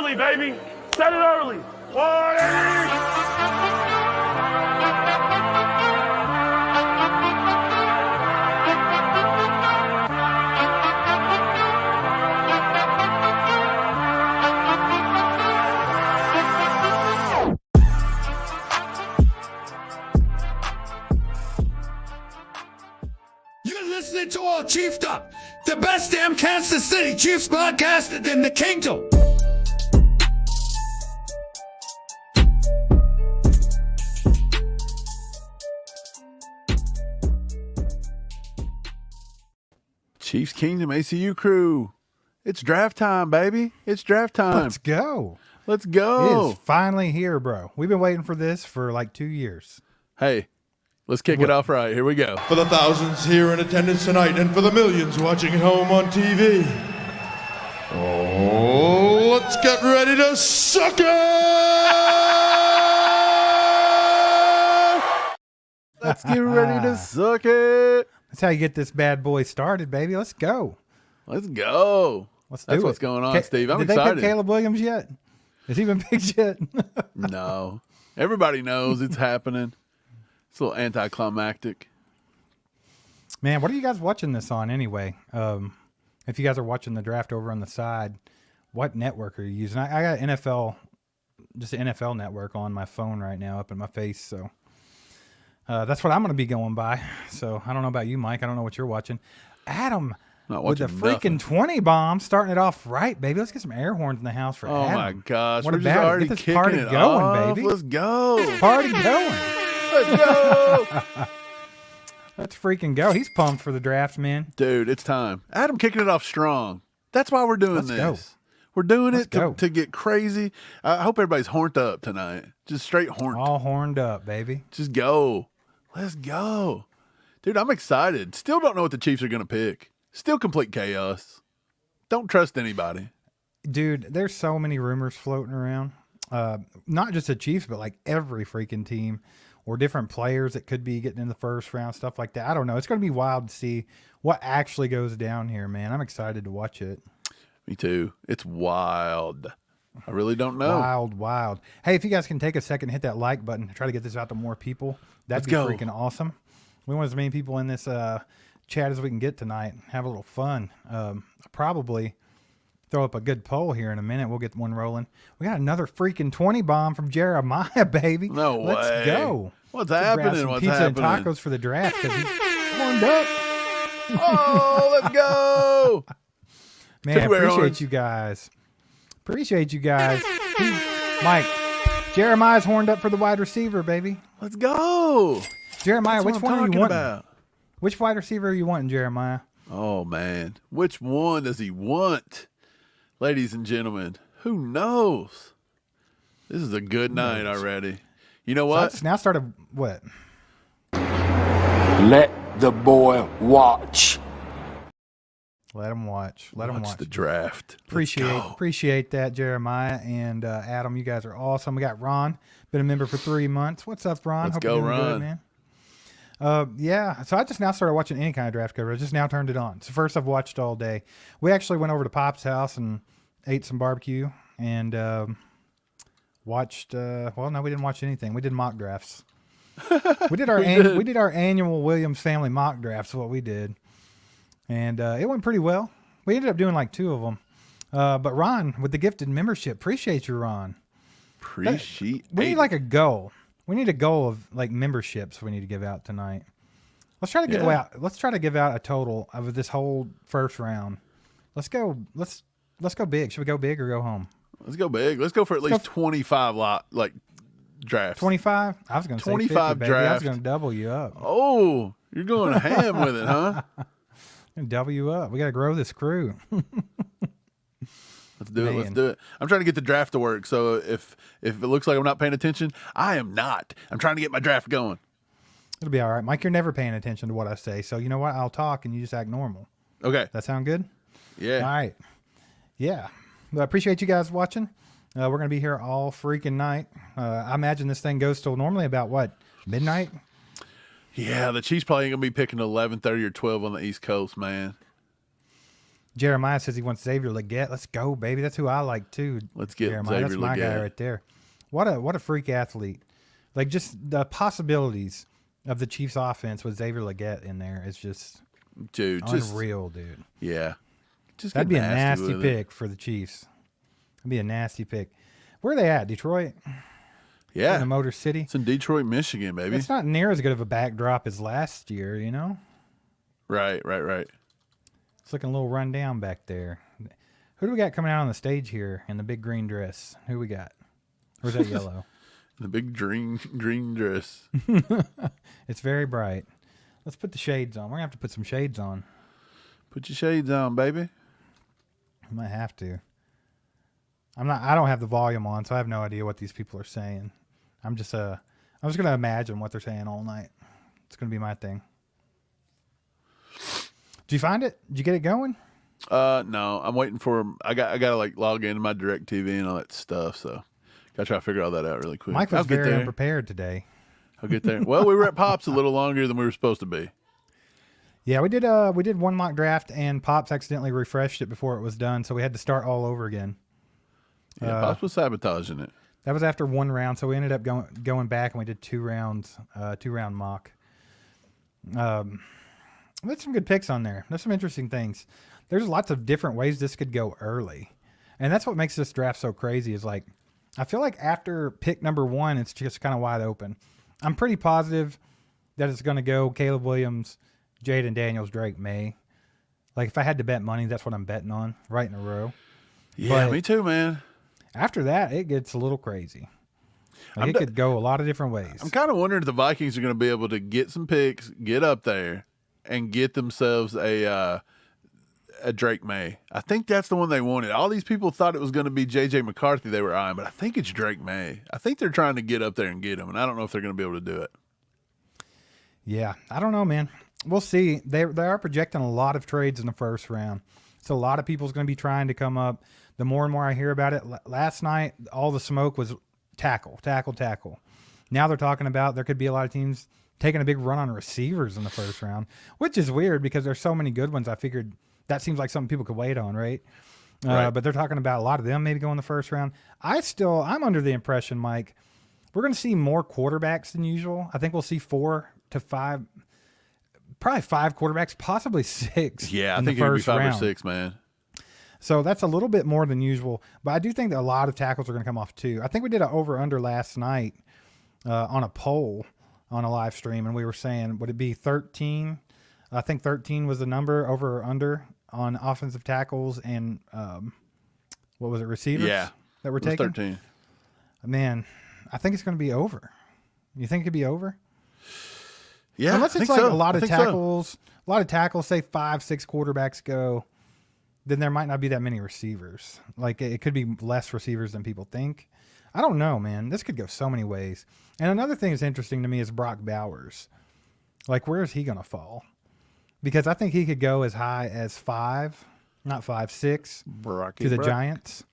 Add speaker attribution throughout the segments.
Speaker 1: early, baby. Set it early.
Speaker 2: Listening to All Chiefed Up, the best damn Kansas City Chiefs podcast in the kingdom.
Speaker 3: Chiefs Kingdom ACU crew. It's draft time, baby. It's draft time.
Speaker 4: Let's go.
Speaker 3: Let's go.
Speaker 4: It is finally here, bro. We've been waiting for this for like 2 years.
Speaker 3: Hey, let's kick it off right. Here we go.
Speaker 5: For the thousands here in attendance tonight and for the millions watching at home on TV. Oh, let's get ready to suck it!
Speaker 3: Let's get ready to suck it.
Speaker 4: That's how you get this bad boy started, baby. Let's go.
Speaker 3: Let's go.
Speaker 4: Let's do
Speaker 3: That's
Speaker 4: it.
Speaker 3: what's going on, Steve. I'm
Speaker 4: Did
Speaker 3: excited.
Speaker 4: they pick Caleb Williams yet? Has he been picked yet?
Speaker 3: No. Everybody knows it's happening. It's a little anticlimactic.
Speaker 4: Man, what are you guys watching this on anyway? If you guys are watching the draft over on the side, what network are you using? I got NFL, just an NFL network on my phone right now up in my face. So that's what I'm going to be going by. So I don't know about you, Mike. I don't know what you're watching. Adam
Speaker 3: Not
Speaker 4: with
Speaker 3: watching
Speaker 4: the freaking
Speaker 3: nothing.
Speaker 4: 20 bomb, starting it off right, baby. Let's get some air horns in the house for
Speaker 3: Oh,
Speaker 4: Adam.
Speaker 3: my gosh.
Speaker 4: What
Speaker 3: We're just
Speaker 4: about it?
Speaker 3: already
Speaker 4: Get this
Speaker 3: kicking
Speaker 4: party
Speaker 3: it
Speaker 4: going,
Speaker 3: off.
Speaker 4: baby.
Speaker 3: Let's go.
Speaker 4: Party going.
Speaker 3: Let's go.
Speaker 4: Let's freaking go. He's pumped for the draft, man.
Speaker 3: Dude, it's time. Adam kicking it off strong. That's why we're doing
Speaker 4: Let's
Speaker 3: this.
Speaker 4: go.
Speaker 3: We're doing
Speaker 4: Let's
Speaker 3: it
Speaker 4: go.
Speaker 3: to get crazy. I hope everybody's horned up tonight. Just straight horned.
Speaker 4: All horned up, baby.
Speaker 3: Just go. Let's go. Dude, I'm excited. Still don't know what the Chiefs are going to pick. Still complete chaos. Don't trust anybody.
Speaker 4: Dude, there's so many rumors floating around. Not just the Chiefs, but like every freaking team or different players that could be getting in the first round, stuff like that. I don't know. It's going to be wild to see what actually goes down here, man. I'm excited to watch it.
Speaker 3: Me too. It's wild. I really don't know.
Speaker 4: Wild. Hey, if you guys can take a second, hit that like button, try to get this out to more people. That'd be
Speaker 3: Let's go.
Speaker 4: freaking awesome. We want as many people in this chat as we can get tonight. Have a little fun. Probably throw up a good poll here in a minute. We'll get one rolling. We got another freaking 20 bomb from Jeremiah, baby.
Speaker 3: No way.
Speaker 4: Let's go.
Speaker 3: What's
Speaker 4: Let's grab
Speaker 3: happening?
Speaker 4: some
Speaker 3: What's
Speaker 4: pizza
Speaker 3: happening?
Speaker 4: and tacos for the draft because he's horned up.
Speaker 3: Oh, let's go.
Speaker 4: Man, I
Speaker 3: Two air
Speaker 4: appreciate
Speaker 3: horns.
Speaker 4: you guys. Mike, Jeremiah's horned up for the wide receiver, baby.
Speaker 3: Let's go.
Speaker 4: Jeremiah,
Speaker 3: That's
Speaker 4: which
Speaker 3: what
Speaker 4: one
Speaker 3: I'm
Speaker 4: are you
Speaker 3: talking
Speaker 4: wanting?
Speaker 3: about.
Speaker 4: Which wide receiver are you wanting, Jeremiah?
Speaker 3: Oh, man. Which one does he want? Ladies and gentlemen, who knows? This is a good night already. You know
Speaker 4: So
Speaker 3: what?
Speaker 4: that's now started what?
Speaker 2: Let the boy watch.
Speaker 4: Let him watch. Let him
Speaker 3: Watch
Speaker 4: watch.
Speaker 3: the draft. Let's go.
Speaker 4: Appreciate that, Jeremiah and Adam. You guys are awesome. We got Ron, been a member for 3 months. What's up, Ron?
Speaker 3: Let's
Speaker 4: Hope
Speaker 3: go,
Speaker 4: you're doing
Speaker 3: Ron.
Speaker 4: good, man. Yeah, so I just now started watching any kind of draft coverage. I just now turned it on. It's the first I've watched all day. We actually went over to Pop's house and ate some barbecue and watched. Well, no, we didn't watch anything. We did mock drafts. We did our we did our annual Williams family mock drafts. What we did, and it went pretty well. We ended up doing like 2 of them. But Ron with the gifted membership, appreciate you, Ron.
Speaker 3: Appreciate
Speaker 4: We need like a goal. We need a goal of like memberships we need to give out tonight. Let's try to give out. Let's try to give out a total of this whole first round. Let's go. Let's go big. Should we go big or go home?
Speaker 3: Let's go big. Let's go for at least 25 drafts.
Speaker 4: 25. I was going to say
Speaker 3: 25
Speaker 4: 50, baby. I was
Speaker 3: draft.
Speaker 4: going to double you up.
Speaker 3: Oh, you're going ham with it, huh?
Speaker 4: Double you up. We got to grow this crew.
Speaker 3: Let's do it. Let's
Speaker 4: Man.
Speaker 3: do it. I'm trying to get the draft to work. So if it looks like I'm not paying attention, I am not. I'm trying to get my draft going.
Speaker 4: It'll be all right, Mike. You're never paying attention to what I say, so you know what? I'll talk and you just act normal.
Speaker 3: Okay.
Speaker 4: That sound good?
Speaker 3: Yeah.
Speaker 4: All right. Yeah. Well, I appreciate you guys watching. We're going to be here all freaking night. I imagine this thing goes till normally about what? Midnight?
Speaker 3: Yeah, the Chiefs probably ain't going to be picking 11:30 or 12 on the East Coast, man.
Speaker 4: Jeremiah says he wants Xavier Legette. Let's go, baby. That's who I like too.
Speaker 3: Let's get
Speaker 4: Jeremiah.
Speaker 3: Xavier
Speaker 4: That's my guy
Speaker 3: Legette.
Speaker 4: right there. What a freak athlete. Like, just the possibilities of the Chiefs offense with Xavier Legette in there is just unreal, dude.
Speaker 3: Yeah. Just
Speaker 4: That'd be a
Speaker 3: nasty
Speaker 4: nasty
Speaker 3: with it.
Speaker 4: pick for the Chiefs. That'd be a nasty pick. Where are they at? Detroit?
Speaker 3: Yeah.
Speaker 4: In the Motor City?
Speaker 3: It's in Detroit, Michigan, baby.
Speaker 4: It's not near as good of a backdrop as last year, you know?
Speaker 3: Right.
Speaker 4: It's looking a little run down back there. Who do we got coming out on the stage here in the big green dress? Who we got? Or is that yellow?
Speaker 3: The big green dress.
Speaker 4: It's very bright. Let's put the shades on. We're going to have to put some shades on.
Speaker 3: Put your shades on, baby.
Speaker 4: I might have to. I don't have the volume on, so I have no idea what these people are saying. I'm just going to imagine what they're saying all night. It's going to be my thing. Did you find it? Did you get it going?
Speaker 3: No, I'm waiting for him. I got to like log into my DirecTV and all that stuff, so got to try to figure all that out really quick.
Speaker 4: Mike was
Speaker 3: I'll get
Speaker 4: very
Speaker 3: there.
Speaker 4: unprepared today.
Speaker 3: I'll get there. Well, we were at Pops a little longer than we were supposed to be.
Speaker 4: Yeah, we did one mock draft, and Pops accidentally refreshed it before it was done, so we had to start all over again.
Speaker 3: Yeah, Pops was sabotaging it.
Speaker 4: That was after one round, so we ended up going back, and we did 2 rounds, 2-round mock. There's some good picks on there. There's some interesting things. There's lots of different ways this could go early, and that's what makes this draft so crazy. Is like, I feel like after pick number 1, it's just kind of wide open. I'm pretty positive that it's going to go Caleb Williams, Jaden Daniels, Drake May. Like, if I had to bet money, that's what I'm betting on right in a row.
Speaker 3: Yeah,
Speaker 4: But
Speaker 3: me too, man.
Speaker 4: after that, it gets a little crazy. Like, it could go a lot of different ways.
Speaker 3: I'm kind of wondering if the Vikings are going to be able to get some picks, get up there, and get themselves a Drake May. I think that's the one they wanted. All these people thought it was going to be J.J. McCarthy they were eyeing, but I think it's Drake May. I think they're trying to get up there and get him, and I don't know if they're going to be able to do it.
Speaker 4: Yeah, I don't know, man. We'll see. They are projecting a lot of trades in the first round. So a lot of people's going to be trying to come up. The more and more I hear about it, last night, all the smoke was tackle. Now they're talking about there could be a lot of teams taking a big run on receivers in the first round, which is weird because there's so many good ones. I figured that seems like something people could wait on, right?
Speaker 3: Right.
Speaker 4: But they're talking about a lot of them maybe going the first round. I'm under the impression, Mike, we're going to see more quarterbacks than usual. I think we'll see 4 to 5, probably 5 quarterbacks, possibly 6.
Speaker 3: Yeah, I
Speaker 4: in
Speaker 3: think
Speaker 4: the
Speaker 3: it'll be
Speaker 4: first
Speaker 3: 5
Speaker 4: round.
Speaker 3: or 6, man.
Speaker 4: So that's a little bit more than usual. But I do think that a lot of tackles are going to come off too. I think we did an over-under last night on a poll on a live stream, and we were saying, would it be 13? I think 13 was the number, over or under, on offensive tackles and what was it, receivers?
Speaker 3: Yeah,
Speaker 4: that we're
Speaker 3: it was
Speaker 4: taking.
Speaker 3: 13.
Speaker 4: Man, I think it's going to be over. You think it could be over?
Speaker 3: Yeah,
Speaker 4: Unless
Speaker 3: I
Speaker 4: it's
Speaker 3: think
Speaker 4: like
Speaker 3: so.
Speaker 4: a lot
Speaker 3: I
Speaker 4: of
Speaker 3: think so.
Speaker 4: tackles, say 5, 6 quarterbacks go, then there might not be that many receivers. Like, it could be less receivers than people think. I don't know, man. This could go so many ways. And another thing that's interesting to me is Brock Bowers. Like, where is he going to fall? Because I think he could go as high as 5, not 5, 6 to the Giants.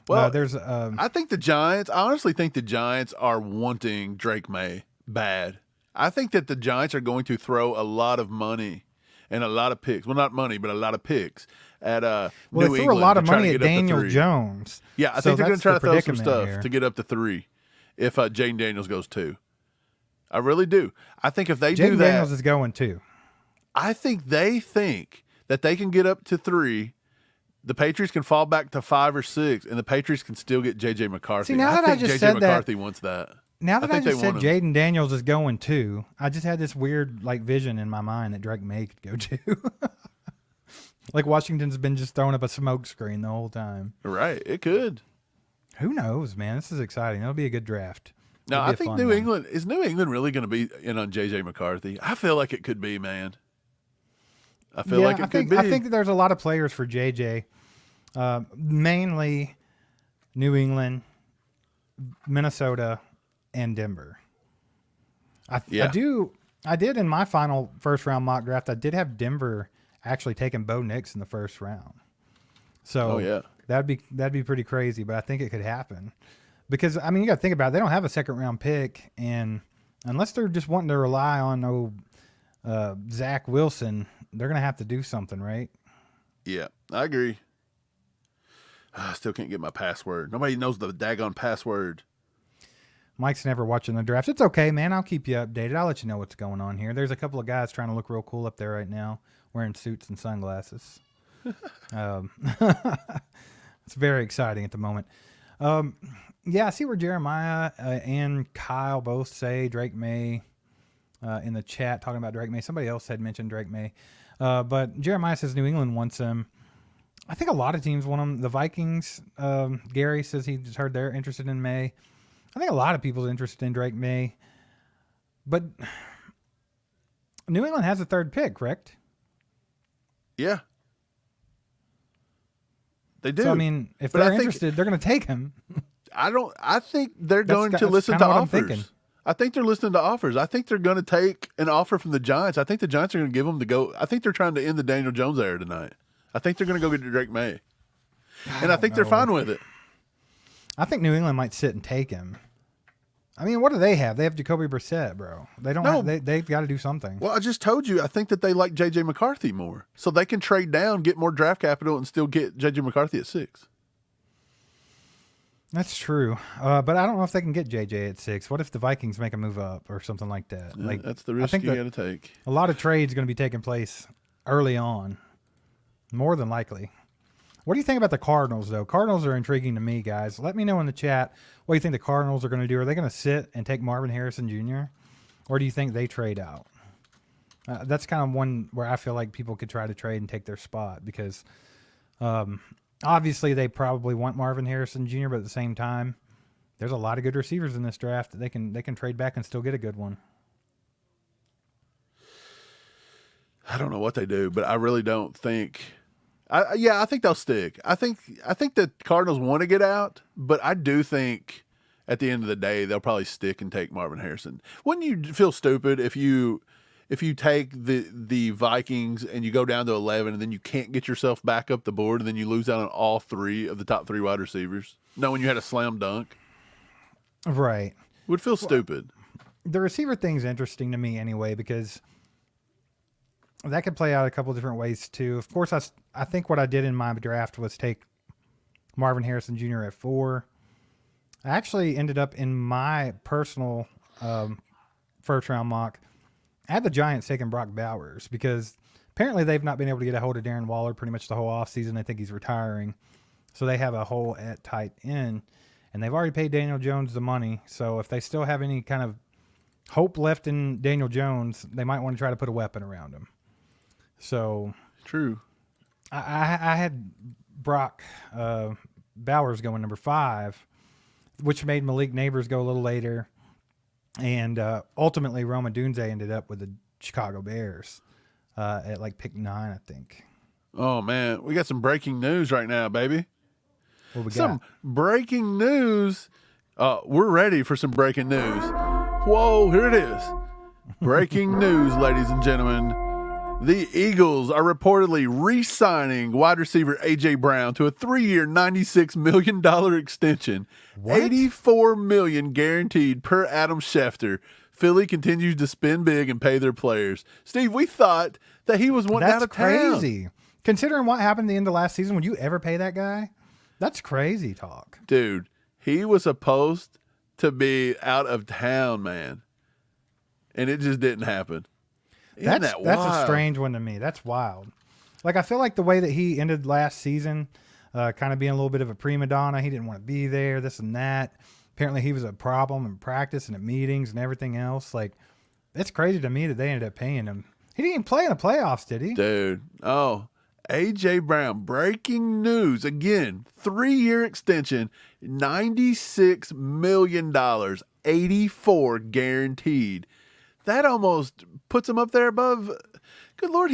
Speaker 3: Well,
Speaker 4: there's
Speaker 3: I think the Giants, I honestly think the Giants are wanting Drake May bad. I think that the Giants are going to throw a lot of money and a lot of picks. Well, not money, but a lot of picks at
Speaker 4: well,
Speaker 3: New
Speaker 4: they threw
Speaker 3: England
Speaker 4: a lot
Speaker 3: to
Speaker 4: of
Speaker 3: try to
Speaker 4: money
Speaker 3: get
Speaker 4: at
Speaker 3: up to
Speaker 4: Daniel
Speaker 3: 3.
Speaker 4: Jones.
Speaker 3: Yeah, I
Speaker 4: So
Speaker 3: think they're going
Speaker 4: that's
Speaker 3: to try
Speaker 4: the
Speaker 3: to throw some
Speaker 4: predicament
Speaker 3: stuff
Speaker 4: here.
Speaker 3: to get up to 3 if Jaden Daniels goes 2. I really do. I think if they do
Speaker 4: Jaden
Speaker 3: that,
Speaker 4: Daniels is going too.
Speaker 3: I think they think that they can get up to 3. The Patriots can fall back to 5 or 6, and the Patriots can still get J.J. McCarthy.
Speaker 4: See, now that I
Speaker 3: think
Speaker 4: just
Speaker 3: J.J.
Speaker 4: said that-
Speaker 3: McCarthy wants that.
Speaker 4: Now that I
Speaker 3: think they
Speaker 4: just said
Speaker 3: want him.
Speaker 4: Jaden Daniels is going too, I just had this weird like vision in my mind that Drake May could go too. Like Washington's been just throwing up a smoke screen the whole time.
Speaker 3: Right, it could.
Speaker 4: Who knows, man? This is exciting. It'll be a good draft.
Speaker 3: Now,
Speaker 4: It'll be
Speaker 3: I
Speaker 4: a
Speaker 3: think
Speaker 4: fun
Speaker 3: New
Speaker 4: one.
Speaker 3: England is New England really going to be in on J.J. McCarthy. I feel like it could be, man. I feel like it could be.
Speaker 4: I think that there's a lot of players for JJ. Mainly New England, Minnesota, and Denver. I did in my final first round mock draft. I did have Denver actually taking Bo Nix in the first round. So
Speaker 3: Oh, yeah.
Speaker 4: that'd be pretty crazy, but I think it could happen because I mean you got to think about it. They don't have a second round pick, and unless they're just wanting to rely on Zach Wilson, they're gonna have to do something, right?
Speaker 3: Yeah. I agree. I still can't get my password. Nobody knows the daggone password.
Speaker 4: Mike's never watching the draft. It's okay, man. I'll keep you updated. I'll let you know what's going on here. There's a couple of guys trying to look real cool up there right now, wearing suits and sunglasses. It's very exciting at the moment. Yeah, I see where Jeremiah and Kyle both say Drake May in the chat, talking about Drake May. Somebody else had mentioned Drake May. But Jeremiah says New England wants him. I think a lot of teams want him. The Vikings, Gary says he just heard they're interested in May. I think a lot of people are interested in Drake May. But New England has a third pick, correct?
Speaker 3: Yeah. They do.
Speaker 4: So, I mean, if they're interested, they're going to take him.
Speaker 3: I think they're going to listen to offers. I think they're listening to offers. I think they're going to take an offer from the Giants. I think the Giants are going to give them the go. I think they're trying to end the Daniel Jones era tonight. I think they're going to go get Drake May. And I think they're fine with it.
Speaker 4: I think New England might sit and take him. I mean, what do they have? They have Jacoby Brissett, bro. They don't. No. They've got to do something.
Speaker 3: Well, I just told you. I think that they like J.J. McCarthy more, so they can trade down, get more draft capital, and still get J.J. McCarthy at 6.
Speaker 4: That's true, but I don't know if they can get J.J. at 6. What if the Vikings make a move up or something like that?
Speaker 3: Yeah, like that's the risk you got to take.
Speaker 4: A lot of trades going to be taking place early on, more than likely. What do you think about the Cardinals, though? Cardinals are intriguing to me, guys. Let me know in the chat what you think the Cardinals are going to do. Are they going to sit and take Marvin Harrison Jr., or do you think they trade out? That's kind of one where I feel like people could try to trade and take their spot because obviously they probably want Marvin Harrison Jr., but at the same time, there's a lot of good receivers in this draft that they can trade back and still get a good one.
Speaker 3: I don't know what they do, but I really don't think. I think they'll stick. I think the Cardinals want to get out, but I do think at the end of the day they'll probably stick and take Marvin Harrison. Wouldn't you feel stupid if you take the Vikings and you go down to 11 and then you can't get yourself back up the board and then you lose out on all 3 of the top 3 wide receivers, knowing you had a slam dunk?
Speaker 4: Right.
Speaker 3: Would feel stupid.
Speaker 4: The receiver thing's interesting to me anyway because that could play out a couple different ways too. Of course, I think what I did in my draft was take Marvin Harrison Jr. at 4. I actually ended up in my personal first round mock. I had the Giants taking Brock Bowers because apparently they've not been able to get a hold of Darren Waller pretty much the whole offseason. They think he's retiring. So they have a hole at tight end. And they've already paid Daniel Jones the money. So if they still have any kind of hope left in Daniel Jones, they might want to try to put a weapon around him. So
Speaker 3: true.
Speaker 4: I had Brock Bowers going number 5, which made Malik Nabers go a little later. And ultimately, Rome Odunze ended up with the Chicago Bears at like pick 9, I think.
Speaker 3: Oh, man. We got some breaking news right now, baby.
Speaker 4: What we
Speaker 3: some
Speaker 4: got?
Speaker 3: Breaking news. We're ready for some breaking news. Whoa, here it is. Breaking news, ladies and gentlemen. The Eagles are reportedly re-signing wide receiver A.J. Brown to a 3-year, $96 million extension.
Speaker 4: What?
Speaker 3: $84 million guaranteed per Adam Schefter. Philly continues to spend big and pay their players. Steve, we thought that he was wanting out of town.
Speaker 4: That's crazy. Considering what happened at the end of last season, would you ever pay that guy? That's crazy talk.
Speaker 3: Dude, he was supposed to be out of town, man. And it just didn't happen.
Speaker 4: That's a strange one to me. That's wild. Like, I feel like the way that he ended last season, kind of being a little bit of a prima donna. He didn't want to be there, this and that. Apparently he was a problem in practice and at meetings and everything else. Like, it's crazy to me that they ended up paying him. He didn't even play in the playoffs, did he?
Speaker 3: Dude. Oh, A.J. Brown, breaking news. Again, 3-year extension, $96 million, 84 guaranteed. That almost puts him up there above. Good Lord,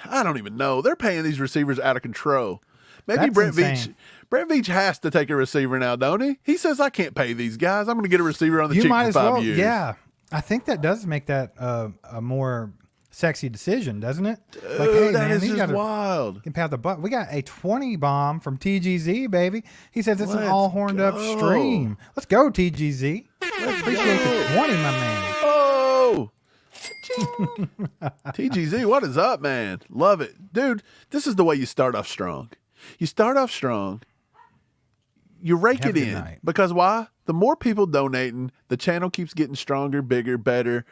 Speaker 3: I don't even know. They're paying these receivers out of control. Maybe Brett Veach has to take a receiver now, don't he? He says, I can't pay these guys. I'm going to get a receiver on the cheap for 5 years.
Speaker 4: Yeah. I think that does make that a more sexy decision, doesn't it?
Speaker 3: Dude,
Speaker 4: like, hey,
Speaker 3: that
Speaker 4: man,
Speaker 3: is just wild.
Speaker 4: Can pay out the butt. We got a 20 bomb from TGZ, baby. He says it's an all horned up stream. Let's go, TGZ. Let's appreciate the 20, my man.
Speaker 3: Oh, TGZ, what is up, man? Love it. Dude, this is the way you start off strong. You start off strong. You rake it in.
Speaker 4: Night.
Speaker 3: Because why? The more people donating, the channel keeps getting stronger, bigger, better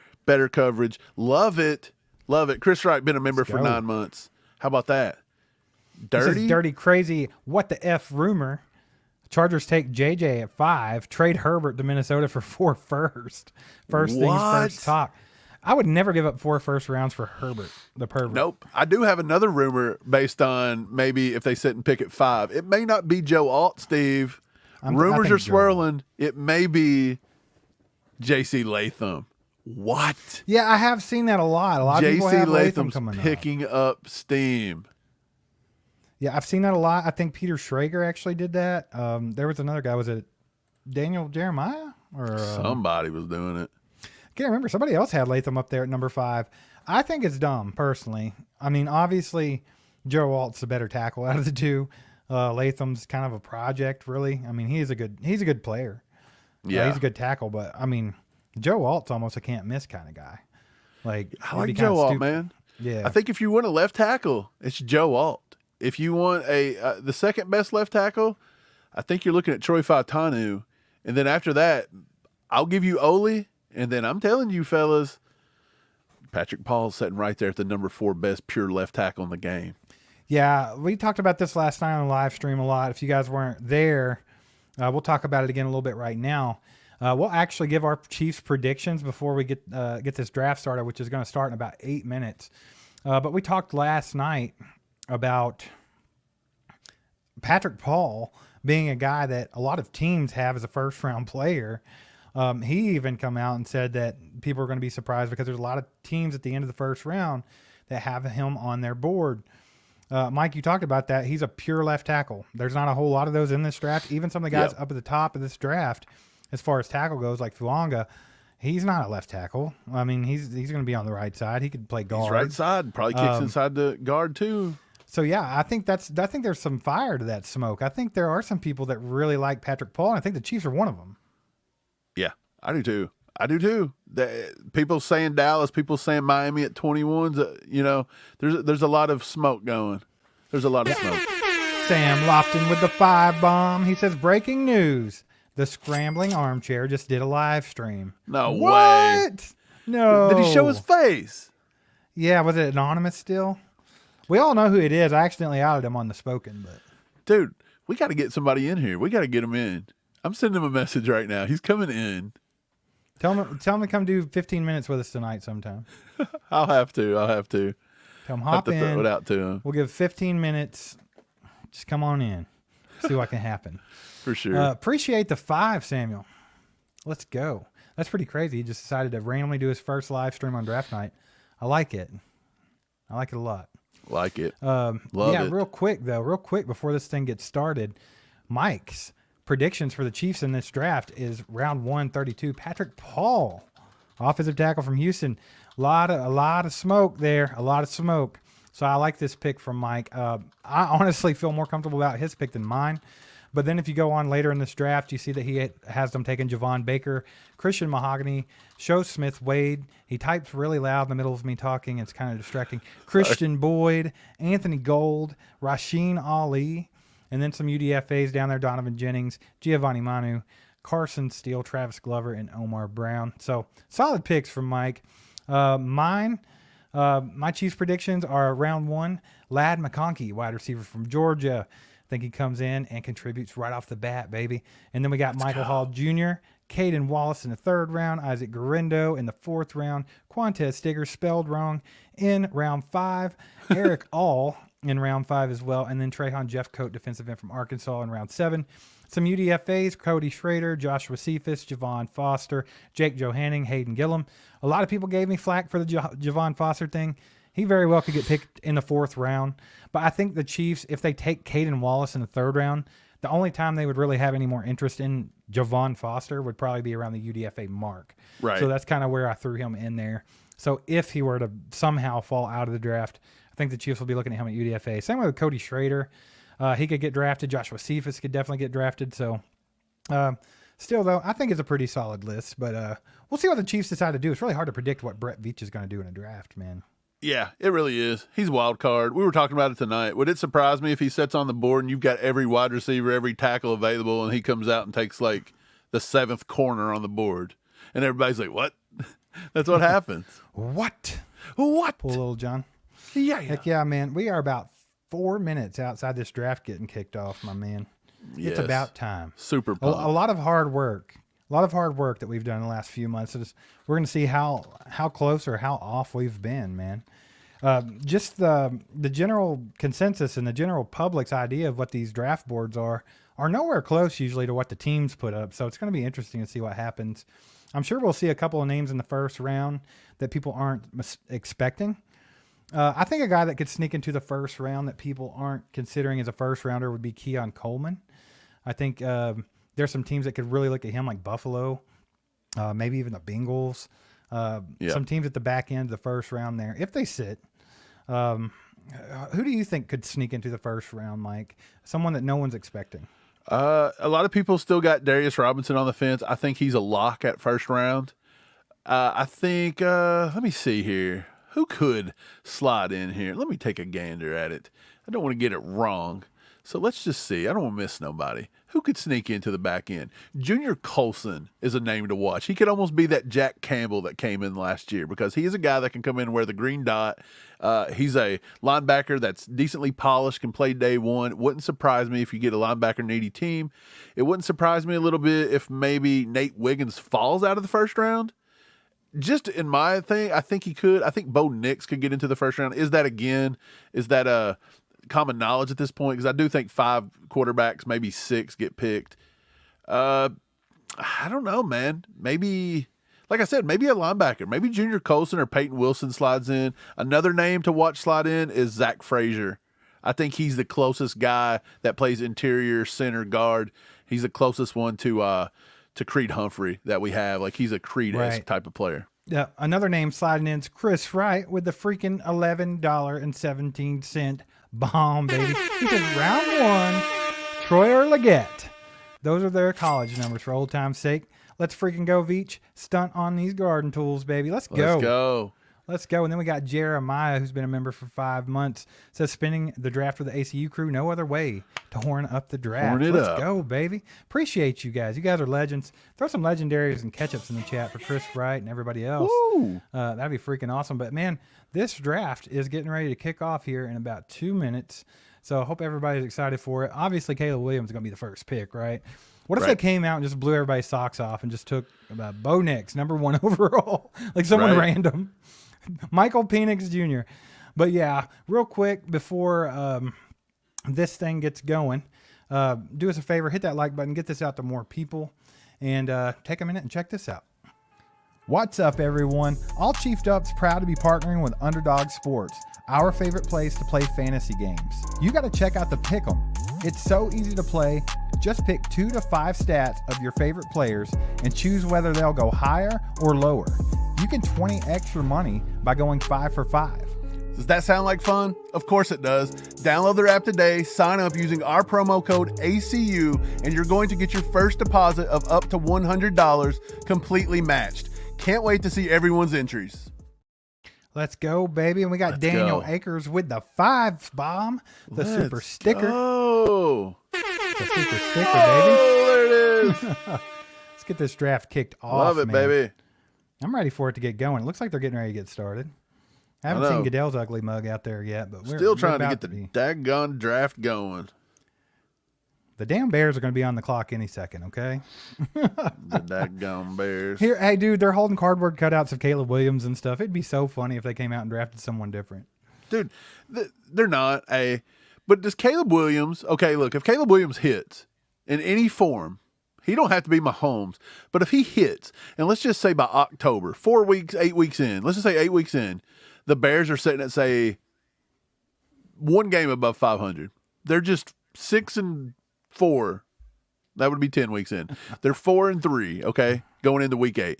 Speaker 3: coverage. Love it. Love it. Chris Wright been a member for 9 months. How about that? Dirty?
Speaker 4: This is dirty, crazy, what the F rumor. Chargers take JJ at 5, trade Herbert to Minnesota for 4 first. First things first talk. I would never give up 4 first rounds for Herbert, the pervert.
Speaker 3: Nope. I do have another rumor based on maybe if they sit and pick at 5. It may not be Joe Alt, Steve. Rumors are swirling. It may be JC Latham. What?
Speaker 4: Yeah, I have seen that a lot. A lot of people have Latham
Speaker 3: Latham's
Speaker 4: coming
Speaker 3: picking up steam.
Speaker 4: Yeah, I've seen that a lot. I think Peter Schrager actually did that. There was another guy. Was it Daniel Jeremiah? Or
Speaker 3: somebody was doing it.
Speaker 4: I can't remember. Somebody else had Latham up there at number 5. I think it's dumb, personally. I mean, obviously, Joe Alt's the better tackle out of the two. Latham's kind of a project, really. I mean, he's a good player.
Speaker 3: Yeah,
Speaker 4: he's a good tackle, but I mean, Joe Alt's almost a can't miss kind of guy. Like,
Speaker 3: I like Joe Alt, man.
Speaker 4: Yeah,
Speaker 3: I think if you want a left tackle, it's Joe Alt. If you want the second best left tackle, I think you're looking at Troy Fautanu, and then after that, I'll give you Oli, and then I'm telling you, fellas, Patrick Paul's sitting right there at the number 4 best pure left tackle in the game.
Speaker 4: Yeah, we talked about this last night on the live stream a lot. If you guys weren't there, we'll talk about it again a little bit right now. We'll actually give our Chiefs predictions before we get this draft started, which is going to start in about 8 minutes. But we talked last night about Patrick Paul being a guy that a lot of teams have as a first-round player. He even come out and said that people are going to be surprised because there's a lot of teams at the end of the first round that have him on their board. Mike, you talked about that. He's a pure left tackle. There's not a whole lot of those in this draft. Even some of the guys up at the top of this draft, as far as tackle goes, like Fuaga, he's not a left tackle. I mean, he's going to be on the right side. He could play guard.
Speaker 3: He's right side. Probably kicks inside the guard too.
Speaker 4: So yeah, I think there's some fire to that smoke. I think there are some people that really like Patrick Paul, and I think the Chiefs are one of them.
Speaker 3: Yeah, I do too. People saying Dallas, people saying Miami at 21s. There's a lot of smoke going. There's a lot of smoke.
Speaker 4: Sam Lofton with the 5 bomb. He says, breaking news. The Scrambling Armchair just did a live stream.
Speaker 3: No
Speaker 4: what?
Speaker 3: way.
Speaker 4: No.
Speaker 3: Did he show his face?
Speaker 4: Yeah, was it anonymous still? We all know who it is. I accidentally outed him on the spoken, but
Speaker 3: dude, we got to get somebody in here. We got to get him in. I'm sending him a message right now. He's coming in.
Speaker 4: Tell him to come do 15 minutes with us tonight sometime.
Speaker 3: I'll have to.
Speaker 4: Tell him hop in.
Speaker 3: Throw it out to him.
Speaker 4: We'll give 15 minutes. Just come on in. See what can happen.
Speaker 3: For sure.
Speaker 4: Appreciate the 5, Samuel. Let's go. That's pretty crazy. He just decided to randomly do his first live stream on draft night. I like it. I like it a lot.
Speaker 3: Like it.
Speaker 4: Love
Speaker 3: it.
Speaker 4: Real quick before this thing gets started, Mike's predictions for the Chiefs in this draft is round 132. Patrick Paul, offensive tackle from Houston. A lot of smoke there. A lot of smoke. So I like this pick from Mike. I honestly feel more comfortable about his pick than mine. But then if you go on later in this draft, you see that he has them taking Javon Baker, Christian Mahogany, Show Smith Wade. He types really loud in the middle of me talking. It's kind of distracting. Christian Boyd, Anthony Gold, Rasheen Ali, and then some UDFAs down there, Donovan Jennings, Giovanni Manu, Carson Steele, Travis Glover, and Omar Brown. So solid picks from Mike. My Chiefs predictions are round 1, Ladd McConkey, wide receiver from Georgia. I think he comes in and contributes right off the bat, baby. And then we got Michael Hall Jr., Caden Wallace in the 3rd round, Isaac Garendo in the 4th round, Quantez Stigger spelled wrong in round 5, Eric All in round 5 as well, and then Trahan Jeffcoat, defensive end from Arkansas, in round 7. Some UDFAs, Cody Schrader, Joshua Cephas, Javon Foster, Jake Johanning, Hayden Gillum. A lot of people gave me flack for the Javon Foster thing. He very well could get picked in the 4th round. But I think the Chiefs, if they take Caden Wallace in the 3rd round, the only time they would really have any more interest in Javon Foster would probably be around the UDFA mark. Right. So that's kind of where I threw him in there. So if he were to somehow fall out of the draft, I think the Chiefs will be looking at him at UDFA. Same way with Cody Schrader. He could get drafted. Joshua Cephas could definitely get drafted. So Still, though, I think it's a pretty solid list. But we'll see what the Chiefs decide to do. It's really hard to predict what Brett Veach is going to do in a draft, man.
Speaker 3: Yeah, it really is. He's a wild card. We were talking about it tonight. Would it surprise me if he sits on the board and you've got every wide receiver, every tackle available, and he comes out and takes like the 7th corner on the board? And everybody's like, what? That's what happens.
Speaker 4: What?
Speaker 3: What?
Speaker 4: Poor little John.
Speaker 3: Yeah.
Speaker 4: Heck yeah, man. We are about 4 minutes outside this draft getting kicked off, my man.
Speaker 3: Yes.
Speaker 4: It's about time.
Speaker 3: Super
Speaker 4: A
Speaker 3: pumped.
Speaker 4: lot of hard work. A lot of hard work that we've done in the last few months. We're going to see how close or how off we've been, man. Just the general consensus and the general public's idea of what these draft boards are nowhere close usually to what the teams put up. So it's going to be interesting to see what happens. I'm sure we'll see a couple of names in the first round that people aren't expecting. I think a guy that could sneak into the first round that people aren't considering as a first rounder would be Keon Coleman. I think there's some teams that could really look at him, like Buffalo, maybe even the Bengals. Some teams at the back end of the first round there, if they sit. Who do you think could sneak into the first round, Mike? Someone that no one's expecting.
Speaker 3: A lot of people still got Darius Robinson on the fence. I think he's a lock at first round. I think, let me see here. Who could slide in here? Let me take a gander at it. I don't want to get it wrong. So let's just see. I don't want to miss nobody. Who could sneak into the back end? Junior Colson is a name to watch. He could almost be that Jack Campbell that came in last year because he is a guy that can come in and wear the green dot. He's a linebacker that's decently polished, can play day one. It wouldn't surprise me if you get a linebacker needy team. It wouldn't surprise me a little bit if maybe Nate Wiggins falls out of the first round. Just in my thing, I think he could. I think Bo Nix could get into the first round. Is that common knowledge at this point? Because I do think 5 quarterbacks, maybe 6 get picked. I don't know, man. Maybe, like I said, maybe a linebacker. Maybe Junior Colson or Peyton Wilson slides in. Another name to watch slide in is Zach Frazier. I think he's the closest guy that plays interior center guard. He's the closest one to Creed Humphrey that we have. Like, he's a Creed-esque type of player.
Speaker 4: Yeah, another name sliding in is Chris Wright with the freaking $11.17 bomb, baby. Because round 1, Troy or Legette. Those are their college numbers for old time's sake. Let's freaking go, Veach. Stunt on these garden tools, baby. Let's go. Let's go. And then we got Jeremiah, who's been a member for 5 months. Says spinning the draft with the ACU crew, no other way to horn up the draft. Let's go, baby. Appreciate you guys. You guys are legends. Throw some legendaries and catch-ups in the chat for Chris Wright and everybody else. That'd be freaking awesome. But, man, this draft is getting ready to kick off here in about 2 minutes. So I hope everybody's excited for it. Obviously, Caleb Williams is going to be the first pick, right? What if they came out and just blew everybody's socks off and just took Bo Nix, number 1 overall, like someone random? Michael Penix Jr. But yeah, real quick before this thing gets going, do us a favor, hit that like button, get this out to more people, and take a minute and check this out. What's up, everyone? All Chiefed Up's proud to be partnering with Underdog Sports, our favorite place to play fantasy games. You got to check out the Pick'em. It's so easy to play. Just pick 2 to 5 stats of your favorite players and choose whether they'll go higher or lower. You can 20x your money by going 5 for 5.
Speaker 3: Does that sound like fun? Of course it does. Download their app today, sign up using our promo code ACU, and you're going to get your first deposit of up to $100 completely matched. Can't wait to see everyone's entries.
Speaker 4: Let's go, baby. And we got Daniel Akers with the 5 bomb, the super sticker.
Speaker 3: Oh,
Speaker 4: The super sticker, baby.
Speaker 3: Oh, there it is.
Speaker 4: Let's get this draft kicked off.
Speaker 3: Love it,
Speaker 4: man.
Speaker 3: baby.
Speaker 4: I'm ready for it to get going. It looks like they're getting ready to get started. I haven't seen Goodell's ugly mug out there yet, but we're
Speaker 3: still trying to get the daggone draft going.
Speaker 4: The damn Bears are going to be on the clock any second, okay?
Speaker 3: The daggone Bears.
Speaker 4: Here, hey, dude, they're holding cardboard cutouts of Caleb Williams and stuff. It'd be so funny if they came out and drafted someone different.
Speaker 3: Dude, they're not but does Caleb Williams, okay, look, if Caleb Williams hits in any form, he don't have to be Mahomes, but if he hits, and let's just say by October, 4 weeks, 8 weeks in, let's just say 8 weeks in, the Bears are sitting at, say, 1 game above 500. They're just 6-4. That would be 10 weeks in. They're 4-3, okay, going into week 8.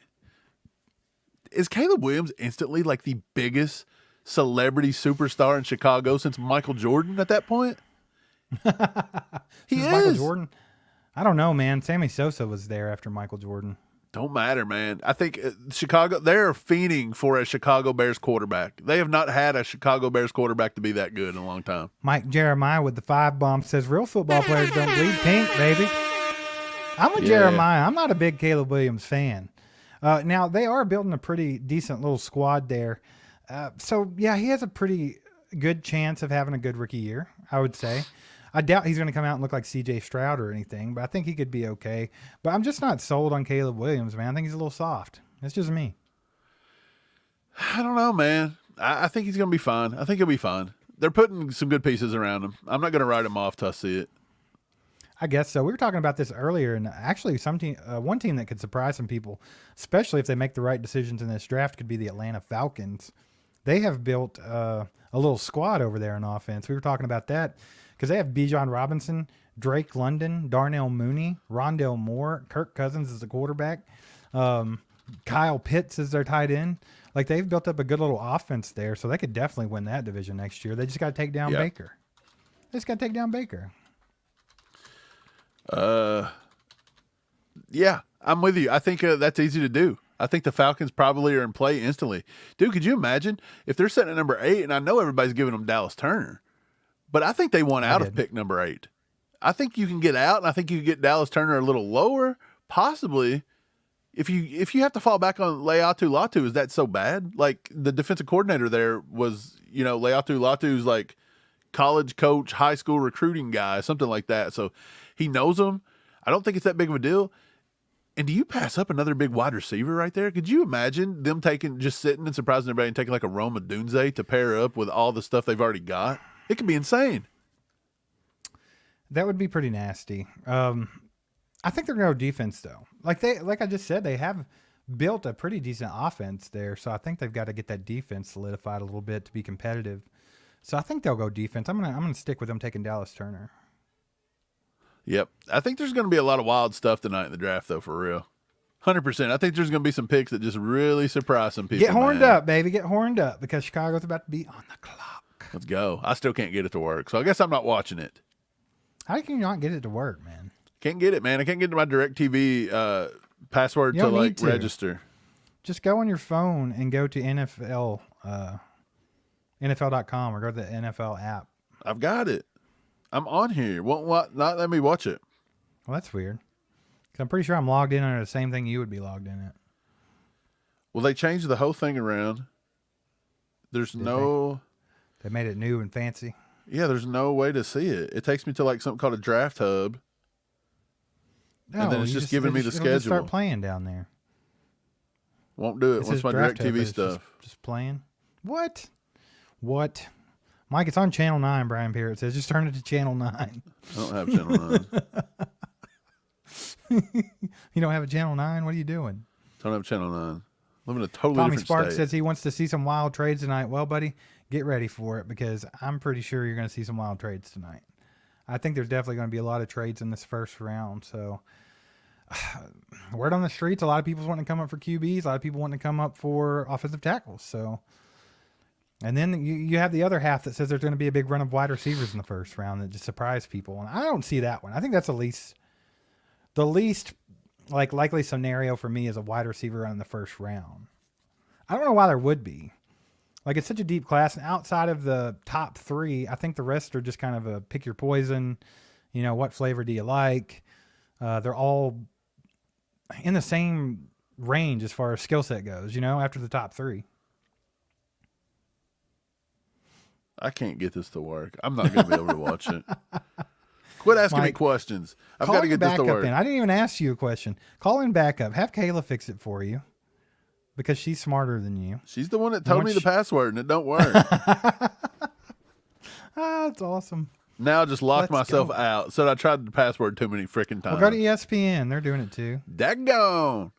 Speaker 3: Is Caleb Williams instantly like the biggest celebrity superstar in Chicago since Michael Jordan at that point? He is.
Speaker 4: Michael Jordan? I don't know, man. Sammy Sosa was there after Michael Jordan.
Speaker 3: Don't matter, man. I think Chicago, they're fiending for a Chicago Bears quarterback. They have not had a Chicago Bears quarterback to be that good in a long time.
Speaker 4: Mike Jeremiah with the 5 bump says, real football players don't bleed pink, baby. I'm with Jeremiah. I'm not a big Caleb Williams fan. Now, they are building a pretty decent little squad there. So, yeah, he has a pretty good chance of having a good rookie year, I would say. I doubt he's going to come out and look like C.J. Stroud or anything, but I think he could be okay. But I'm just not sold on Caleb Williams, man. I think he's a little soft. That's just me.
Speaker 3: I don't know, man. I think he's going to be fine. I think he'll be fine. They're putting some good pieces around him. I'm not going to write him off till I see it.
Speaker 4: I guess so. We were talking about this earlier, and actually one team that could surprise some people, especially if they make the right decisions in this draft, could be the Atlanta Falcons. They have built a little squad over there on offense. We were talking about that because they have Bijan Robinson, Drake London, Darnell Mooney, Rondell Moore, Kirk Cousins as the quarterback, Kyle Pitts is their tight end. Like, they've built up a good little offense there, so they could definitely win that division next year. They just got to take down Baker. They just got to take down Baker.
Speaker 3: Yeah, I'm with you. I think that's easy to do. I think the Falcons probably are in play instantly. Dude, could you imagine if they're sitting at number 8, and I know everybody's giving them Dallas Turner, but I think they want out of pick number 8. I think you can get out, and I think you can get Dallas Turner a little lower, possibly. If you have to fall back on Laiatu Latu, is that so bad? Like, the defensive coordinator there was, Laiatu Latu's like college coach, high school recruiting guy, something like that. So he knows them. I don't think it's that big of a deal. And do you pass up another big wide receiver right there? Could you imagine them just sitting and surprising everybody and taking like a Rome Odunze to pair up with all the stuff they've already got? It could be insane.
Speaker 4: That would be pretty nasty. I think they're going to go defense, though. Like I just said, they have built a pretty decent offense there, so I think they've got to get that defense solidified a little bit to be competitive. So I think they'll go defense. I'm gonna stick with them taking Dallas Turner.
Speaker 3: Yep. I think there's going to be a lot of wild stuff tonight in the draft, though, for real. 100%. I think there's going to be some picks that just really surprise some people.
Speaker 4: Get horned up, baby. Get horned up because Chicago's about to be on the clock.
Speaker 3: Let's go. I still can't get it to work, so I guess I'm not watching it.
Speaker 4: How can you not get it to work, man?
Speaker 3: Can't get it, man. I can't get to my DirecTV password to register.
Speaker 4: Just go on your phone and go to NFL, NFL.com or go to the NFL app.
Speaker 3: I've got it. I'm on here. Won't not let me watch it.
Speaker 4: Well, that's weird. Because I'm pretty sure I'm logged in under the same thing you would be logged in at.
Speaker 3: Well, they changed the whole thing around. There's
Speaker 4: They made it new and fancy.
Speaker 3: Yeah, there's no way to see it. It takes me to like something called a draft hub.
Speaker 4: No,
Speaker 3: and then it's just giving me the schedule.
Speaker 4: Just start playing down there.
Speaker 3: Won't do it once my DirecTV stuff.
Speaker 4: Just playing. What? Mike, it's on Channel 9, Brian Pierre. It says just turn it to Channel 9.
Speaker 3: I don't have Channel 9.
Speaker 4: You don't have a Channel 9? What are you doing?
Speaker 3: Don't have Channel 9. Live in a totally
Speaker 4: Tommy
Speaker 3: different
Speaker 4: Sparks
Speaker 3: state.
Speaker 4: says he wants to see some wild trades tonight. Well, buddy, get ready for it because I'm pretty sure you're going to see some wild trades tonight. I think there's definitely going to be a lot of trades in this first round. So, word on the streets, a lot of people's wanting to come up for QBs. A lot of people wanting to come up for offensive tackles. So, and then you have the other half that says there's going to be a big run of wide receivers in the first round that just surprise people. And I don't see that one. I think that's the least like likely scenario for me is a wide receiver in the first round. I don't know why there would be. Like, it's such a deep class, and outside of the top 3, I think the rest are just kind of a pick your poison. You know, what flavor do you like? They're all in the same range as far as skill set goes, after the top 3.
Speaker 3: I can't get this to work. I'm not going to be able to watch it. Quit asking me questions. I've got to get this to work.
Speaker 4: I didn't even ask you a question. Call in backup. Have Kayla fix it for you because she's smarter than you.
Speaker 3: She's the one that told me the password and it don't work.
Speaker 4: That's awesome.
Speaker 3: Now I just locked myself out. Said I tried the password too many freaking times.
Speaker 4: Well, go to ESPN. They're doing it too.
Speaker 3: Daggone.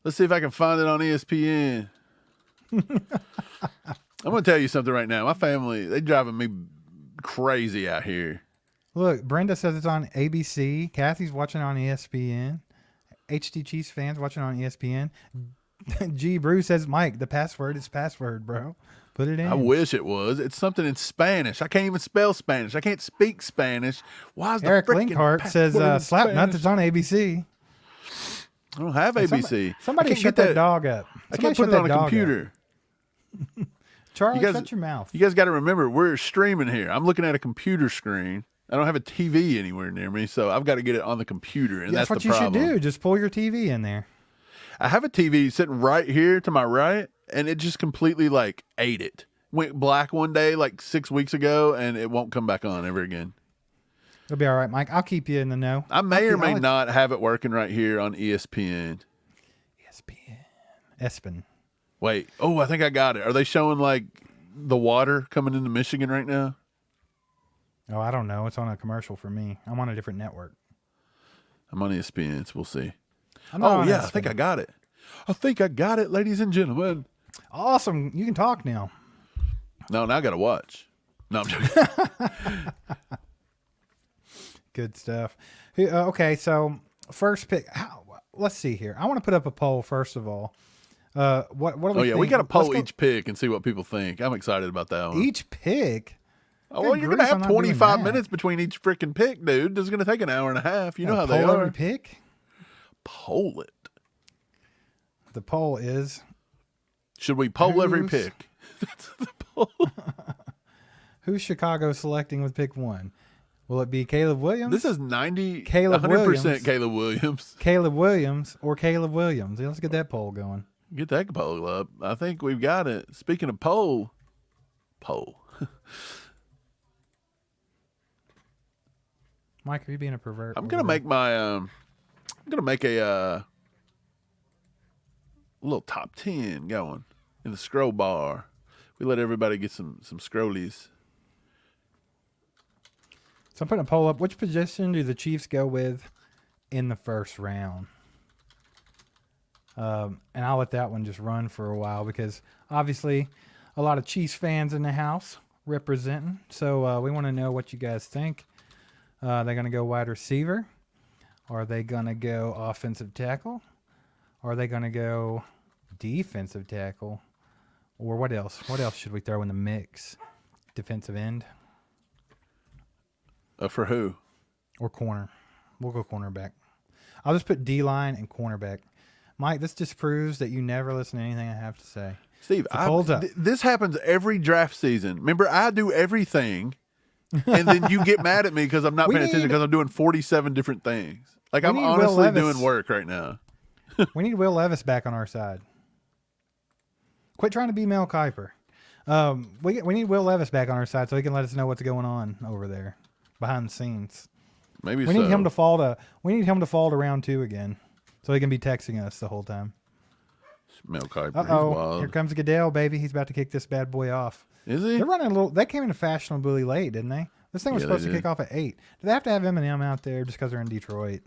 Speaker 3: Let's see if I can find it on ESPN. I'm going to tell you something right now. My family, they driving me crazy out here.
Speaker 4: Look, Brenda says it's on ABC. Kathy's watching on ESPN. HD Chiefs fans watching on ESPN. G. Bruce says, Mike, the password is password, bro. Put it in.
Speaker 3: I wish it was. It's something in Spanish. I can't even spell Spanish. I can't speak Spanish. Why is
Speaker 4: Eric
Speaker 3: the freaking
Speaker 4: Linkhart says Slap Nuts is on ABC.
Speaker 3: I don't have ABC.
Speaker 4: Somebody shut that dog up.
Speaker 3: I can't put it on a computer.
Speaker 4: Charlie, shut your mouth.
Speaker 3: You guys got to remember, we're streaming here. I'm looking at a computer screen. I don't have a TV anywhere near me, so I've got to get it on the computer, and that's the problem.
Speaker 4: That's what you should do. Just pull your TV in there.
Speaker 3: I have a TV sitting right here to my right, and it just completely ate it. Went black one day 6 weeks ago, and it won't come back on ever again.
Speaker 4: It'll be all right, Mike. I'll keep you in the know.
Speaker 3: I may or may not have it working right here on ESPN.
Speaker 4: ESPN.
Speaker 3: Wait. Oh, I think I got it. Are they showing the water coming into Michigan right now?
Speaker 4: Oh, I don't know. It's on a commercial for me. I'm on a different network.
Speaker 3: I'm on ESPN, so we'll see.
Speaker 4: Oh, yeah.
Speaker 3: I think I got it. Ladies and gentlemen.
Speaker 4: Awesome. You can talk now.
Speaker 3: No, now I got to watch. No, I'm joking.
Speaker 4: Good stuff. Okay, so first pick. Let's see here. I want to put up a poll first of all. What do we think?
Speaker 3: We got to poll each pick and see what people think. I'm excited about that one.
Speaker 4: Each pick?
Speaker 3: Oh, well, you're going to have 25 minutes between each freaking pick, dude. This is going to take an hour and a half. You know how they are.
Speaker 4: Every pick?
Speaker 3: Poll it.
Speaker 4: The poll is...
Speaker 3: Should we poll every pick? That's the poll.
Speaker 4: Who's Chicago selecting with pick 1? Will it be Caleb Williams?
Speaker 3: This is 100%
Speaker 4: Williams.
Speaker 3: Caleb Williams.
Speaker 4: Caleb Williams or Caleb Williams. Let's get that poll going.
Speaker 3: Get that poll up. I think we've got it. Speaking of poll.
Speaker 4: Mike, are you being a pervert?
Speaker 3: I'm gonna make my I'm gonna make a little top 10 going in the scroll bar. We let everybody get some scrollies.
Speaker 4: So I'm putting a poll up. Which position do the Chiefs go with in the first round? And I'll let that one just run for a while because obviously a lot of Chiefs fans in the house representing. So we want to know what you guys think. Are they going to go wide receiver? Are they going to go offensive tackle? Are they going to go defensive tackle? Or what else? What else should we throw in the mix? Defensive end?
Speaker 3: For who?
Speaker 4: Or corner. We'll go cornerback. I'll just put D-line and cornerback. Mike, this just proves that you never listen to anything I have to say.
Speaker 3: Steve, this happens every draft season. Remember, I do everything, and then you get mad at me because I'm not paying attention because I'm doing 47 different things. I'm honestly doing work right now.
Speaker 4: We need Will Levis back on our side. Quit trying to be Mel Kiper. We need Will Levis back on our side so he can let us know what's going on over there behind the scenes.
Speaker 3: Maybe
Speaker 4: we need him to fall to round 2 again, so he can be texting us the whole time.
Speaker 3: Mel Kiper.
Speaker 4: Uh-oh, here comes Goodell, baby. He's about to kick this bad boy off.
Speaker 3: Is he?
Speaker 4: They're running a little. They came into fashionably late, didn't they? This thing was supposed to kick off at 8. Do they have to have Eminem out there just because they're in Detroit?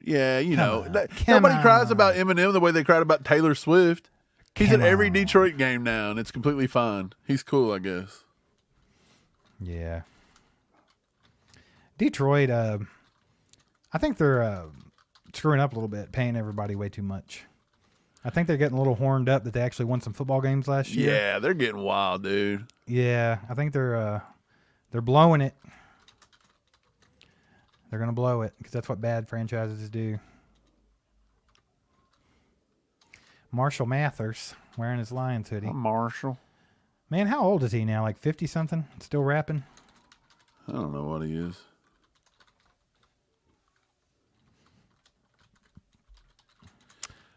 Speaker 3: Yeah, nobody cries about Eminem the way they cried about Taylor Swift. He's at every Detroit game now, and it's completely fine. He's cool, I guess.
Speaker 4: Yeah. Detroit, I think they're screwing up a little bit, paying everybody way too much. I think they're getting a little horned up that they actually won some football games last year.
Speaker 3: Yeah, they're getting wild, dude.
Speaker 4: Yeah, I think they're blowing it. They're going to blow it because that's what bad franchises do. Marshall Mathers wearing his Lions hoodie.
Speaker 3: Marshall.
Speaker 4: Man, how old is he now? 50-something? Still rapping?
Speaker 3: I don't know what he is.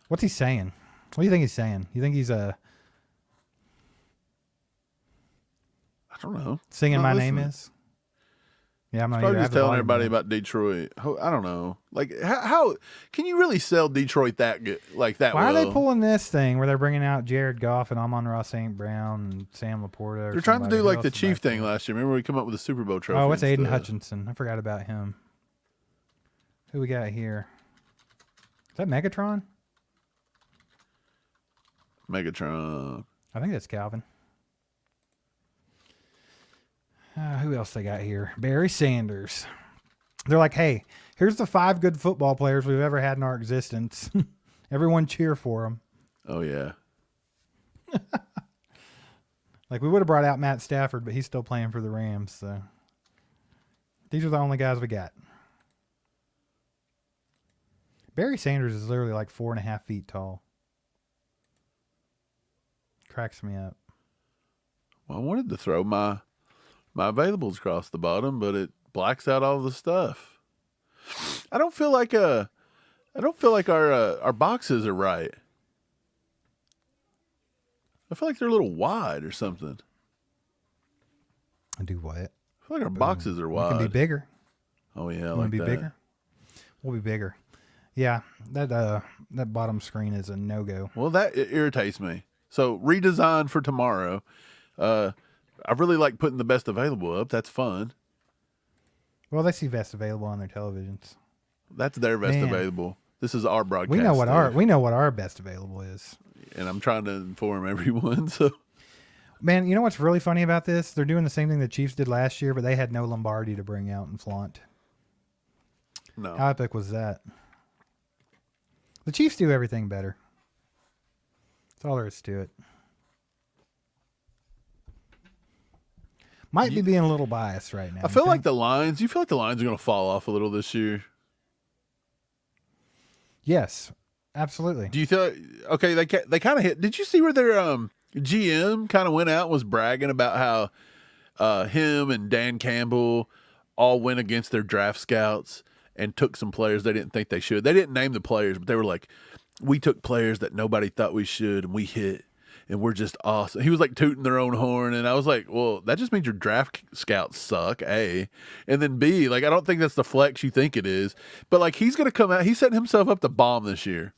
Speaker 4: What's he saying? What do you think he's saying? You think he's
Speaker 3: I don't know.
Speaker 4: Singing My Name Is? Yeah, I'm not
Speaker 3: probably just telling everybody about Detroit. I don't know. How can you really sell Detroit that good? That
Speaker 4: Why are they pulling this thing where they're bringing out Jared Goff and Amon-Ra St. Brown and Sam Laporta?
Speaker 3: They're trying to do the Chief thing last year. Remember we come up with a Super Bowl trophy?
Speaker 4: Oh, it's Aiden Hutchinson. I forgot about him. Who we got here? Is that Megatron?
Speaker 3: Megatron.
Speaker 4: I think that's Calvin. Who else they got here? Barry Sanders. They're like, hey, here's the 5 good football players we've ever had in our existence. Everyone cheer for them.
Speaker 3: Oh, yeah.
Speaker 4: Like, we would have brought out Matt Stafford, but he's still playing for the Rams. So these are the only guys we got. Barry Sanders is literally like 4.5 feet tall. Cracks me up.
Speaker 3: Well, I wanted to throw my availables across the bottom, but it blacks out all the stuff. I don't feel like our boxes are right. I feel like they're a little wide or something.
Speaker 4: Do what?
Speaker 3: I feel like our boxes are wide.
Speaker 4: We can be bigger.
Speaker 3: Oh yeah, I
Speaker 4: Want
Speaker 3: like
Speaker 4: to be
Speaker 3: that.
Speaker 4: bigger? We'll be bigger. Yeah, that bottom screen is a no-go.
Speaker 3: Well, that irritates me. So redesign for tomorrow. I really like putting the best available up. That's fun.
Speaker 4: Well, they see best available on their televisions.
Speaker 3: That's their best available. This is our broadcast.
Speaker 4: We know what
Speaker 3: stuff.
Speaker 4: our best available is.
Speaker 3: And I'm trying to inform everyone. So,
Speaker 4: man, you know what's really funny about this? They're doing the same thing the Chiefs did last year, but they had no Lombardi to bring out and flaunt.
Speaker 3: no.
Speaker 4: How epic was that? The Chiefs do everything better. That's all there is to it. Might be being a little biased right now.
Speaker 3: I feel like the Lions. You feel like the Lions are going to fall off a little this year?
Speaker 4: Yes, absolutely.
Speaker 3: Do you feel okay? They kind of hit. Did you see where their GM kind of went out and was bragging about how him and Dan Campbell all went against their draft scouts and took some players they didn't think they should. They didn't name the players, but they were like, we took players that nobody thought we should, and we hit, and we're just awesome. He was like tooting their own horn, and I was like, well, that just means your draft scouts suck, A. And then B, like, I don't think that's the flex you think it is. But, like, he's going to come out. He's setting himself up to bomb this year.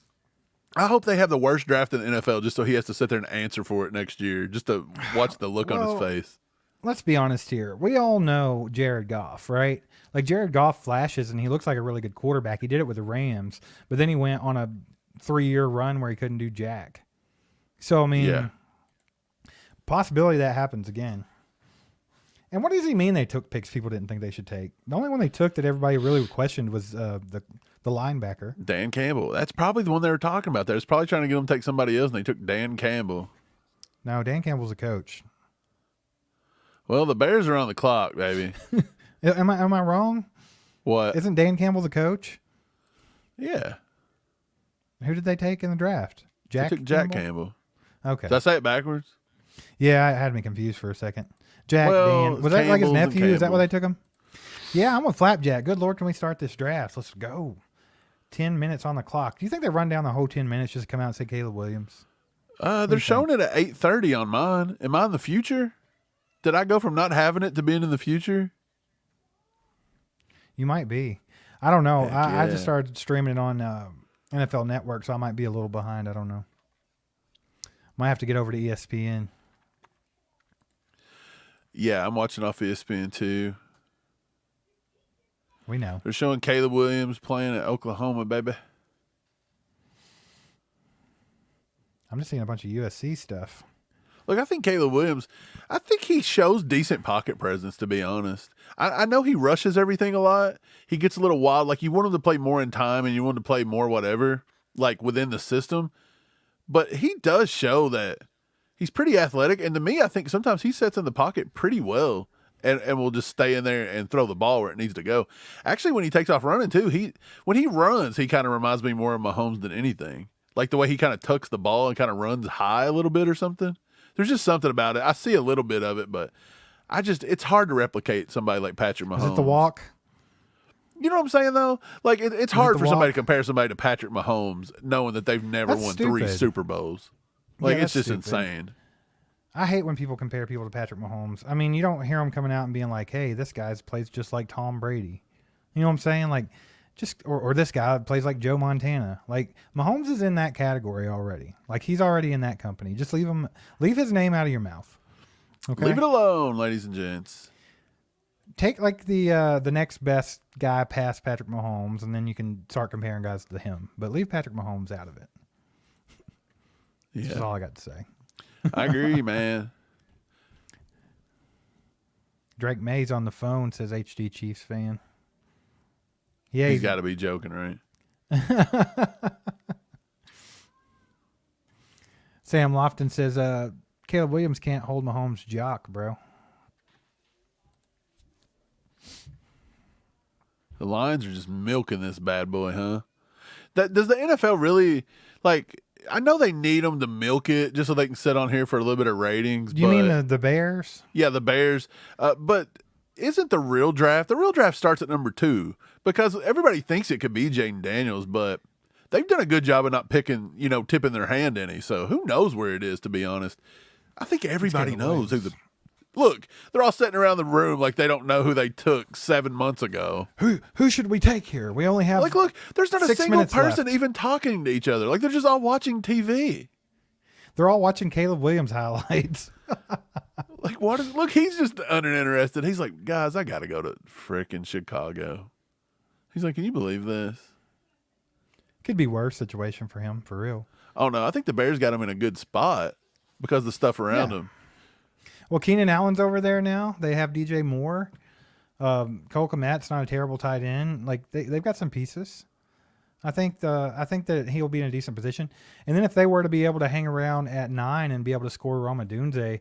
Speaker 3: I hope they have the worst draft in the NFL just so he has to sit there and answer for it next year, just to watch the look on his face.
Speaker 4: Let's be honest here. We all know Jared Goff, right? Like, Jared Goff flashes, and he looks like a really good quarterback. He did it with the Rams, but then he went on a 3-year run where he couldn't do jack. So, I mean, possibility that happens again. And what does he mean they took picks people didn't think they should take? The only one they took that everybody really questioned was the linebacker.
Speaker 3: Dan Campbell. That's probably the one they were talking about. They was probably trying to get them to take somebody else, and they took Dan Campbell.
Speaker 4: No, Dan Campbell's a coach.
Speaker 3: Well, the Bears are on the clock, baby.
Speaker 4: Am I wrong?
Speaker 3: What?
Speaker 4: Isn't Dan Campbell the coach?
Speaker 3: Yeah.
Speaker 4: Who did they take in the draft?
Speaker 3: They took Jack Campbell.
Speaker 4: Okay.
Speaker 3: Did I say it backwards?
Speaker 4: Yeah, it had me confused for a second. Dan. Was that like his
Speaker 3: Campbell's
Speaker 4: nephew?
Speaker 3: and
Speaker 4: Is that why
Speaker 3: Campbell.
Speaker 4: they took him? Yeah, I'm with Flapjack. Good Lord, can we start this draft? Let's go. 10 minutes on the clock. Do you think they run down the whole 10 minutes just to come out and say Caleb Williams?
Speaker 3: They're showing it at 8:30 on mine. Am I in the future? Did I go from not having it to being in the future?
Speaker 4: You might be. I don't know.
Speaker 3: Heck
Speaker 4: I
Speaker 3: yeah.
Speaker 4: just started streaming it on NFL Network, so I might be a little behind. I don't know. Might have to get over to ESPN.
Speaker 3: Yeah, I'm watching off ESPN too.
Speaker 4: We know.
Speaker 3: They're showing Caleb Williams playing at Oklahoma, baby.
Speaker 4: I'm just seeing a bunch of USC stuff.
Speaker 3: Look, I think Caleb Williams, I think he shows decent pocket presence, to be honest. I know he rushes everything a lot. He gets a little wild. Like, you want him to play more in time and you want him to play more whatever, like within the system. But he does show that he's pretty athletic. And to me, I think sometimes he sets in the pocket pretty well and will just stay in there and throw the ball where it needs to go. Actually, when he takes off running, too, when he runs, he kind of reminds me more of Mahomes than anything. Like the way he kind of tucks the ball and kind of runs high a little bit or something. There's just something about it. I see a little bit of it, but it's hard to replicate somebody like Patrick Mahomes.
Speaker 4: Is it the walk?
Speaker 3: You know what I'm saying, though? Like, it's hard
Speaker 4: the
Speaker 3: for somebody
Speaker 4: walk?
Speaker 3: to compare somebody to Patrick Mahomes knowing that they've never
Speaker 4: That's
Speaker 3: won 3
Speaker 4: stupid.
Speaker 3: Super Bowls. Like,
Speaker 4: Yeah,
Speaker 3: it's just
Speaker 4: that's stupid.
Speaker 3: insane.
Speaker 4: I hate when people compare people to Patrick Mahomes. I mean, you don't hear them coming out and being like, hey, this guy plays just like Tom Brady. You know what I'm saying? Like, or this guy plays like Joe Montana. Like, Mahomes is in that category already. Like, he's already in that company. Just leave his name out of your mouth. Okay?
Speaker 3: Leave it alone, ladies and gents.
Speaker 4: Take like the next best guy past Patrick Mahomes, and then you can start comparing guys to him. But leave Patrick Mahomes out of it. That's
Speaker 3: Yeah,
Speaker 4: all I got to say.
Speaker 3: I agree, man.
Speaker 4: Drake Mays on the phone says HD Chiefs fan. Yeah,
Speaker 3: He's got to be joking, right?
Speaker 4: Sam Lofton says, Caleb Williams can't hold Mahomes' jock, bro.
Speaker 3: The Lions are just milking this bad boy, huh? Does the NFL really, like, I know they need them to milk it just so they can sit on here for a little bit of ratings.
Speaker 4: You mean the Bears?
Speaker 3: Yeah, the Bears. But isn't the real draft starts at number 2 because everybody thinks it could be Jaden Daniels, but they've done a good job of not picking, tipping their hand any. So who knows where it is, to be honest. I think everybody knows who look, they're all sitting around the room like they don't know who they took 7 months ago.
Speaker 4: Who should we take here? We only have
Speaker 3: look, there's not a
Speaker 4: 6
Speaker 3: single
Speaker 4: minutes
Speaker 3: person
Speaker 4: left.
Speaker 3: even talking to each other. Like they're just all watching TV.
Speaker 4: They're all watching Caleb Williams highlights.
Speaker 3: Like what is look, he's just uninterested. He's like, guys, I gotta go to frickin' Chicago. He's like, can you believe this?
Speaker 4: Could be worse situation for him, for real.
Speaker 3: Oh no, I think the Bears got him in a good spot because of the stuff around him.
Speaker 4: Well, Keenan Allen's over there now. They have DJ Moore. Cole Kmet's not a terrible tight end. Like they've got some pieces. I think that he'll be in a decent position. And then if they were to be able to hang around at 9 and be able to score Rome Odunze,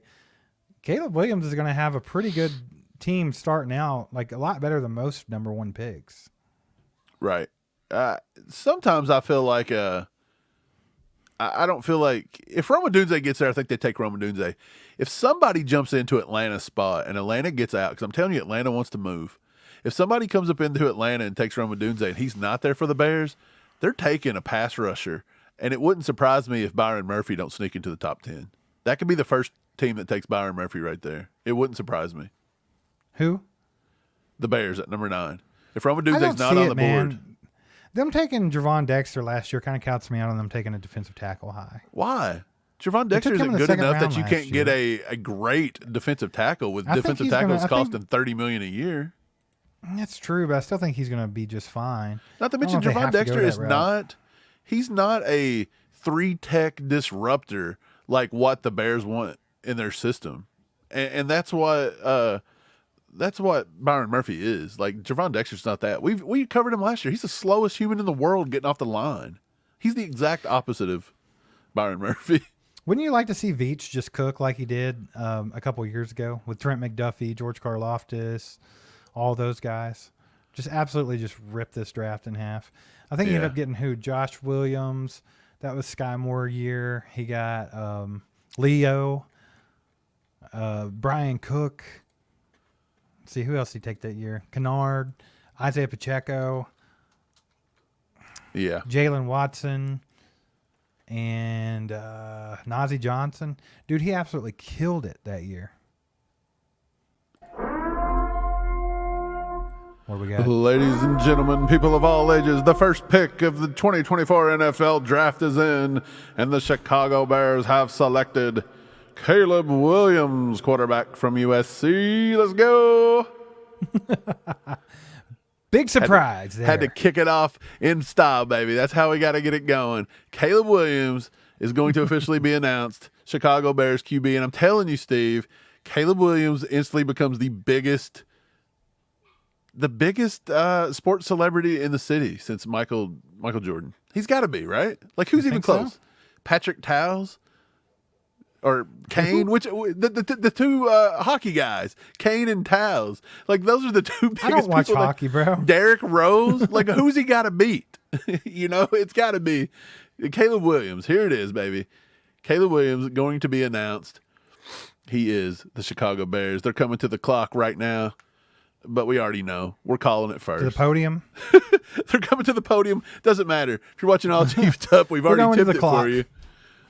Speaker 4: Caleb Williams is going to have a pretty good team starting out, like a lot better than most number 1 picks.
Speaker 3: Right. Sometimes I feel like I don't feel like if Rome Odunze gets there, I think they take Rome Odunze. If somebody jumps into Atlanta's spot and Atlanta gets out, because I'm telling you, Atlanta wants to move. If somebody comes up into Atlanta and takes Rome Odunze and he's not there for the Bears, they're taking a pass rusher. And it wouldn't surprise me if Byron Murphy don't sneak into the top 10. That could be the first team that takes Byron Murphy right there. It wouldn't surprise me.
Speaker 4: Who?
Speaker 3: The Bears at number 9. If Rome Odunze's not on the board.
Speaker 4: Them taking Javon Dexter last year kind of counts me out on them taking a defensive tackle high.
Speaker 3: Why? Javon Dexter isn't good enough that you can't get a great defensive tackle with defensive tackles costing $30 million a year.
Speaker 4: That's true, but I still think he's going to be just fine.
Speaker 3: Not to mention Javon Dexter is not he's not a 3-tech disruptor like what the Bears want in their system. And that's what Byron Murphy is. Like Javon Dexter's not that. We covered him last year. He's the slowest human in the world getting off the line. He's the exact opposite of Byron Murphy.
Speaker 4: Wouldn't you like to see Veach just cook like he did a couple of years ago with Trent McDuffie, George Karlaftis, all those guys? Just absolutely just rip this draft in half. I think he ended up getting who? Josh Williams. That was Sky Moore year. He got Leo, Brian Cook. Let's see, who else did he take that year? Kennard, Isaiah Pacheco.
Speaker 3: Yeah.
Speaker 4: Jalen Watson. And Najee Johnson. Dude, he absolutely killed it that year. What do we got?
Speaker 3: Ladies and gentlemen, people of all ages, the first pick of the 2024 NFL draft is in, and the Chicago Bears have selected Caleb Williams, quarterback from USC. Let's go.
Speaker 4: Big surprise there.
Speaker 3: Had to kick it off in style, baby. That's how we got to get it going. Caleb Williams is going to officially be announced Chicago Bears QB. And I'm telling you, Steve, Caleb Williams instantly becomes the biggest sports celebrity in the city since Michael Jordan. He's got to be, right? Like, who's even close? So? Patrick Towles? Or Kane, which the two hockey guys, Kane and Towles, like those are the two biggest.
Speaker 4: I don't watch
Speaker 3: people
Speaker 4: hockey, bro.
Speaker 3: Derrick Rose, like who's he got to beat? It's got to be Caleb Williams. Here it is, baby. Caleb Williams going to be announced. He is the Chicago Bears. They're coming to the clock right now, but we already know we're calling it first.
Speaker 4: To the podium.
Speaker 3: They're coming to the podium. Doesn't matter if you're watching All Chiefed Up. We've already tipped it for you.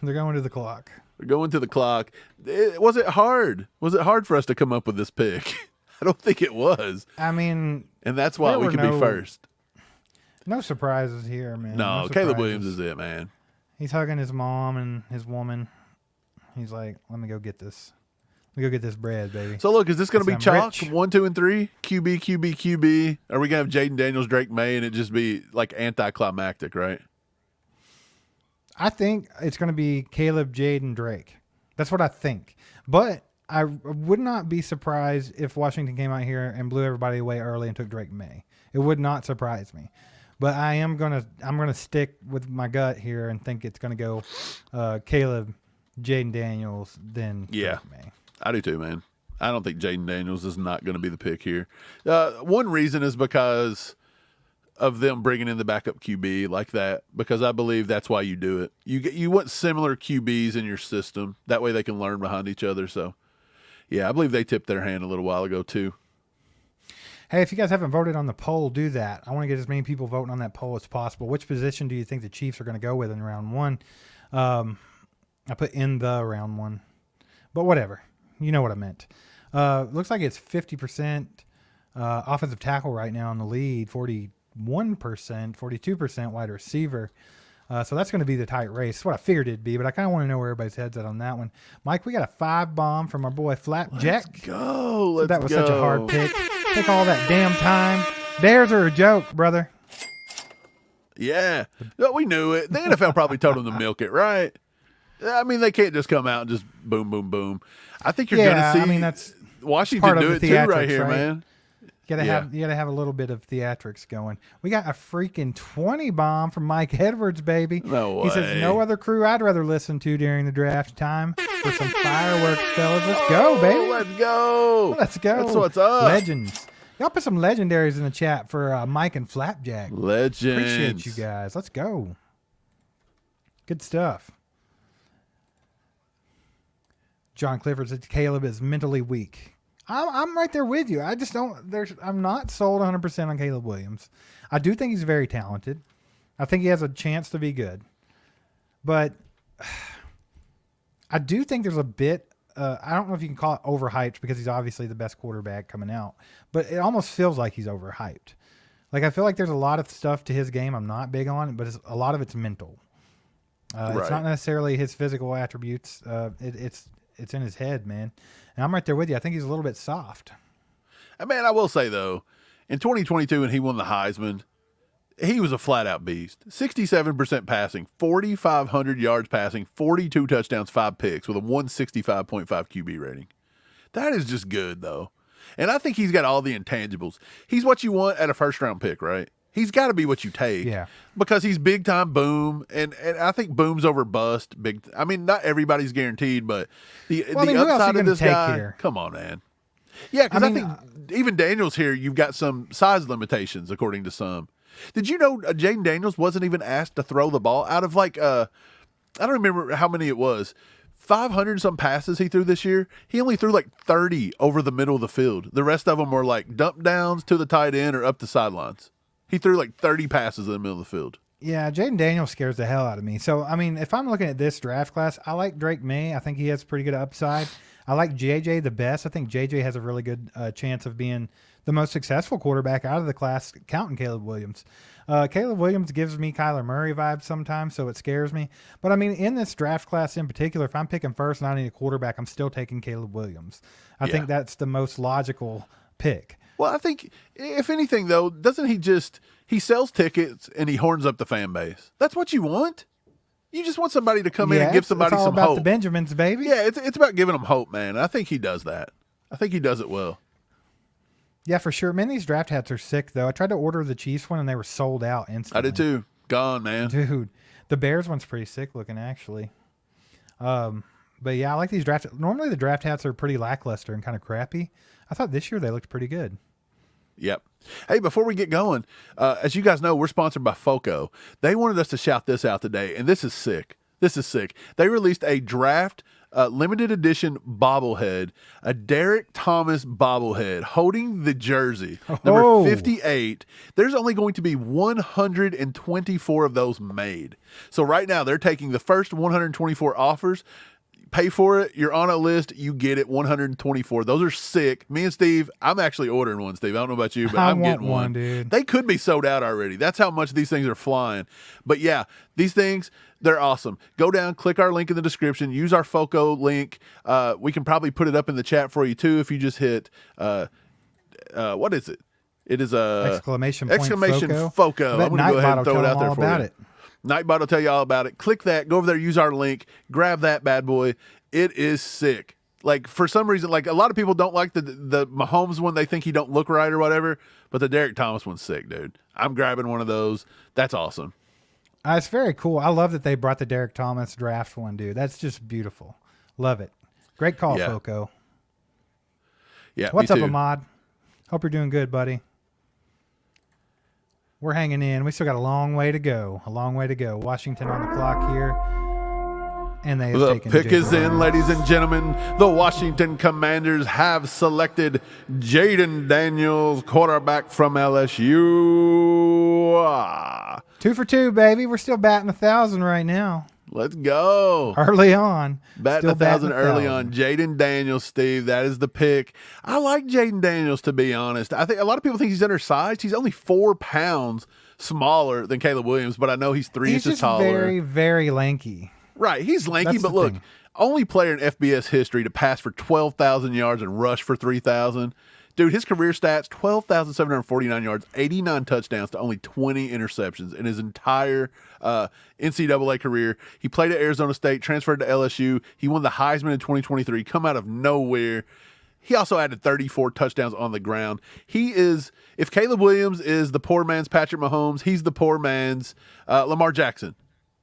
Speaker 4: They're going to the clock.
Speaker 3: We're going to the clock. Was it hard? Was it hard for us to come up with this pick? I don't think it was.
Speaker 4: I mean,
Speaker 3: and that's why we can be first.
Speaker 4: No surprises here, man.
Speaker 3: No, Caleb Williams is it, man.
Speaker 4: He's hugging his mom and his woman. He's like, "Let me go get this. Let me go get this bread, baby."
Speaker 3: So look, is this going to be chalk?
Speaker 4: Rich.
Speaker 3: 1, 2, and 3? QB, QB, QB. Are we going to have Jaden Daniels, Drake May, and it just be like anticlimactic, right?
Speaker 4: I think it's going to be Caleb, Jaden, Drake. That's what I think. But I would not be surprised if Washington came out here and blew everybody away early and took Drake May. It would not surprise me. But I'm gonna stick with my gut here and think it's going to go Caleb, Jaden Daniels than
Speaker 3: Yeah.
Speaker 4: Drake May.
Speaker 3: I do too, man. I don't think Jaden Daniels is not going to be the pick here. One reason is because of them bringing in the backup QB like that, because I believe that's why you do it. You want similar QBs in your system. That way they can learn behind each other. So, yeah, I believe they tipped their hand a little while ago too.
Speaker 4: Hey, if you guys haven't voted on the poll, do that. I want to get as many people voting on that poll as possible. Which position do you think the Chiefs are going to go with in round one? I put in the round one, but whatever. You know what I meant. Looks like it's 50% offensive tackle right now in the lead, 41%, 42% wide receiver. So that's going to be the tight race. That's what I figured it'd be, but I kind of want to know where everybody's head's at on that one. Mike, we got a 5-bomb from our boy Flapjack.
Speaker 3: Let's go. Let's
Speaker 4: That was
Speaker 3: go.
Speaker 4: such a hard pick. Take all that damn time. Dares are a joke, brother.
Speaker 3: Yeah. No, we knew it. The NFL probably told them to milk it, right? I mean, they can't just come out and just boom, boom, boom. I think you're going to see
Speaker 4: that's
Speaker 3: Washington
Speaker 4: part of
Speaker 3: do
Speaker 4: the
Speaker 3: it too right
Speaker 4: theatrics,
Speaker 3: here,
Speaker 4: right?
Speaker 3: man.
Speaker 4: You gotta have a little bit of theatrics going. We got a freaking 20 bomb from Mike Edwards, baby.
Speaker 3: No
Speaker 4: He says
Speaker 3: way.
Speaker 4: no other crew I'd rather listen to during the draft time for some fireworks, fellas. Let's go, baby.
Speaker 3: Let's go.
Speaker 4: Let's go.
Speaker 3: That's what's up.
Speaker 4: Legends. Y'all put some legendaries in the chat for Mike and Flapjack.
Speaker 3: Legends.
Speaker 4: Appreciate you guys. Let's go. Good stuff. John Clifford said Caleb is mentally weak. I'm right there with you. I just don't. I'm not sold 100% on Caleb Williams. I do think he's very talented. I think he has a chance to be good, but I do think there's a bit. I don't know if you can call it overhyped because he's obviously the best quarterback coming out, but it almost feels like he's overhyped. Like I feel like there's a lot of stuff to his game I'm not big on, but a lot of it's mental. It's not necessarily his physical attributes. It's in his head, man. And I'm right there with you. I think he's a little bit soft.
Speaker 3: Man, I will say, though, in 2022 when he won the Heisman, he was a flat-out beast. 67% passing, 4,500 yards passing, 42 touchdowns, 5 picks with a 165.5 QB rating. That is just good, though. And I think he's got all the intangibles. He's what you want at a first-round pick, right? He's got to be what you take.
Speaker 4: Yeah.
Speaker 3: Because he's big-time boom, and I think boom's over bust. I mean, not everybody's guaranteed, but the
Speaker 4: who else are you
Speaker 3: upside of
Speaker 4: gonna
Speaker 3: this
Speaker 4: take
Speaker 3: guy,
Speaker 4: here?
Speaker 3: come on, man. Yeah, because I think even Daniels here, you've got some size limitations, according to some. Did you know Jaden Daniels wasn't even asked to throw the ball out of like, I don't remember how many it was, 500 some passes he threw this year. He only threw like 30 over the middle of the field. The rest of them were like dump downs to the tight end or up the sidelines. He threw like 30 passes in the middle of the field.
Speaker 4: Yeah, Jaden Daniels scares the hell out of me. So, I mean, if I'm looking at this draft class, I like Drake May. I think he has pretty good upside. I like JJ the best. I think JJ has a really good chance of being the most successful quarterback out of the class, counting Caleb Williams. Caleb Williams gives me Kyler Murray vibes sometimes, so it scares me. But, I mean, in this draft class in particular, if I'm picking first and I need a quarterback, I'm still taking Caleb Williams. I think that's the most logical pick.
Speaker 3: Well, I think, if anything, though, doesn't he sells tickets and he horns up the fan base. That's what you want. You just want somebody to come in and give somebody
Speaker 4: it's all
Speaker 3: some
Speaker 4: about
Speaker 3: hope.
Speaker 4: the Benjamins, baby.
Speaker 3: Yeah, it's about giving them hope, man. I think he does that. I think he does it well.
Speaker 4: Yeah, for sure. Man, these draft hats are sick, though. I tried to order the Chiefs one, and they were sold out instantly.
Speaker 3: I did too. Gone, man.
Speaker 4: Dude, the Bears one's pretty sick looking, actually. But, yeah, I like these draft. Normally, the draft hats are pretty lackluster and kind of crappy. I thought this year they looked pretty good.
Speaker 3: Yep. Hey, before we get going, as you guys know, we're sponsored by FOCO. They wanted us to shout this out today, and this is sick. This is sick. They released a draft limited edition bobblehead, a Derek Thomas bobblehead holding the jersey, number 58. There's only going to be 124 of those made. So right now, they're taking the first 124 offers. Pay for it. You're on a list. You get it. 124. Those are sick. Me and Steve, I'm actually ordering one, Steve. I don't know about you, but I'm getting one.
Speaker 4: Dude.
Speaker 3: They could be sold out already. That's how much these things are flying. But yeah, these things, they're awesome. Go down, click our link in the description. Use our FOCO link. We can probably put it up in the chat for you too if you just hit, what is it? It is a
Speaker 4: exclamation
Speaker 3: FOCO. I'm going to go ahead and throw it out there for you. Nightbot will tell you all about it. Click that. Go over there. Use our link. Grab that bad boy. It is sick. Like, for some reason, like, a lot of people don't like the Mahomes one. They think he don't look right or whatever. But the Derek Thomas one's sick, dude. I'm grabbing one of those. That's awesome.
Speaker 4: It's very cool. I love that they brought the Derek Thomas draft one, dude. That's just beautiful. Love it. Great call, Foco.
Speaker 3: Yeah.
Speaker 4: What's
Speaker 3: me
Speaker 4: up,
Speaker 3: too.
Speaker 4: Ahmad? Hope you're doing good, buddy. We're hanging in. We still got a long way to go. Washington on the clock here. And they have
Speaker 3: The
Speaker 4: taken
Speaker 3: pick
Speaker 4: Jaden
Speaker 3: is in,
Speaker 4: Daniels.
Speaker 3: ladies and gentlemen. The Washington Commanders have selected Jaden Daniels, quarterback from LSU.
Speaker 4: 2 for 2, baby. We're still batting 1,000 right now.
Speaker 3: Let's go.
Speaker 4: Early on.
Speaker 3: Batting
Speaker 4: Still
Speaker 3: 1,000
Speaker 4: batting
Speaker 3: early
Speaker 4: 1,000.
Speaker 3: on. Jaden Daniels, Steve. That is the pick. I like Jaden Daniels, to be honest. I think a lot of people think he's undersized. He's only 4 pounds smaller than Caleb Williams, but I know he's 3
Speaker 4: He's
Speaker 3: inches
Speaker 4: just
Speaker 3: taller.
Speaker 4: very, very lanky.
Speaker 3: Right, he's lanky,
Speaker 4: That's
Speaker 3: but
Speaker 4: the
Speaker 3: look,
Speaker 4: thing.
Speaker 3: only player in FBS history to pass for 12,000 yards and rush for 3,000. Dude, his career stats, 12,749 yards, 89 touchdowns to only 20 interceptions in his entire NCAA career. He played at Arizona State, transferred to LSU. He won the Heisman in 2023, come out of nowhere. He also added 34 touchdowns on the ground. He is, if Caleb Williams is the poor man's Patrick Mahomes, he's the poor man's Lamar Jackson.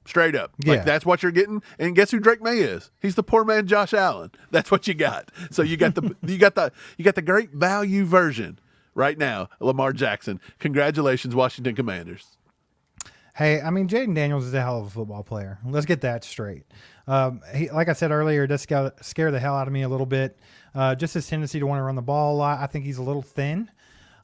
Speaker 3: Straight up.
Speaker 4: Yeah.
Speaker 3: Like, that's what you're getting. And guess who Drake May is? He's the poor man Josh Allen. That's what you got. So you got the you got the great value version right now, Lamar Jackson. Congratulations, Washington Commanders.
Speaker 4: Hey, I mean, Jaden Daniels is a hell of a football player. Let's get that straight. He, like I said earlier, does scare the hell out of me a little bit. Just his tendency to want to run the ball a lot. I think he's a little thin.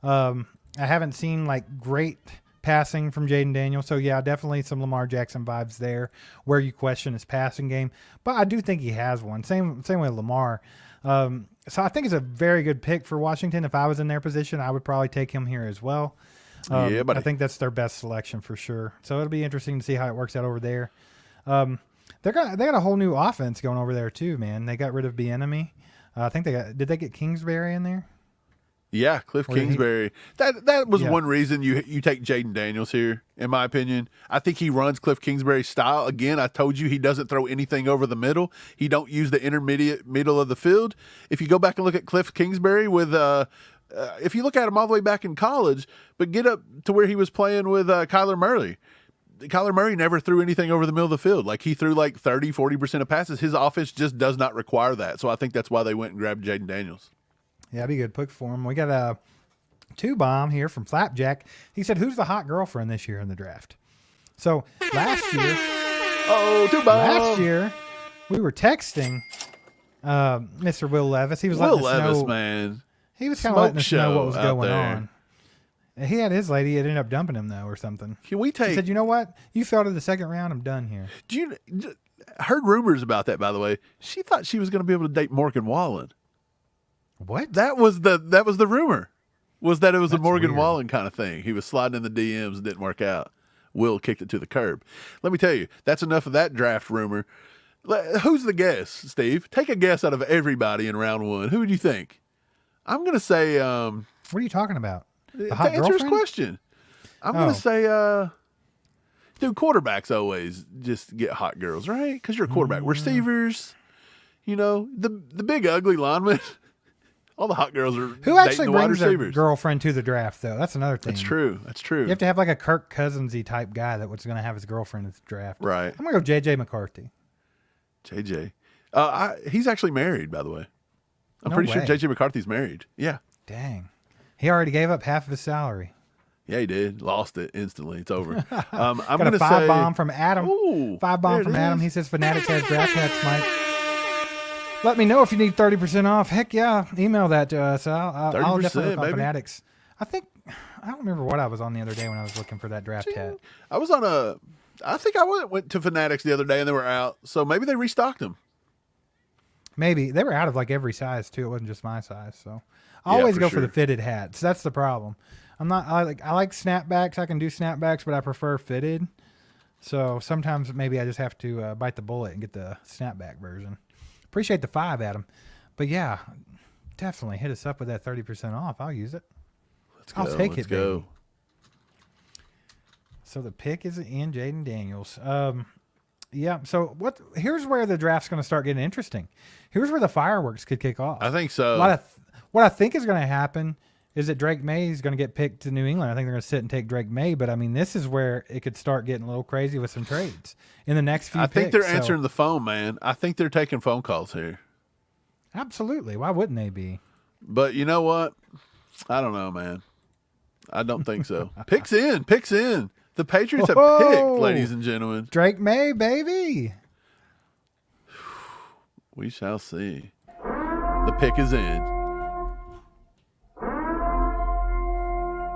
Speaker 4: I haven't seen like great passing from Jaden Daniels. So, yeah, definitely some Lamar Jackson vibes there where you question his passing game. But I do think he has one. Same with Lamar. So I think it's a very good pick for Washington. If I was in their position, I would probably take him here as well.
Speaker 3: Yeah, buddy.
Speaker 4: I think that's their best selection for sure. So it'll be interesting to see how it works out over there. They got a whole new offense going over there too, man. They got rid of Bieniemy. I think did they get Kingsbury in there?
Speaker 3: Yeah, Cliff
Speaker 4: Or did he-
Speaker 3: Kingsbury. That was
Speaker 4: Yeah.
Speaker 3: one reason you take Jaden Daniels here, in my opinion. I think he runs Cliff Kingsbury's style. Again, I told you he doesn't throw anything over the middle. He don't use the intermediate middle of the field. If you go back and look at Cliff Kingsbury with if you look at him all the way back in college, but get up to where he was playing with Kyler Murray. Kyler Murray never threw anything over the middle of the field. Like, he threw like 30-40% of passes. His offense just does not require that. So I think that's why they went and grabbed Jaden Daniels.
Speaker 4: Yeah, that'd be a good pick for him. We got a 2-bomb here from Flapjack. He said, "Who's the hot girlfriend this year in the draft?" So last year we were texting Mr. Will Levis. He was
Speaker 3: Will
Speaker 4: letting us
Speaker 3: Levis,
Speaker 4: know.
Speaker 3: man.
Speaker 4: He was kind of
Speaker 3: Smoke
Speaker 4: letting us know what was
Speaker 3: show out
Speaker 4: going
Speaker 3: there.
Speaker 4: on. He had his lady. It ended up dumping him though, or something.
Speaker 3: Can we
Speaker 4: He
Speaker 3: take?
Speaker 4: said, "You know what? You fell to the second round. I'm done here."
Speaker 3: Do you heard rumors about that? By the way, she thought she was going to be able to date Morgan Wallen.
Speaker 4: What?
Speaker 3: That was the rumor. Was that it was a
Speaker 4: That's
Speaker 3: Morgan
Speaker 4: weird.
Speaker 3: Wallen kind of thing? He was sliding in the DMs, didn't work out. Will kicked it to the curb. Let me tell you, that's enough of that draft rumor. Who's the guess, Steve? Take a guess out of everybody in round one. Who would you think? I'm going to say.
Speaker 4: What are you talking about? The
Speaker 3: To
Speaker 4: hot
Speaker 3: answer his
Speaker 4: girlfriend?
Speaker 3: question, I'm going
Speaker 4: Oh.
Speaker 3: to say. Dude, quarterbacks always just get hot girls, right? Because you're a quarterback. Receivers, the big ugly linemen. All the hot girls are
Speaker 4: Who
Speaker 3: dating
Speaker 4: actually
Speaker 3: the wide
Speaker 4: brings their
Speaker 3: receivers.
Speaker 4: girlfriend to the draft, though? That's another thing.
Speaker 3: That's true. That's true.
Speaker 4: You have to have like a Kirk Cousinsy type guy that was going to have his girlfriend at the draft.
Speaker 3: Right.
Speaker 4: I'm going to go J.J. McCarthy.
Speaker 3: JJ. He's actually married, by the way. I'm
Speaker 4: No
Speaker 3: pretty sure
Speaker 4: way.
Speaker 3: JJ McCarthy's married. Yeah.
Speaker 4: Dang. He already gave up half of his salary.
Speaker 3: Yeah, he did. Lost it instantly. It's over. I'm
Speaker 4: Got
Speaker 3: going
Speaker 4: a
Speaker 3: to say
Speaker 4: 5-bomb from Adam.
Speaker 3: Ooh,
Speaker 4: 5-bomb
Speaker 3: there
Speaker 4: from
Speaker 3: it
Speaker 4: Adam.
Speaker 3: is.
Speaker 4: He says Fanatics has draft hats, Mike. Let me know if you need 30% off. Heck yeah. Email that to us. I'll
Speaker 3: 30%,
Speaker 4: definitely look on
Speaker 3: baby.
Speaker 4: Fanatics. I don't remember what I was on the other day when I was looking for that draft hat.
Speaker 3: I was on I think I went to Fanatics the other day and they were out. So maybe they restocked them.
Speaker 4: Maybe. They were out of like every size too. It wasn't just my size. So I
Speaker 3: Yeah,
Speaker 4: always
Speaker 3: for
Speaker 4: go for
Speaker 3: sure.
Speaker 4: the fitted hats. That's the problem. I like snapbacks. I can do snapbacks, but I prefer fitted. So sometimes maybe I just have to bite the bullet and get the snapback version. Appreciate the 5, Adam. But yeah, definitely hit us up with that 30% off. I'll use it. I'll take
Speaker 3: Let's
Speaker 4: it,
Speaker 3: go.
Speaker 4: baby. So the pick is in Jaden Daniels. Yeah. So here's where the draft's going to start getting interesting. Here's where the fireworks could kick off.
Speaker 3: I think so.
Speaker 4: What I think is going to happen is that Drake May is going to get picked to New England. I think they're going to sit and take Drake May. But, I mean, this is where it could start getting a little crazy with some trades in the next few
Speaker 3: I think they're
Speaker 4: picks,
Speaker 3: answering the phone, man. I think they're taking phone calls here.
Speaker 4: Absolutely. Why wouldn't they be?
Speaker 3: But you know what? I don't know, man. I don't think so. Picks in. The Patriots have picked, ladies and gentlemen.
Speaker 4: Drake May, baby.
Speaker 3: We shall see. The pick is in.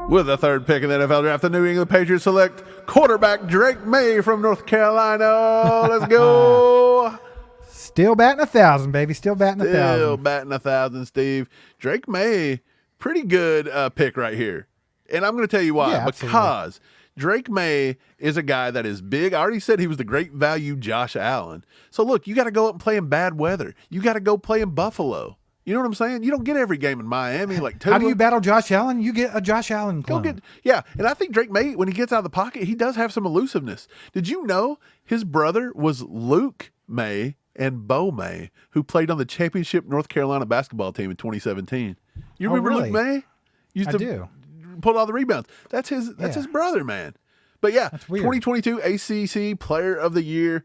Speaker 3: With the third pick in the NFL draft, the New England Patriots select quarterback Drake May from North Carolina. Let's go.
Speaker 4: Still batting 1,000, baby. Still batting 1,000.
Speaker 3: Still batting 1,000, Steve. Drake May, pretty good pick right here. And I'm going to tell you why.
Speaker 4: Yeah,
Speaker 3: because Drake May is a guy that is big. I already said he was the great value Josh Allen. So, look, you got to go up and play in bad weather. You got to go play in Buffalo. You know what I'm saying? You don't get every game in Miami.
Speaker 4: How do you battle Josh Allen? You get a Josh Allen clone.
Speaker 3: And I think Drake May, when he gets out of the pocket, he does have some elusiveness. Did you know his brother was Luke May and Bo May, who played on the championship North Carolina basketball team in 2017? You remember
Speaker 4: really?
Speaker 3: Luke May?
Speaker 4: I do.
Speaker 3: Pulled all the rebounds. That's his brother, man. But yeah, 2022 ACC Player of the Year.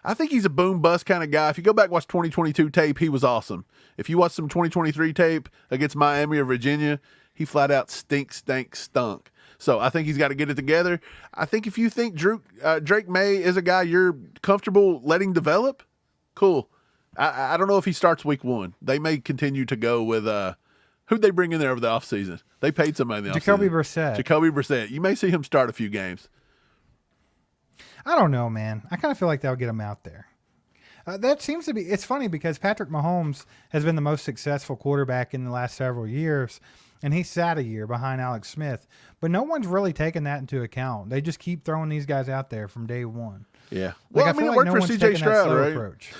Speaker 3: I think he's a boom bust kind of guy. If you go back and watch 2022 tape, he was awesome. If you watch some 2023 tape against Miami or Virginia, he flat out stunk. So I think he's got to get it together. I think if you think Drake May is a guy you're comfortable letting develop, cool. I don't know if he starts week 1. They may continue to go with who'd they bring in there over the offseason? They paid somebody in the offseason. Jacoby Brissett. You may see him start a few games.
Speaker 4: I don't know, man. I kind of feel like that'll get him out there. That seems to be – it's funny because Patrick Mahomes has been the most successful quarterback in the last several years, and he sat a year behind Alex Smith. But no one's really taken that into account. They just keep throwing these guys out there from day one.
Speaker 3: Yeah.
Speaker 4: Like,
Speaker 3: Well, it worked for C.J. Stroud, right?
Speaker 4: Approach.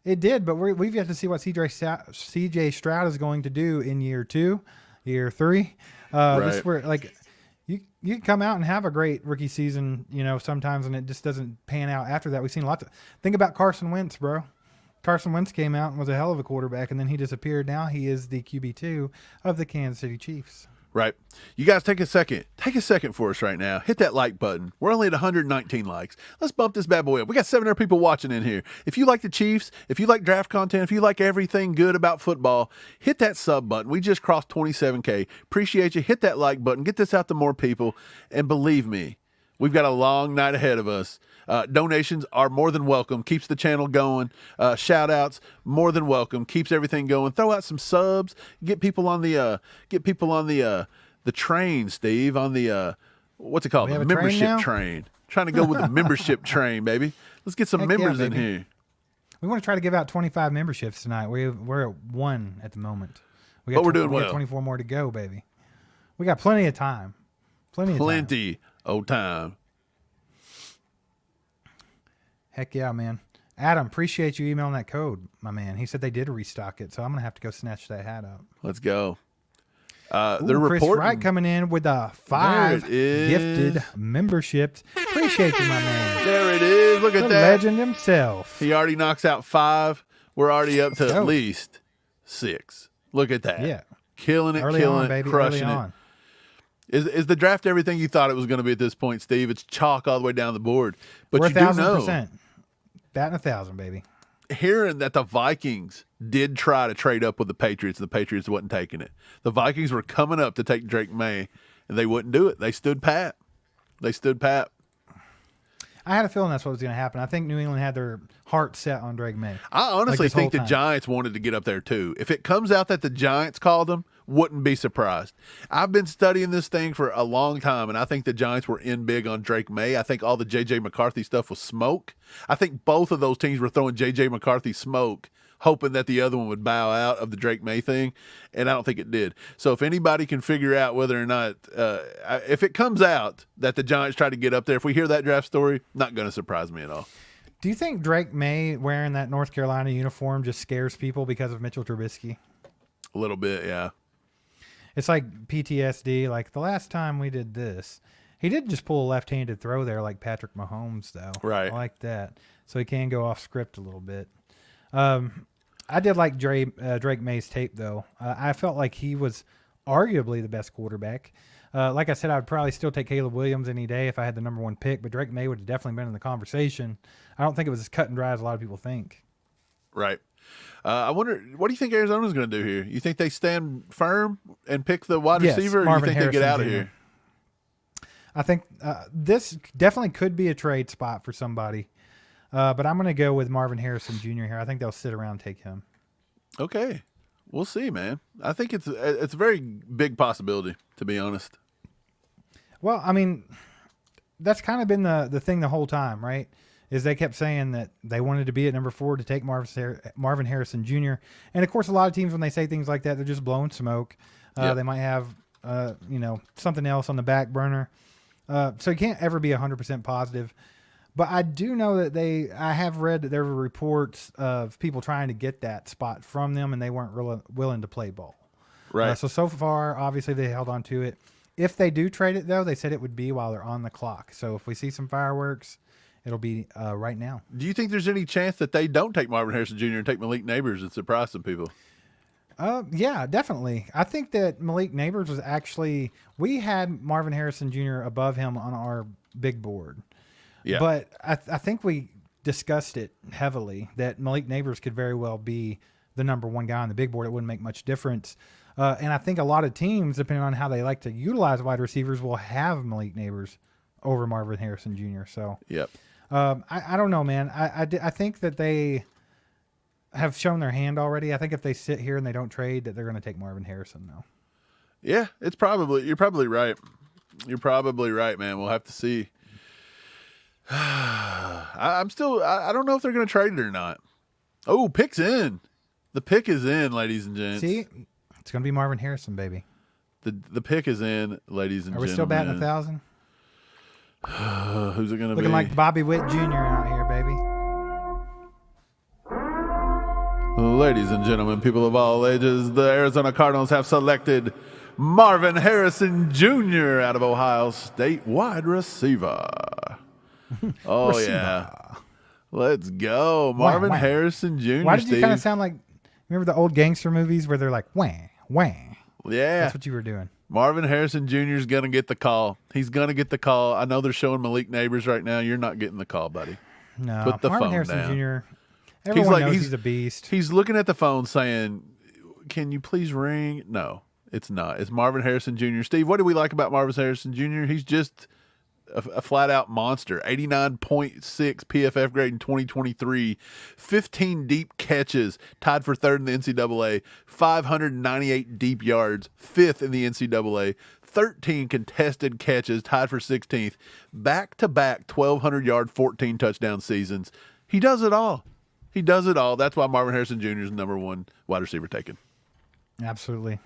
Speaker 4: It did, but we've yet to see what C.J. Stroud is going to do in year 2, year 3. This is where, like – You can come out and have a great rookie season, sometimes, and it just doesn't pan out after that. We've seen lots of – think about Carson Wentz, bro. Carson Wentz came out and was a hell of a quarterback, and then he disappeared. Now he is the QB2 of the Kansas City Chiefs.
Speaker 3: Right. You guys take a second. Take a second for us right now. Hit that like button. We're only at 119 likes. Let's bump this bad boy up. We got 700 people watching in here. If you like the Chiefs, if you like draft content, if you like everything good about football, hit that sub button. We just crossed 27K. Appreciate you. Hit that like button. Get this out to more people. And believe me, we've got a long night ahead of us. Donations are more than welcome. Keeps the channel going. Shout outs, more than welcome. Keeps everything going. Throw out some subs. Get people on the train, Steve. On the what's it called? The membership train. Trying to go with the membership train, baby. Let's get some members in here.
Speaker 4: We want to try to give out 25 memberships tonight. We're at 1 at the moment.
Speaker 3: But we're doing well.
Speaker 4: We got 24 more to go, baby. We got plenty of time. Plenty
Speaker 3: of time.
Speaker 4: Heck yeah, man. Adam, appreciate you emailing that code, my man. He said they did restock it, so I'm going to have to go snatch that hat up.
Speaker 3: Let's go.
Speaker 4: They're Chris Wright coming in with a 5 gifted memberships. Appreciate you, my man.
Speaker 3: There it is. Look at that.
Speaker 4: The legend himself.
Speaker 3: He already knocks out 5. We're already up to at least 6. Look at that.
Speaker 4: Yeah.
Speaker 3: Killing it, crushing it. Is the draft everything you thought it was going to be at this point, Steve? It's chalk all the way down the board. But
Speaker 4: we're
Speaker 3: you do know.
Speaker 4: 1,000%. Batting 1,000, baby.
Speaker 3: Hearing that the Vikings did try to trade up with the Patriots wasn't taking it. The Vikings were coming up to take Drake May, and they wouldn't do it. They stood pat.
Speaker 4: I had a feeling that's what was going to happen. I think New England had their heart set on Drake May.
Speaker 3: I honestly think the Giants wanted to get up there too. If it comes out that the Giants called them, wouldn't be surprised. I've been studying this thing for a long time, and I think the Giants were in big on Drake May. I think all the J.J. McCarthy stuff was smoke. I think both of those teams were throwing J.J. McCarthy smoke, hoping that the other one would bow out of the Drake May thing, and I don't think it did. So if anybody can figure out whether or not, if it comes out that the Giants try to get up there, if we hear that draft story, not going to surprise me at all.
Speaker 4: Do you think Drake May wearing that North Carolina uniform just scares people because of Mitchell Trubisky?
Speaker 3: A little bit, yeah.
Speaker 4: It's like PTSD. Like the last time we did this, he did just pull a left-handed throw there like Patrick Mahomes, though.
Speaker 3: Right.
Speaker 4: I like that. So he can go off script a little bit. I did like Drake May's tape, though. I felt like he was arguably the best quarterback. Like I said, I would probably still take Caleb Williams any day if I had the number 1 pick, but Drake May would have definitely been in the conversation. I don't think it was as cut and dry as a lot of people think.
Speaker 3: Right. I wonder, what do you think Arizona's going to do here? You think they stand firm and pick the wide receiver, or do you think they get out of here?
Speaker 4: I think this definitely could be a trade spot for somebody, but I'm going to go with Marvin Harrison Jr. here. I think they'll sit around and take him.
Speaker 3: Okay. We'll see, man. I think it's a very big possibility, to be honest.
Speaker 4: Well, I mean, that's kind of been the thing the whole time, right? Is they kept saying that they wanted to be at number 4 to take Marvin Harrison Jr. And, of course, a lot of teams, when they say things like that, they're just blowing smoke.
Speaker 3: Yep.
Speaker 4: They might have, something else on the back burner. So you can't ever be 100% positive. But I do know that I have read that there were reports of people trying to get that spot from them, and they weren't really willing to play ball.
Speaker 3: Right.
Speaker 4: So far, obviously, they held on to it. If they do trade it, though, they said it would be while they're on the clock. So if we see some fireworks, it'll be right now.
Speaker 3: Do you think there's any chance that they don't take Marvin Harrison Jr. and take Malik Nabers and surprise some people?
Speaker 4: Yeah, definitely. I think that Malik Nabers was actually – we had Marvin Harrison Jr. above him on our big board.
Speaker 3: Yeah.
Speaker 4: But I think we discussed it heavily that Malik Nabers could very well be the number 1 guy on the big board. It wouldn't make much difference. And I think a lot of teams, depending on how they like to utilize wide receivers, will have Malik Nabers over Marvin Harrison Jr. So,
Speaker 3: yep.
Speaker 4: I don't know, man. I think that they have shown their hand already. I think if they sit here and they don't trade, that they're going to take Marvin Harrison, though.
Speaker 3: Yeah, you're probably right. You're probably right, man. We'll have to see. I don't know if they're going to trade it or not. Oh, pick's in. The pick is in, ladies and gents.
Speaker 4: See, it's going to be Marvin Harrison, baby.
Speaker 3: The pick is in, ladies and gentlemen.
Speaker 4: Are we still batting 1,000?
Speaker 3: Who's it going to be?
Speaker 4: Looking like Bobby Witt Jr. out here, baby.
Speaker 3: Ladies and gentlemen, people of all ages, the Arizona Cardinals have selected Marvin Harrison Jr. out of Ohio State, wide receiver. Oh, yeah. Let's go. Marvin Harrison Jr.
Speaker 4: Why did you kind of sound like, remember the old gangster movies where they're like, wah, wah?
Speaker 3: Yeah.
Speaker 4: That's what you were doing.
Speaker 3: Marvin Harrison Jr. is going to get the call. He's going to get the call. I know they're showing Malik Nabers right now. You're not getting the call, buddy.
Speaker 4: No.
Speaker 3: Put the
Speaker 4: Marvin
Speaker 3: phone
Speaker 4: Harrison
Speaker 3: down.
Speaker 4: Jr., everyone knows he's a beast.
Speaker 3: He's looking at the phone saying, can you please ring? No, it's not. It's Marvin Harrison Jr. Steve, what do we like about Marvin Harrison Jr.? He's just a flat-out monster. 89.6 PFF grade in 2023. 15 deep catches, tied for 3rd in the NCAA. 598 deep yards, 5th in the NCAA. 13 contested catches, tied for 16th. Back-to-back 1,200-yard, 14-touchdown seasons. He does it all. He does it all. That's why Marvin Harrison Jr. is number 1 wide receiver taken.
Speaker 4: Absolutely,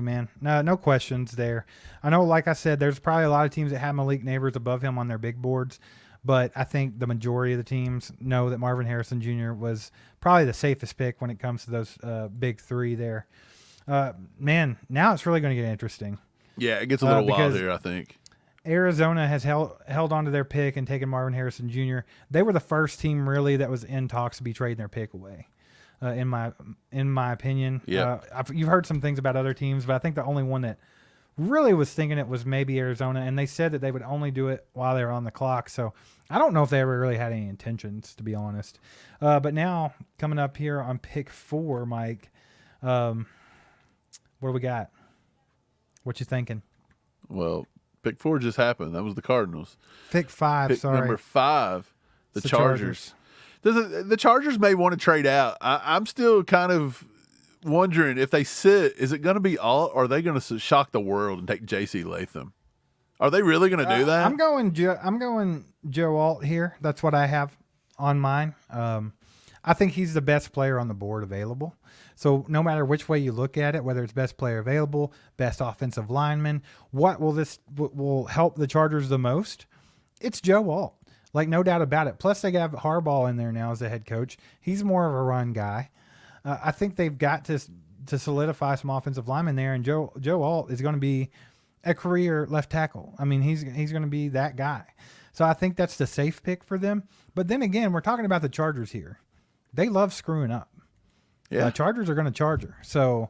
Speaker 4: man. No questions there. I know, like I said, there's probably a lot of teams that have Malik Nabers above him on their big boards, but I think the majority of the teams know that Marvin Harrison Jr. was probably the safest pick when it comes to those big 3 there. Man, now it's really going to get interesting.
Speaker 3: Yeah, it gets a little wild here, I think.
Speaker 4: Arizona has held on to their pick and taken Marvin Harrison Jr. They were the first team really that was in talks to be trading their pick away. In my opinion, you've heard some things about other teams, but I think the only one that really was thinking it was maybe Arizona, and they said that they would only do it while they were on the clock. So I don't know if they ever really had any intentions, to be honest. But now coming up here on pick 4, Mike, what do we got? What you thinking?
Speaker 3: Well, pick 4 just happened. That was the Cardinals.
Speaker 4: Pick 5.
Speaker 3: Pick
Speaker 4: sorry,
Speaker 3: number 5, the Chargers.
Speaker 4: Chargers.
Speaker 3: The Chargers may want to trade out. I'm still kind of wondering if they sit, is it going to be all, or are they going to shock the world and take JC Latham? Are they really going to do that?
Speaker 4: I'm going Joe Alt here. That's what I have on mine. I think he's the best player on the board available. So no matter which way you look at it, whether it's best player available, best offensive lineman, what will help the Chargers the most? It's Joe Alt. Like, no doubt about it. Plus, they have Harbaugh in there now as the head coach. He's more of a run guy. I think they've got to solidify some offensive linemen there, and Joe Alt is going to be a career left tackle. I mean, he's going to be that guy. So I think that's the safe pick for them. But then again, we're talking about the Chargers here. They love screwing up.
Speaker 3: Yeah.
Speaker 4: Chargers are going to charger. So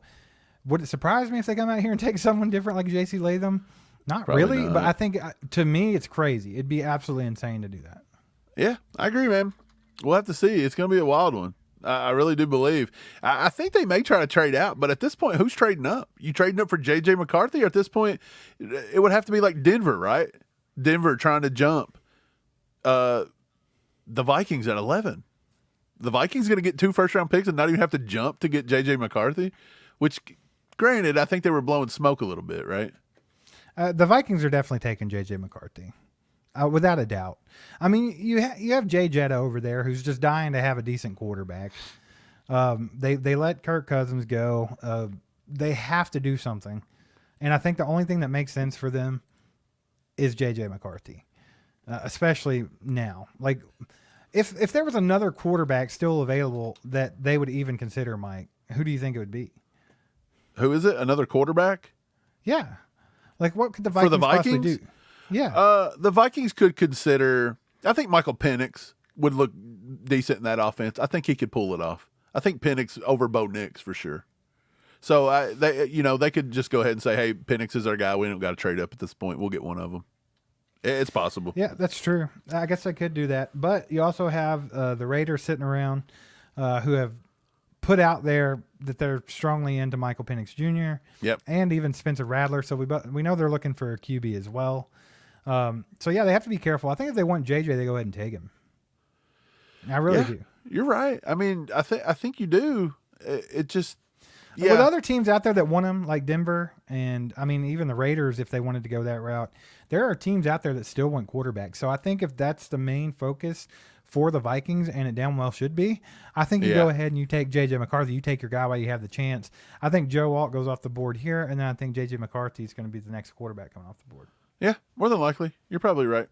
Speaker 4: Would it surprise me if they come out here and take someone different like JC Latham? Not
Speaker 3: Probably
Speaker 4: really,
Speaker 3: not.
Speaker 4: but I think to me it's crazy. It'd be absolutely insane to do that.
Speaker 3: Yeah, I agree, man. We'll have to see. It's going to be a wild one. I really do believe. I think they may try to trade out, but at this point, who's trading up? You trading up for J.J. McCarthy? Or at this point, it would have to be like Denver, right? Denver trying to jump the Vikings at 11. The Vikings going to get 2 first-round picks and not even have to jump to get J.J. McCarthy, which, granted, I think they were blowing smoke a little bit, right?
Speaker 4: The Vikings are definitely taking J.J. McCarthy, without a doubt. I mean, you have Jay Jetta over there who's just dying to have a decent quarterback. They let Kirk Cousins go. They have to do something, and I think the only thing that makes sense for them is J.J. McCarthy, especially now. Like, if there was another quarterback still available that they would even consider, Mike, who do you think it would be?
Speaker 3: Who is it? Another quarterback?
Speaker 4: Yeah. Like, what could the Vikings possibly do? Yeah.
Speaker 3: The Vikings could consider, I think Michael Penix would look decent in that offense. I think he could pull it off. I think Penix over Bo Nix for sure. So they could just go ahead and say, hey, Penix is our guy. We don't got to trade up at this point. We'll get one of them. It's possible.
Speaker 4: Yeah, that's true. I guess I could do that. But you also have the Raiders sitting around who have put out there that they're strongly into Michael Penix Jr.
Speaker 3: Yep.
Speaker 4: And even Spencer Rattler. So we know they're looking for a QB as well. So, yeah, they have to be careful. I think if they want JJ, they go ahead and take him. I really do.
Speaker 3: You're right. I mean, I think you do. It just, yeah.
Speaker 4: With other teams out there that want him, like Denver, and, I mean, even the Raiders, if they wanted to go that route, there are teams out there that still want quarterbacks. So I think if that's the main focus for the Vikings, and it damn well should be, I think you go ahead and you take J.J. McCarthy. You take your guy while you have the chance. I think Joe Alt goes off the board here, and then I think J.J. McCarthy is going to be the next quarterback coming off the board.
Speaker 3: Yeah, more than likely. You're probably right.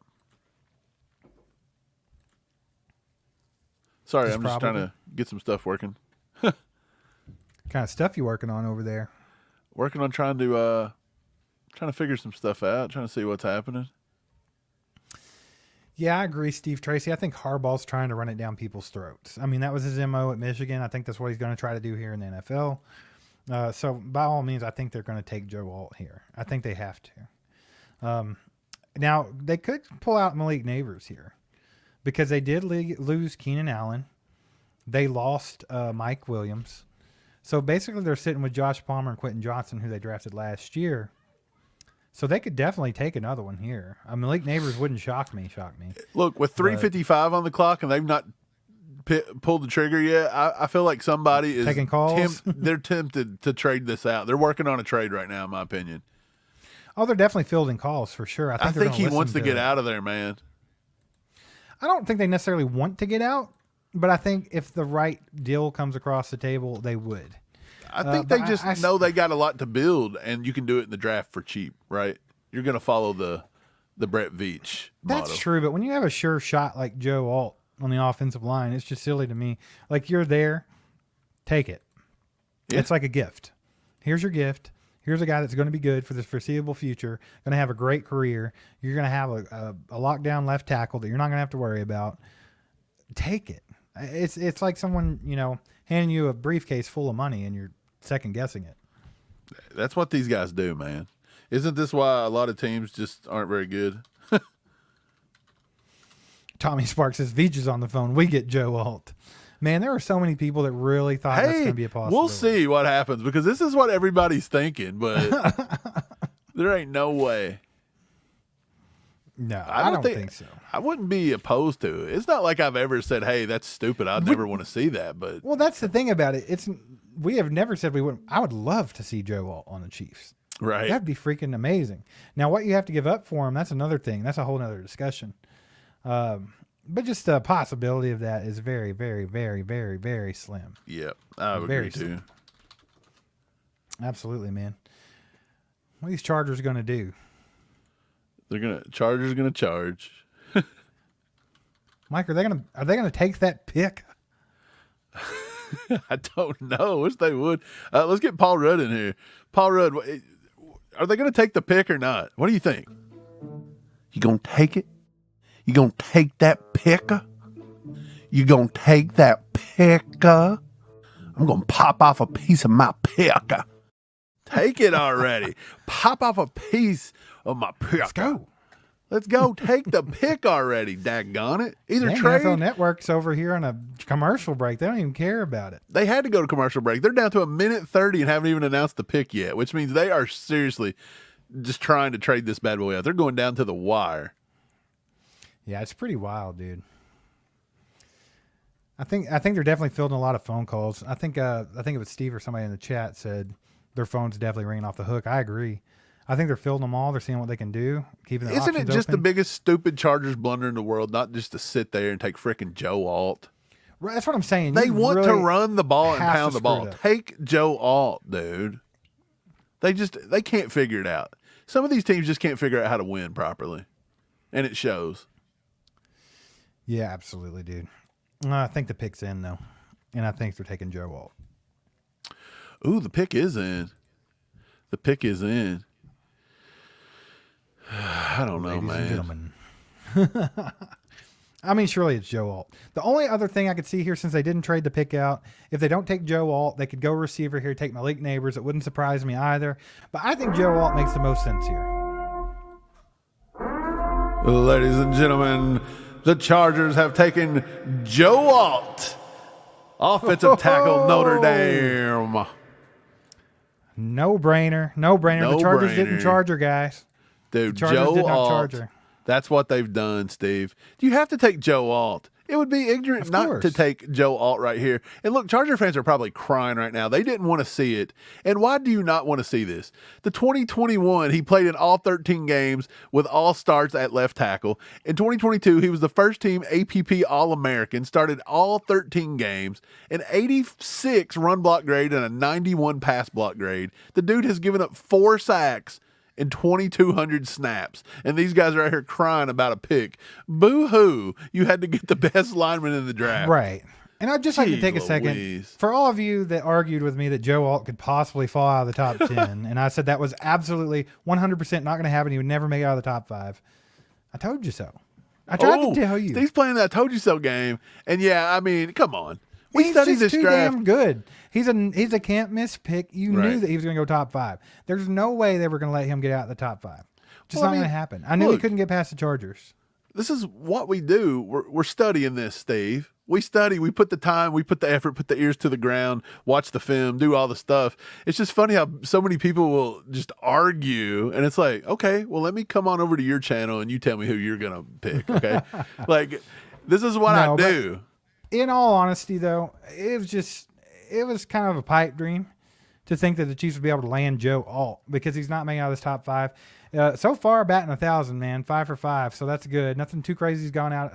Speaker 3: Sorry, I'm just trying to get some stuff working.
Speaker 4: What kind of stuff you working on over there?
Speaker 3: Working on trying to figure some stuff out, trying to see what's happening.
Speaker 4: Yeah, I agree, Steve Tracy. I think Harbaugh's trying to run it down people's throats. I mean, that was his MO at Michigan. I think that's what he's going to try to do here in the NFL. So, by all means, I think they're going to take Joe Alt here. I think they have to. Now, they could pull out Malik Nabers here because they did lose Keenan Allen. They lost Mike Williams. So, basically, they're sitting with Josh Palmer and Quentin Johnson, who they drafted last year. So they could definitely take another one here. Malik Nabers wouldn't shock me.
Speaker 3: Look, with 3:55 on the clock and they've not pulled the trigger yet, I feel like somebody is
Speaker 4: taking calls.
Speaker 3: They're tempted to trade this out. They're working on a trade right now, in my opinion.
Speaker 4: Oh, they're definitely fielding calls for sure.
Speaker 3: I think he wants to get out of there, man.
Speaker 4: I don't think they necessarily want to get out, but I think if the right deal comes across the table, they would.
Speaker 3: I think they just know they got a lot to build, and you can do it in the draft for cheap, right? You're going to follow the Brett Veach model.
Speaker 4: That's true, but when you have a sure shot like Joe Alt on the offensive line, it's just silly to me. Like, you're there, take it. Yeah. It's like a gift. Here's your gift. Here's a guy that's going to be good for the foreseeable future, going to have a great career. You're going to have a lockdown left tackle that you're not going to have to worry about. Take it. It's like someone, handing you a briefcase full of money and you're second guessing it.
Speaker 3: That's what these guys do, man. Isn't this why a lot of teams just aren't very good?
Speaker 4: Tommy Sparks says, Veach is on the phone. We get Joe Alt. Man, there are so many people that really thought that's going to be a possibility.
Speaker 3: We'll see what happens because this is what everybody's thinking, but there ain't no way.
Speaker 4: No, I don't think so.
Speaker 3: I wouldn't be opposed to it. It's not like I've ever said, hey, that's stupid. I'd never want to see that. But
Speaker 4: well, that's the thing about it. We have never said we wouldn't. I would love to see Joe Alt on the Chiefs.
Speaker 3: Right.
Speaker 4: That'd be freaking amazing. Now, what you have to give up for him, that's another thing. That's a whole other discussion. But just the possibility of that is very, very, very, very, very slim.
Speaker 3: Yep, I would agree too.
Speaker 4: Absolutely, man. What are these Chargers going to do?
Speaker 3: Chargers gonna charge.
Speaker 4: Mike, are they gonna take that pick?
Speaker 3: I don't know. Wish they would. Let's get Paul Rudd in here. Paul Rudd, are they gonna take the pick or not? What do you think? You gonna take it? You gonna take that picker? You gonna take that picker? I'm gonna pop off a piece of my picker. Take it already. Pop off a piece of my pick.
Speaker 4: Let's go.
Speaker 3: Let's go. Take the pick already, daggone it. Either
Speaker 4: Dang,
Speaker 3: trade.
Speaker 4: NFL Network's over here on a commercial break. They don't even care about it.
Speaker 3: They had to go to commercial break. They're down to 1:30 and haven't even announced the pick yet, which means they are seriously just trying to trade this bad boy out. They're going down to the wire.
Speaker 4: Yeah, it's pretty wild, dude. I think they're definitely fielding a lot of phone calls. I think it was Steve or somebody in the chat said their phone's definitely ringing off the hook. I agree. I think they're fielding them all. They're seeing what they can do. Keeping their
Speaker 3: Isn't it
Speaker 4: options
Speaker 3: just the
Speaker 4: open.
Speaker 3: biggest stupid Chargers blunder in the world, not just to sit there and take frickin' Joe Alt?
Speaker 4: Right, that's what I'm saying.
Speaker 3: They
Speaker 4: You
Speaker 3: want to
Speaker 4: really
Speaker 3: run the ball and
Speaker 4: have to
Speaker 3: pound the
Speaker 4: screw
Speaker 3: ball.
Speaker 4: it up.
Speaker 3: Take Joe Alt, dude. They can't figure it out. Some of these teams just can't figure out how to win properly, and it shows.
Speaker 4: Yeah, absolutely, dude. I think the pick's in though, and I think they're taking Joe Alt.
Speaker 3: Ooh, the pick is in. The pick is in. I don't know,
Speaker 4: Ladies and
Speaker 3: man.
Speaker 4: gentlemen. I mean, surely it's Joe Alt. The only other thing I could see here, since they didn't trade the pick out, if they don't take Joe Alt, they could go receiver here, take Malik Nabers. It wouldn't surprise me either. But I think Joe Alt makes the most sense here.
Speaker 3: Ladies and gentlemen, the Chargers have taken Joe Alt, offensive tackle, Notre Dame.
Speaker 4: No brainer. No brainer. The Chargers didn't charge her, guys.
Speaker 3: Dude,
Speaker 4: The Chargers
Speaker 3: Joe
Speaker 4: did not
Speaker 3: Alt.
Speaker 4: charge her.
Speaker 3: That's what they've done, Steve. You have to take Joe Alt. It would be ignorant
Speaker 4: Of
Speaker 3: not
Speaker 4: course.
Speaker 3: to take Joe Alt right here. And look, Charger fans are probably crying right now. They didn't want to see it. And why do you not want to see this? The 2021, he played in all 13 games with all starts at left tackle. In 2022, he was the first team APP All-American, started all 13 games, an 86 run block grade and a 91 pass block grade. The dude has given up 4 sacks in 2,200 snaps. And these guys are out here crying about a pick. Boo-hoo. You had to get the best lineman in the draft.
Speaker 4: Right. And I'd just like to
Speaker 3: Jeez
Speaker 4: take a second.
Speaker 3: Louise.
Speaker 4: For all of you that argued with me that Joe Alt could possibly fall out of the top 10, and I said that was absolutely 100% not going to happen. He would never make it out of the top 5. I told you so. I tried to tell you.
Speaker 3: Steve's playing that I told you so game. And yeah, I mean, come on. We
Speaker 4: He's
Speaker 3: studied
Speaker 4: just
Speaker 3: this
Speaker 4: too
Speaker 3: draft.
Speaker 4: damn good. He's a can't miss pick. You knew
Speaker 3: Right.
Speaker 4: that he was going to go top 5. There's no way they were going to let him get out of the top 5. Just
Speaker 3: Well, I
Speaker 4: not
Speaker 3: mean,
Speaker 4: going to happen. I knew he
Speaker 3: look.
Speaker 4: couldn't get past the Chargers.
Speaker 3: This is what we do. We're studying this, Steve. We study. We put the time. We put the effort. Put the ears to the ground. Watch the film. Do all the stuff. It's just funny how so many people will just argue, and it's like, okay, well, let me come on over to your channel and you tell me who you're gonna pick. Okay, like this is what
Speaker 4: No,
Speaker 3: I
Speaker 4: but-
Speaker 3: do.
Speaker 4: In all honesty, though, it was kind of a pipe dream to think that the Chiefs would be able to land Joe Alt because he's not making out of this top 5. So far, batting 1,000, man, 5 for 5. So that's good. Nothing too crazy's gone out,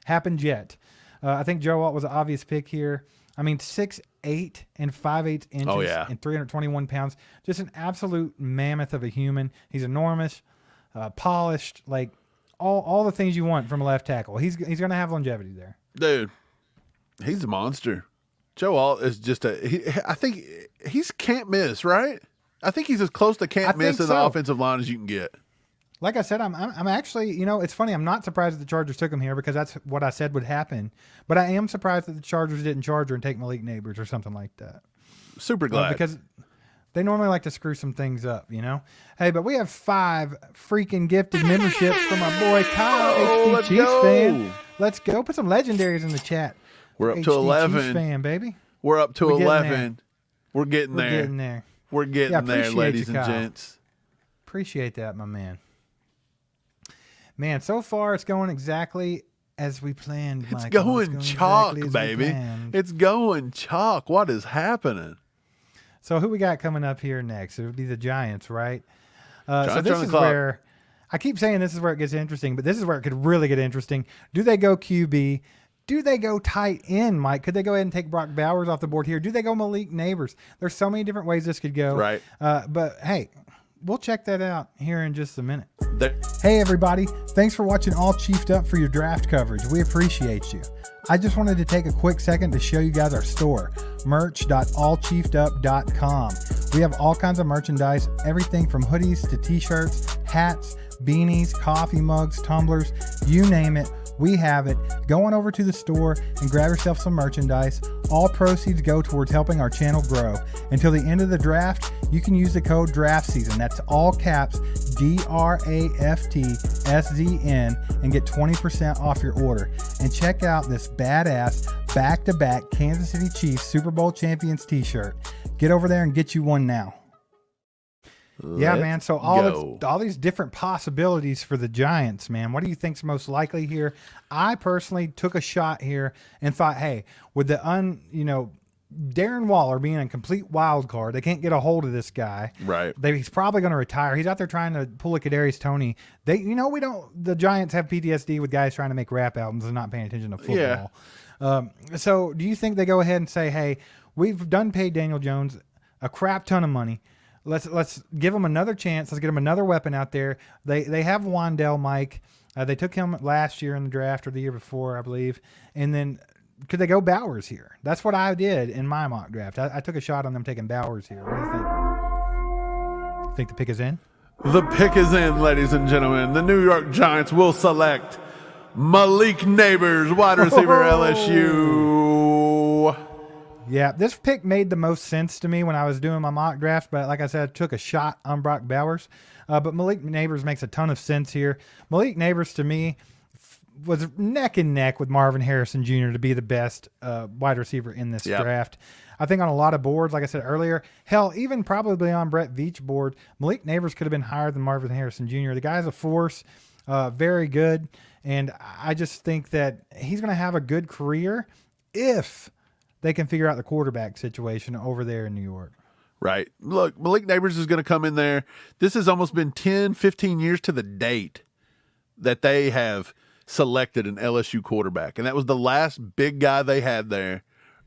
Speaker 4: happened yet. I think Joe Alt was an obvious pick here. I mean, 6'8" and 5/8 inches
Speaker 3: Oh, yeah.
Speaker 4: and 321 pounds. Just an absolute mammoth of a human. He's enormous, polished, like all the things you want from a left tackle. He's going to have longevity there.
Speaker 3: Dude, he's a monster. Joe Alt is just I think he's can't miss, right? I think he's as close to can't
Speaker 4: I
Speaker 3: miss
Speaker 4: think
Speaker 3: in the
Speaker 4: so.
Speaker 3: offensive line as you can get.
Speaker 4: Like I said, I'm actually, it's funny. I'm not surprised that the Chargers took him here because that's what I said would happen. But I am surprised that the Chargers didn't charge her and take Malik Nabers or something like that.
Speaker 3: Super glad.
Speaker 4: Because they normally like to screw some things up, Hey, but we have 5 freaking gifted memberships from my boy Kyle,
Speaker 3: Oh,
Speaker 4: HD
Speaker 3: let's
Speaker 4: Chiefs
Speaker 3: go.
Speaker 4: fan. Let's go. Put some legendaries in the chat.
Speaker 3: We're up to
Speaker 4: HD
Speaker 3: 11.
Speaker 4: Chiefs fan, baby.
Speaker 3: We're up to
Speaker 4: We're getting
Speaker 3: 11. We're getting
Speaker 4: We're
Speaker 3: there.
Speaker 4: getting there.
Speaker 3: We're getting
Speaker 4: Yeah,
Speaker 3: there,
Speaker 4: appreciate
Speaker 3: ladies
Speaker 4: you,
Speaker 3: and
Speaker 4: Kyle.
Speaker 3: gents.
Speaker 4: Appreciate that, my man. Man, so far it's going exactly as we planned,
Speaker 3: It's
Speaker 4: Michael.
Speaker 3: going chalk,
Speaker 4: exactly as we
Speaker 3: baby.
Speaker 4: planned.
Speaker 3: It's going chalk. What is happening?
Speaker 4: So who we got coming up here next? It would be the Giants, right? So
Speaker 3: Giants
Speaker 4: this
Speaker 3: on the
Speaker 4: is
Speaker 3: clock.
Speaker 4: where I keep saying this is where it gets interesting, but this is where it could really get interesting. Do they go QB? Do they go tight end, Mike? Could they go ahead and take Brock Bowers off the board here? Do they go Malik Nabers? There's so many different ways this could go.
Speaker 3: Right.
Speaker 4: But hey, we'll check that out here in just a minute.
Speaker 3: There-
Speaker 4: Hey everybody, thanks for watching All Chiefed Up for your draft coverage. We appreciate you. I just wanted to take a quick second to show you guys our store, merch.allchiefedup.com. We have all kinds of merchandise, everything from hoodies to t-shirts, hats, beanies, coffee mugs, tumblers, you name it. we have it. Go on over to the store and grab yourself some merchandise. All proceeds go towards helping our channel grow. Until the end of the draft, you can use the code DRAFTSEASON. That's all caps, DRAFTSZN, and get 20% off your order. And check out this badass back-to-back Kansas City Chiefs Super Bowl champions t-shirt. Get over there and get you one now. Yeah, man. So all these different possibilities for the Giants, man. What do you think's most likely here? I personally took a shot here and thought, hey, with the Darren Waller being a complete wild card, they can't get a hold of this guy.
Speaker 3: Right.
Speaker 4: He's probably going to retire. He's out there trying to pull a Kadarius Toney. The Giants have PTSD with guys trying to make rap albums and not paying attention to football. Yeah. So do you think they go ahead and say, hey, we've done paid Daniel Jones a crap ton of money. Let's give him another chance. Let's get him another weapon out there. They have Wandell Mike. They took him last year in the draft or the year before, I believe. And then could they go Bowers here? That's what I did in my mock draft. I took a shot on them taking Bowers here. What do you think? Think the pick is in?
Speaker 3: The pick is in, ladies and gentlemen. The New York Giants will select Malik Nabers, wide receiver, LSU.
Speaker 4: Yeah, this pick made the most sense to me when I was doing my mock draft, but like I said, I took a shot on Brock Bowers. But Malik Nabers makes a ton of sense here. Malik Nabers, to me, was neck and neck with Marvin Harrison Jr. to be the best wide receiver in this draft. I think on a lot of boards, like I said earlier, hell, even probably on Brett Veach's board, Malik Nabers could have been higher than Marvin Harrison Jr. The guy's a force, very good, and I just think that he's going to have a good career if they can figure out the quarterback situation over there in New York.
Speaker 3: Right. Look, Malik Nabers is going to come in there. This has almost been 10, 15 years to the date that they have selected an LSU quarterback. And that was the last big guy they had there,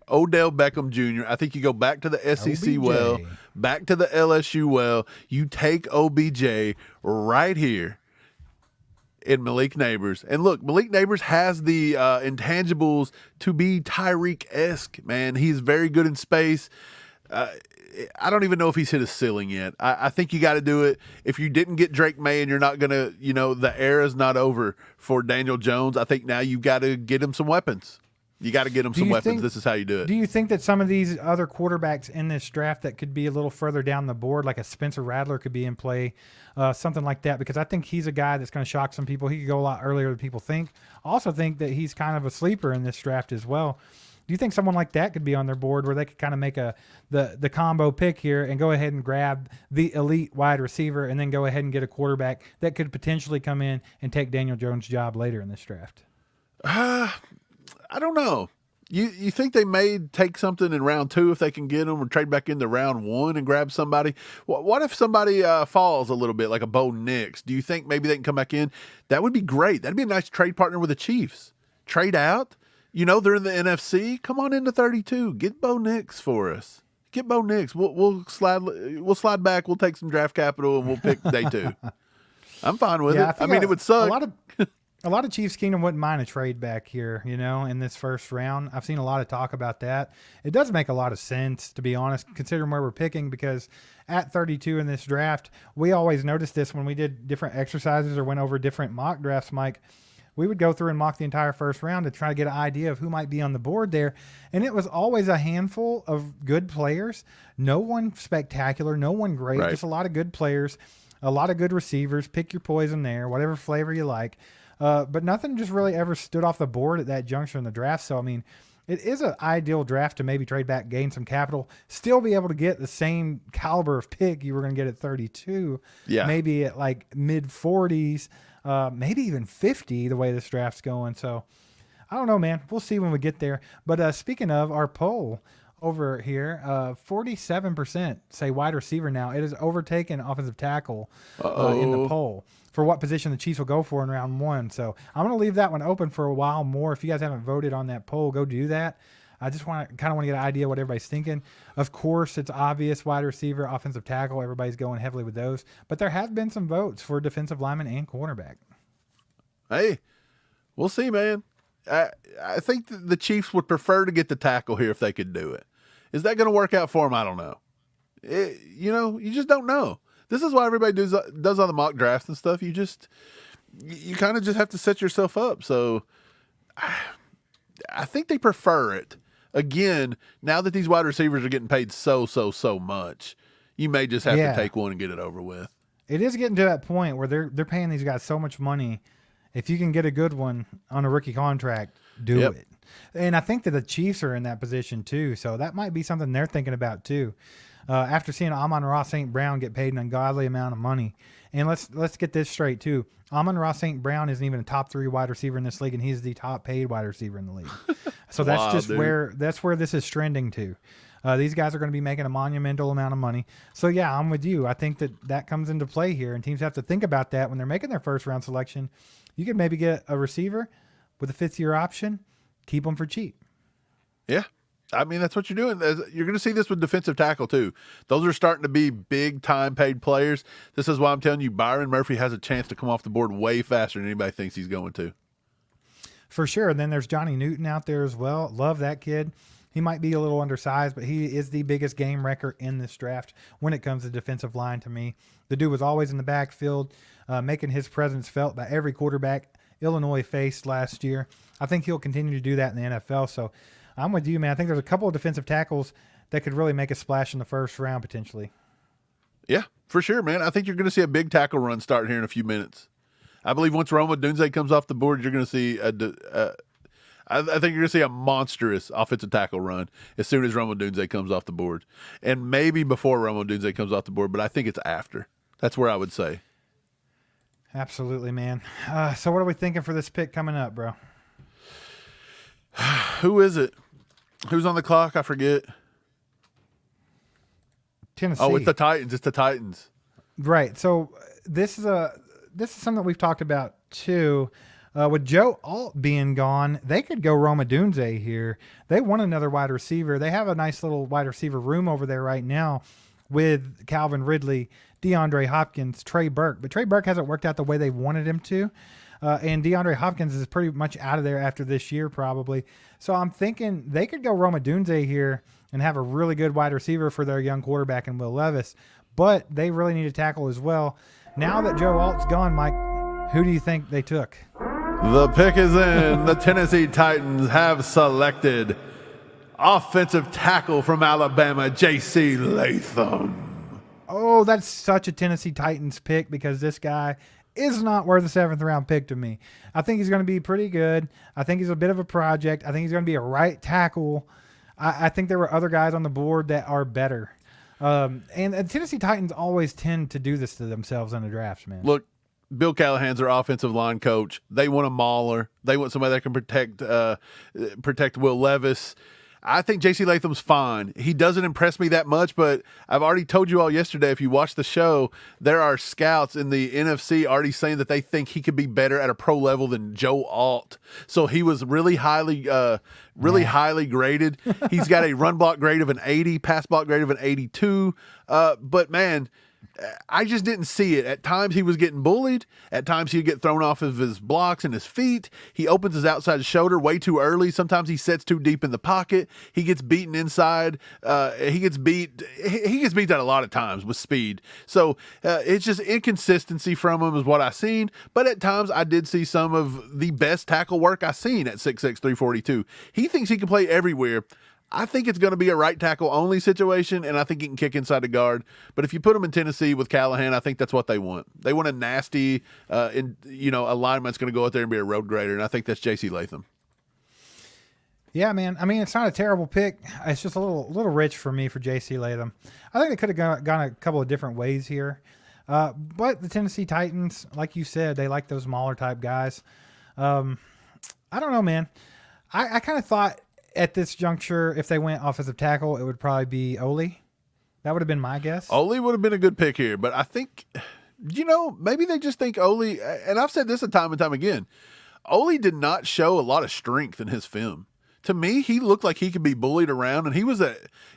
Speaker 3: Odell Beckham Jr. I think you go back to the SEC
Speaker 4: OBJ.
Speaker 3: back to the LSU you take OBJ right here in Malik Nabers. And look, Malik Nabers has the intangibles to be Tyreek-esque, man. He's very good in space. I don't even know if he's hit a ceiling yet. I think you got to do it. If you didn't get Drake May and you're not going to, the era's not over for Daniel Jones, I think now you've got to get him some weapons. You got to get him some weapons. This is how you do it.
Speaker 4: Do you think that some of these other quarterbacks in this draft that could be a little further down the board, like a Spencer Rattler could be in play, something like that? Because I think he's a guy that's going to shock some people. He could go a lot earlier than people think. I also think that he's kind of a sleeper in this draft as well. Do you think someone like that could be on their board where they could kind of make the combo pick here and go ahead and grab the elite wide receiver and then go ahead and get a quarterback that could potentially come in and take Daniel Jones' job later in this draft?
Speaker 3: I don't know. You think they may take something in round 2 if they can get them, or trade back into round 1 and grab somebody? What if somebody falls a little bit, like a Bo Nix? Do you think maybe they can come back in? That would be great. That'd be a nice trade partner with the Chiefs. Trade out. They're in the NFC. Come on into 32. Get Bo Nix for us. Get Bo Nix. We'll slide back. We'll take some draft capital and we'll pick day 2. I'm fine with it. I mean, it would suck.
Speaker 4: A lot of Chiefs Kingdom wouldn't mind a trade back here, in this first round. I've seen a lot of talk about that. It does make a lot of sense, to be honest, considering where we're picking, because at 32 in this draft, we always noticed this when we did different exercises or went over different mock drafts, Mike. We would go through and mock the entire first round to try to get an idea of who might be on the board there. And it was always a handful of good players. No one spectacular, no one great, just a lot of good players, a lot of good receivers. Pick your poison there, whatever flavor you like. But nothing just really ever stood off the board at that juncture in the draft. So, I mean, it is an ideal draft to maybe trade back, gain some capital, still be able to get the same caliber of pick you were going to get at 32. Yeah. Maybe at like mid-40s, maybe even 50, the way this draft's going. So, I don't know, man. We'll see when we get there. But speaking of our poll over here, 47% say wide receiver now. It has overtaken offensive tackle in the poll for what position the Chiefs will go for in round 1. So I'm going to leave that one open for a while more. If you guys haven't voted on that poll, go do that. I just want to get an idea what everybody's thinking. Of course, it's obvious wide receiver, offensive tackle. Everybody's going heavily with those. But there have been some votes for defensive lineman and cornerback.
Speaker 3: Hey, we'll see, man. I think the Chiefs would prefer to get the tackle here if they could do it. Is that going to work out for them? I don't know. You just don't know. This is why everybody does all the mock drafts and stuff. You kind of just have to set yourself up. So I think they prefer it. Again, now that these wide receivers are getting paid so much, you may just have to take one and get it over with.
Speaker 4: It is getting to that point where they're paying these guys so much money. If you can get a good one on a rookie contract, do it. And I think that the Chiefs are in that position too, so that might be something they're thinking about too. After seeing Amon-Ra St. Brown get paid an ungodly amount of money, and let's get this straight too. Amon-Ra St. Brown isn't even a top 3 wide receiver in this league, and he's the top paid wide receiver in the league. So that's just where this is trending to. These guys are going to be making a monumental amount of money. So yeah, I'm with you. I think that comes into play here, and teams have to think about that when they're making their first round selection. You could maybe get a receiver with a 5th-year option, keep them for cheap.
Speaker 3: Yeah. I mean, that's what you're doing. You're going to see this with defensive tackle, too. Those are starting to be big-time paid players. This is why I'm telling you, Byron Murphy has a chance to come off the board way faster than anybody thinks he's going to.
Speaker 4: For sure. And then there's Johnny Newton out there as well. Love that kid. He might be a little undersized, but he is the biggest game wrecker in this draft when it comes to defensive line to me. The dude was always in the backfield, making his presence felt by every quarterback Illinois faced last year. I think he'll continue to do that in the NFL. So I'm with you, man. I think there's a couple of defensive tackles that could really make a splash in the first round potentially.
Speaker 3: Yeah, for sure, man. I think you're going to see a big tackle run starting here in a few minutes. I believe once Rome Odunze comes off the board, you're going to see I think you're going to see a monstrous offensive tackle run as soon as Rome Odunze comes off the board. And maybe before Rome Odunze comes off the board, but I think it's after. That's where I would say.
Speaker 4: Absolutely, man. So what are we thinking for this pick coming up, bro?
Speaker 3: Who is it? Who's on the clock? I forget.
Speaker 4: Tennessee.
Speaker 3: Oh, it's the Titans. It's the Titans.
Speaker 4: Right. So this is something that we've talked about too. With Joe Alt being gone, they could go Rome Odunze here. They want another wide receiver. They have a nice little wide receiver room over there right now with Calvin Ridley, DeAndre Hopkins, Trey Burke. But Trey Burke hasn't worked out the way they wanted him to. And DeAndre Hopkins is pretty much out of there after this year probably. So I'm thinking they could go Rome Odunze here and have a really good wide receiver for their young quarterback in Will Levis. But they really need a tackle as well. Now that Joe Alt's gone, Mike, who do you think they took?
Speaker 3: The pick is in. The Tennessee Titans have selected offensive tackle from Alabama, JC Latham.
Speaker 4: Oh, that's such a Tennessee Titans pick because this guy is not worth a 7th-round pick to me. I think he's going to be pretty good. I think he's a bit of a project. I think he's going to be a right tackle. I think there were other guys on the board that are better. And the Tennessee Titans always tend to do this to themselves in the drafts, man.
Speaker 3: Look, Bill Callahan's their offensive line coach. They want a mauler. They want somebody that can protect Will Levis. I think JC Latham's fine. He doesn't impress me that much, but I've already told you all yesterday, if you watch the show, there are scouts in the NFC already saying that they think he could be better at a pro level than Joe Alt. So he was really highly graded. He's got a run block grade of an 80, pass block grade of an 82. But man, I just didn't see it. At times he was getting bullied. At times he'd get thrown off of his blocks and his feet. He opens his outside shoulder way too early. Sometimes he sets too deep in the pocket. He gets beaten inside. He gets beat out a lot of times with speed. So it's just inconsistency from him is what I seen. But at times I did see some of the best tackle work I seen at 6'6", 342. He thinks he can play everywhere. I think it's going to be a right tackle only situation, and I think he can kick inside the guard. But if you put him in Tennessee with Callahan, I think that's what they want. They want a nasty, a lineman that's going to go out there and be a road grader, and I think that's JC Latham.
Speaker 4: Yeah, man. I mean, it's not a terrible pick. It's just a little rich for me for JC Latham. I think they could have gone a couple of different ways here. But the Tennessee Titans, like you said, they like those smaller type guys. I don't know, man. I kind of thought at this juncture, if they went offensive tackle, it would probably be Olu. That would have been my guess.
Speaker 3: Olu would have been a good pick here, but I think, maybe they just think Olu, and I've said this time and time again, Olu did not show a lot of strength in his film. To me, he looked like he could be bullied around, and he was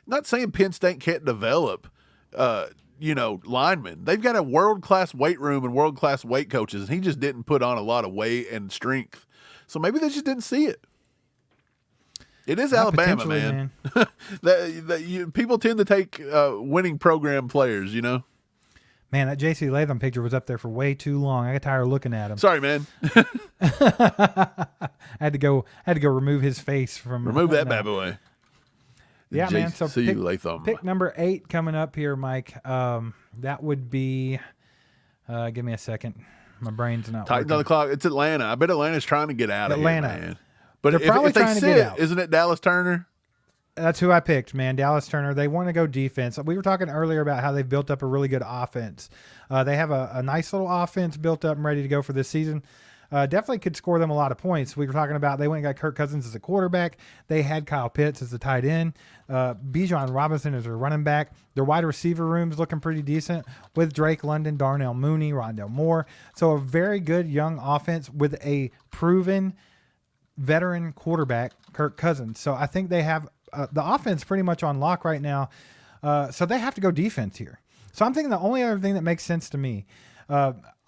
Speaker 3: not saying Penn State can't develop, linemen. They've got a world-class weight room and world-class weight coaches, and he just didn't put on a lot of weight and strength. So maybe they just didn't see it. It is Alabama, man. People tend to take winning program players,
Speaker 4: Man, that JC Latham picture was up there for way too long. I got tired of looking at him.
Speaker 3: Sorry, man.
Speaker 4: I had to go remove his face from.
Speaker 3: Remove that bad boy.
Speaker 4: Yeah, man. So
Speaker 3: JC Latham.
Speaker 4: Pick number 8 coming up here, Mike. That would be. Give me a second. My brain's not.
Speaker 3: Titans on the clock. It's Atlanta. I bet Atlanta's trying to get out of here, man. But
Speaker 4: They're probably
Speaker 3: if they
Speaker 4: trying to get out.
Speaker 3: Isn't it Dallas Turner?
Speaker 4: That's who I picked, man. Dallas Turner. They want to go defense. We were talking earlier about how they've built up a really good offense. They have a nice little offense built up and ready to go for this season. Definitely could score them a lot of points. We were talking about they went and got Kirk Cousins as a quarterback. They had Kyle Pitts as the tight end. Bijan Robinson as their running back. Their wide receiver room's looking pretty decent with Drake London, Darnell Mooney, Rondell Moore. So a very good young offense with a proven veteran quarterback, Kirk Cousins. So I think they have the offense pretty much on lock right now. So they have to go defense here. So I'm thinking the only other thing that makes sense to me,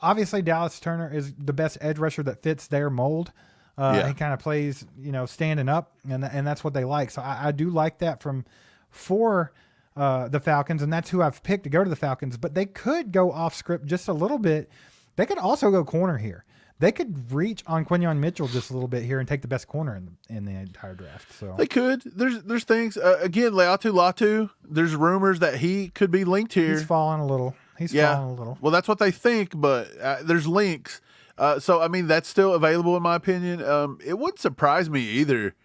Speaker 4: obviously Dallas Turner is the best edge rusher that fits their mold. He kind of plays, standing up, and that's what they like. So I do like that for the Falcons, and that's who I've picked to go to the Falcons. But they could go off script just a little bit. They could also go corner here. They could reach on Quinyon Mitchell just a little bit here and take the best corner in the entire draft. So
Speaker 3: they could. There's things. Again, Laiatu Latu. There's rumors that he could be linked here.
Speaker 4: He's falling a little. Falling a little.
Speaker 3: Well, that's what they think, but there's links. So I mean, that's still available in my opinion. It wouldn't surprise me either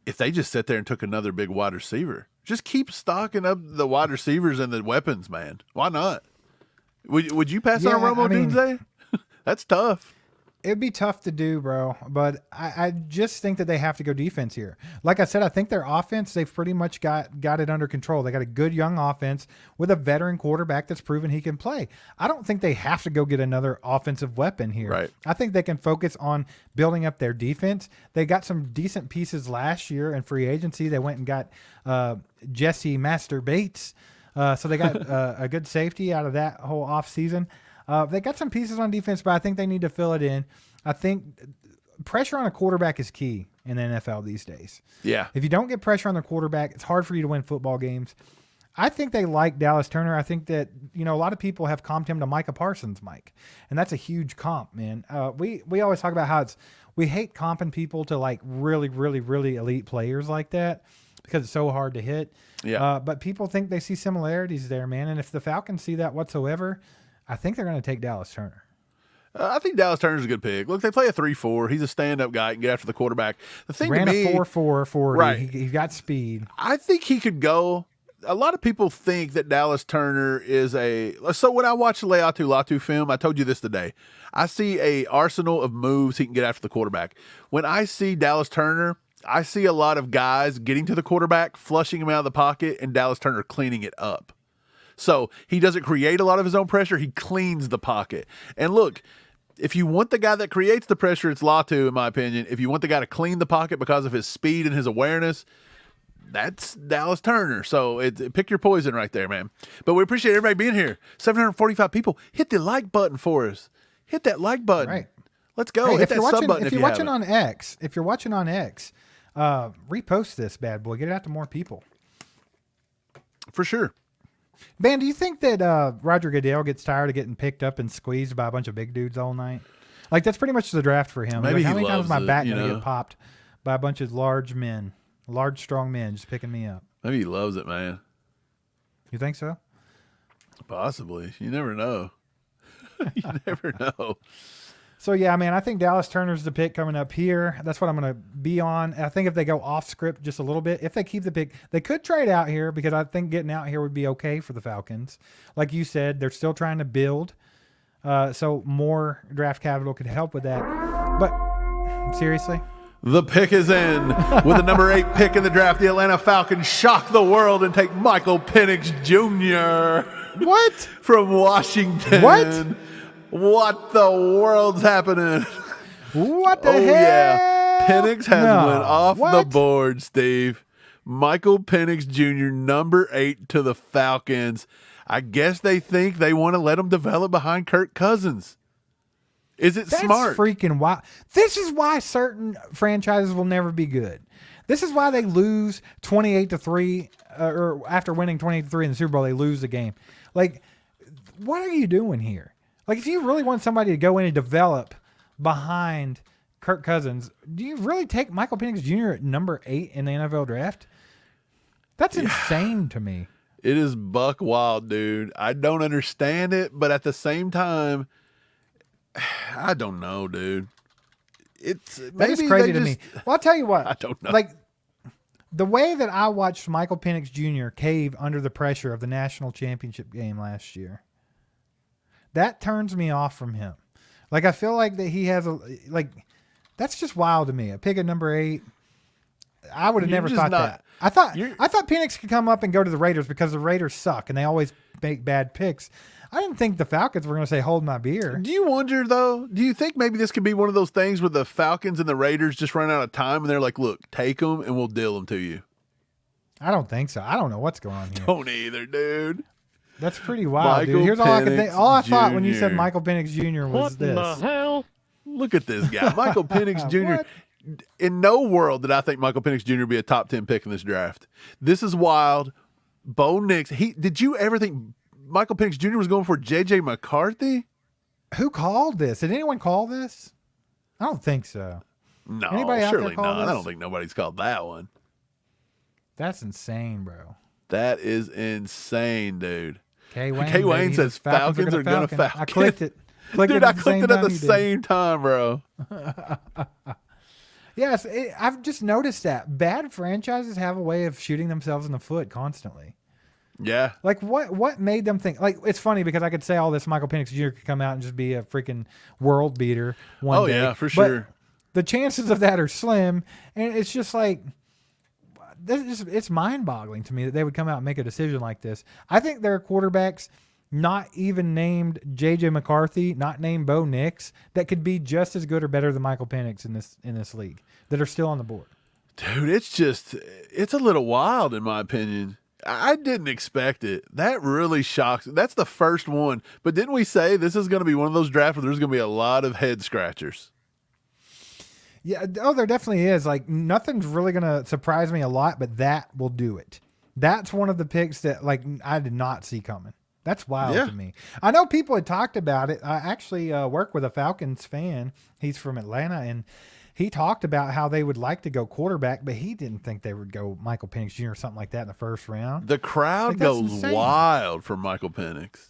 Speaker 3: if they just sat there and took another big wide receiver. Just keep stocking up the wide receivers and the weapons, man. Why not? Would you pass on Rome Odunze? That's tough.
Speaker 4: It'd be tough to do, bro, but I just think that they have to go defense here. Like I said, I think their offense, they've pretty much got it under control. They got a good young offense with a veteran quarterback that's proven he can play. I don't think they have to go get another offensive weapon here.
Speaker 3: Right.
Speaker 4: I think they can focus on building up their defense. They got some decent pieces last year in free agency. They went and got Jesse Master Bates. So they got a good safety out of that whole offseason. They got some pieces on defense, but I think they need to fill it in. I think pressure on a quarterback is key in the NFL these days.
Speaker 3: Yeah.
Speaker 4: If you don't get pressure on the quarterback, it's hard for you to win football games. I think they like Dallas Turner. I think that, a lot of people have comped him to Micah Parsons, Mike. And that's a huge comp, man. We always talk about how we hate comping people to like really, really, really elite players like that because it's so hard to hit.
Speaker 3: Yeah.
Speaker 4: But people think they see similarities there, man. And if the Falcons see that whatsoever, I think they're going to take Dallas Turner.
Speaker 3: I think Dallas Turner's a good pick. Look, they play a 3-4. He's a stand-up guy. He can get after the quarterback. The thing
Speaker 4: Ran
Speaker 3: to me,
Speaker 4: a 4.4 40.
Speaker 3: Right.
Speaker 4: He got speed.
Speaker 3: I think he could go. A lot of people think that Dallas Turner is so when I watch the Laiatu Latu film, I told you this today, I see a arsenal of moves he can get after the quarterback. When I see Dallas Turner, I see a lot of guys getting to the quarterback, flushing him out of the pocket, and Dallas Turner cleaning it up. So he doesn't create a lot of his own pressure. He cleans the pocket. And look, if you want the guy that creates the pressure, it's Latu, in my opinion. If you want the guy to clean the pocket because of his speed and his awareness, that's Dallas Turner. So pick your poison right there, man. But we appreciate everybody being here. 745 people. Hit the like button for us. Hit that like button.
Speaker 4: Right.
Speaker 3: Let's go.
Speaker 4: Hey,
Speaker 3: Hit that sub button
Speaker 4: if you're watching
Speaker 3: haven't.
Speaker 4: on X, repost this bad boy. Get it out to more people.
Speaker 3: For sure.
Speaker 4: Ben, do you think that Roger Goodell gets tired of getting picked up and squeezed by a bunch of big dudes all night? Like, that's pretty much the draft for him.
Speaker 3: Maybe
Speaker 4: like, how
Speaker 3: he
Speaker 4: many times
Speaker 3: loves
Speaker 4: is my
Speaker 3: it,
Speaker 4: back going to get popped by a bunch of large, strong men just picking me up?
Speaker 3: Maybe he loves it, man.
Speaker 4: You think so?
Speaker 3: Possibly. You never know. You never know.
Speaker 4: So, yeah, man, I think Dallas Turner's the pick coming up here. That's what I'm going to be on. I think if they go off script just a little bit, if they keep the pick, they could trade out here because I think getting out here would be okay for the Falcons. Like you said, they're still trying to build. So more draft capital could help with that. But seriously?
Speaker 3: The pick is in. With the number 8 pick in the draft, the Atlanta Falcons shock the world and take Michael Penix Jr.
Speaker 4: What?
Speaker 3: From Washington.
Speaker 4: What?
Speaker 3: What the world's happening?
Speaker 4: What the hell?
Speaker 3: Yeah. Penix has went off the
Speaker 4: What?
Speaker 3: board, Steve. Michael Penix Jr., number 8 to the Falcons. I guess they think they want to let him develop behind Kirk Cousins. Is it
Speaker 4: That's
Speaker 3: smart?
Speaker 4: freaking wild. This is why certain franchises will never be good. This is why they lose 28-3, or after winning 28-3 in the Super Bowl, they lose the game. Like, what are you doing here? Like, if you really want somebody to go in and develop behind Kirk Cousins, do you really take Michael Penix Jr. at number 8 in the NFL draft? That's insane to me.
Speaker 3: It is buck wild, dude. I don't understand it, but at the same time, I don't know, dude.
Speaker 4: That is crazy to me. Well, I'll tell you what.
Speaker 3: I don't know.
Speaker 4: Like, the way that I watched Michael Penix Jr. cave under the pressure of the national championship game last year, that turns me off from him. Like, I feel like that he has that's just wild to me. A pick at number 8. I would have never thought that. I thought Penix could come up and go to the Raiders because the Raiders suck and they always make bad picks. I didn't think the Falcons were going to say, hold my beer.
Speaker 3: Do you wonder, though? Do you think maybe this could be one of those things where the Falcons and the Raiders just run out of time and they're like, look, take them and we'll deal them to you?
Speaker 4: I don't think so. I don't know what's going on here.
Speaker 3: Don't either, dude.
Speaker 4: That's pretty wild,
Speaker 3: Michael
Speaker 4: dude. Here's all I could think. All I thought when you
Speaker 3: Jr.
Speaker 4: said Michael Penix Jr. was
Speaker 1: What
Speaker 4: this.
Speaker 1: the hell?
Speaker 3: Look at this guy. Michael Penix Jr.
Speaker 4: What?
Speaker 3: In no world did I think Michael Penix Jr. would be a top 10 pick in this draft. This is wild. Bo Nix. Did you ever think Michael Penix Jr. was going for JJ McCarthy?
Speaker 4: Who called this? Did anyone call this? I don't think so.
Speaker 3: No,
Speaker 4: Anybody out there
Speaker 3: surely
Speaker 4: call
Speaker 3: not.
Speaker 4: this?
Speaker 3: I don't think nobody's called that one.
Speaker 4: That's insane, bro.
Speaker 3: That is insane, dude.
Speaker 4: K. Wayne,
Speaker 3: K. Wayne
Speaker 4: baby.
Speaker 3: says Falcons are going to Falcon.
Speaker 4: I clicked it.
Speaker 3: Dude, I clicked it at the
Speaker 4: time you did.
Speaker 3: same time, bro.
Speaker 4: Yes, I've just noticed that bad franchises have a way of shooting themselves in the foot constantly.
Speaker 3: Yeah.
Speaker 4: Like, what made them think? Like, it's funny because I could say all this. Michael Penix Jr. could come out and just be a freaking world beater one day.
Speaker 3: Yeah, for
Speaker 4: But
Speaker 3: sure.
Speaker 4: the chances of that are slim, and it's just like it's mind-boggling to me that they would come out and make a decision like this. I think there are quarterbacks not even named JJ McCarthy, not named Bo Nix, that could be just as good or better than Michael Penix in this league that are still on the board.
Speaker 3: Dude, it's a little wild in my opinion. I didn't expect it. That really shocks. That's the first one. But didn't we say this is going to be one of those drafts where there's going to be a lot of head scratchers?
Speaker 4: Yeah, oh, there definitely is. Like, nothing's really going to surprise me a lot, but that will do it. That's one of the picks that, like, I did not see coming. That's wild to me. I know people had talked about it. I actually work with a Falcons fan. He's from Atlanta, and he talked about how they would like to go quarterback, but he didn't think they would go Michael Penix Jr. or something like that in the first round.
Speaker 3: The crowd goes wild for Michael Penix.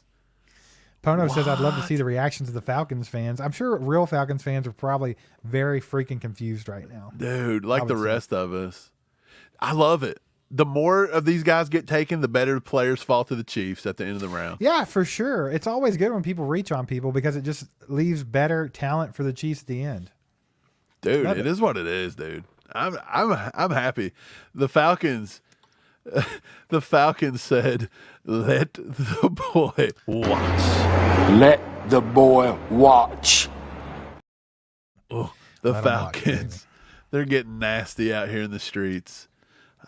Speaker 4: Pono says, I'd love to see the reactions of the Falcons fans. I'm sure real Falcons fans are probably very freaking confused right now.
Speaker 3: Dude, like the rest of us. I love it. The more of these guys get taken, the better the players fall to the Chiefs at the end of the round.
Speaker 4: Yeah, for sure. It's always good when people reach on people because it just leaves better talent for the Chiefs at the end.
Speaker 3: Dude, it is what it is, dude. I'm happy. The Falcons said, "Let the boy watch."
Speaker 6: Let the boy watch.
Speaker 3: Oh, the Falcons. They're getting nasty out here in the streets.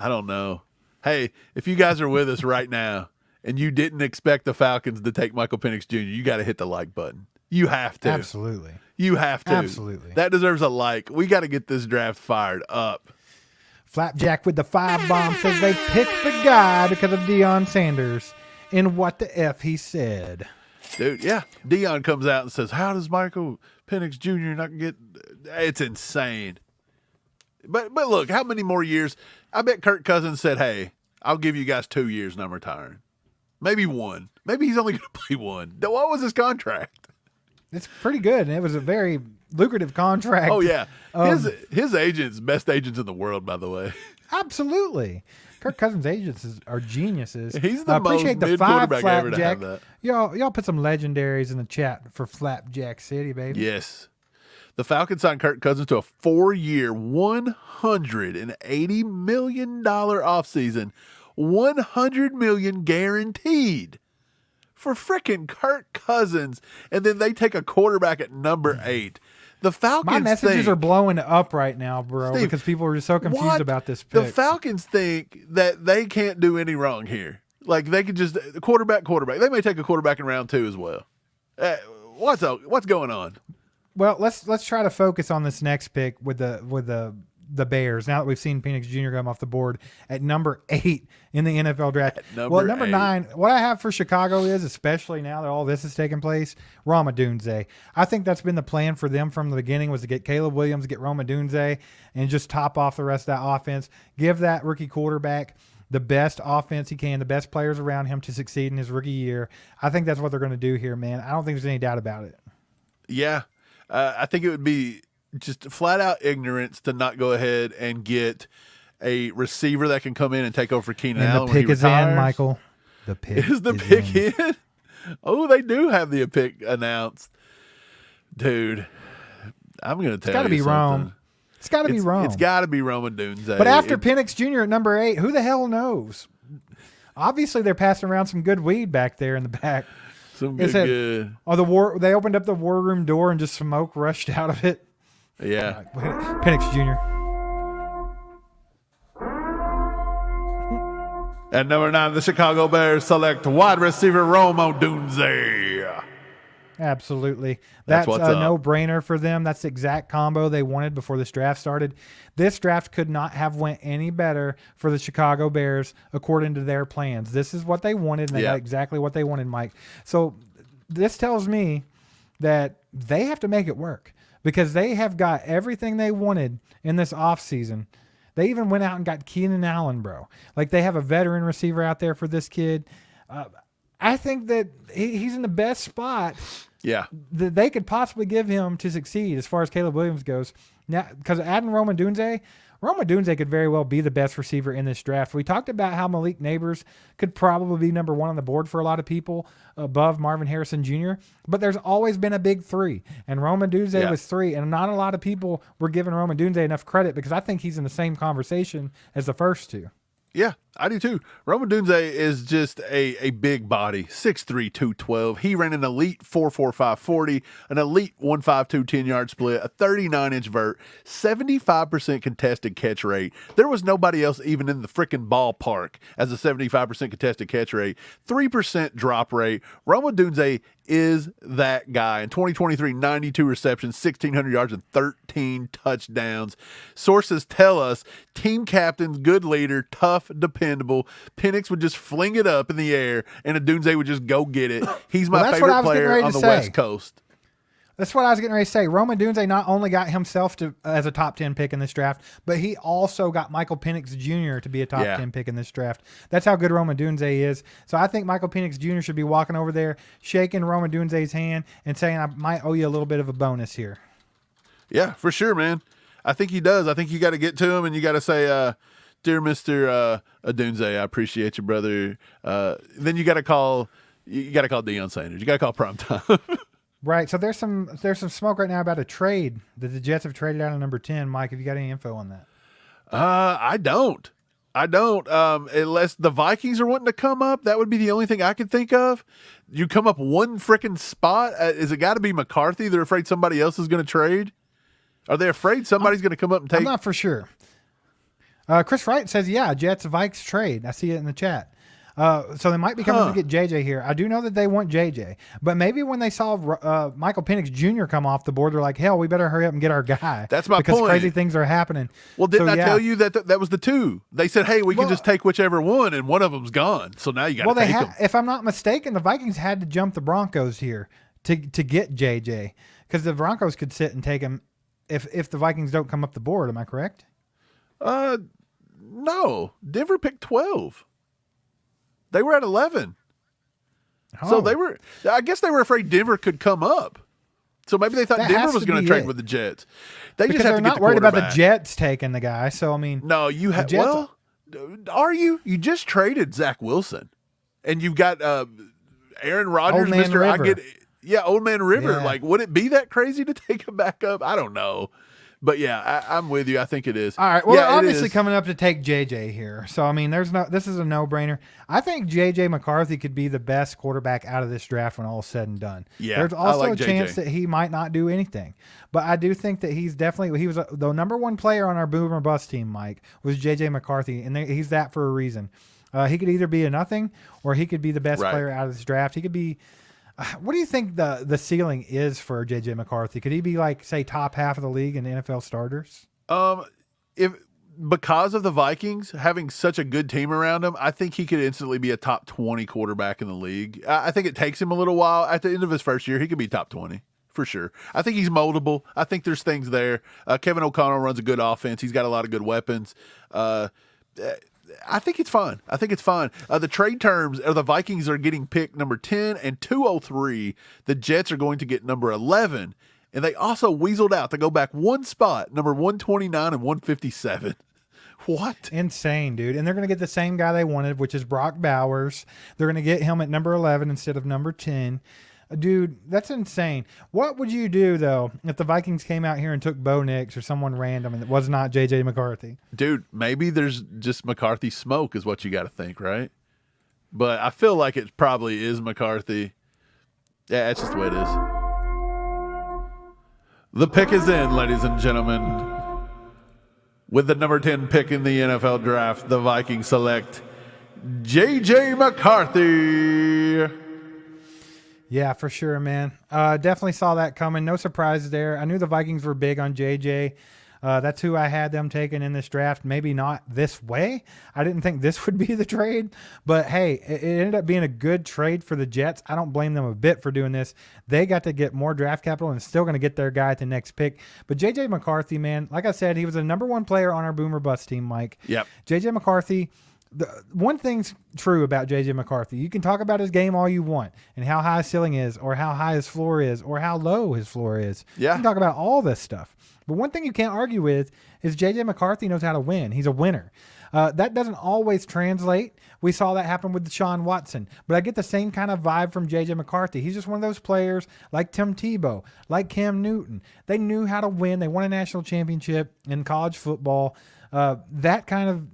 Speaker 3: I don't know. Hey, if you guys are with us right now and you didn't expect the Falcons to take Michael Penix Jr., you got to hit the like button. You have to.
Speaker 4: Absolutely.
Speaker 3: You have to.
Speaker 4: Absolutely.
Speaker 3: That deserves a like. We got to get this draft fired up.
Speaker 4: Flapjack with the 5-bomb says they picked the guy because of Deion Sanders and what the F he said.
Speaker 3: Dude, yeah. Deion comes out and says, how does Michael Penix Jr. not get – it's insane. But look, how many more years? I bet Kirk Cousins said, hey, I'll give you guys 2 years and I'm retiring. Maybe one. Maybe he's only going to play one. What was his contract?
Speaker 4: It's pretty good, and it was a very lucrative contract.
Speaker 3: Oh, yeah. His agents, best agents in the world, by the way.
Speaker 4: Absolutely. Kirk Cousins' agents are geniuses.
Speaker 3: He's the most mid-quarterback ever to have that.
Speaker 4: Y'all put some legendaries in the chat for Flapjack City, baby.
Speaker 3: Yes. The Falcons signed Kirk Cousins to a 4-year, $180 million offseason, $100 million guaranteed for frickin' Kirk Cousins, and then they take a quarterback at number 8. The Falcons.
Speaker 4: My messages are blowing up right now, bro,
Speaker 3: Steve,
Speaker 4: because people are just so confused about this pick.
Speaker 3: The Falcons think that they can't do any wrong here. Like they could just quarterback. They may take a quarterback in round 2 as well. What's going on?
Speaker 4: Well, let's try to focus on this next pick with the the Bears now that we've seen Penix Jr. come off the board at number 8 in the NFL draft. Well, at number 9, what I have for Chicago is, especially now that all this is taking place, Rome Odunze. I think that's been the plan for them from the beginning, was to get Caleb Williams, get Rome Odunze, and just top off the rest of that offense. Give that rookie quarterback the best offense he can, the best players around him to succeed in his rookie year. I think that's what they're going to do here, man. I don't think there's any doubt about it.
Speaker 3: Yeah. I think it would be just flat out ignorance to not go ahead and get a receiver that can come in and take over for Keenan Allen.
Speaker 4: The pick is in, Michael. The pick
Speaker 3: is the pick in. Oh, they do have the pick announced. Dude, I'm going to tell you. It's got to be Rome.
Speaker 4: It's got to be Rome.
Speaker 3: It's got to be Rome Odunze.
Speaker 4: But after Penix Jr. at number 8, who the hell knows? Obviously, they're passing around some good weed back there in the back.
Speaker 3: Some good.
Speaker 4: Oh, they opened up the war room door and just smoke rushed out of it.
Speaker 3: Yeah.
Speaker 4: Penix Jr.
Speaker 3: At number 9, the Chicago Bears select wide receiver Rome Odunze.
Speaker 4: Absolutely. That's a no-brainer for them. That's the exact combo they wanted before this draft started. This draft could not have went any better for the Chicago Bears according to their plans. This is what they wanted, and they got exactly what they wanted, Mike. So this tells me that they have to make it work because they have got everything they wanted in this offseason. They even went out and got Keenan Allen, bro. Like, they have a veteran receiver out there for this kid. I think that he's in the best spot that they could possibly give him to succeed as far as Caleb Williams goes. Now, because adding Rome Odunze could very well be the best receiver in this draft. We talked about how Malik Nabers could probably be number 1 on the board for a lot of people above Marvin Harrison Jr., but there's always been a big 3, and Rome Odunze was 3, and not a lot of people were giving Rome Odunze enough credit because I think he's in the same conversation as the first 2.
Speaker 3: Yeah, I do too. Rome Odunze is just a big body, 6'3", 212. He ran an elite 4.45 40, an elite 1.52 10-yard split, a 39-inch vert, 75% contested catch rate. There was nobody else even in the freaking ballpark as a 75% contested catch rate, 3% drop rate. Rome Odunze is that guy. In 2023, 92 receptions, 1,600 yards, and 13 touchdowns. Sources tell us team captain, good leader, tough, dependable. Penix would just fling it up in the air, and Odunze would just go get it. He's my favorite player on the West Coast.
Speaker 4: That's what I was getting ready to say. Rome Odunze not only got himself as a top 10 pick in this draft, but he also got Michael Penix Jr. to be a top 10 pick in this draft. That's how good Rome Odunze is. So I think Michael Penix Jr. should be walking over there, shaking Rome Odunze's hand and saying, I might owe you a little bit of a bonus here.
Speaker 3: Yeah, for sure, man. I think he does. I think you got to get to him and you got to say, dear Mr. Odunze, I appreciate you, brother. Then you got to call Deion Sanders. You got to call Primetime.
Speaker 4: Right. So there's some smoke right now about a trade that the Jets have traded out of number 10. Mike, have you got any info on that?
Speaker 3: I don't. Unless the Vikings are wanting to come up, that would be the only thing I could think of. You come up one freaking spot. Is it got to be McCarthy? They're afraid somebody else is going to trade. Are they afraid somebody's going to come up and take?
Speaker 4: I'm not for sure. Chris Wright says, yeah, Jets Vikes trade. I see it in the chat. So they might be coming to get JJ here. I do know that they want JJ, but maybe when they saw Michael Penix Jr. come off the board, they're like, hell, we better hurry up and get our guy.
Speaker 3: That's my point.
Speaker 4: Because crazy things are happening.
Speaker 3: Well, didn't I tell you that was the 2? They said, hey, we can just take whichever one, and one of them's gone. So now you got to take them.
Speaker 4: If I'm not mistaken, the Vikings had to jump the Broncos here to get JJ because the Broncos could sit and take him if the Vikings don't come up the board. Am I correct?
Speaker 3: No. Denver picked 12. They were at 11. So I guess they were afraid Denver could come up. So maybe they thought Denver was going to trade with the Jets.
Speaker 4: They're not worried about the Jets taking the guy. So, I mean.
Speaker 3: No, you have. Well, are you? You just traded Zach Wilson. And you've got Aaron Rodgers,
Speaker 4: Old Man River.
Speaker 3: Old Man River.
Speaker 4: Yeah.
Speaker 3: Like, would it be that crazy to take him back up? I don't know. But yeah, I'm with you. I think it is.
Speaker 4: All right. Well, they're obviously coming up to take JJ here. So I mean, this is a no-brainer. I think JJ McCarthy could be the best quarterback out of this draft when all is said and done.
Speaker 3: Yeah.
Speaker 4: There's also a chance that he might not do anything. But I do think that he was the number 1 player on our boom or bust team, Mike, was JJ McCarthy, and he's that for a reason. He could either be a nothing or he could be the best player out of this draft. He could be. What do you think the ceiling is for J.J. McCarthy? Could he be like, say, top half of the league in NFL starters?
Speaker 3: because of the Vikings having such a good team around him, I think he could instantly be a top 20 quarterback in the league. I think it takes him a little while. At the end of his first year, he could be top 20 for sure. I think he's moldable. I think there's things there. Kevin O'Connell runs a good offense. He's got a lot of good weapons. I think it's fine. The trade terms are the Vikings are getting picked number 10 and 203. The Jets are going to get number 11. And they also weaseled out to go back one spot, number 129 and 157. What?
Speaker 4: Insane, dude. And they're going to get the same guy they wanted, which is Brock Bowers. They're going to get him at number 11 instead of number 10. Dude, that's insane. What would you do, though, if the Vikings came out here and took Bo Nix or someone random and it was not J.J. McCarthy?
Speaker 3: Dude, maybe there's just McCarthy smoke is what you got to think, right? But I feel like it probably is McCarthy. Yeah, that's just the way it is. The pick is in, ladies and gentlemen. With the number 10 pick in the NFL draft, the Vikings select J.J. McCarthy.
Speaker 4: Yeah, for sure, man. Definitely saw that coming. No surprises there. I knew the Vikings were big on J.J. That's who I had them taking in this draft. Maybe not this way. I didn't think this would be the trade. But, hey, it ended up being a good trade for the Jets. I don't blame them a bit for doing this. They got to get more draft capital and still going to get their guy at the next pick. But J.J. McCarthy, man, like I said, he was the number one player on our Boomer Bust team, Mike.
Speaker 3: Yep.
Speaker 4: J.J. McCarthy, the one thing's true about J.J. McCarthy. You can talk about his game all you want and how high his ceiling is or how high his floor is or how low his floor is.
Speaker 3: Yeah.
Speaker 4: You can talk about all this stuff. But one thing you can't argue with is J.J. McCarthy knows how to win. He's a winner. That doesn't always translate. We saw that happen with Deshaun Watson. But I get the same kind of vibe from J.J. McCarthy. He's just one of those players like Tim Tebow, like Cam Newton. They knew how to win. They won a national championship in college football. That kind of,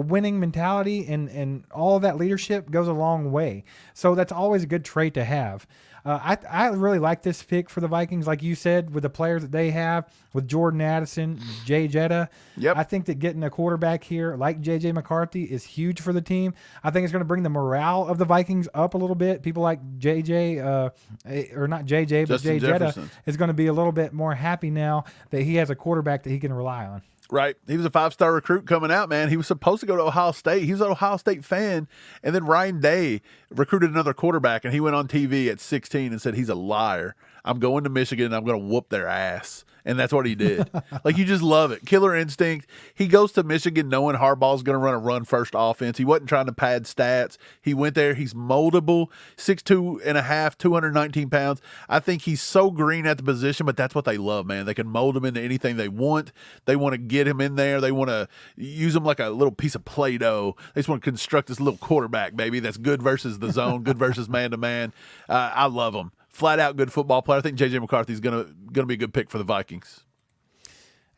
Speaker 4: winning mentality and all of that leadership goes a long way. So that's always a good trait to have. I really like this pick for the Vikings, like you said, with the players that they have, with Jordan Addison, Jay Jetta.
Speaker 3: Yep.
Speaker 4: I think that getting a quarterback here like J.J. McCarthy is huge for the team. I think it's going to bring the morale of the Vikings up a little bit. People like J.J., or not J.J., but Jay Jetta is going to be a little bit more happy now that he has a quarterback that he can rely on.
Speaker 3: Right. He was a 5-star recruit coming out, man. He was supposed to go to Ohio State. He was an Ohio State fan. And then Ryan Day recruited another quarterback, and he went on TV at 16 and said, he's a liar. I'm going to Michigan, and I'm going to whoop their ass. And that's what he did. Like, you just love it. Killer instinct. He goes to Michigan knowing Harbaugh's going to run a run-first offense. He wasn't trying to pad stats. He went there. He's moldable, 6'2.5", 219 pounds. I think he's so green at the position, but that's what they love, man. They can mold him into anything they want. They want to get him in there. They want to use him like a little piece of Play-Doh. They just want to construct this little quarterback, baby, that's good versus the zone, good versus man-to-man. I love him. Flat-out good football player. I think J.J. McCarthy is going to be a good pick for the Vikings.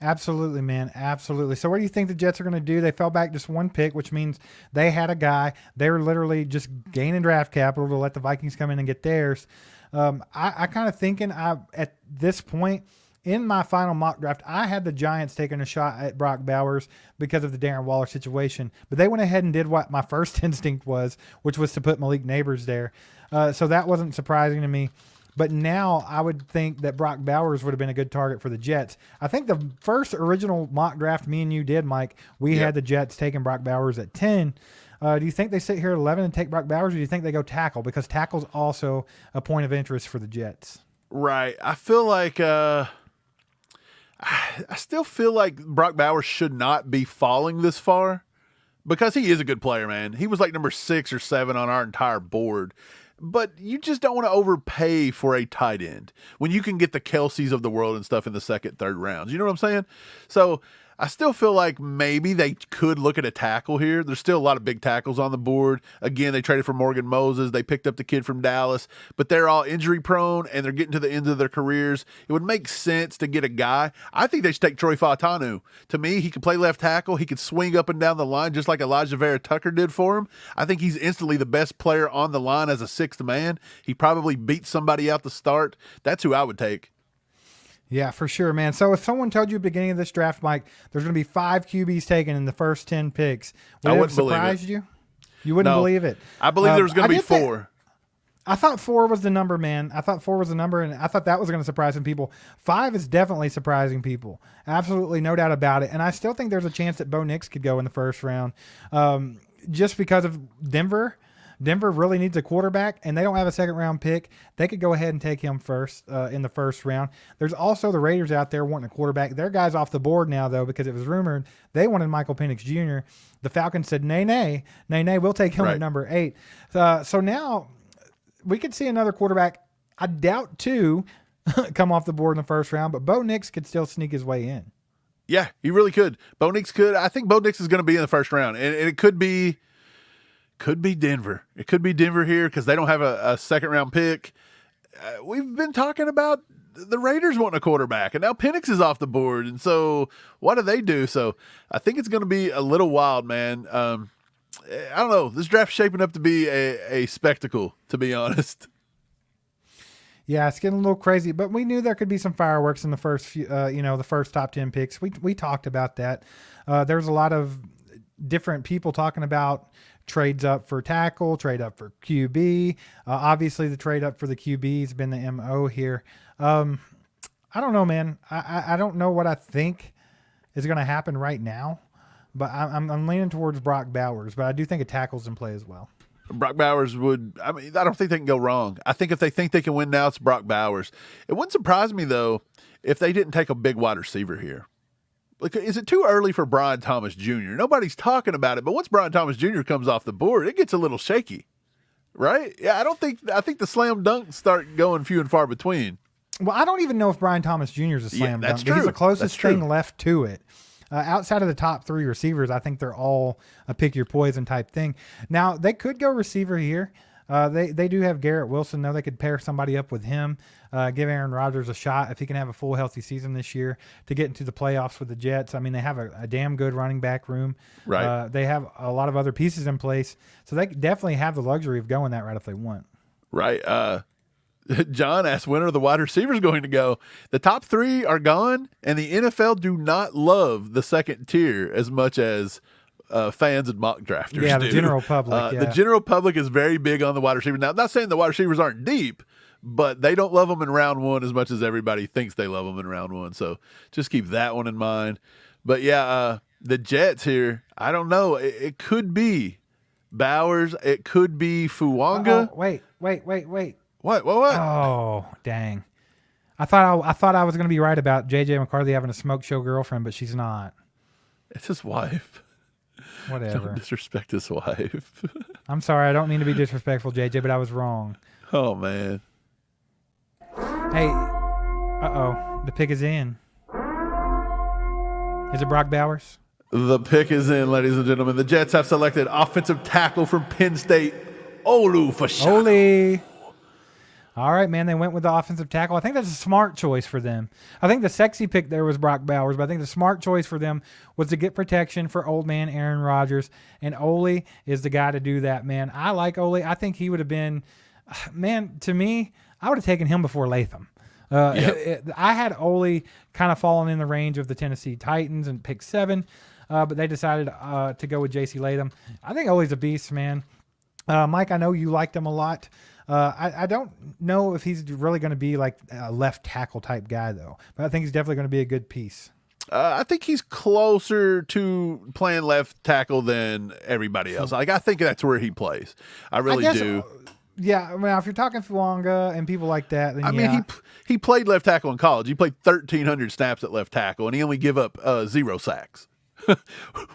Speaker 4: Absolutely, man. Absolutely. So what do you think the Jets are going to do? They fell back just one pick, which means they had a guy. They were literally just gaining draft capital to let the Vikings come in and get theirs. I kind of thinking at this point in my final mock draft, I had the Giants taking a shot at Brock Bowers because of the Darren Waller situation. But they went ahead and did what my first instinct was, which was to put Malik Nabers there. So that wasn't surprising to me. But now I would think that Brock Bowers would have been a good target for the Jets. I think the first original mock draft me and you did, Mike, we had the Jets taking Brock Bowers at 10. Do you think they sit here at 11 and take Brock Bowers, or do you think they go tackle? Because tackle's also a point of interest for the Jets.
Speaker 3: Right. I feel like I still feel like Brock Bowers should not be falling this far because he is a good player, man. He was like number 6 or 7 on our entire board. But you just don't want to overpay for a tight end when you can get the Kelseys of the world and stuff in the second, third rounds. You know what I'm saying? So I still feel like maybe they could look at a tackle here. There's still a lot of big tackles on the board. Again, they traded for Morgan Moses. They picked up the kid from Dallas, but they're all injury prone and they're getting to the end of their careers. It would make sense to get a guy. I think they should take Troy Fautanu. To me, he could play left tackle. He could swing up and down the line just like Elijah Vera Tucker did for him. I think he's instantly the best player on the line as a sixth man. He probably beats somebody out to start. That's who I would take.
Speaker 4: Yeah, for sure, man. So if someone told you at the beginning of this draft, Mike, there's going to be 5 QBs taken in the first 10 picks, would it have surprised you? You wouldn't believe it.
Speaker 3: I believe there was going to be 4.
Speaker 4: I thought 4 was the number, man. I thought 4 was the number, and I thought that was going to surprise some people. 5 is definitely surprising people. Absolutely, no doubt about it. And I still think there's a chance that Bo Nix could go in the first round, just because of Denver. Denver really needs a quarterback, and they don't have a second-round pick. They could go ahead and take him first in the first round. There's also the Raiders out there wanting a quarterback. Their guy's off the board now, though, because it was rumored they wanted Michael Penix Jr. The Falcons said, nay, we'll take him at number 8. So now we could see another quarterback. I doubt 2 come off the board in the first round, but Bo Nix could still sneak his way in.
Speaker 3: Yeah, he really could. Bo Nix could. I think Bo Nix is going to be in the first round, and it could be Denver. It could be Denver here because they don't have a second-round pick. We've been talking about the Raiders wanting a quarterback, and now Penix is off the board, and so what do? So I think it's going to be a little wild, man. I don't know. This draft's shaping up to be a spectacle, to be honest.
Speaker 4: Yeah, it's getting a little crazy, but we knew there could be some fireworks in the first few, the first top 10 picks. We talked about that. There's a lot of different people talking about trades up for tackle, trade up for QB. Obviously, the trade up for the QB has been the MO here. I don't know, man. I don't know what I think is going to happen right now, but I'm leaning towards Brock Bowers, but I do think a tackle's in play as well.
Speaker 3: Brock Bowers I don't think they can go wrong. I think if they think they can win now, it's Brock Bowers. It wouldn't surprise me, though, if they didn't take a big wide receiver here. Like, is it too early for Brian Thomas Jr.? Nobody's talking about it, but once Brian Thomas Jr. comes off the board, it gets a little shaky, right? Yeah, I think the slam dunks start going few and far between.
Speaker 4: Well, I don't even know if Brian Thomas Jr. is a slam dunk.
Speaker 3: That's true.
Speaker 4: He's the closest thing left to it. Outside of the top 3 receivers, I think they're all a pick your poison type thing. Now, they could go receiver here. They do have Garrett Wilson, though. They could pair somebody up with him, give Aaron Rodgers a shot if he can have a full healthy season this year to get into the playoffs with the Jets. I mean, they have a damn good running back room.
Speaker 3: Right.
Speaker 4: They have a lot of other pieces in place, so they definitely have the luxury of going that route if they want.
Speaker 3: Right. John asked, when are the wide receivers going to go? The top 3 are gone, and the NFL do not love the second tier as much as fans and mock drafters
Speaker 4: do.
Speaker 3: The
Speaker 4: general public.
Speaker 3: The general public is very big on the wide receivers. Now, I'm not saying the wide receivers aren't deep, but they don't love them in round 1 as much as everybody thinks they love them in round 1. So just keep that one in mind. But, yeah, the Jets here, I don't know. It could be Bowers. It could be Fuaga.
Speaker 4: Wait.
Speaker 3: What?
Speaker 4: Oh, dang. I thought I was going to be right about JJ McCarthy having a smoke show girlfriend, but she's not.
Speaker 3: It's his wife.
Speaker 4: Whatever.
Speaker 3: Don't disrespect his wife.
Speaker 4: I'm sorry. I don't mean to be disrespectful, JJ, but I was wrong.
Speaker 3: Oh, man.
Speaker 4: Hey, the pick is in. Is it Brock Bowers?
Speaker 3: The pick is in, ladies and gentlemen. The Jets have selected offensive tackle from Penn State, Olu Fashanu.
Speaker 4: Ole. All right, man. They went with the offensive tackle. I think that's a smart choice for them. I think the sexy pick there was Brock Bowers, but I think the smart choice for them was to get protection for old man Aaron Rodgers. And Ole is the guy to do that, man. I like Ole. I think he would have been, man, to me, I would have taken him before Latham. I had Ole kind of falling in the range of the Tennessee Titans and pick 7, but they decided to go with JC Latham. I think Ole's a beast, man. Mike, I know you liked him a lot. I don't know if he's really going to be like a left tackle type guy, though. But I think he's definitely going to be a good piece.
Speaker 3: I think he's closer to playing left tackle than everybody else. Like, I think that's where he plays. I really do.
Speaker 4: Yeah, I mean, if you're talking Fuaga and people like that, then
Speaker 3: mean, he played left tackle in college. He played 1,300 snaps at left tackle, and he only gave up 0 sacks.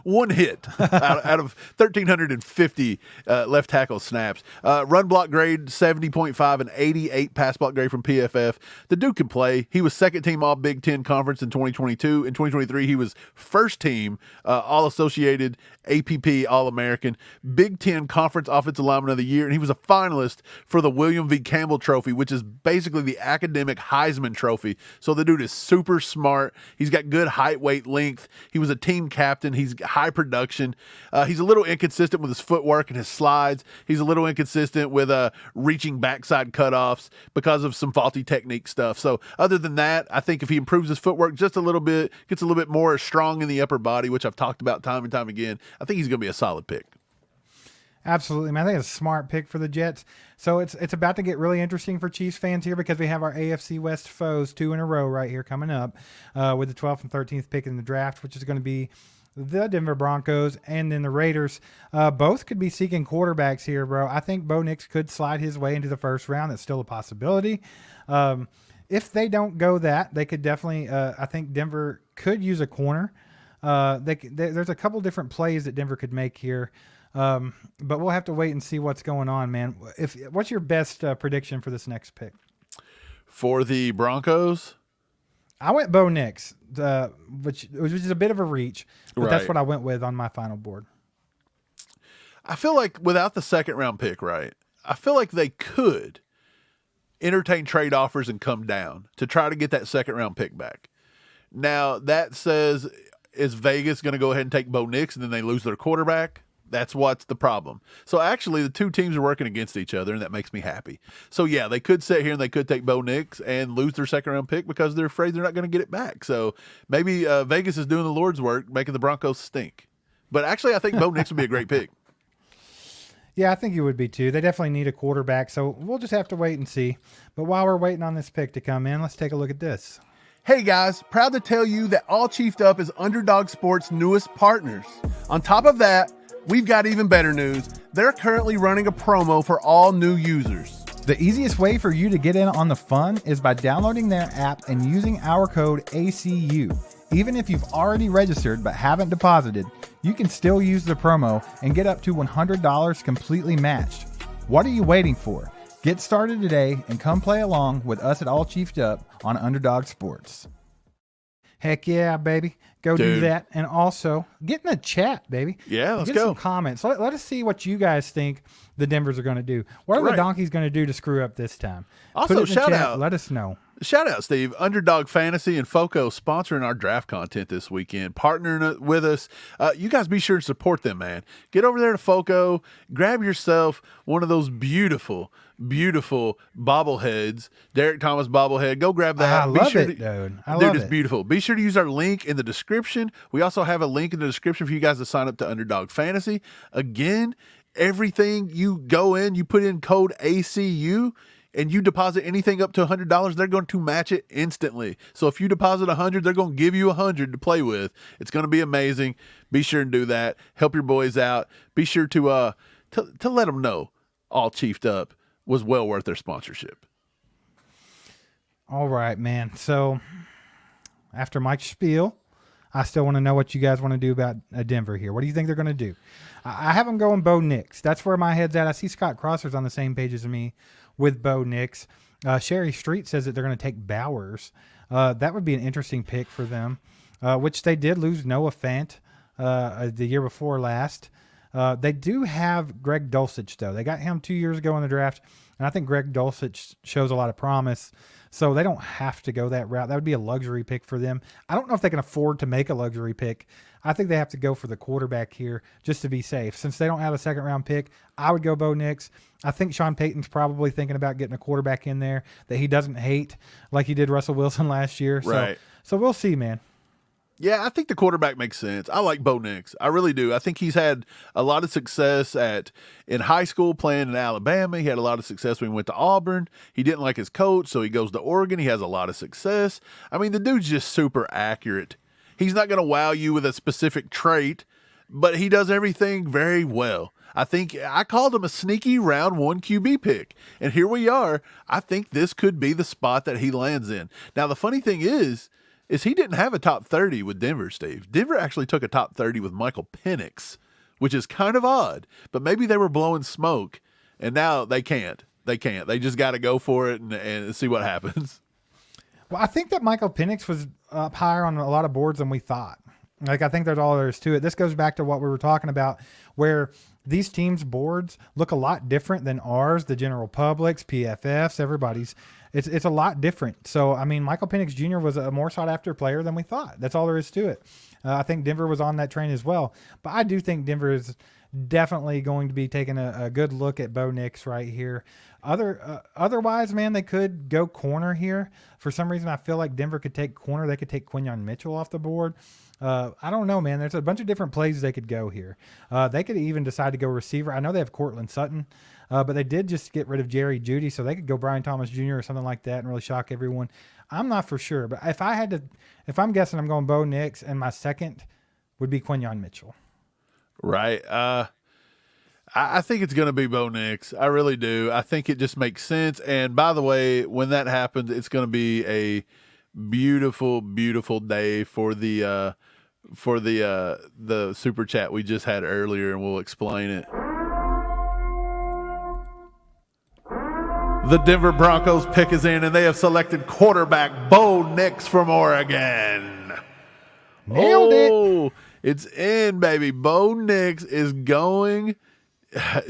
Speaker 3: One hit out of 1,350 left tackle snaps. Run block grade 70.5 and 88 pass block grade from PFF. The dude can play. He was second team All Big Ten Conference in 2022. In 2023, he was first team All Associated APP All American, Big Ten Conference Offensive Lineman of the Year, and he was a finalist for the William V. Campbell Trophy, which is basically the academic Heisman Trophy. So the dude is super smart. He's got good height, weight, length. He was a team captain. He's high production. He's a little inconsistent with his footwork and his slides. He's a little inconsistent with reaching backside cutoffs because of some faulty technique stuff. So other than that, I think if he improves his footwork just a little bit, gets a little bit more strong in the upper body, which I've talked about time and time again, I think he's going to be a solid pick.
Speaker 4: Absolutely, man. I think it's a smart pick for the Jets. So it's about to get really interesting for Chiefs fans here because we have our AFC West foes 2 in a row right here coming up with the 12th and 13th pick in the draft, which is going to be the Denver Broncos and then the Raiders. Both could be seeking quarterbacks here, bro. I think Bo Nix could slide his way into the first round. That's still a possibility. If they don't go that, they could definitely I think Denver could use a corner. There's a couple different plays that Denver could make here. But we'll have to wait and see what's going on, man. What's your best prediction for this next pick?
Speaker 3: For the Broncos?
Speaker 4: I went Bo Nix, which is a bit of a reach, but that's
Speaker 3: Right.
Speaker 4: what I went with on my final board.
Speaker 3: I feel like without the second round pick, right? I feel like they could entertain trade offers and come down to try to get that second round pick back. Now, that says, is Vegas going to go ahead and take Bo Nix and then they lose their quarterback? That's what's the problem. So actually, the two teams are working against each other, and that makes me happy. So yeah, they could sit here and they could take Bo Nix and lose their second round pick because they're afraid they're not going to get it back. So maybe Vegas is doing the Lord's work, making the Broncos stink. But actually, I think Bo Nix would be a great pick.
Speaker 4: Yeah, I think you would be too. They definitely need a quarterback, so we'll just have to wait and see. But while we're waiting on this pick to come in, let's take a look at this.
Speaker 3: Hey guys, proud to tell you that All Chiefed Up is Underdog Sports' newest partners. On top of that, we've got even better news. They're currently running a promo for all new users.
Speaker 4: The easiest way for you to get in on the fun is by downloading their app and using our code ACU. Even if you've already registered but haven't deposited, you can still use the promo and get up to $100 completely matched. What are you waiting for? Get started today and come play along with us at All Chiefed Up on Underdog Sports. Heck yeah, baby. Go do
Speaker 3: Dude.
Speaker 4: that. And also, get in the chat, baby.
Speaker 3: Yeah, let's
Speaker 4: get
Speaker 3: go.
Speaker 4: some comments. Let us see what you guys think the Denvers are going to do. What are the
Speaker 3: Right.
Speaker 4: Donkeys going to do to screw up this time?
Speaker 3: Also,
Speaker 4: Put it in the
Speaker 3: shout
Speaker 4: chat.
Speaker 3: out.
Speaker 4: Let us know.
Speaker 3: Shout out, Steve. Underdog Fantasy and FOCO sponsoring our draft content this weekend, partnering with us. You guys be sure to support them, man. Get over there to FOCO, grab yourself one of those beautiful, beautiful bobbleheads, Derek Thomas bobblehead. Go grab that.
Speaker 4: I
Speaker 3: Be
Speaker 4: love
Speaker 3: sure
Speaker 4: it,
Speaker 3: to-
Speaker 4: dude. I
Speaker 3: Dude,
Speaker 4: love
Speaker 3: it's
Speaker 4: it.
Speaker 3: beautiful. Be sure to use our link in the description. We also have a link in the description for you guys to sign up to Underdog Fantasy. Again, everything you go in, you put in code ACU, and you deposit anything up to $100, they're going to match it instantly. So if you deposit $100, they're going to give you $100 to play with. It's going to be amazing. Be sure and do that. Help your boys out. Be sure to let them know All Chiefed Up was well worth their sponsorship.
Speaker 4: All right, man. So after Mike's spiel, I still want to know what you guys want to do about Denver here. What do you think they're going to do? I have them going Bo Nix. That's where my head's at. I see Scott Crosser's on the same page as me with Bo Nix. Sherry Street says that they're going to take Bowers. That would be an interesting pick for them, which they did lose Noah Fant the year before last. They do have Greg Dulcich, though. They got him 2 years ago in the draft, and I think Greg Dulcich shows a lot of promise. So they don't have to go that route. That would be a luxury pick for them. I don't know if they can afford to make a luxury pick. I think they have to go for the quarterback here just to be safe. Since they don't have a second-round pick, I would go Bo Nix. I think Sean Payton's probably thinking about getting a quarterback in there that he doesn't hate like he did Russell Wilson last year.
Speaker 3: Right.
Speaker 4: So we'll see, man.
Speaker 3: Yeah, I think the quarterback makes sense. I like Bo Nix. I really do. I think he's had a lot of success in high school playing in Alabama. He had a lot of success when he went to Auburn. He didn't like his coach, so he goes to Oregon. He has a lot of success. I mean, the dude's just super accurate. He's not going to wow you with a specific trait, but he does everything very well. I think I called him a sneaky round 1 QB pick, and here we are. I think this could be the spot that he lands in. Now, the funny thing is he didn't have a top 30 with Denver, Steve. Denver actually took a top 30 with Michael Penix, which is kind of odd, but maybe they were blowing smoke, and now they can't. They can't. They just got to go for it and see what happens.
Speaker 4: Well, I think that Michael Penix was up higher on a lot of boards than we thought. Like, I think that's all there is to it. This goes back to what we were talking about, where these teams' boards look a lot different than ours, the general public's, PFF's, everybody's. It's a lot different. So, I mean, Michael Penix Jr. was a more sought-after player than we thought. That's all there is to it. I think Denver was on that train as well. But I do think Denver is definitely going to be taking a good look at Bo Nix right here. Otherwise, man, they could go corner here. For some reason, I feel like Denver could take corner. They could take Quinyon Mitchell off the board. I don't know, man. There's a bunch of different plays they could go here. They could even decide to go receiver. I know they have Cortland Sutton, but they did just get rid of Jerry Jeudy, so they could go Brian Thomas Jr. or something like that and really shock everyone. I'm not for sure, but if I'm guessing, I'm going Bo Nix, and my second would be Quinyon Mitchell.
Speaker 3: Right. I think it's going to be Bo Nix. I really do. I think it just makes sense. And by the way, when that happens, it's going to be a beautiful, beautiful day for the super chat we just had earlier, and we'll explain it. The Denver Broncos pick is in, and they have selected quarterback Bo Nix from Oregon.
Speaker 4: Nailed it.
Speaker 3: It's in, baby. Bo Nix is going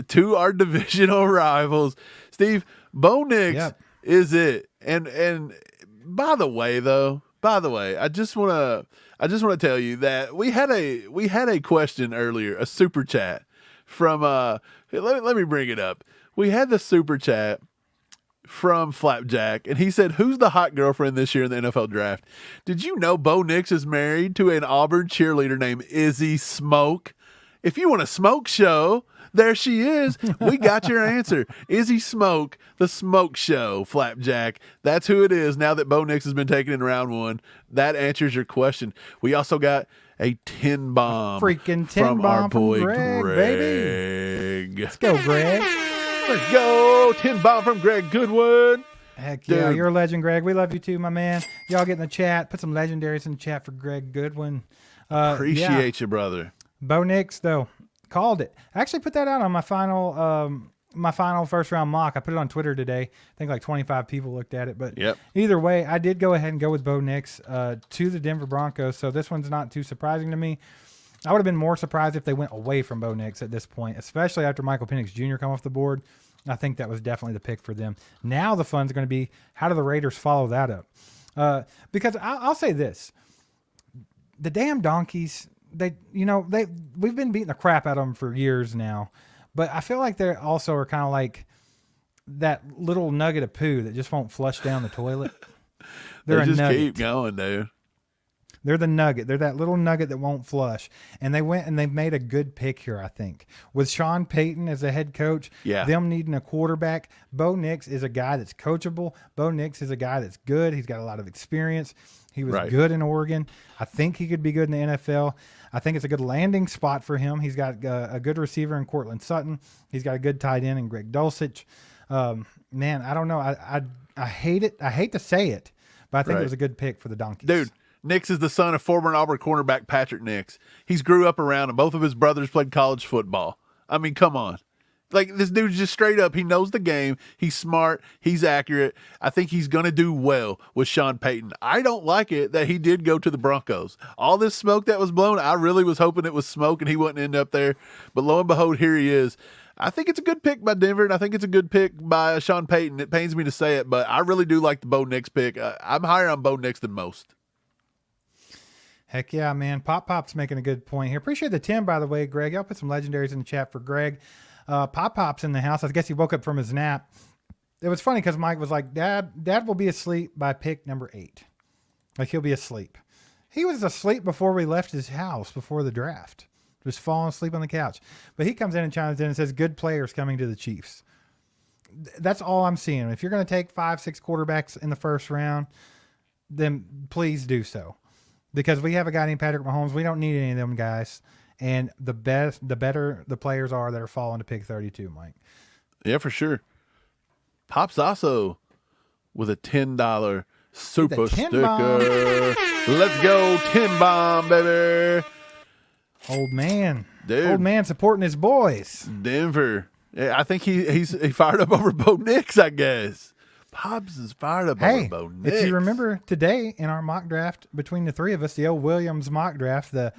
Speaker 3: to our divisional rivals. Steve, Bo Nix is it. And by the way, I just want to tell you that we had a question earlier, a super chat from let me bring it up. We had the super chat from Flapjack, and he said, "Who's the hot girlfriend this year in the NFL draft?" Did you know Bo Nix is married to an Auburn cheerleader named Izzy Smoke? If you want a smoke show, there she is. We got your answer. Izzy Smoke, the smoke show, Flapjack. That's who it is now that Bo Nix has been taken in round one. That answers your question. We also got a 10 bomb.
Speaker 4: Freaking 10
Speaker 3: from
Speaker 4: bomb
Speaker 3: our boy
Speaker 4: from Greg,
Speaker 3: Greg.
Speaker 4: Let's go, Greg.
Speaker 3: Let's go. 10 bomb from Greg Goodwood.
Speaker 4: Heck yeah,
Speaker 3: Dude.
Speaker 4: you're a legend, Greg. We love you too, my man. Y'all get in the chat. Put some legendaries in the chat for Greg Goodwin.
Speaker 3: Appreciate you, brother.
Speaker 4: Bo Nix, though, called it. I actually put that out on my final first round mock. I put it on Twitter today. I think like 25 people looked at it. But either way, I did go ahead and go with Bo Nix to the Denver Broncos. So this one's not too surprising to me. I would have been more surprised if they went away from Bo Nix at this point, especially after Michael Penix Jr. come off the board. I think that was definitely the pick for them. Now the fun's going to be, how do the Raiders follow that up? Because I'll say this. The damn donkeys, we've been beating the crap out of them for years now, but I feel like they also are kind of like that little nugget of poo that just won't flush down the toilet. They're
Speaker 3: they just
Speaker 4: a nugget.
Speaker 3: keep going, dude.
Speaker 4: They're the nugget. They're that little nugget that won't flush. And they went and they made a good pick here, I think. With Sean Payton as a head coach, them needing a quarterback, Bo Nix is a guy that's coachable. Bo Nix is a guy that's good. He's got a lot of experience. He was good in Oregon. I think he could be good in the NFL. I think it's a good landing spot for him. He's got a good receiver in Cortland Sutton. He's got a good tight end in Greg Dulcich. Man, I don't know. I hate it. I hate to say it, but I think it was a good pick for the Donkeys.
Speaker 3: Dude, Nix is the son of former Auburn cornerback Patrick Nix. He's grew up around, and both of his brothers played college football. I mean, come on. Like, this dude's just straight up. He knows the game. He's smart. He's accurate. I think he's going to do well with Sean Payton. I don't like it that he did go to the Broncos. All this smoke that was blown, I really was hoping it was smoke and he wouldn't end up there. But lo and behold, here he is. I think it's a good pick by Denver, and I think it's a good pick by Sean Payton. It pains me to say it, but I really do like the Bo Nix pick. I'm higher on Bo Nix than most.
Speaker 4: Heck yeah, man. Pop's making a good point here. Appreciate the 10, by the way, Greg. I'll put some legendaries in the chat for Greg. Pop's in the house. I guess he woke up from his nap. It was funny because Mike was like, Dad will be asleep by pick number 8. Like, he'll be asleep. He was asleep before we left his house before the draft. Just falling asleep on the couch. But he comes in and chimes in and says, good players coming to the Chiefs. That's all I'm seeing. If you're going to take 5-6 quarterbacks in the first round, then please do so. Because we have a guy named Patrick Mahomes. We don't need any of them guys. And the better the players are that are falling to pick 32, Mike.
Speaker 3: Yeah, for sure. Pop's also with a $10 super sticker.
Speaker 4: Bomb.
Speaker 3: Let's go, 10 bomb, baby.
Speaker 4: Old man.
Speaker 3: Dude.
Speaker 4: Old man supporting his boys.
Speaker 3: Denver. Yeah, I think he fired up over Bo Nix, I guess. Pops is fired up over Bo Nix.
Speaker 4: If you remember today in our mock draft between the three of us, the old Williams mock draft, the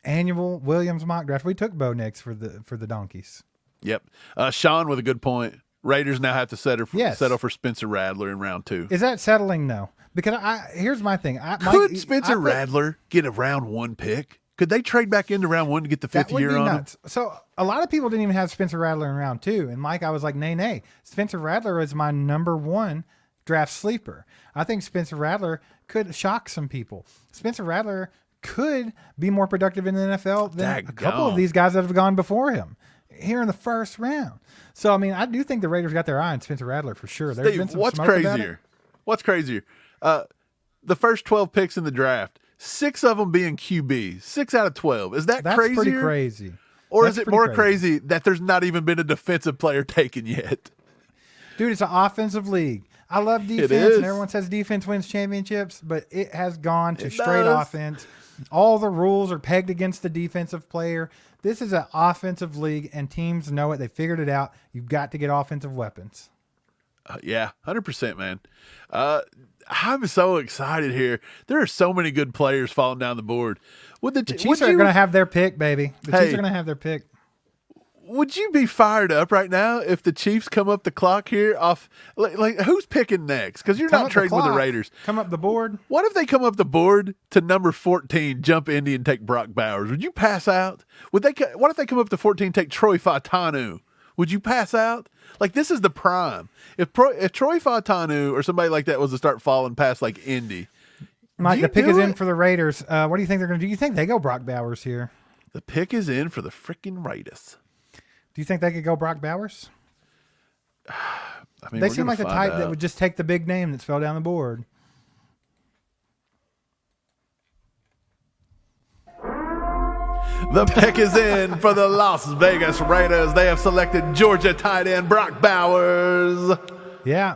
Speaker 4: annual Williams mock draft, we took Bo Nix for the Donkeys.
Speaker 3: Yep. Sean with a good point. Raiders now have to settle for Spencer Rattler in round 2.
Speaker 4: Is that settling? No. Because here's my thing.
Speaker 3: Could Spencer Rattler get a round 1 pick? Could they trade back into round 1 to get the 5th year on him?
Speaker 4: So a lot of people didn't even have Spencer Rattler in round 2. And Mike, I was like, nay. Spencer Rattler is my number 1 draft sleeper. I think Spencer Rattler could shock some people. Spencer Rattler could be more productive in the NFL than a couple of
Speaker 3: Daggone.
Speaker 4: these guys that have gone before him here in the first round. So, I mean, I do think the Raiders got their eye on Spencer Rattler for sure. There's
Speaker 3: Steve,
Speaker 4: been some
Speaker 3: what's
Speaker 4: smoke about it.
Speaker 3: crazier? What's crazier? The first 12 picks in the draft, 6 of them being QB, 6 out of 12. Is that
Speaker 4: That's
Speaker 3: crazier?
Speaker 4: pretty crazy.
Speaker 3: Or
Speaker 4: That's
Speaker 3: is it
Speaker 4: pretty
Speaker 3: more crazy that there's not even been a defensive player taken yet?
Speaker 4: Dude, it's an offensive league. I love defense,
Speaker 3: is.
Speaker 4: and everyone says defense wins championships, but it has gone to
Speaker 3: It
Speaker 4: straight
Speaker 3: does.
Speaker 4: offense. All the rules are pegged against the defensive player. This is an offensive league, and teams know it. They figured it out. You've got to get offensive weapons.
Speaker 3: Yeah, 100%, man. I'm so excited here. There are so many good players falling down the board.
Speaker 4: The Chiefs are going to have their pick, baby. The Chiefs
Speaker 3: Hey.
Speaker 4: are going to have their pick.
Speaker 3: Would you be fired up right now if the Chiefs come up the clock here off? Like who's picking next? Because you're
Speaker 4: Come
Speaker 3: not
Speaker 4: up the
Speaker 3: trading with the
Speaker 4: clock.
Speaker 3: Raiders.
Speaker 4: Come up the board.
Speaker 3: What if they come up the board to number 14, jump Indy, and take Brock Bowers? Would you pass out? What if they come up to 14, take Troy Fautanu? Would you pass out? Like, this is the prime. If Troy Fautanu or somebody like that was to start falling past like Indy,
Speaker 4: Mike,
Speaker 3: do
Speaker 4: the
Speaker 3: you
Speaker 4: pick
Speaker 3: do
Speaker 4: is in
Speaker 3: it?
Speaker 4: for the Raiders. What do you think they're going to do? You think they go Brock Bowers here?
Speaker 3: The pick is in for the freaking Raiders.
Speaker 4: Do you think they could go Brock Bowers?
Speaker 3: I mean,
Speaker 4: They
Speaker 3: we're
Speaker 4: seem
Speaker 3: gonna
Speaker 4: like the
Speaker 3: find
Speaker 4: type that
Speaker 3: out.
Speaker 4: would just take the big name that's fell down the board.
Speaker 3: The pick is in for the Las Vegas Raiders. They have selected Georgia tight end Brock Bowers.
Speaker 4: Yeah,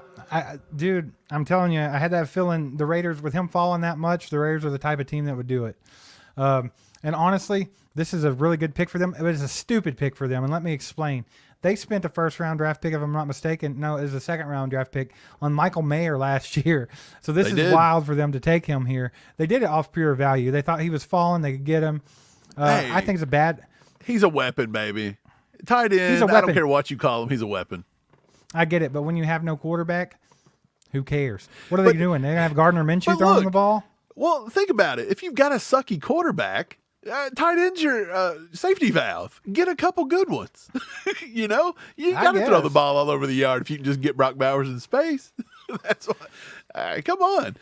Speaker 4: dude, I'm telling you, I had that feeling the Raiders, with him falling that much, the Raiders are the type of team that would do it. And honestly, this is a really good pick for them. It was a stupid pick for them, and let me explain. They spent a first-round draft pick, if I'm not mistaken. No, it was a second-round draft pick on Michael Mayer last year. So this
Speaker 3: They
Speaker 4: is
Speaker 3: did.
Speaker 4: wild for them to take him here. They did it off pure value. They thought he was falling. They could get him.
Speaker 3: Hey.
Speaker 4: I think it's a bad –
Speaker 3: He's a weapon, baby. Tight end,
Speaker 4: He's a
Speaker 3: I don't
Speaker 4: weapon.
Speaker 3: care what you call him. He's a weapon.
Speaker 4: I get it, but when you have no quarterback, who cares? What are they doing? They're going to have Gardner Minshew throwing
Speaker 3: look,
Speaker 4: the ball?
Speaker 3: Well, think about it. If you've got a sucky quarterback, tight end's your safety valve. Get a couple good ones. You know? You
Speaker 4: I
Speaker 3: got to throw the
Speaker 4: guess.
Speaker 3: ball all over the yard if you can just get Brock Bowers in space. That's what. Come on.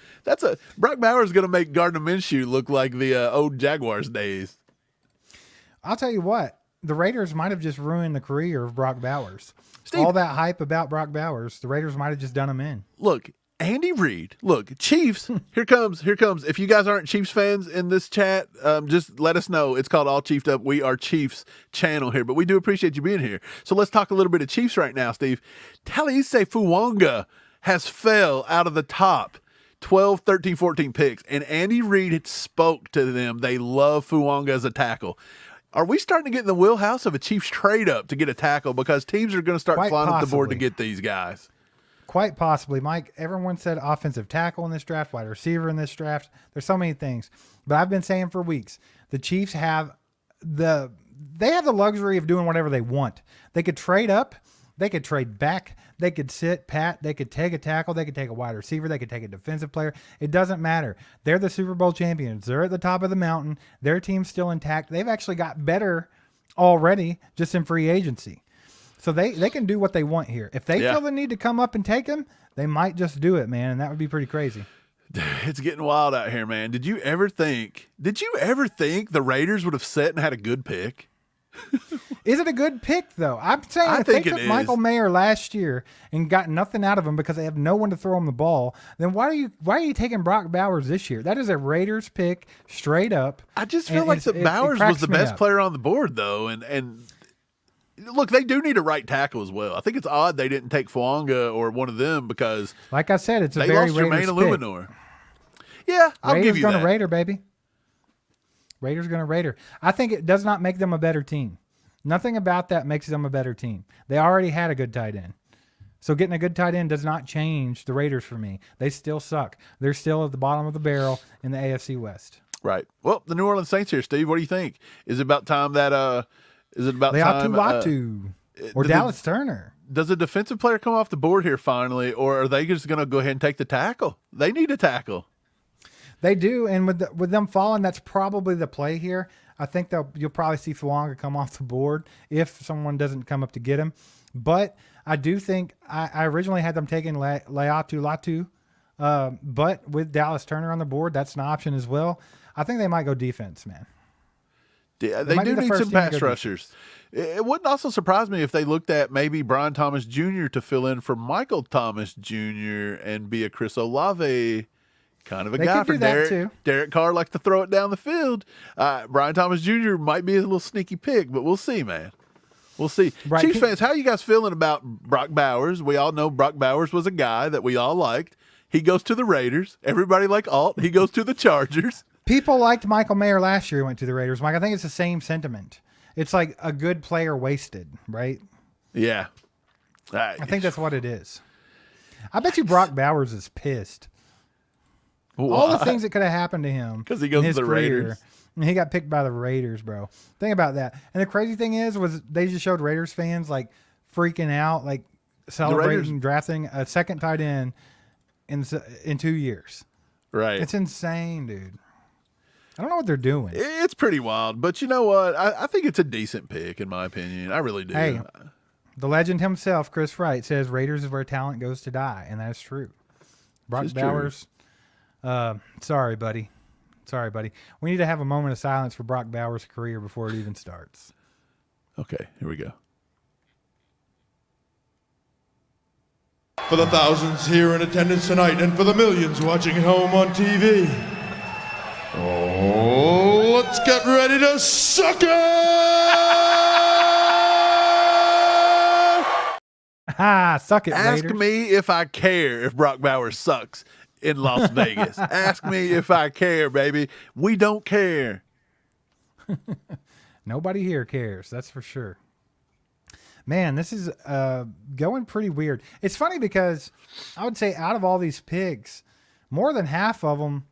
Speaker 3: Brock Bowers is going to make Gardner Minshew look like the old Jaguars days.
Speaker 4: I'll tell you what, the Raiders might have just ruined the career of Brock Bowers.
Speaker 3: Steve-
Speaker 4: All that hype about Brock Bowers, the Raiders might have just done him in.
Speaker 3: Look, Andy Reid. Look, Chiefs. Here comes. If you guys aren't Chiefs fans in this chat, just let us know. It's called All Chiefed Up. We are Chiefs channel here, but we do appreciate you being here. So let's talk a little bit of Chiefs right now, Steve. Taliese Fuaga has fell out of the top 12, 13, 14 picks, and Andy Reid spoke to them. They love Fuaga as a tackle. Are we starting to get in the wheelhouse of a Chiefs trade up to get a tackle because teams are going to start
Speaker 4: Quite
Speaker 3: flying up the board to
Speaker 4: possibly.
Speaker 3: get these guys?
Speaker 4: Quite possibly, Mike. Everyone said offensive tackle in this draft, wide receiver in this draft. There's so many things. But I've been saying for weeks, the Chiefs have the luxury of doing whatever they want. They could trade up, they could trade back, they could sit pat, they could take a tackle, they could take a wide receiver, they could take a defensive player. It doesn't matter. They're the Super Bowl champions. They're at the top of the mountain. Their team's still intact. They've actually got better already just in free agency. So they can do what they want here. If they feel the need to come up and take him, they might just do it, man, and that would be pretty crazy.
Speaker 3: It's getting wild out here, man. Did you ever think the Raiders would have set and had a good pick?
Speaker 4: Is it a good pick, though? I'm saying
Speaker 3: I
Speaker 4: if
Speaker 3: think
Speaker 4: they
Speaker 3: it
Speaker 4: took
Speaker 3: is.
Speaker 4: Michael Mayer last year and got nothing out of him because they have no one to throw him the ball, then why are you taking Brock Bowers this year? That is a Raiders pick straight up.
Speaker 3: I just feel
Speaker 4: and
Speaker 3: like
Speaker 4: it
Speaker 3: Bowers was
Speaker 4: cracks
Speaker 3: the
Speaker 4: me
Speaker 3: best
Speaker 4: up.
Speaker 3: player on the board, though, and look, they do need a right tackle as well. I think it's odd they didn't take Fuaga or one of them because
Speaker 4: Like I said, it's a
Speaker 3: they
Speaker 4: very
Speaker 3: lost
Speaker 4: Raiders
Speaker 3: Jermaine
Speaker 4: pick.
Speaker 3: Illuminor. Yeah, I'll
Speaker 4: Raiders
Speaker 3: give you
Speaker 4: gonna
Speaker 3: that.
Speaker 4: Raider, baby. Raiders gonna Raider. I think it does not make them a better team. Nothing about that makes them a better team. They already had a good tight end. So getting a good tight end does not change the Raiders for me. They still suck. They're still at the bottom of the barrel in the AFC West.
Speaker 3: Right. Well, the New Orleans Saints here, Steve. What do you think? Is it about time that is it about
Speaker 4: Laiatu
Speaker 3: time
Speaker 4: Latu or
Speaker 3: did the-
Speaker 4: Dallas Turner.
Speaker 3: does a defensive player come off the board here finally, or are they just going to go ahead and take the tackle? They need a tackle.
Speaker 4: They do, and with them falling, that's probably the play here. I think you'll probably see Fuaga come off the board if someone doesn't come up to get him. But I do think I originally had them taking Laiatu Latu, but with Dallas Turner on the board, that's an option as well. I think they might go defense, man.
Speaker 3: Yeah, they do need some pass rushers. It wouldn't also surprise me if they looked at maybe Brian Thomas Jr. to fill in for Michael Thomas Jr. and be a Chris Olave kind of a guy for Derek. Derek Carr likes to throw it down the field. Brian Thomas Jr. might be a little sneaky pick, but we'll see, man. We'll see. Right. Chiefs fans, how are you guys feeling about Brock Bowers? We all know Brock Bowers was a guy that we all liked. He goes to the Raiders. Everybody like Alt. He goes to the Chargers.
Speaker 4: People liked Michael Mayer last year. He went to the Raiders. Mike, I think it's the same sentiment. It's like a good player wasted, right?
Speaker 3: Yeah.
Speaker 4: I think that's what it is. I bet you Brock Bowers is pissed.
Speaker 3: Why?
Speaker 4: All the things that could have happened to him
Speaker 3: because he goes to the Raiders.
Speaker 4: And he got picked by the Raiders, bro. Think about that. And the crazy thing was they just showed Raiders fans like freaking out, like celebrating drafting a second tight end in 2 years.
Speaker 3: Right.
Speaker 4: It's insane, dude. I don't know what they're doing.
Speaker 3: It's pretty wild, but you know what? I think it's a decent pick, in my opinion. I really do.
Speaker 4: Hey, the legend himself, Chris Wright, says Raiders is where talent goes to die, and that's true. Brock Bowers, sorry, buddy. Sorry, buddy. We need to have a moment of silence for Brock Bowers' career before it even starts.
Speaker 3: Okay, here we go.
Speaker 5: For the thousands here in attendance tonight and for the millions watching at home on TV. Oh, let's get ready to suck it!
Speaker 4: Suck it,
Speaker 3: Ask
Speaker 4: Raiders.
Speaker 3: me if I care if Brock Bowers sucks in Las Vegas. Ask me if I care, baby. We don't care.
Speaker 4: Nobody here cares, that's for sure. Man, this is going pretty weird. It's funny because I would say out of all these picks, more than half of them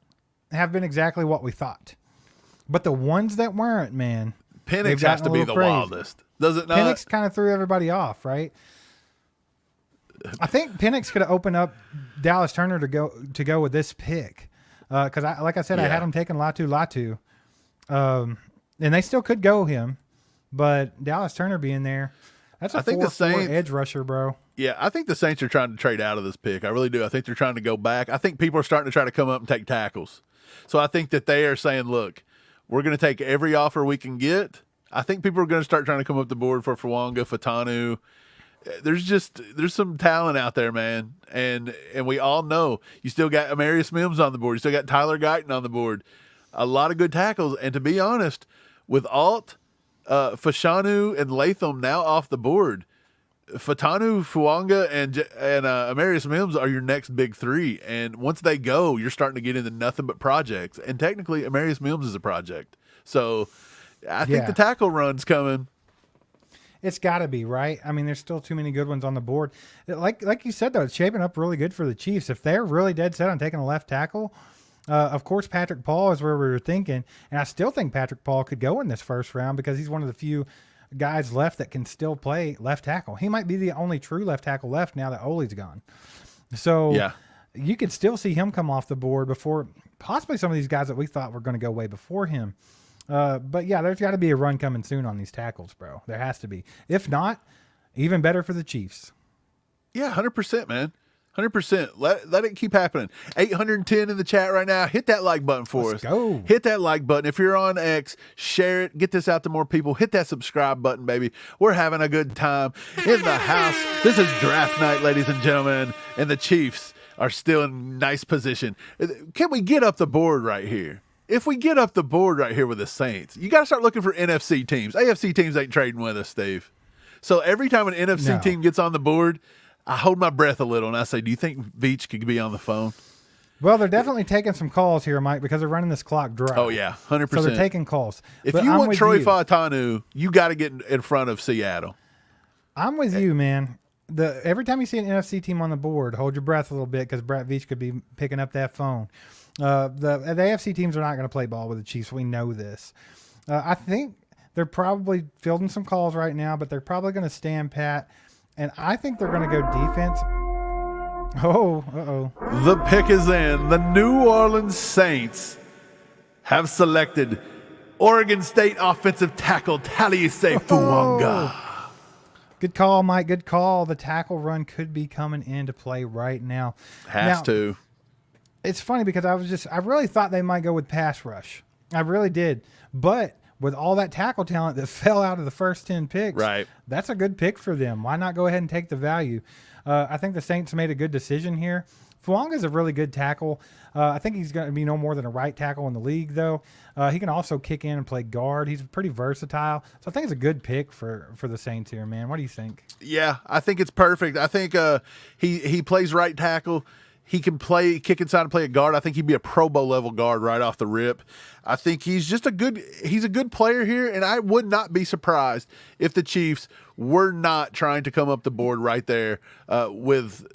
Speaker 4: have been exactly what we thought. But the ones that weren't, man.
Speaker 3: Penix has to be the wildest. Does it not?
Speaker 4: Penix kind of threw everybody off, right? I think Penix could have opened up Dallas Turner to go with this pick. Because, like I said, I had him taking Laiatu Latu. And they still could go him. But Dallas Turner being there, that's a 4-4 edge rusher, bro.
Speaker 3: Yeah, I think the Saints are trying to trade out of this pick. I really do. I think they're trying to go back. I think people are starting to try to come up and take tackles. So I think that they are saying, look, we're going to take every offer we can get. I think people are going to start trying to come up the board for Fuaga, Fashanu. There's some talent out there, man. And we all know you still got Amarius Mims on the board. You still got Tyler Guyton on the board. A lot of good tackles. And to be honest, with Alt, Fashanu, and Latham now off the board, Fashanu, Fuaga, and Amarius Mims are your next big three. And once they go, you're starting to get into nothing but projects. And technically, Amarius Mims is a project. So I think the tackle run's coming.
Speaker 4: It's got to be, right? I mean, there's still too many good ones on the board. Like you said, though, it's shaping up really good for the Chiefs. If they're really dead set on taking a left tackle, of course, Patrick Paul is where we were thinking. And I still think Patrick Paul could go in this first round because he's one of the few guys left that can still play left tackle. He might be the only true left tackle left now that Oli's gone. So you could still see him come off the board before possibly some of these guys that we thought were going to go way before him. But yeah, there's got to be a run coming soon on these tackles, bro. There has to be. If not, even better for the Chiefs.
Speaker 3: Yeah, 100%, man. 100%. Let it keep happening. 810 in the chat right now. Hit that like button for us.
Speaker 4: Go.
Speaker 3: Hit that like button. If you're on X, share it. Get this out to more people. Hit that subscribe button, baby. We're having a good time in the house. This is draft night, ladies and gentlemen, and the Chiefs are still in nice position. Can we get up the board right here? If we get up the board right here with the Saints, you got to start looking for NFC teams. AFC teams ain't trading with us, Steve. So every time an NFC team gets on the board, I hold my breath a little and I say, do you think Veach could be on the phone?
Speaker 4: Well, they're definitely taking some calls here, Mike, because they're running this clock dry.
Speaker 3: Oh, yeah, 100%.
Speaker 4: So they're taking calls.
Speaker 3: If you want Troy Fautanu, you got to get in front of Seattle.
Speaker 4: I'm with you, man. Every time you see an NFC team on the board, hold your breath a little bit because Brett Veach could be picking up that phone. The AFC teams are not going to play ball with the Chiefs. We know this. I think they're probably fielding some calls right now, but they're probably going to stand pat. And I think they're going to go defense. Oh, uh-oh.
Speaker 3: The pick is in. The New Orleans Saints have selected Oregon State offensive tackle Taliese Fuaga.
Speaker 4: Good call, Mike. Good call. The tackle run could be coming into play right now.
Speaker 3: Has to.
Speaker 4: It's funny because I really thought they might go with pass rush. I really did. But with all that tackle talent that fell out of the first 10 picks,
Speaker 3: Right.
Speaker 4: that's a good pick for them. Why not go ahead and take the value? I think the Saints made a good decision here. Fuaga's a really good tackle. I think he's going to be no more than a right tackle in the league, though. He can also kick in and play guard. He's pretty versatile. So I think it's a good pick for the Saints here, man. What do you think?
Speaker 3: Yeah, I think it's perfect. I think he plays right tackle. He can play kick inside and play a guard. I think he'd be a Pro Bowl level guard right off the rip. I think he's a good player here, and I would not be surprised if the Chiefs were not trying to come up the board right there with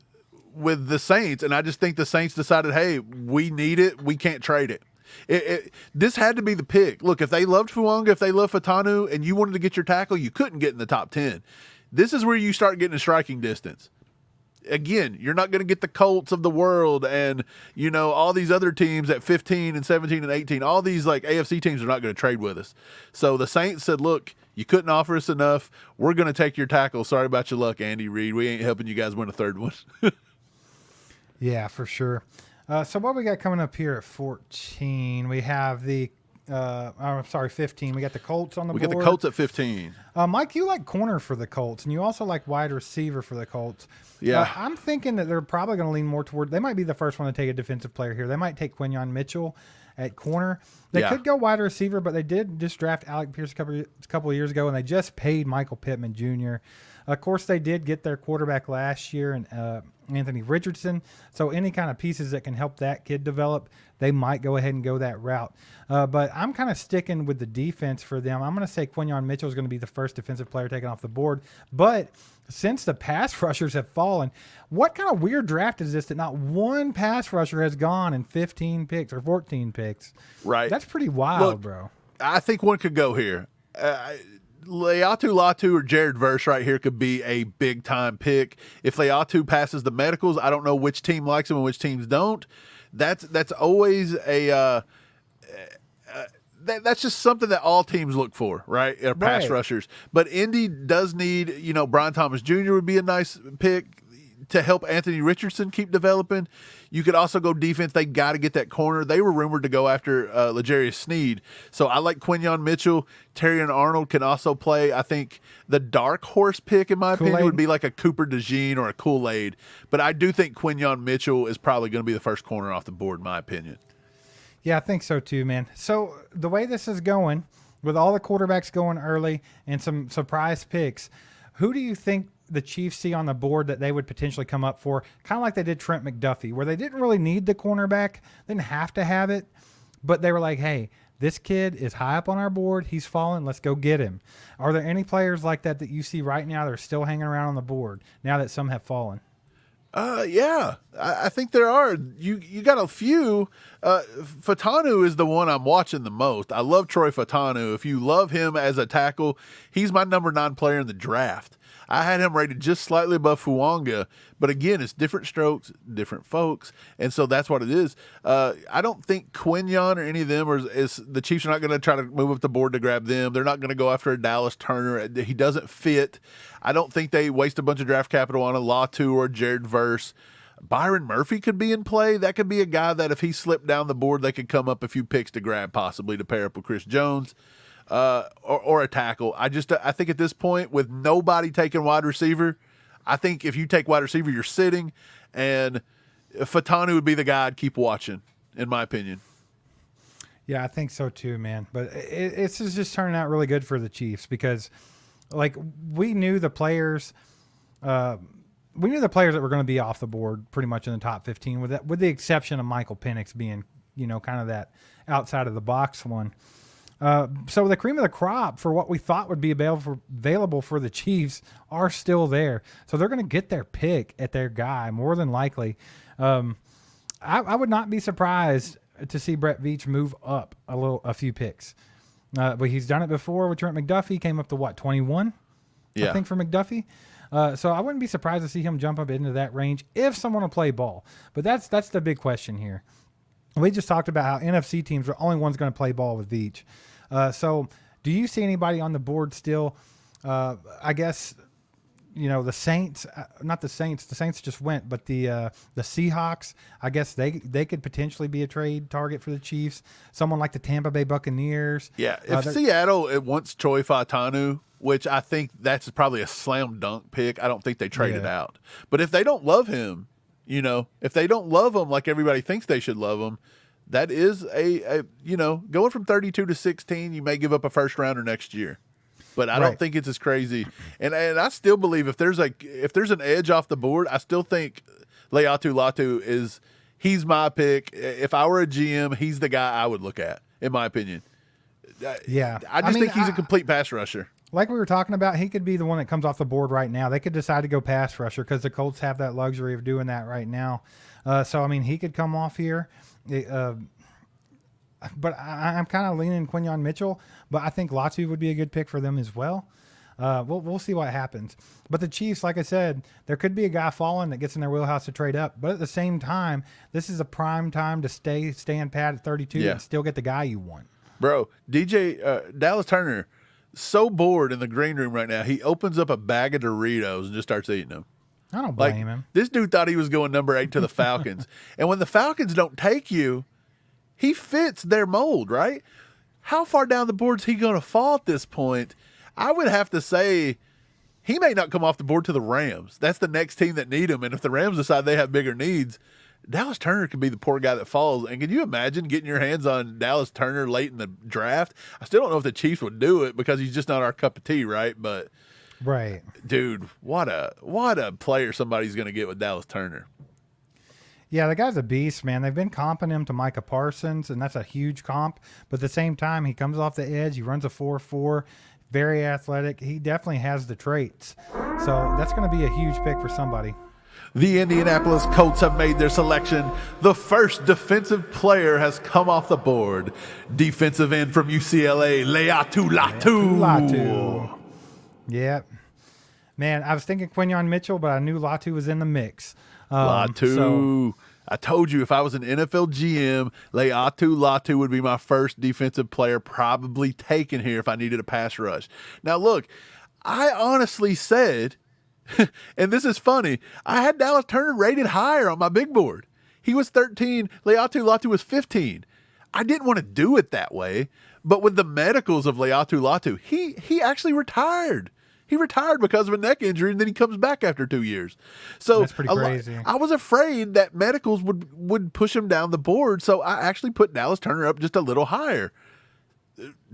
Speaker 3: the Saints. And I just think the Saints decided, hey, we need it. We can't trade it. This had to be the pick. Look, if they loved Fuaga, if they loved Fashanu, and you wanted to get your tackle, you couldn't get in the top 10. This is where you start getting a striking distance. Again, you're not going to get the Colts of the world and, all these other teams at 15 and 17 and 18. All these like AFC teams are not going to trade with us. So the Saints said, look, you couldn't offer us enough. We're going to take your tackle. Sorry about your luck, Andy Reid. We ain't helping you guys win a third one.
Speaker 4: Yeah, for sure. So what we got coming up here at 14? We have 15. We got the Colts on the board.
Speaker 3: We got the Colts at 15.
Speaker 4: Mike, you like corner for the Colts, and you also like wide receiver for the Colts.
Speaker 3: Yeah.
Speaker 4: I'm thinking that they're probably going to lean more toward – they might be the first one to take a defensive player here. They might take Quinyon Mitchell at corner. They could go wide receiver, but they did just draft Alec Pierce a couple of years ago, and they just paid Michael Pittman Jr. Of course, they did get their quarterback last year, and Anthony Richardson. So any kind of pieces that can help that kid develop, they might go ahead and go that route. But I'm kind of sticking with the defense for them. I'm going to say Quinyon Mitchell is going to be the first defensive player taken off the board. But since the pass rushers have fallen, what kind of weird draft is this that not one pass rusher has gone in 15 picks or 14 picks?
Speaker 3: Right.
Speaker 4: That's pretty wild,
Speaker 3: Look,
Speaker 4: bro.
Speaker 3: I think one could go here. Laiatu Latu or Jared Verse right here could be a big-time pick. If Laiatu passes the medicals, I don't know which team likes him and which teams don't. That's always that's just something that all teams look for, right? Pass rushers. But Indy does need, Brian Thomas Jr. would be a nice pick to help Anthony Richardson keep developing. You could also go defense. They got to get that corner. They were rumored to go after L'Jarius Sneed. So I like Quinyon Mitchell. Terrion Arnold can also play. I think the dark horse pick, in my opinion, would be like a Cooper DeJean or a Kool-Aid. But I do think Quinyon Mitchell is probably going to be the first corner off the board, in my opinion.
Speaker 4: Yeah, I think so too, man. So the way this is going, with all the quarterbacks going early and some surprise picks, who do you think the Chiefs see on the board that they would potentially come up for, kind of like they did Trent McDuffie, where they didn't really need the cornerback, didn't have to have it, but they were like, hey, this kid is high up on our board. He's fallen. Let's go get him. Are there any players like that you see right now that are still hanging around on the board now that some have fallen?
Speaker 3: Yeah, I think there are. You got a few. Fashanu is the one I'm watching the most. I love Troy Fashanu. If you love him as a tackle, he's my number 9 player in the draft. I had him rated just slightly above Fuaga, but again, it's different strokes, different folks, and so that's what it is. I don't think Quinyon or any of them is the Chiefs are not going to try to move up the board to grab them. They're not going to go after a Dallas Turner. He doesn't fit. I don't think they waste a bunch of draft capital on a Latu or Jared Verse. Byron Murphy could be in play. That could be a guy that if he slipped down the board, they could come up a few picks to grab, possibly to pair up with Chris Jones. Or a tackle. I think at this point, with nobody taking wide receiver, I think if you take wide receiver, you're sitting, and Fashanu would be the guy I'd keep watching, in my opinion.
Speaker 4: Yeah, I think so too, man. But this is just turning out really good for the Chiefs because, like, we knew the players. We knew the players that were going to be off the board pretty much in the top 15, with the exception of Michael Penix being, kind of that outside of the box one. So the cream of the crop for what we thought would be available for the Chiefs are still there. So they're going to get their pick at their guy more than likely. I would not be surprised to see Brett Veach move up a few picks. But he's done it before with Trent McDuffie. Came up to 21, I think, for McDuffie. So I wouldn't be surprised to see him jump up into that range if someone will play ball. But that's the big question here. We just talked about how NFC teams are the only ones going to play ball with Veach. So do you see anybody on the board still? I guess the Saints, not the Saints. The Saints just went, but the Seahawks. I guess they could potentially be a trade target for the Chiefs. Someone like the Tampa Bay Buccaneers.
Speaker 3: Yeah, if Seattle wants Troy Fautanu, which I think that's probably a slam dunk pick, I don't think they trade it out. But if they don't love him, if they don't love him like everybody thinks they should love him, that is a going from 32 to 16, you may give up a first rounder next year. But I don't think it's as crazy. And I still believe if there's an edge off the board, I still think Laiatu Latu he's my pick. If I were a GM, he's the guy I would look at, in my opinion.
Speaker 4: Yeah.
Speaker 3: I just think he's a complete pass rusher.
Speaker 4: Like we were talking about, he could be the one that comes off the board right now. They could decide to go pass rusher because the Colts have that luxury of doing that right now. So, he could come off here. But I'm kind of leaning Quinyon Mitchell, but I think Latu would be a good pick for them as well. We'll see what happens. But the Chiefs, like I said, there could be a guy falling that gets in their wheelhouse to trade up. But at the same time, this is a prime time to stand pat at 32 and still get the guy you want.
Speaker 3: Bro, Dallas Turner, so bored in the green room right now, he opens up a bag of Doritos and just starts eating them.
Speaker 4: I don't blame him.
Speaker 3: This dude thought he was going number 8 to the Falcons. And when the Falcons don't take you, he fits their mold, right? How far down the board is he going to fall at this point? I would have to say he may not come off the board to the Rams. That's the next team that need him. And if the Rams decide they have bigger needs, Dallas Turner could be the poor guy that falls. And can you imagine getting your hands on Dallas Turner late in the draft? I still don't know if the Chiefs would do it because he's just not our cup of tea, right? But, dude, what a player somebody's going to get with Dallas Turner.
Speaker 4: Yeah, the guy's a beast, man. They've been comping him to Micah Parsons, and that's a huge comp. But at the same time, he comes off the edge. He runs a 4.4, very athletic. He definitely has the traits. So that's going to be a huge pick for somebody.
Speaker 3: The Indianapolis Colts have made their selection. The first defensive player has come off the board. Defensive end from UCLA, Laiatu Latu.
Speaker 4: Yeah. Man, I was thinking Quinyon Mitchell, but I knew Latu was in the mix.
Speaker 3: Latu. I told you if I was an NFL GM, Laiatu Latu would be my first defensive player probably taken here if I needed a pass rush. Now, look, I honestly said, and this is funny, I had Dallas Turner rated higher on my big board. He was 13. Laiatu Latu was 15. I didn't want to do it that way, but with the medicals of Laiatu Latu, he actually retired. He retired because of a neck injury, and then he comes back after 2 years. So
Speaker 4: that's pretty crazy.
Speaker 3: I was afraid that medicals would push him down the board, so I actually put Dallas Turner up just a little higher.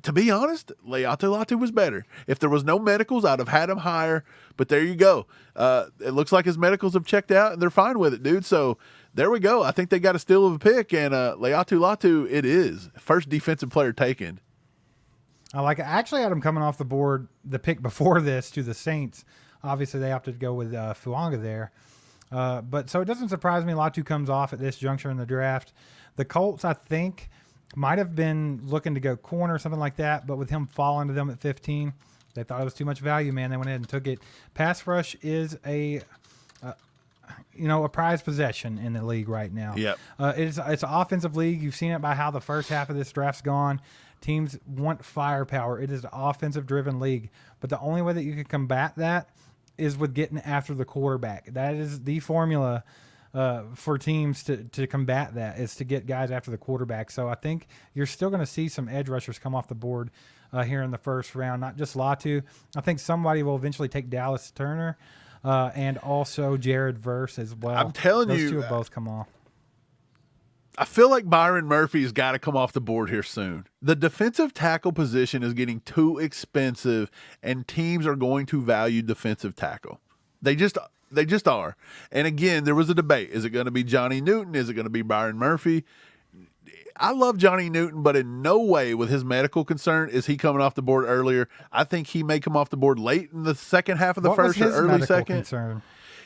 Speaker 3: To be honest, Laiatu Latu was better. If there was no medicals, I'd have had him higher, but there you go. It looks like his medicals have checked out, and they're fine with it, dude. So there we go. I think they got a steal of a pick, and Laiatu Latu, it is. First defensive player taken.
Speaker 4: I actually had him coming off the board, the pick before this, to the Saints. Obviously, they opted to go with Fuaga there. But so it doesn't surprise me Latu comes off at this juncture in the draft. The Colts, I think, might have been looking to go corner or something like that, but with him falling to them at 15, they thought it was too much value, man. They went ahead and took it. Pass rush is a prized possession in the league right now.
Speaker 3: Yep.
Speaker 4: It's an offensive league. You've seen it by how the first half of this draft's gone. Teams want firepower. It is an offensive-driven league. But the only way that you can combat that is with getting after the quarterback. That is the formula for teams to combat that, is to get guys after the quarterback. So I think you're still going to see some edge rushers come off the board here in the first round, not just Latu. I think somebody will eventually take Dallas Turner and also Jared Verse as well.
Speaker 3: I'm telling
Speaker 4: Those
Speaker 3: you,
Speaker 4: two will both come off.
Speaker 3: I feel like Byron Murphy's got to come off the board here soon. The defensive tackle position is getting too expensive, and teams are going to value defensive tackle. They just are. And again, there was a debate. Is it going to be Johnny Newton? Is it going to be Byron Murphy? I love Johnny Newton, but in no way with his medical concern is he coming off the board earlier. I think he may come off the board late in the second half of the first or early second.
Speaker 4: Concern?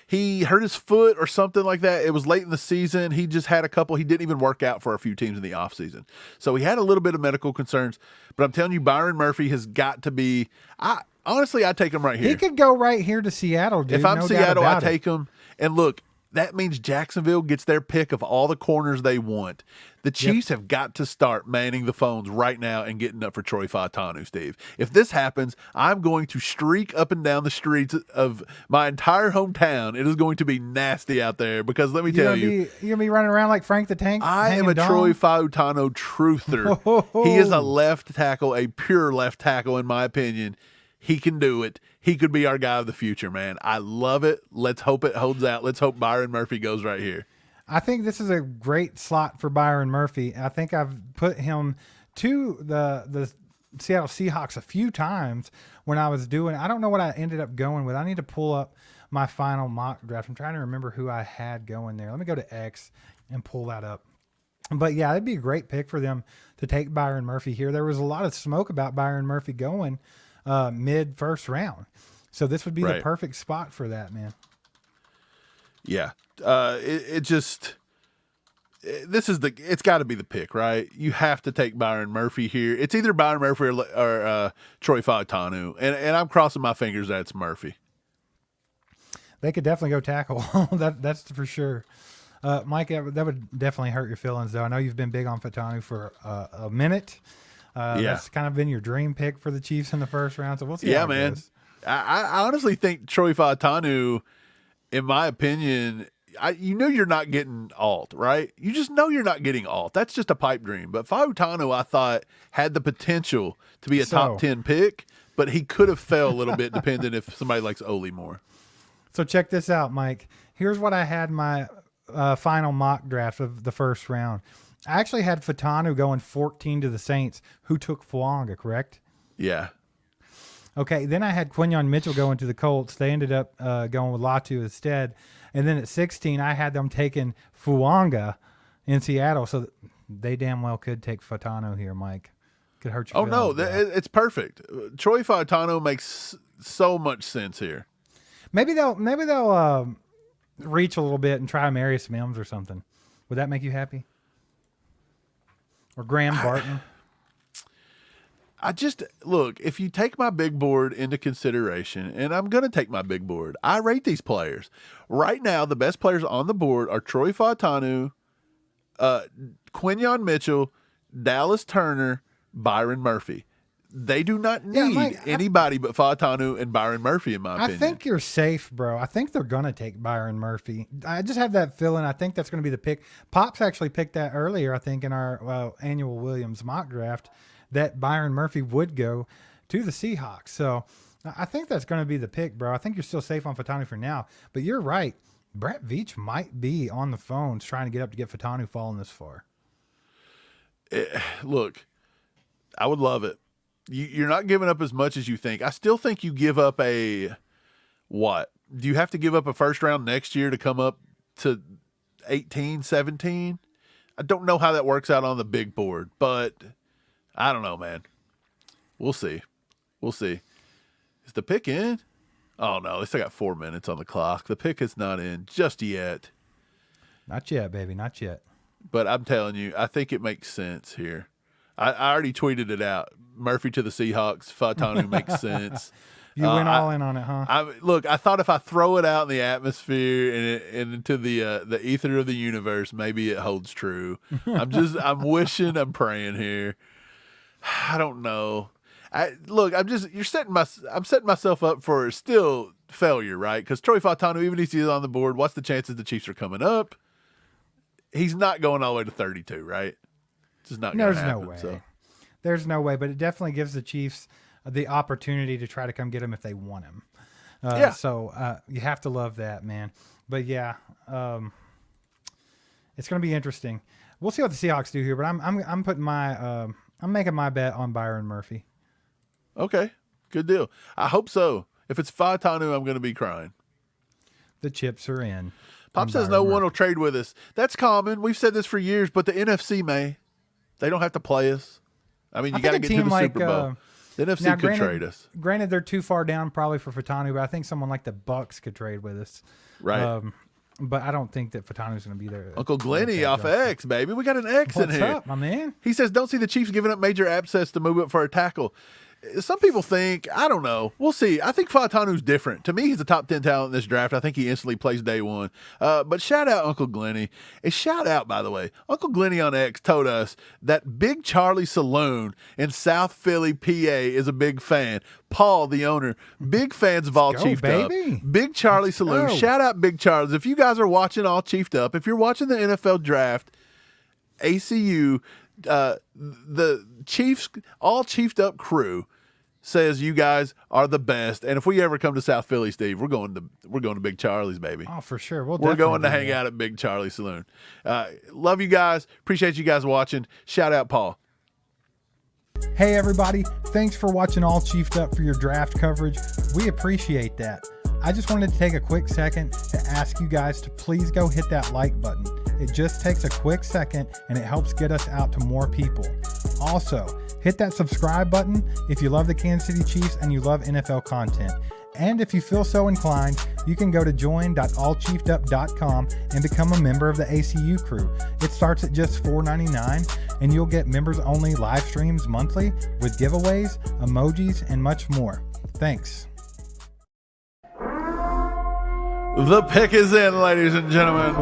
Speaker 3: He hurt his foot or something like that. It was late in the season. He just had a couple. He didn't even work out for a few teams in the offseason. So he had a little bit of medical concerns. But I'm telling you, Byron Murphy has got to be – honestly, I'd take him right here.
Speaker 4: He could go right here to Seattle, dude.
Speaker 3: If I'm
Speaker 4: no
Speaker 3: Seattle,
Speaker 4: doubt
Speaker 3: I take him. And look, that means Jacksonville gets their pick of all the corners they want. The Chiefs have got to start manning the phones right now and getting up for Troy Fautanu, Steve. If this happens, I'm going to streak up and down the streets of my entire hometown. It is going to be nasty out there because let me tell you.
Speaker 4: You're going to be running around like Frank the Tank?
Speaker 3: I am a Troy Fautanu truther. He is a left tackle, a pure left tackle in my opinion. He can do it. He could be our guy of the future, man. I love it. Let's hope it holds out. Let's hope Byron Murphy goes right here.
Speaker 4: I think this is a great slot for Byron Murphy. I think I've put him to the Seattle Seahawks a few times when I was doing. I don't know what I ended up going with. I need to pull up my final mock draft. I'm trying to remember who I had going there. Let me go to X and pull that up. But yeah, it'd be a great pick for them to take Byron Murphy here. There was a lot of smoke about Byron Murphy going mid first round. So this would be the perfect spot for that, man. Yeah.
Speaker 3: It's got to be the pick, right? You have to take Byron Murphy here. It's either Byron Murphy or Troy Fautanu. And I'm crossing my fingers that it's Murphy.
Speaker 4: They could definitely go tackle. That's for sure. Mike, that would definitely hurt your feelings, though. I know you've been big on Fautanu for a minute. That's kind of been your dream pick for the Chiefs in the first round. So we'll see how it
Speaker 3: man.
Speaker 4: goes.
Speaker 3: I honestly think Troy Fautanu, in my opinion, you're not getting alt, right? You just know you're not getting alt. That's just a pipe dream. But Fautanu, I thought, had the potential to be a top 10 pick, but he could have fell a little bit depending if somebody likes Oli more.
Speaker 4: So check this out, Mike. Here's what I had my final mock draft of the first round. I actually had Fautanu going 14 to the Saints, who took Fuaga, correct?
Speaker 3: Yeah.
Speaker 4: Okay, then I had Quinyon Mitchell going to the Colts. They ended up going with Latu instead. And then at 16, I had them taking Fuaga in Seattle. So they damn well could take Fautanu here, Mike. Could hurt you.
Speaker 3: Oh, no, it's perfect. Troy Fautanu makes so much sense here.
Speaker 4: Maybe they'll reach a little bit and try Amarius Mims or something. Would that make you happy? Or Graham Barton?
Speaker 3: Look, if you take my big board into consideration, and I'm going to take my big board, I rate these players. Right now, the best players on the board are Troy Fautanu, Quinyon Mitchell, Dallas Turner, Byron Murphy. They do not need anybody but Fautanu and Byron Murphy, in my opinion.
Speaker 4: I think you're safe, bro. I think they're going to take Byron Murphy. I just have that feeling. I think that's going to be the pick. Pops actually picked that earlier, I think, in our annual Williams mock draft, that Byron Murphy would go to the Seahawks. So I think that's going to be the pick, bro. I think you're still safe on Fautanu for now. But you're right. Brett Veach might be on the phones trying to get up to get Fautanu falling this far.
Speaker 3: Look, I would love it. You're not giving up as much as you think. I still think you give up what? Do you have to give up a first round next year to come up to 18, 17? I don't know how that works out on the big board, but I don't know, man. We'll see. Is the pick in? Oh, no. They still got 4 minutes on the clock. The pick is not in just yet.
Speaker 4: Not yet, baby. Not yet.
Speaker 3: But I'm telling you, I think it makes sense here. I already tweeted it out. Murphy to the Seahawks. Fautanu makes sense.
Speaker 4: You went all in on it, huh?
Speaker 3: Look, I thought if I throw it out in the atmosphere and into the ether of the universe, maybe it holds true. I'm wishing, I'm praying here. I don't know. I'm setting myself up for still failure, right? Because Troy Fautanu, even if he's on the board, what's the chances the Chiefs are coming up? He's not going all the way to 32, right? It's just not going to happen.
Speaker 4: There's no way.
Speaker 3: So.
Speaker 4: There's no way, but it definitely gives the Chiefs the opportunity to try to come get him if they want him. So you have to love that, man. But yeah, it's going to be interesting. We'll see what the Seahawks do here, but I'm putting I'm making my bet on Byron Murphy.
Speaker 3: Okay, good deal. I hope so. If it's Fautanu, I'm going to be crying.
Speaker 4: The chips are in.
Speaker 3: Pop says no one will trade with us. That's common. We've said this for years, but the NFC may. They don't have to play us. I mean, you got to get to the Super Bowl. The NFC could trade us.
Speaker 4: Granted, they're too far down probably for Fautanu, but I think someone like the Bucks could trade with us.
Speaker 3: Right.
Speaker 4: But I don't think that Fatanu's going to be there.
Speaker 3: Uncle Glenny off of X, baby. We got an X in here.
Speaker 4: What's up, my man?
Speaker 3: He says, don't see the Chiefs giving up major abscess to move up for a tackle. some people think, I don't know. We'll see. I think Fatanu's different. To me, he's a top 10 talent in this draft. I think he instantly plays day one. But shout out Uncle Glenny. And shout out, by the way, Uncle Glenny on X told us that Big Charlie Saloon in South Philly, PA is a big fan. Paul, the owner, big fans of All Chiefed Up. Big Charlie Saloon. Shout out Big Charles. If you guys are watching All Chiefed Up, if you're watching the NFL draft, ACU, the Chiefs, All Chiefed Up crew says you guys are the best. And if we ever come to South Philly, Steve, we're going to Big Charlie's, baby.
Speaker 4: Oh, for sure.
Speaker 3: We're going to hang out at Big Charlie Saloon. Love you guys. Appreciate you guys watching. Shout out Paul.
Speaker 4: Hey everybody, thanks for watching All Chiefed Up for your draft coverage. We appreciate that. I just wanted to take a quick second to ask you guys to please go hit that like button. It just takes a quick second and it helps get us out to more people. Also, hit that subscribe button if you love the Kansas City Chiefs and you love NFL content. And if you feel so inclined, you can go to join.allchiefedup.com and become a member of the ACU crew. It starts at just $4.99 and you'll get members only live streams monthly with giveaways, emojis, and much more. Thanks.
Speaker 3: The pick is in, ladies and gentlemen.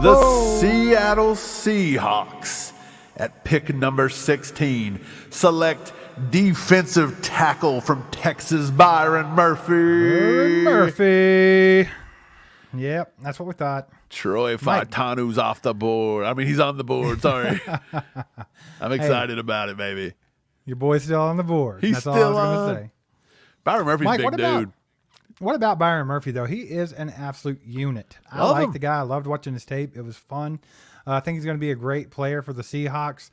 Speaker 3: The Seattle Seahawks at pick number 16 select defensive tackle from Texas, Byron Murphy.
Speaker 4: Yep, that's what we thought.
Speaker 3: Troy Fautanu's off the board. I mean, he's on the board. Sorry. I'm excited about it, baby.
Speaker 4: Your boy's still on the board.
Speaker 3: He's
Speaker 4: that's
Speaker 3: still
Speaker 4: all I was
Speaker 3: on.
Speaker 4: going to say.
Speaker 3: Byron Murphy's
Speaker 4: Mike,
Speaker 3: a big dude.
Speaker 4: What about Byron Murphy, though? He is an absolute unit. I like the guy. I loved watching his tape. It was fun. I think he's going to be a great player for the Seahawks.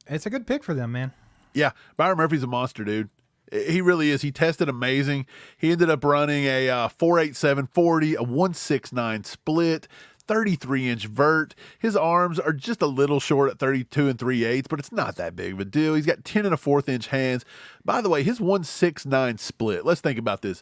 Speaker 4: It's a good pick for them, man.
Speaker 3: Yeah, Byron Murphy's a monster, dude. He really is. He tested amazing. He ended up running a 4.87 40, a 1.69 split, 33-inch vert. His arms are just a little short at 32 3/8, but it's not that big of a deal. He's got 10 1/4-inch hands. By the way, his 1.69 split, let's think about this.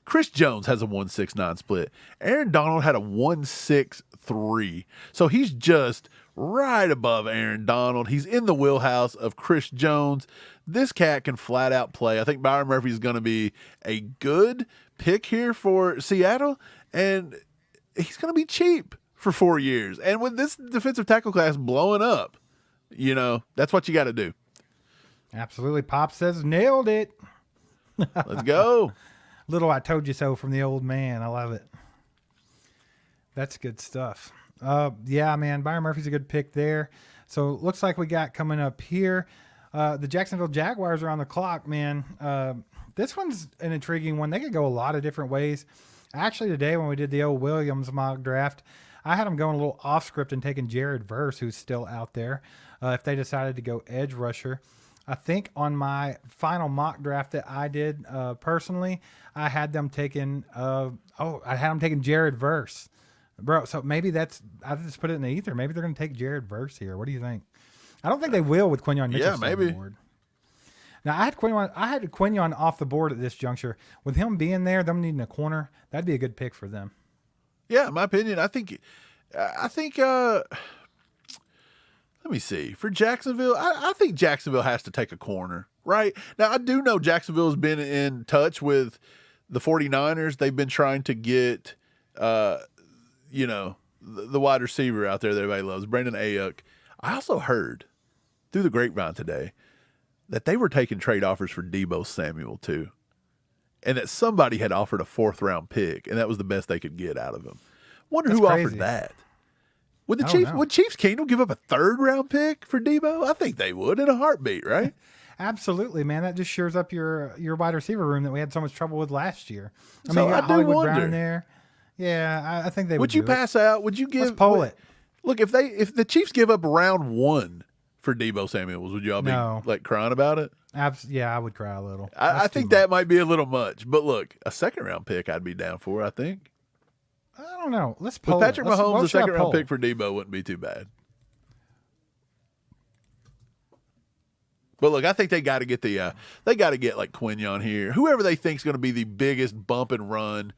Speaker 3: Chris Jones has a 1.69 split. Aaron Donald had a 1.63. So he's just right above Aaron Donald. He's in the wheelhouse of Chris Jones. This cat can flat out play. I think Byron Murphy is going to be a good pick here for Seattle, and he's going to be cheap for 4 years. And with this defensive tackle class blowing up, you know, that's what you got to do.
Speaker 4: Absolutely. Pop says nailed it.
Speaker 3: Let's go.
Speaker 4: Little I told you so from the old man. I love it. That's good stuff. Yeah, man, Byron Murphy's a good pick there. So it looks like we got coming up here. The Jacksonville Jaguars are on the clock, man. This one's an intriguing one. They could go a lot of different ways. Actually, today when we did the old Williams mock draft, I had them going a little off script and taking Jared Verse, who's still out there, if they decided to go edge rusher. I think on my final mock draft that I did personally, I had them taking Jared Verse. Bro, so maybe I just put it in the ether. Maybe they're going to take Jared Verse here. What do you think? I don't think they will with Quinyon Mitchell on the board. Now, I had Quinyon off the board at this juncture. With him being there, them needing a corner, that'd be a good pick for them. Yeah,
Speaker 3: in my opinion, I think let me see. For Jacksonville, I think Jacksonville has to take a corner, right? Now, I do know Jacksonville has been in touch with the 49ers. They've been trying to get, the wide receiver out there that everybody loves, Brandon Ayuk. I also heard through the grapevine today that they were taking trade offers for Deebo Samuel too, and that somebody had offered a 4th-round pick, and that was the best they could get out of him. Wonder who offered that. Would Chiefs Kingdom give up a 3rd-round pick for Deebo? I think they would in a heartbeat, right?
Speaker 4: Absolutely, man. That just shores up your wide receiver room that we had so much trouble with last year. I
Speaker 3: mean,
Speaker 4: you got
Speaker 3: I
Speaker 4: Hollywood
Speaker 3: wonder.
Speaker 4: Brown there. Yeah, I think they would.
Speaker 3: Would you pass out? Would you give?
Speaker 4: Let's poll it.
Speaker 3: Look, if the Chiefs give up round 1 for Deebo Samuels, would you all be like crying about it?
Speaker 4: Yeah, I would cry a little.
Speaker 3: I think that might be a little much, but look, a 2nd-round pick I'd be down for. I think.
Speaker 4: I don't know. Let's poll.
Speaker 3: With Patrick Mahomes, a 2nd-round pick for Deebo wouldn't be too bad. But look, I think they got to get like Quinyon here. Whoever they think is going to be the biggest bump and run,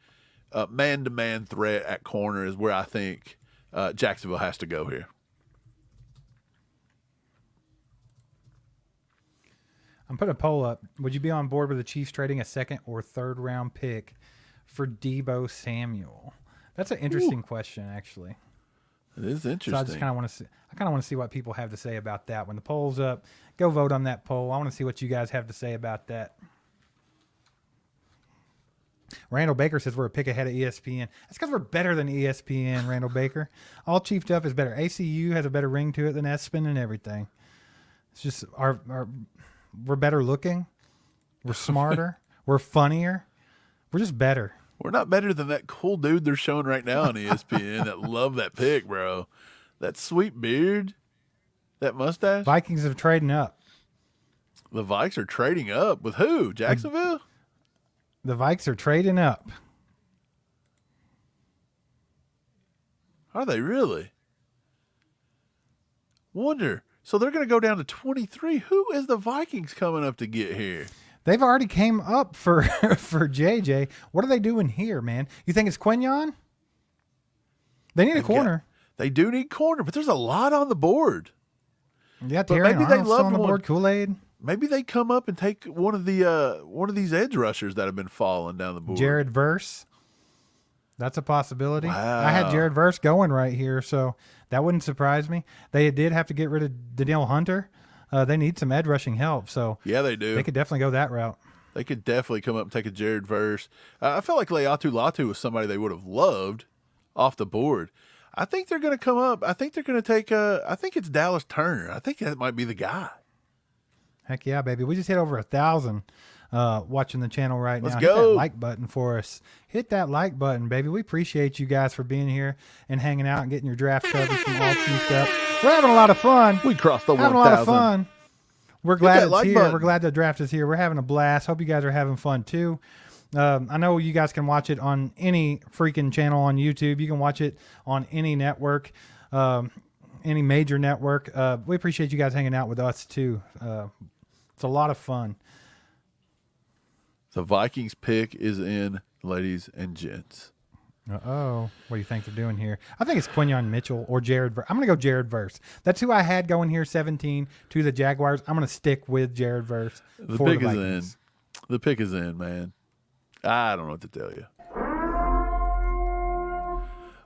Speaker 3: man-to-man threat at corner is where I think Jacksonville has to go here.
Speaker 4: I'm putting a poll up. Would you be on board with the Chiefs trading a second or third round pick for Deebo Samuel? That's an interesting question, actually.
Speaker 3: It is interesting.
Speaker 4: So I just kind of want to see. I kind of want to see what people have to say about that. When the poll's up, go vote on that poll. I want to see what you guys have to say about that. Randall Baker says we're a pick ahead of ESPN. That's because we're better than ESPN, Randall Baker. All Chiefed Up is better. ACU has a better ring to it than ESPN and everything. It's just we're better looking. We're smarter. We're funnier. We're just better.
Speaker 3: We're not better than that cool dude they're showing right now on ESPN that love that pick, bro. That sweet beard, that mustache.
Speaker 4: Vikings have trading up.
Speaker 3: The Vikes are trading up with who? Jacksonville?
Speaker 4: The Vikes are trading up.
Speaker 3: Are they really? Wonder. So they're going to go down to 23. Who is the Vikings coming up to get here?
Speaker 4: They've already came up for JJ. What are they doing here, man? You think it's Quinyon? They need a corner.
Speaker 3: They do need corner, but there's a lot on the board.
Speaker 4: Yeah, Terrion Arnold's on the board. Kool-Aid.
Speaker 3: Maybe they come up and take one of these edge rushers that have been falling down the board.
Speaker 4: Jared Verse. That's a possibility.
Speaker 3: Wow.
Speaker 4: I had Jared Verse going right here, so that wouldn't surprise me. They did have to get rid of Danielle Hunter. They need some edge rushing help, so
Speaker 3: yeah, they do.
Speaker 4: They could definitely go that route.
Speaker 3: They could definitely come up and take a Jared Verse. I felt like Laiatu Latu was somebody they would have loved off the board. I think they're going to come up. I think they're going to take I think it's Dallas Turner. I think that might be the guy.
Speaker 4: Heck yeah, baby. We just hit over 1,000 watching the channel right now.
Speaker 3: Let's
Speaker 4: Hit
Speaker 3: go.
Speaker 4: that like button for us. Hit that like button, baby. We appreciate you guys for being here and hanging out and getting your draft coverage from All Chiefed Up. We're having a lot of fun.
Speaker 3: We crossed the 1,000.
Speaker 4: Having a lot of fun. We're glad it's
Speaker 3: like
Speaker 4: here.
Speaker 3: button.
Speaker 4: We're glad the draft is here. We're having a blast. Hope you guys are having fun too. I know you guys can watch it on any freaking channel on YouTube. You can watch it on any network, any major network. We appreciate you guys hanging out with us too. It's a lot of fun.
Speaker 3: The Vikings pick is in, ladies and gents.
Speaker 4: Uh-oh. What do you think they're doing here? I think it's Quinyon Mitchell or Jared Verse. I'm going to go Jared Verse. That's who I had going here, 17 to the Jaguars. I'm going to stick with Jared Verse.
Speaker 3: The pick is in. The pick is in, man. I don't know what to tell you.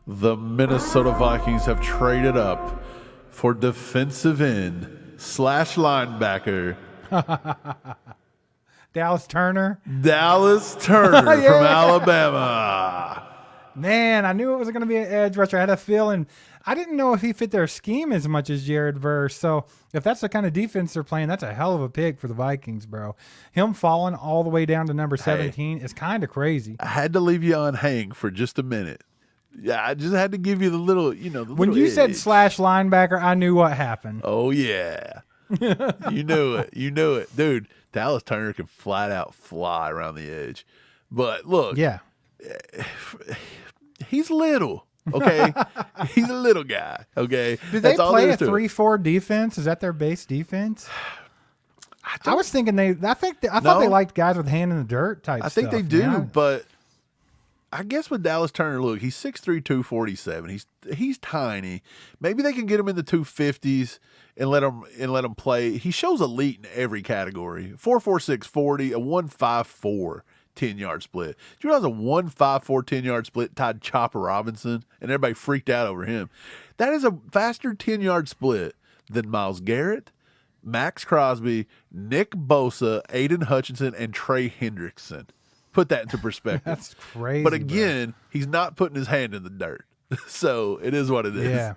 Speaker 3: The Minnesota Vikings have traded up for defensive end / linebacker
Speaker 4: Dallas Turner.
Speaker 3: Dallas Turner
Speaker 4: Yeah.
Speaker 3: from Alabama.
Speaker 4: Man, I knew it was going to be an edge rusher. I had a feeling. I didn't know if he fit their scheme as much as Jared Verse. So if that's the kind of defense they're playing, that's a hell of a pick for the Vikings, bro. Him falling all the way down to number 17 is kind of crazy.
Speaker 3: I had to leave you on hang for just a minute. Yeah, I just had to give you the little,
Speaker 4: When you said / linebacker, I knew what happened.
Speaker 3: Oh, yeah. You knew it. You knew it. Dude, Dallas Turner can flat out fly around the edge. But look.
Speaker 4: Yeah.
Speaker 3: He's little, okay? He's a little guy, okay?
Speaker 4: Do they play a 3-4 defense? Is that their base defense? I was thinking I thought they liked guys with hand in the dirt type stuff.
Speaker 3: I think they do,
Speaker 4: man.
Speaker 3: but I guess with Dallas Turner, look, he's 6'3", 247. He's tiny. Maybe they can get him in the 250s and let him play. He shows elite in every category. 4.46 40, a 1.54 10-yard split. Do you realize a 1.54 10-yard split tied Chopper Robinson, and everybody freaked out over him? That is a faster 10-yard split than Myles Garrett, Max Crosby, Nick Bosa, Aiden Hutchinson, and Trey Hendrickson. Put that into perspective.
Speaker 4: That's crazy.
Speaker 3: But again, he's not putting his hand in the dirt. So it is what it is.
Speaker 4: Yeah.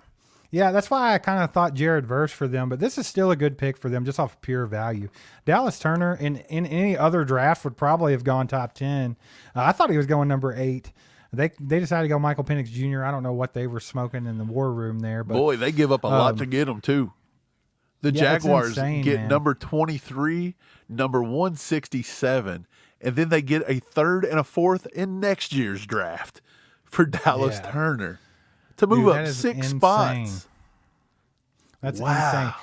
Speaker 4: Yeah, that's why I kind of thought Jared Verse for them, but this is still a good pick for them just off pure value. Dallas Turner in any other draft would probably have gone top 10. I thought he was going number 8. They decided to go Michael Penix Jr. I don't know what they were smoking in the war room there. But
Speaker 3: boy, they give up a lot to get him, too. The Jaguars get number 23, number 167, and then they get a 3rd and a 4th in next year's draft for Dallas Turner. To move up 6 spots.
Speaker 4: That's
Speaker 3: wow.
Speaker 4: insane.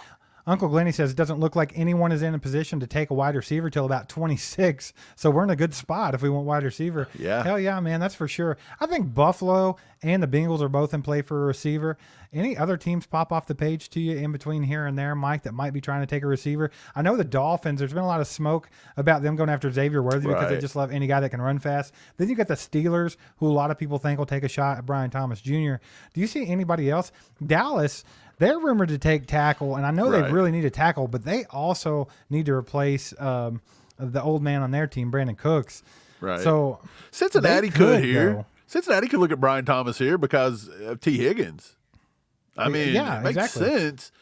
Speaker 4: Uncle Glenny says it doesn't look like anyone is in a position to take a wide receiver till about 26. So we're in a good spot if we want wide receiver.
Speaker 3: Yeah.
Speaker 4: Hell yeah, man. That's for sure. I think Buffalo and the Bengals are both in play for a receiver. Any other teams pop off the page to you in between here and there, Mike, that might be trying to take a receiver? I know the Dolphins, there's been a lot of smoke about them going after Xavier Worthy because they just love any guy that can run fast. Then you got the Steelers, who a lot of people think will take a shot at Brian Thomas Jr. Do you see anybody else? Dallas, they're rumored to take tackle, and I know they really need a tackle, but they also need to replace the old man on their team, Brandon Cooks.
Speaker 3: Right.
Speaker 4: So
Speaker 3: Cincinnati could here. Cincinnati could look at Brian Thomas here because of T. Higgins. I mean, it makes sense.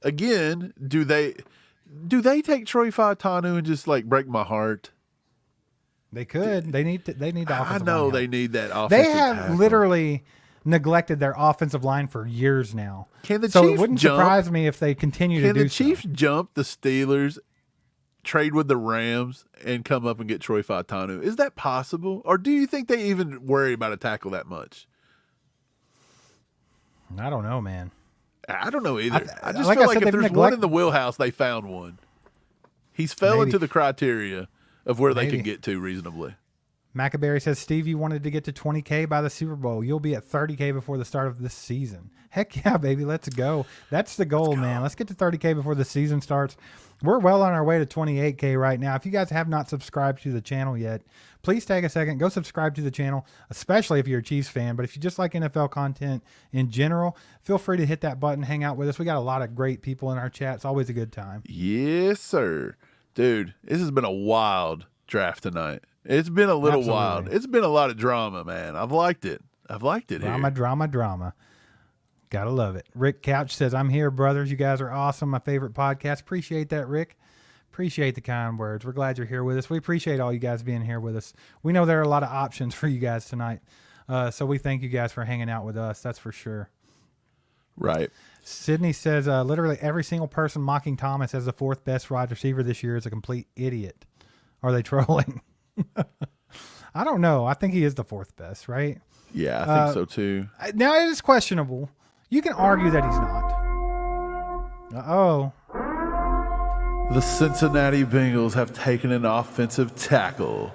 Speaker 3: Again, do they take Troy Fautanu and just like break my heart?
Speaker 4: They could. They need the offensive
Speaker 3: I know
Speaker 4: line
Speaker 3: they need that offensive
Speaker 4: They have
Speaker 3: tackle.
Speaker 4: literally neglected their offensive line for years now.
Speaker 3: Can the
Speaker 4: so
Speaker 3: Chiefs
Speaker 4: it wouldn't
Speaker 3: jump?
Speaker 4: surprise me if they continue to do
Speaker 3: Can the Chiefs jump the Steelers, trade with the Rams, and come up and get Troy Fautanu? Is that possible? Or do you think they even worry about a tackle that much?
Speaker 4: I don't know, man.
Speaker 3: I don't know either. I just
Speaker 4: like
Speaker 3: feel
Speaker 4: I
Speaker 3: like
Speaker 4: said,
Speaker 3: if
Speaker 4: they've
Speaker 3: there's one in the wheelhouse, they found one. He's fell
Speaker 4: Maybe.
Speaker 3: into the criteria of where they
Speaker 4: Maybe.
Speaker 3: can get to reasonably.
Speaker 4: Maccaberry says, Steve, you wanted to get to 20K by the Super Bowl. You'll be at 30K before the start of this season. Heck yeah, baby. Let's go. That's the goal, man. Let's get to 30K before the season starts. We're well on our way to 28K right now. If you guys have not subscribed to the channel yet, please take a second. Go subscribe to the channel, especially if you're a Chiefs fan. But if you just like NFL content in general, feel free to hit that button. Hang out with us. We got a lot of great people in our chat. It's always a good time.
Speaker 3: Yes, sir. Dude, this has been a wild draft tonight. It's been a little wild. It's been a lot of drama, man. I've liked it.
Speaker 4: Drama. Gotta love it. Rick Couch says, I'm here, brothers. You guys are awesome. My favorite podcast. Appreciate that, Rick. Appreciate the kind words. We're glad you're here with us. We appreciate all you guys being here with us. We know there are a lot of options for you guys tonight. So we thank you guys for hanging out with us. That's for sure.
Speaker 3: Right.
Speaker 4: Sydney says, literally every single person mocking Thomas as the fourth best wide receiver this year is a complete idiot. Are they trolling? I don't know. I think he is the fourth best, right?
Speaker 3: Yeah, I think so too.
Speaker 4: Now it is questionable. You can argue that he's not. Uh-oh.
Speaker 3: The Cincinnati Bengals have taken an offensive tackle.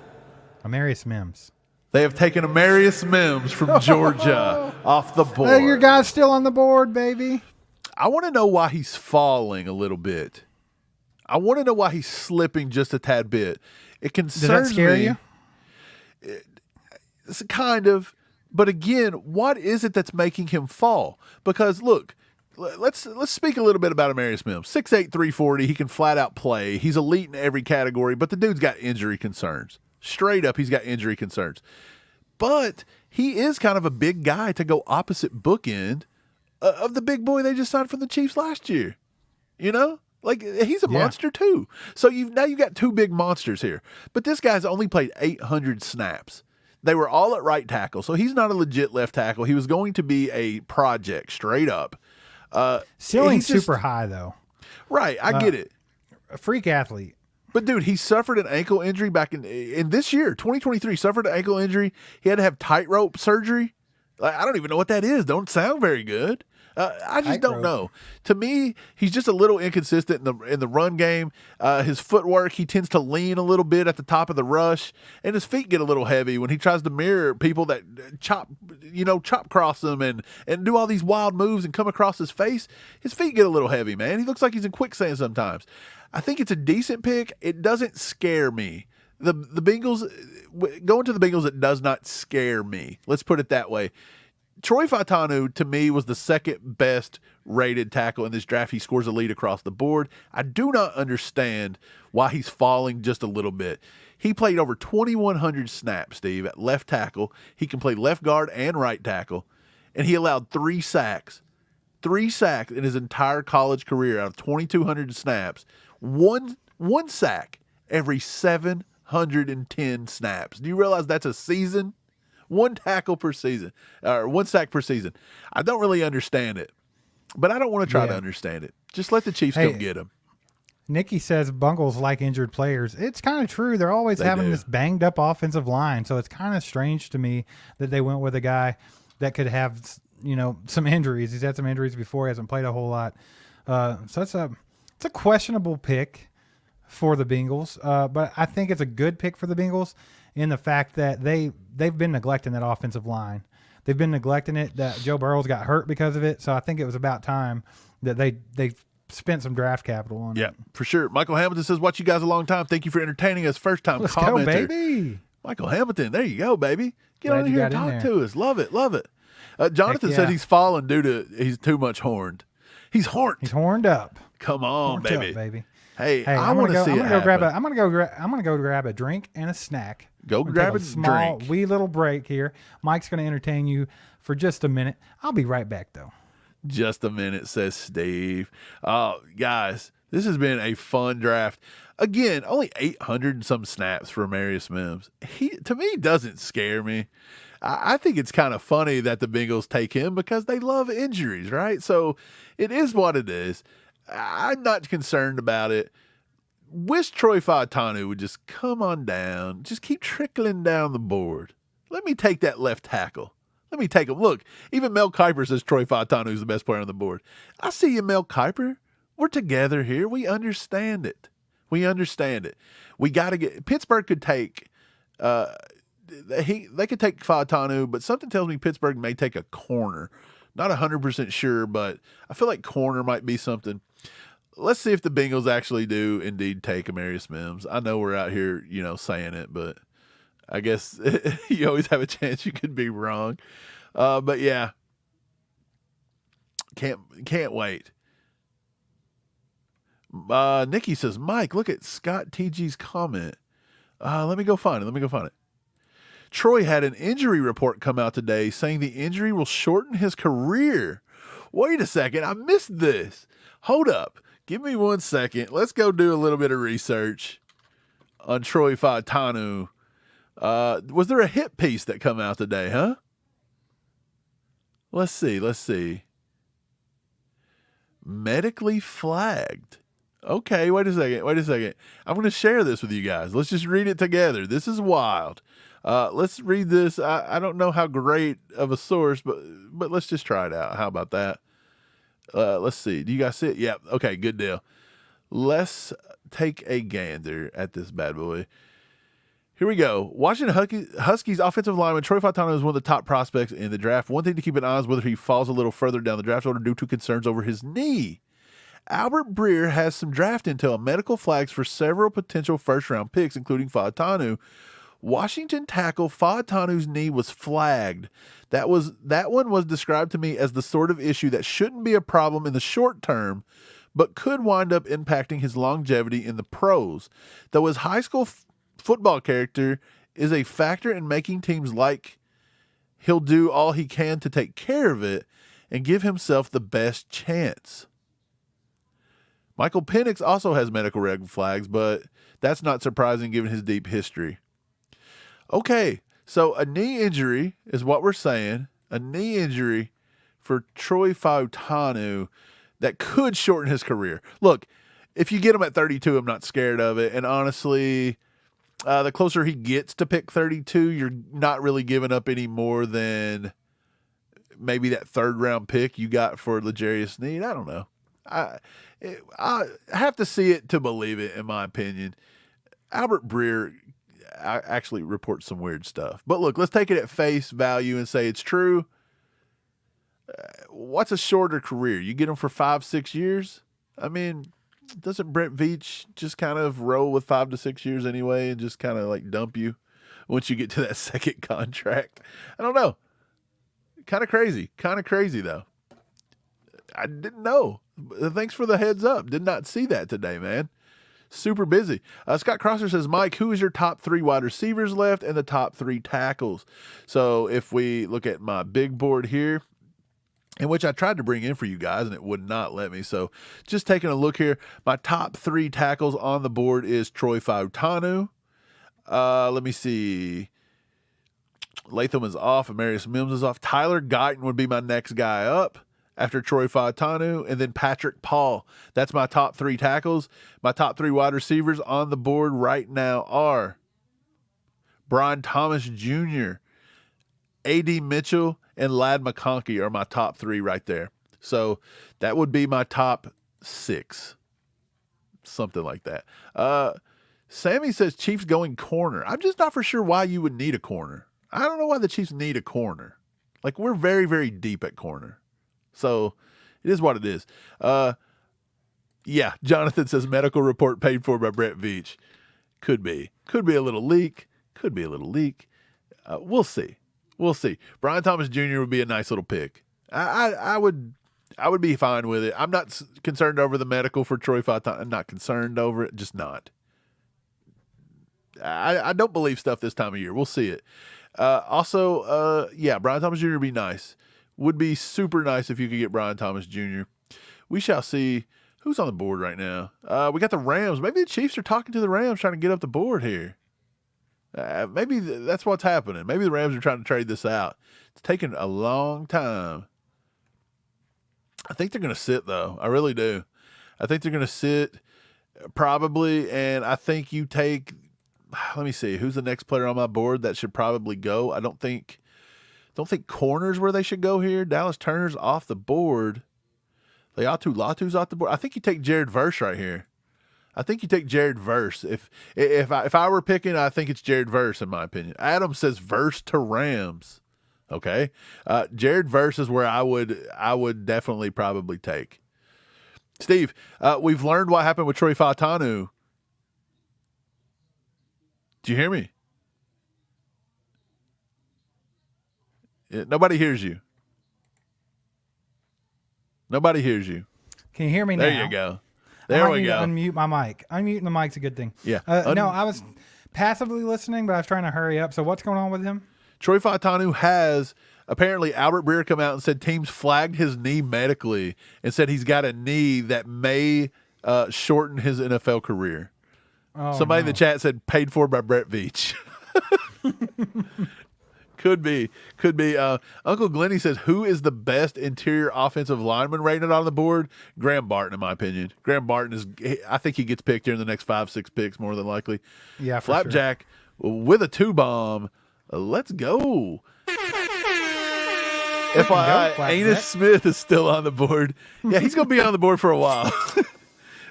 Speaker 4: Amarius Mims.
Speaker 3: They have taken Amarius Mims from Georgia off the board.
Speaker 4: Your guy's still on the board, baby.
Speaker 3: I want to know why he's falling a little bit. I want to know why he's slipping just a tad bit. It concerns me.
Speaker 4: Does that scare you?
Speaker 3: It's kind of. But again, what is it that's making him fall? Because look, let's speak a little bit about Amarius Mims. 6'8", 340. He can flat out play. He's elite in every category, but the dude's got injury concerns. Straight up, he's got injury concerns. But he is kind of a big guy to go opposite bookend of the big boy they just signed from the Chiefs last year. You know? Like, he's a monster too. So now you've got two big monsters here. But this guy's only played 800 snaps. They were all at right tackle, so he's not a legit left tackle. He was going to be a project, straight up.
Speaker 4: Ceiling's super high, though.
Speaker 3: Right, I get it.
Speaker 4: A freak athlete.
Speaker 3: But, dude, he suffered an ankle injury back in this year, 2023. Suffered an ankle injury. He had to have tightrope surgery. I don't even know what that is. Don't sound very good. I just don't know. To me, he's just a little inconsistent in the run game. His footwork, he tends to lean a little bit at the top of the rush, and his feet get a little heavy when he tries to mirror people that chop cross him and do all these wild moves and come across his face. His feet get a little heavy, man. He looks like he's in quicksand sometimes. I think it's a decent pick. It doesn't scare me. The Bengals, going to the Bengals, it does not scare me. Let's put it that way. Troy Fautanu, to me, was the second best rated tackle in this draft. He scores a lead across the board. I do not understand why he's falling just a little bit. He played over 2,100 snaps, Steve, at left tackle. He can play left guard and right tackle. And he allowed 3 sacks. 3 sacks in his entire college career out of 2,200 snaps. One sack every 710 snaps. Do you realize that's a season? 1 tackle per season, or 1 sack per season. I don't really understand it, but I don't want to try to understand it. Just let the Chiefs come get him.
Speaker 4: Nikki says Bengals like injured players. It's kind of true. They're always having this banged up offensive line, so it's kind of strange to me that they went with a guy that could have, some injuries. He's had some injuries before. He hasn't played a whole lot. So It's a questionable pick for the Bengals, but I think it's a good pick for the Bengals in the fact that they've been neglecting that offensive line. They've been neglecting it. That Joe Burrow's got hurt because of it, so I think it was about time that they spent some draft capital on it.
Speaker 3: Yeah, for sure. Michael Hamilton says, watch you guys a long time. Thank you for entertaining us. First time
Speaker 4: Let's
Speaker 3: commenter.
Speaker 4: go, baby.
Speaker 3: Michael Hamilton, there you go, baby. Get
Speaker 4: Glad
Speaker 3: on
Speaker 4: you
Speaker 3: here and
Speaker 4: got in
Speaker 3: talk
Speaker 4: there.
Speaker 3: to us. Love it, love it. Jonathan
Speaker 4: Heck
Speaker 3: said
Speaker 4: yeah.
Speaker 3: he's fallen due to he's too much horned. He's horned.
Speaker 4: He's horned up.
Speaker 3: Come on,
Speaker 4: Horned
Speaker 3: baby.
Speaker 4: up, baby.
Speaker 3: Hey, I
Speaker 4: I'm
Speaker 3: want
Speaker 4: gonna
Speaker 3: to see
Speaker 4: I'm
Speaker 3: it
Speaker 4: gonna go grab
Speaker 3: happen.
Speaker 4: I'm gonna go grab a drink and a snack.
Speaker 3: Go
Speaker 4: I'm gonna
Speaker 3: grab
Speaker 4: take
Speaker 3: a
Speaker 4: small,
Speaker 3: drink.
Speaker 4: wee little break here. Mike's gonna entertain you for just a minute. I'll be right back though.
Speaker 3: Just a minute, says Steve. Guys, this has been a fun draft. Again, only 800 and some snaps for Amarius Mims. He, to me, doesn't scare me. I think it's kind of funny that the Bengals take him because they love injuries, right? So it is what it is. I'm not concerned about it. Wish Troy Fautanu would just come on down, just keep trickling down the board. Let me take that left tackle. Let me take him. Look, even Mel Kiper says Troy Fautanu is the best player on the board. I see you, Mel Kiper. We're together here. We understand it. We understand it. We got to get Pittsburgh could take they could take Fautanu, but something tells me Pittsburgh may take a corner. Not 100% sure, but I feel like corner might be something. Let's see if the Bengals actually do indeed take Amarius Mims. I know we're out here, saying it, but I guess you always have a chance you could be wrong. But yeah, can't wait. Nikki says, Mike, look at Scott TG's comment. Let me go find it. Troy had an injury report come out today saying the injury will shorten his career. Wait a second. I missed this. Hold up. Give me 1 second. Let's go do a little bit of research on Troy Fautanu. Was there a hit piece that come out today, huh? Let's see. Medically flagged. Okay, wait a second. I'm going to share this with you guys. Let's just read it together. This is wild. Let's read this. I don't know how great of a source, but let's just try it out. How about that? Let's see. Do you guys see it? Yeah. Okay, good deal. Let's take a gander at this bad boy. Here we go. Washington Huskies offensive lineman Troy Fautanu is one of the top prospects in the draft. One thing to keep an eye on is whether he falls a little further down the draft order due to concerns over his knee. Albert Breer has some draft intel and medical flags for several potential first-round picks, including Fautanu. Washington tackle Fautanu's knee was flagged. That one was described to me as the sort of issue that shouldn't be a problem in the short term, but could wind up impacting his longevity in the pros. Though his high school football character is a factor in making teams like, he'll do all he can to take care of it and give himself the best chance. Michael Penix also has medical red flags, but that's not surprising given his deep history. Okay, so a knee injury is what we're saying. A knee injury for Troy Fautanu that could shorten his career. Look, if you get him at 32, I'm not scared of it. And honestly, the closer he gets to pick 32, you're not really giving up any more than maybe that third-round pick you got for L'Jarius Sneed. I don't know. I have to see it to believe it, in my opinion. Albert Breer actually reports some weird stuff. But look, let's take it at face value and say it's true. What's a shorter career? You get him for 5-6 years? I mean, doesn't Brett Veach just kind of roll with 5 to 6 years anyway and just kind of like dump you once you get to that second contract? I don't know. Kind of crazy though. I didn't know. Thanks for the heads up. Did not see that today, man. Super busy. Scott Crosser says, Mike, who is your top 3 wide receivers left and the top 3 tackles? So if we look at my big board here, in which I tried to bring in for you guys and it would not let me. So just taking a look here, my top 3 tackles on the board is Troy Fautanu. Let me see. Latham is off. Amarius Mims is off. Tyler Guyton would be my next guy up after Troy Fautanu, and then Patrick Paul. That's my top 3 tackles. My top 3 wide receivers on the board right now are Brian Thomas Jr., A.D. Mitchell, and Ladd McConkey are my top 3 right there. So that would be my top 6. something like that. Sammy says Chiefs going corner. I'm just not for sure why you would need a corner. I don't know why the Chiefs need a corner. Like, we're very, very deep at corner. So it is what it is. Yeah, Jonathan says medical report paid for by Brett Veach. Could be. Could be a little leak. Could be a little leak. We'll see. We'll see. Brian Thomas Jr. would be a nice little pick. I would be fine with it. I'm not concerned over the medical for Troy Fautanu. I'm not concerned over it. Just not. I don't believe stuff this time of year. We'll see it. Also, Brian Thomas Jr. would be nice. Would be super nice if you could get Brian Thomas Jr. We shall see. Who's on the board right now? We got the Rams. Maybe the Chiefs are talking to the Rams trying to get up the board here. Maybe that's what's happening. Maybe the Rams are trying to trade this out. It's taking a long time. I think they're going to sit, though. I really do. I think they're going to sit probably, and I think you take – let me see. Who's the next player on my board that should probably go? I don't think corner's where they should go here. Dallas Turner's off the board. Laiatu Latu's off the board. I think you take Jared Verse right here. I think you take Jared Verse. If I were picking, I think it's Jared Verse in my opinion. Adam says Verse to Rams. Okay. Jared Verse is where I would definitely probably take. Steve, we've learned what happened with Troy Fautanu. Do you hear me? Nobody hears you. Nobody hears you.
Speaker 4: Can you hear me now?
Speaker 3: There you go. There we go.
Speaker 4: Unmute my mic. Unmuting the mic's a good thing.
Speaker 3: Yeah.
Speaker 4: No, I was passively listening, but I was trying to hurry up. So what's going on with him?
Speaker 3: Troy Fautanu has apparently Albert Breer come out and said teams flagged his knee medically and said he's got a knee that may shorten his NFL career.
Speaker 4: Oh,
Speaker 3: Somebody in the chat said paid for by Brett Veach. Could be. Uncle Glenny says, who is the best interior offensive lineman rated on the board? Graham Barton, in my opinion. Graham Barton I think he gets picked here in the next 5-6 picks, more than likely.
Speaker 4: Yeah, for
Speaker 3: Flapjack with a 2-bomb. Let's go. FYI, Anus Smith is still on the board. Yeah, he's going to be on the board for a while.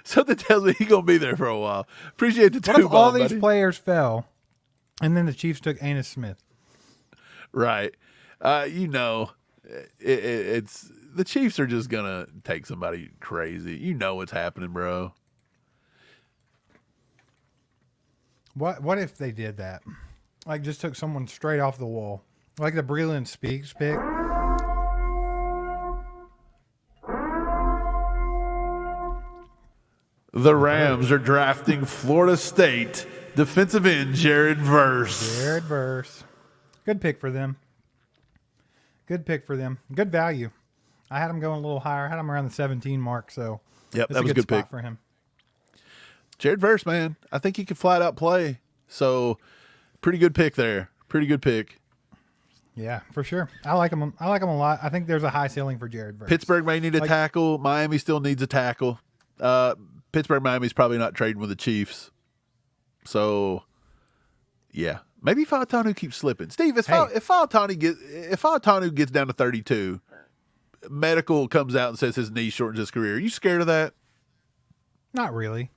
Speaker 3: Something tells me he's going to be there for a while. Appreciate the 2-bomb,
Speaker 4: What if all these
Speaker 3: buddy.
Speaker 4: players fell, and then the Chiefs took Anus Smith?
Speaker 3: Right. It's the Chiefs are just going to take somebody crazy. You know what's happening, bro.
Speaker 4: What if they did that? Like, just took someone straight off the wall. Like the Breland Speaks pick.
Speaker 3: The Rams are drafting Florida State defensive end Jared Verse.
Speaker 4: Jared Verse. Good pick for them. Good value. I had him going a little higher. I had him around the 17 mark, so
Speaker 3: Yep,
Speaker 4: that's
Speaker 3: that was a good
Speaker 4: spot
Speaker 3: pick
Speaker 4: for him.
Speaker 3: Jared Verse, man. I think he can flat out play. So, pretty good pick there. Pretty good pick.
Speaker 4: Yeah, for sure. I like him a lot. I think there's a high ceiling for Jared Verse.
Speaker 3: Pittsburgh may need a tackle. Miami still needs a tackle. Pittsburgh, Miami's probably not trading with the Chiefs. So, yeah. Maybe Fautanu keeps slipping. Steve, if Fautanu gets down to 32, medical comes out and says his knee shortens his career. Are you scared of that?
Speaker 4: Not really.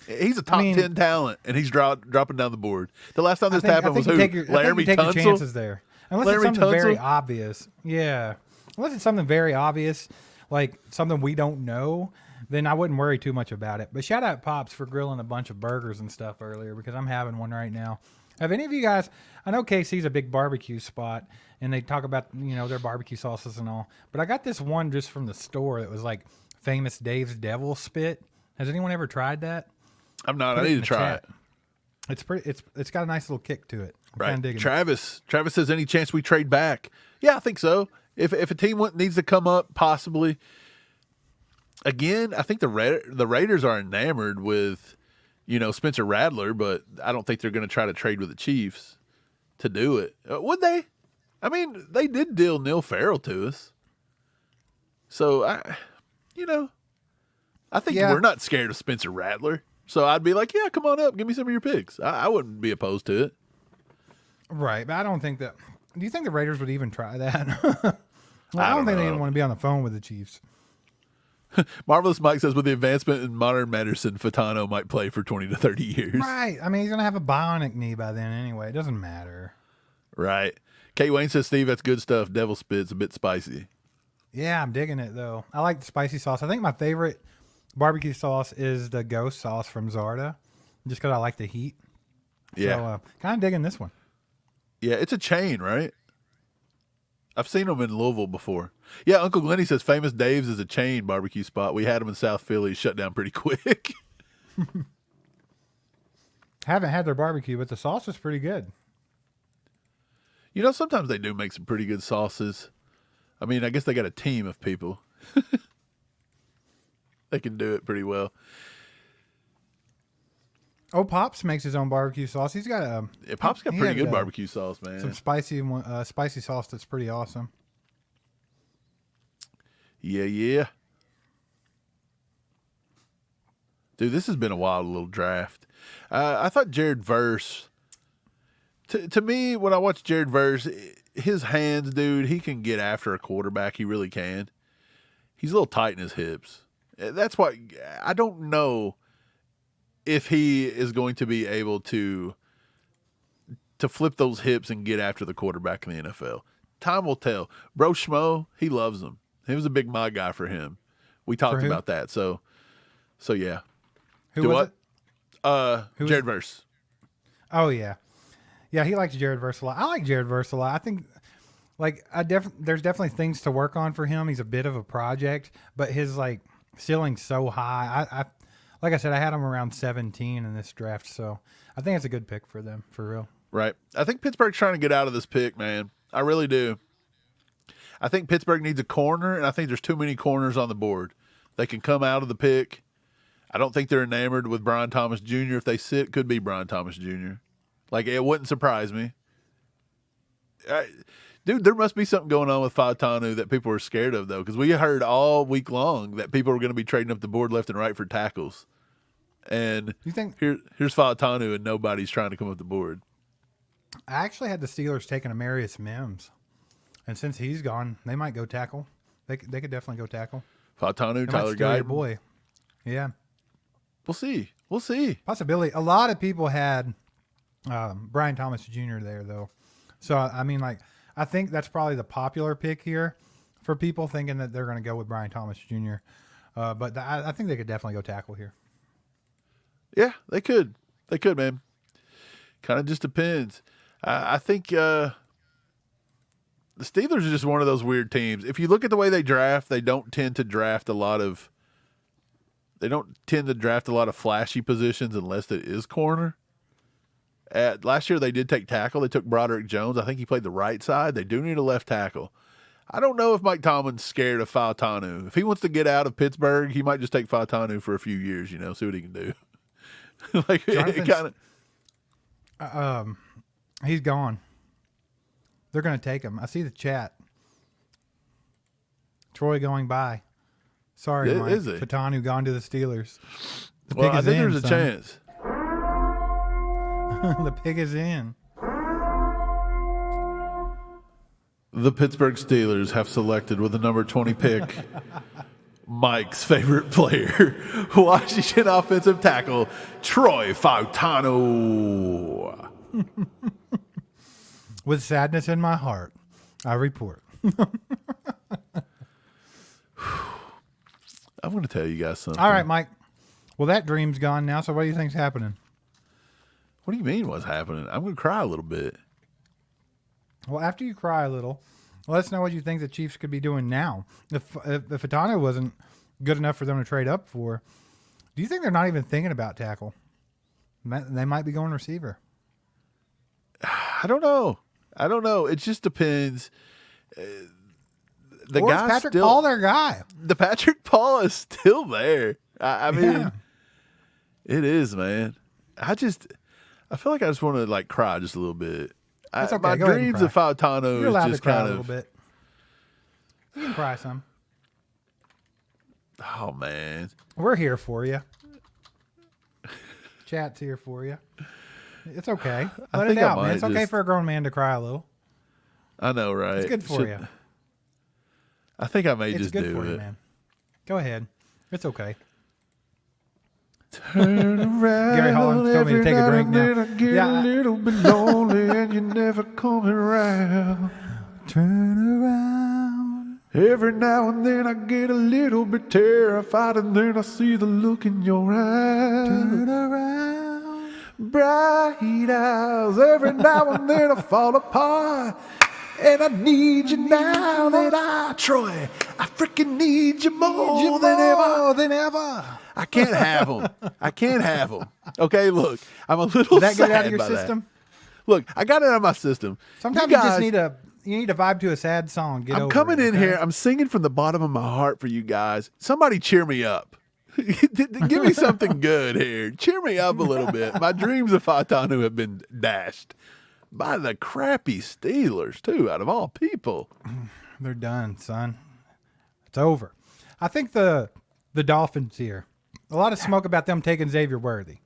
Speaker 3: He's a top 10 talent, and he's dropping down the board. The last time this happened was who? Laramie
Speaker 4: Tunsil?
Speaker 3: Tunsil?
Speaker 4: Chances there. Unless
Speaker 3: Laramie
Speaker 4: it's something very
Speaker 3: Tunsil?
Speaker 4: obvious. Yeah. Unless it's something very obvious, like something we don't know, then I wouldn't worry too much about it. But shout out Pops for grilling a bunch of burgers and stuff earlier, because I'm having one right now. Have any of you guys, I know KC's a big barbecue spot, and they talk about, their barbecue sauces and all, but I got this one just from the store that was like Famous Dave's Devil Spit. Has anyone ever tried that?
Speaker 3: I'm not. I need to try it.
Speaker 4: It's pretty. It's got a nice little kick to it. I'm
Speaker 3: Right.
Speaker 4: kinda digging it.
Speaker 3: Travis says, any chance we trade back? Yeah, I think so. If a team needs to come up, possibly. Again, I think the Raiders are enamored with, Spencer Rattler, but I don't think they're going to try to trade with the Chiefs to do it. Would they? I mean, they did deal Neil Farrell to us. So, I think we're not scared of Spencer Rattler. So I'd be like, yeah, come on up. Give me some of your picks. I wouldn't be opposed to it.
Speaker 4: Right, but I don't think that. Do you think the Raiders would even try that? I don't think they even want to be on the phone with the Chiefs.
Speaker 3: Marvelous Mike says, with the advancement in modern medicine, Fashanu might play for 20 to 30 years.
Speaker 4: Right. I mean, he's going to have a bionic knee by then anyway. It doesn't matter.
Speaker 3: Right. Kate Wayne says, Steve, that's good stuff. Devil spit's a bit spicy.
Speaker 4: Yeah, I'm digging it, though. I like the spicy sauce. I think my favorite barbecue sauce is the ghost sauce from Zarda, just because I like the heat.
Speaker 3: Yeah.
Speaker 4: So, kind of digging this one.
Speaker 3: Yeah, it's a chain, right? I've seen them in Louisville before. Yeah, Uncle Glenny says Famous Dave's is a chain barbecue spot. We had them in South Philly, shut down pretty quick.
Speaker 4: Haven't had their barbecue, but the sauce is pretty good.
Speaker 3: You know, sometimes they do make some pretty good sauces. I mean, I guess they got a team of people. They can do it pretty well.
Speaker 4: Oh, Pops makes his own barbecue sauce. He's got
Speaker 3: Pop's got pretty good barbecue sauce, man.
Speaker 4: some spicy sauce that's pretty awesome.
Speaker 3: Yeah. Dude, this has been a wild little draft. I thought Jared Verse, to me, when I watch Jared Verse, his hands, dude, he can get after a quarterback. He really can. He's a little tight in his hips. That's why I don't know if he is going to be able to flip those hips and get after the quarterback in the NFL. Time will tell. Bro Schmo, he loves him. He was a big my guy for him. We talked about that. So yeah.
Speaker 4: Who was it?
Speaker 3: Jared Verse.
Speaker 4: Oh yeah, yeah. He likes Jared Verse a lot. I like Jared Verse a lot. I think, like, there's definitely things to work on for him. He's a bit of a project, but his like ceiling's so high. I like I said, I had him around 17 in this draft, so I think it's a good pick for them, for real.
Speaker 3: Right. I think Pittsburgh's trying to get out of this pick, man. I really do. I think Pittsburgh needs a corner, and I think there's too many corners on the board. They can come out of the pick. I don't think they're enamored with Brian Thomas Jr. If they sit, could be Brian Thomas Jr. Like, it wouldn't surprise me. Dude, there must be something going on with Fashanu that people are scared of, though, because we heard all week long that people were going to be trading up the board left and right for tackles. And
Speaker 4: You think?
Speaker 3: here's Fashanu, and nobody's trying to come up the board.
Speaker 4: I actually had the Steelers taking Amarius Mims, and since he's gone, they might go tackle. They could definitely go tackle.
Speaker 3: Fashanu,
Speaker 4: They
Speaker 3: Tyler
Speaker 4: might steal your
Speaker 3: Guyton.
Speaker 4: boy. Yeah,
Speaker 3: We'll see.
Speaker 4: possibility. A lot of people had Brian Thomas Jr. there, though. So I mean, like, I think that's probably the popular pick here for people thinking that they're going to go with Brian Thomas Jr. But I think they could definitely go tackle here.
Speaker 3: Yeah, they could. They could, man. Kind of just depends. I think the Steelers are just one of those weird teams. If you look at the way they draft, they don't tend to draft a lot of flashy positions unless it is corner. Last year they did take tackle. They took Broderick Jones. I think he played the right side. They do need a left tackle. I don't know if Mike Tomlin's scared of Fashanu. If he wants to get out of Pittsburgh, he might just take Fashanu for a few years, see what he can do. Like, it kind of.
Speaker 4: He's gone. They're going to take him. I see the chat. Troy going by. Sorry, Mike.
Speaker 3: Is it?
Speaker 4: Fashanu gone to the Steelers. The
Speaker 3: Well,
Speaker 4: pig
Speaker 3: I
Speaker 4: is
Speaker 3: think
Speaker 4: in,
Speaker 3: there's a
Speaker 4: son.
Speaker 3: chance.
Speaker 4: The pig is in.
Speaker 3: The Pittsburgh Steelers have selected with the number 20 pick Mike's favorite player, Washington offensive tackle Troy Fashanu.
Speaker 4: With sadness in my heart, I report.
Speaker 3: I'm going to tell you guys something.
Speaker 4: All right, Mike. Well, that dream's gone now, so what do you think's happening?
Speaker 3: What do you mean what's happening? I'm going to cry a little bit.
Speaker 4: Well, after you cry a little, let us know what you think the Chiefs could be doing now. If Fashanu wasn't good enough for them to trade up for, do you think they're not even thinking about tackle? They might be going receiver.
Speaker 3: I don't know. It just depends. The
Speaker 4: Or is
Speaker 3: guy's
Speaker 4: Patrick
Speaker 3: still,
Speaker 4: Paul their guy?
Speaker 3: The Patrick Paul is still there. I mean,
Speaker 4: Yeah.
Speaker 3: It is, man. I feel like I just want to like cry just a little bit.
Speaker 4: That's okay.
Speaker 3: My
Speaker 4: Go ahead and
Speaker 3: dreams
Speaker 4: cry.
Speaker 3: of Fashanu
Speaker 4: You're allowed
Speaker 3: is
Speaker 4: to
Speaker 3: just
Speaker 4: cry
Speaker 3: kind
Speaker 4: a little
Speaker 3: of.
Speaker 4: bit. You can cry some.
Speaker 3: Oh man,
Speaker 4: We're here for you. Chat's here for you. It's okay. Let it
Speaker 3: think I
Speaker 4: out, man.
Speaker 3: might
Speaker 4: It's okay
Speaker 3: just-
Speaker 4: for a grown man to cry a little.
Speaker 3: I know, right?
Speaker 4: It's good for you.
Speaker 3: I think I may
Speaker 4: It's
Speaker 3: just
Speaker 4: good
Speaker 3: do
Speaker 4: for
Speaker 3: it.
Speaker 4: you, man. Go ahead. It's okay.
Speaker 3: Turn around.
Speaker 4: Gary Holland told me to take a drink now.
Speaker 3: I get a little bit lonely and you never coming around.
Speaker 4: Turn around.
Speaker 3: Every now and then I get a little bit terrified and then I see the look in your eyes.
Speaker 4: Turn around.
Speaker 3: Bright eyes. Every now and then I fall apart. And I need you now Troy, I freaking need you more than ever. I can't have them. Okay, look, I'm a little
Speaker 4: Did that
Speaker 3: sad
Speaker 4: get out of your
Speaker 3: by
Speaker 4: system?
Speaker 3: That. Look, I got it out of my system.
Speaker 4: Sometimes you just need to vibe to a sad song.
Speaker 3: I'm coming in here. I'm singing from the bottom of my heart for you guys. Somebody cheer me up. Give me something good here. Cheer me up a little bit. My dreams of Fashanu have been dashed by the crappy Steelers, too, out of all people.
Speaker 4: They're done, son. It's over. I think the Dolphins here, a lot of smoke about them taking Xavier Worthy.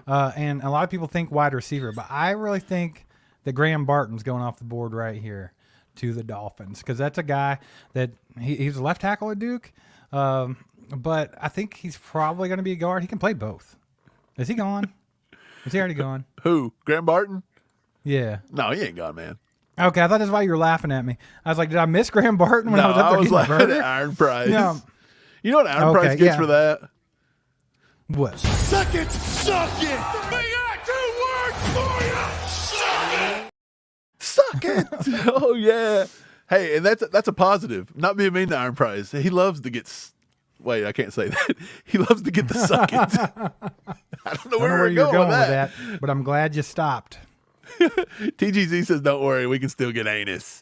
Speaker 4: And a lot of people think wide receiver, but I really think that Graham Barton's going off the board right here to the Dolphins because that's a guy that he's a left tackle at Duke, but I think he's probably going to be a guard. He can play both. Is he gone? Is he already gone?
Speaker 3: Who? Graham Barton?
Speaker 4: Yeah.
Speaker 3: No, he ain't gone, man.
Speaker 4: Okay, I thought that's why you were laughing at me. I was like, did I miss Graham Barton when I was up there eating a
Speaker 3: laughing
Speaker 4: burger?
Speaker 3: at Iron Price.
Speaker 4: No.
Speaker 3: You know what Iron Price gets for that?
Speaker 4: What?
Speaker 2: Suck it! Suck it! We got 2 words for you! Suck it!
Speaker 3: Suck it! Oh, yeah. Hey, and that's a positive. Not being mean to Iron Price. He loves to get... Wait, I can't say that. He loves to get the suck it. I don't know where
Speaker 4: you're going
Speaker 3: with that.
Speaker 4: but I'm glad you stopped.
Speaker 3: TGZ says, don't worry, we can still get Anus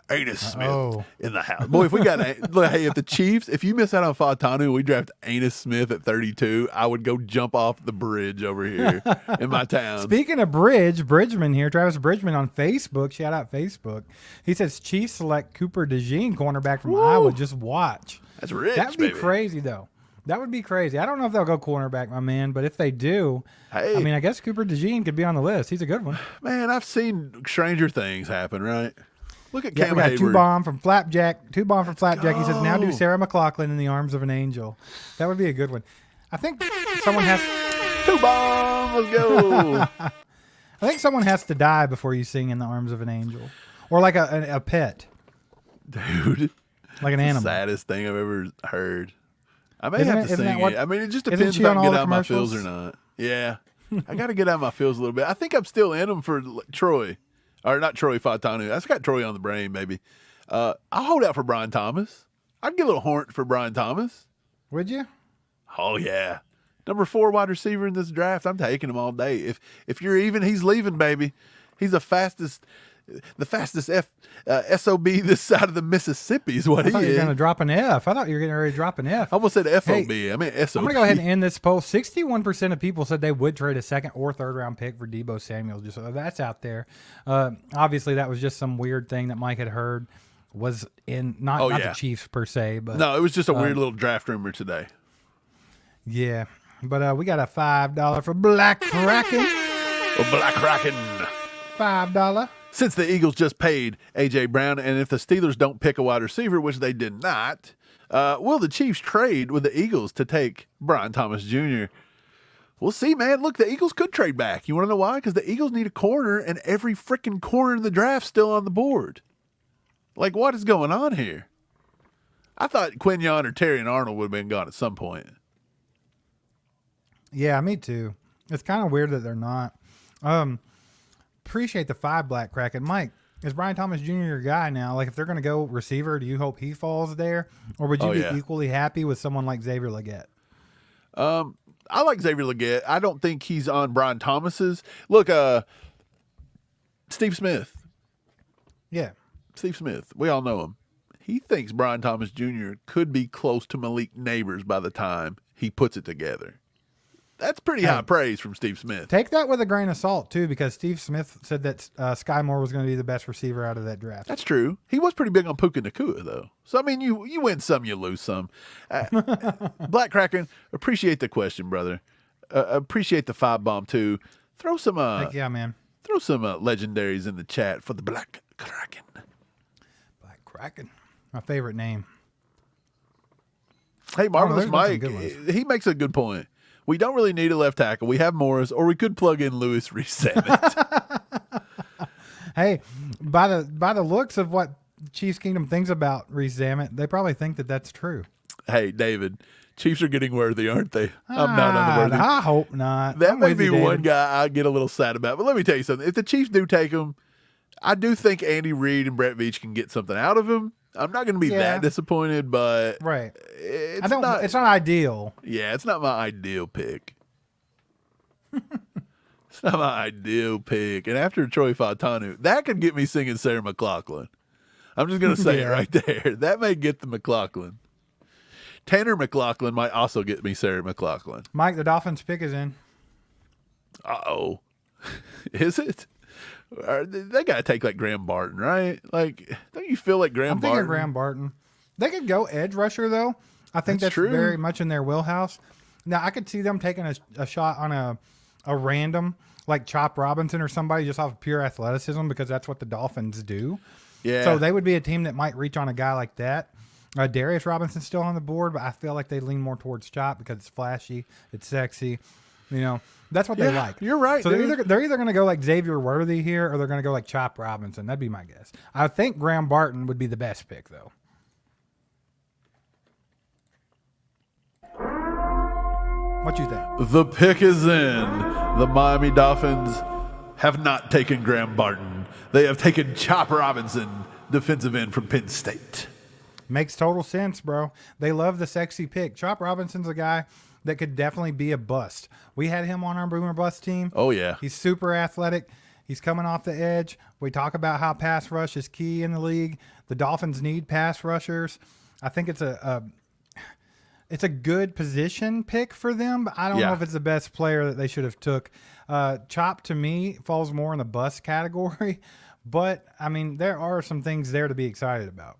Speaker 3: Smith in the house. Boy, if we got, look, hey, if the Chiefs, if you miss out on Fashanu and we draft Anus Smith at 32, I would go jump off the bridge over here in my town.
Speaker 4: Speaking of Bridgman here, Travis Bridgman on Facebook, shout out Facebook. He says Chiefs select Cooper DeJean, cornerback from Iowa. Just watch.
Speaker 3: That's rich,
Speaker 4: That would be crazy, though. That would be crazy. I don't know if they'll go cornerback, my man, but if they do,
Speaker 3: hey,
Speaker 4: I mean, I guess Cooper DeJean could be on the list. He's a good one.
Speaker 3: Man, I've seen stranger things happen, right? Look at
Speaker 4: Yeah,
Speaker 3: Cam
Speaker 4: we got
Speaker 3: Hayward.
Speaker 4: two-bomb from Flapjack. He says, now do Sarah McLachlan in the arms of an angel. That would be a good one. I think someone has...
Speaker 3: 2-bomb, let's go.
Speaker 4: I think someone has to die before you sing in the arms of an angel. Or like a pet.
Speaker 3: Dude.
Speaker 4: Like an animal.
Speaker 3: Saddest thing I've ever heard. I may
Speaker 4: Isn't
Speaker 3: have to
Speaker 4: it- isn't
Speaker 3: sing
Speaker 4: that what-
Speaker 3: it. I mean, it just
Speaker 4: isn't
Speaker 3: depends
Speaker 4: she
Speaker 3: if I
Speaker 4: on
Speaker 3: can
Speaker 4: all
Speaker 3: get
Speaker 4: the
Speaker 3: out of my feels or
Speaker 4: commercials?
Speaker 3: not. Yeah. I got to get out of my feels a little bit. I think I'm still in them for Troy. Or not Troy Fashanu. I just got Troy on the brain, baby. I'll hold out for Brian Thomas. I'd get a little horn for Brian Thomas.
Speaker 4: Would you?
Speaker 3: Oh, yeah. Number 4 wide receiver in this draft. I'm taking him all day. If you're even, he's leaving, baby. He's the fastest SOB this side of the Mississippi is what
Speaker 4: I
Speaker 3: he
Speaker 4: thought you
Speaker 3: is.
Speaker 4: were going to drop an F. I thought you were getting ready to drop an F.
Speaker 3: I almost said FOB.
Speaker 4: Hey,
Speaker 3: I mean SOB.
Speaker 4: I'm going to go ahead and end this poll. 61% of people said they would trade a second or third round pick for Deebo Samuel. Just so that's out there. Obviously, that was just some weird thing that Mike had heard was in not the Chiefs per se, but
Speaker 3: no, it was just a weird little draft rumor today.
Speaker 4: Yeah, but we got a $5 for Black Kraken.
Speaker 3: Black Kraken.
Speaker 4: $5.
Speaker 3: Since the Eagles just paid A.J. Brown, and if the Steelers don't pick a wide receiver, which they did not, will the Chiefs trade with the Eagles to take Brian Thomas Jr.? We'll see, man. Look, the Eagles could trade back. You want to know why? Because the Eagles need a corner, and every freaking corner in the draft still on the board. Like, what is going on here? I thought Quinyon or Terrion Arnold would have been gone at some point.
Speaker 4: Yeah, me too. It's kind of weird that they're not. Appreciate the 5 Black Kraken. Mike, is Brian Thomas Jr. your guy now? Like, if they're going to go receiver, do you hope he falls there? Or would you be equally happy with someone like Xavier Legette?
Speaker 3: I like Xavier Legette. I don't think he's on Brian Thomas's. Look, Steve Smith.
Speaker 4: Yeah.
Speaker 3: Steve Smith. We all know him. He thinks Brian Thomas Jr. could be close to Malik Nabers by the time he puts it together. That's pretty high praise from Steve Smith.
Speaker 4: Take that with a grain of salt, too, because Steve Smith said that Sky Moore was going to be the best receiver out of that draft.
Speaker 3: That's true. He was pretty big on Puka Nacua, though. So, I mean, you win some, you lose some. Black Kraken, appreciate the question, brother. Appreciate the 5-bomb, too. Throw some
Speaker 4: Heck yeah, man.
Speaker 3: Throw some legendaries in the chat for the Black Kraken.
Speaker 4: Black Kraken. My favorite name.
Speaker 3: Hey, Marvelous
Speaker 4: there's been some
Speaker 3: Mike,
Speaker 4: good ones.
Speaker 3: he makes a good point. We don't really need a left tackle. We have Morris, or we could plug in Lewis Reset.
Speaker 4: Hey, by the looks of what Chiefs Kingdom thinks about Reese Zammit, they probably think that that's true.
Speaker 3: Hey, David, Chiefs are getting Worthy, aren't they? I'm not on the Worthy.
Speaker 4: I hope not.
Speaker 3: That
Speaker 4: I'm
Speaker 3: may
Speaker 4: with
Speaker 3: be
Speaker 4: you, David.
Speaker 3: one guy I get a little sad about. But let me tell you something. If the Chiefs do take him, I do think Andy Reid and Brett Veach can get something out of him. I'm not going to be that disappointed, but
Speaker 4: Right.
Speaker 3: it's
Speaker 4: It's not ideal.
Speaker 3: Yeah, it's not my ideal pick. It's not my ideal pick. And after Troy Fautanu, that could get me singing Sarah McLachlan. I'm just going to say it right there. That may get the McLachlan. Tanner McLachlan might also get me Sarah McLachlan.
Speaker 4: Mike, the Dolphins pick is in.
Speaker 3: Uh-oh. Is it? They got to take like Graham Barton, right? Like, don't you feel like Graham
Speaker 4: I'm
Speaker 3: Barton?
Speaker 4: thinking Graham Barton. They could go edge rusher, though. I think that's
Speaker 3: true.
Speaker 4: very much in their wheelhouse. Now, I could see them taking a shot on a random, like Chop Robinson or somebody just off of pure athleticism because that's what the Dolphins do.
Speaker 3: Yeah.
Speaker 4: So they would be a team that might reach on a guy like that. Darius Robinson's still on the board, but I feel like they lean more towards Chop because it's flashy, it's sexy. You know, that's what they like.
Speaker 3: You're right.
Speaker 4: So
Speaker 3: dude.
Speaker 4: they're either going to go like Xavier Worthy here or they're going to go like Chop Robinson. That'd be my guess. I think Graham Barton would be the best pick, though. What you think?
Speaker 3: The pick is in. The Miami Dolphins have not taken Graham Barton. They have taken Chop Robinson, defensive end from Penn State.
Speaker 4: Makes total sense, bro. They love the sexy pick. Chop Robinson's a guy that could definitely be a bust. We had him on our Boomer Bust team.
Speaker 3: Oh, yeah.
Speaker 4: He's super athletic. He's coming off the edge. We talk about how pass rush is key in the league. The Dolphins need pass rushers. I think it's a good position pick for them, but I don't know if it's the best player that they should have took. Chop, to me, falls more in the bust category. But, I mean, there are some things there to be excited about.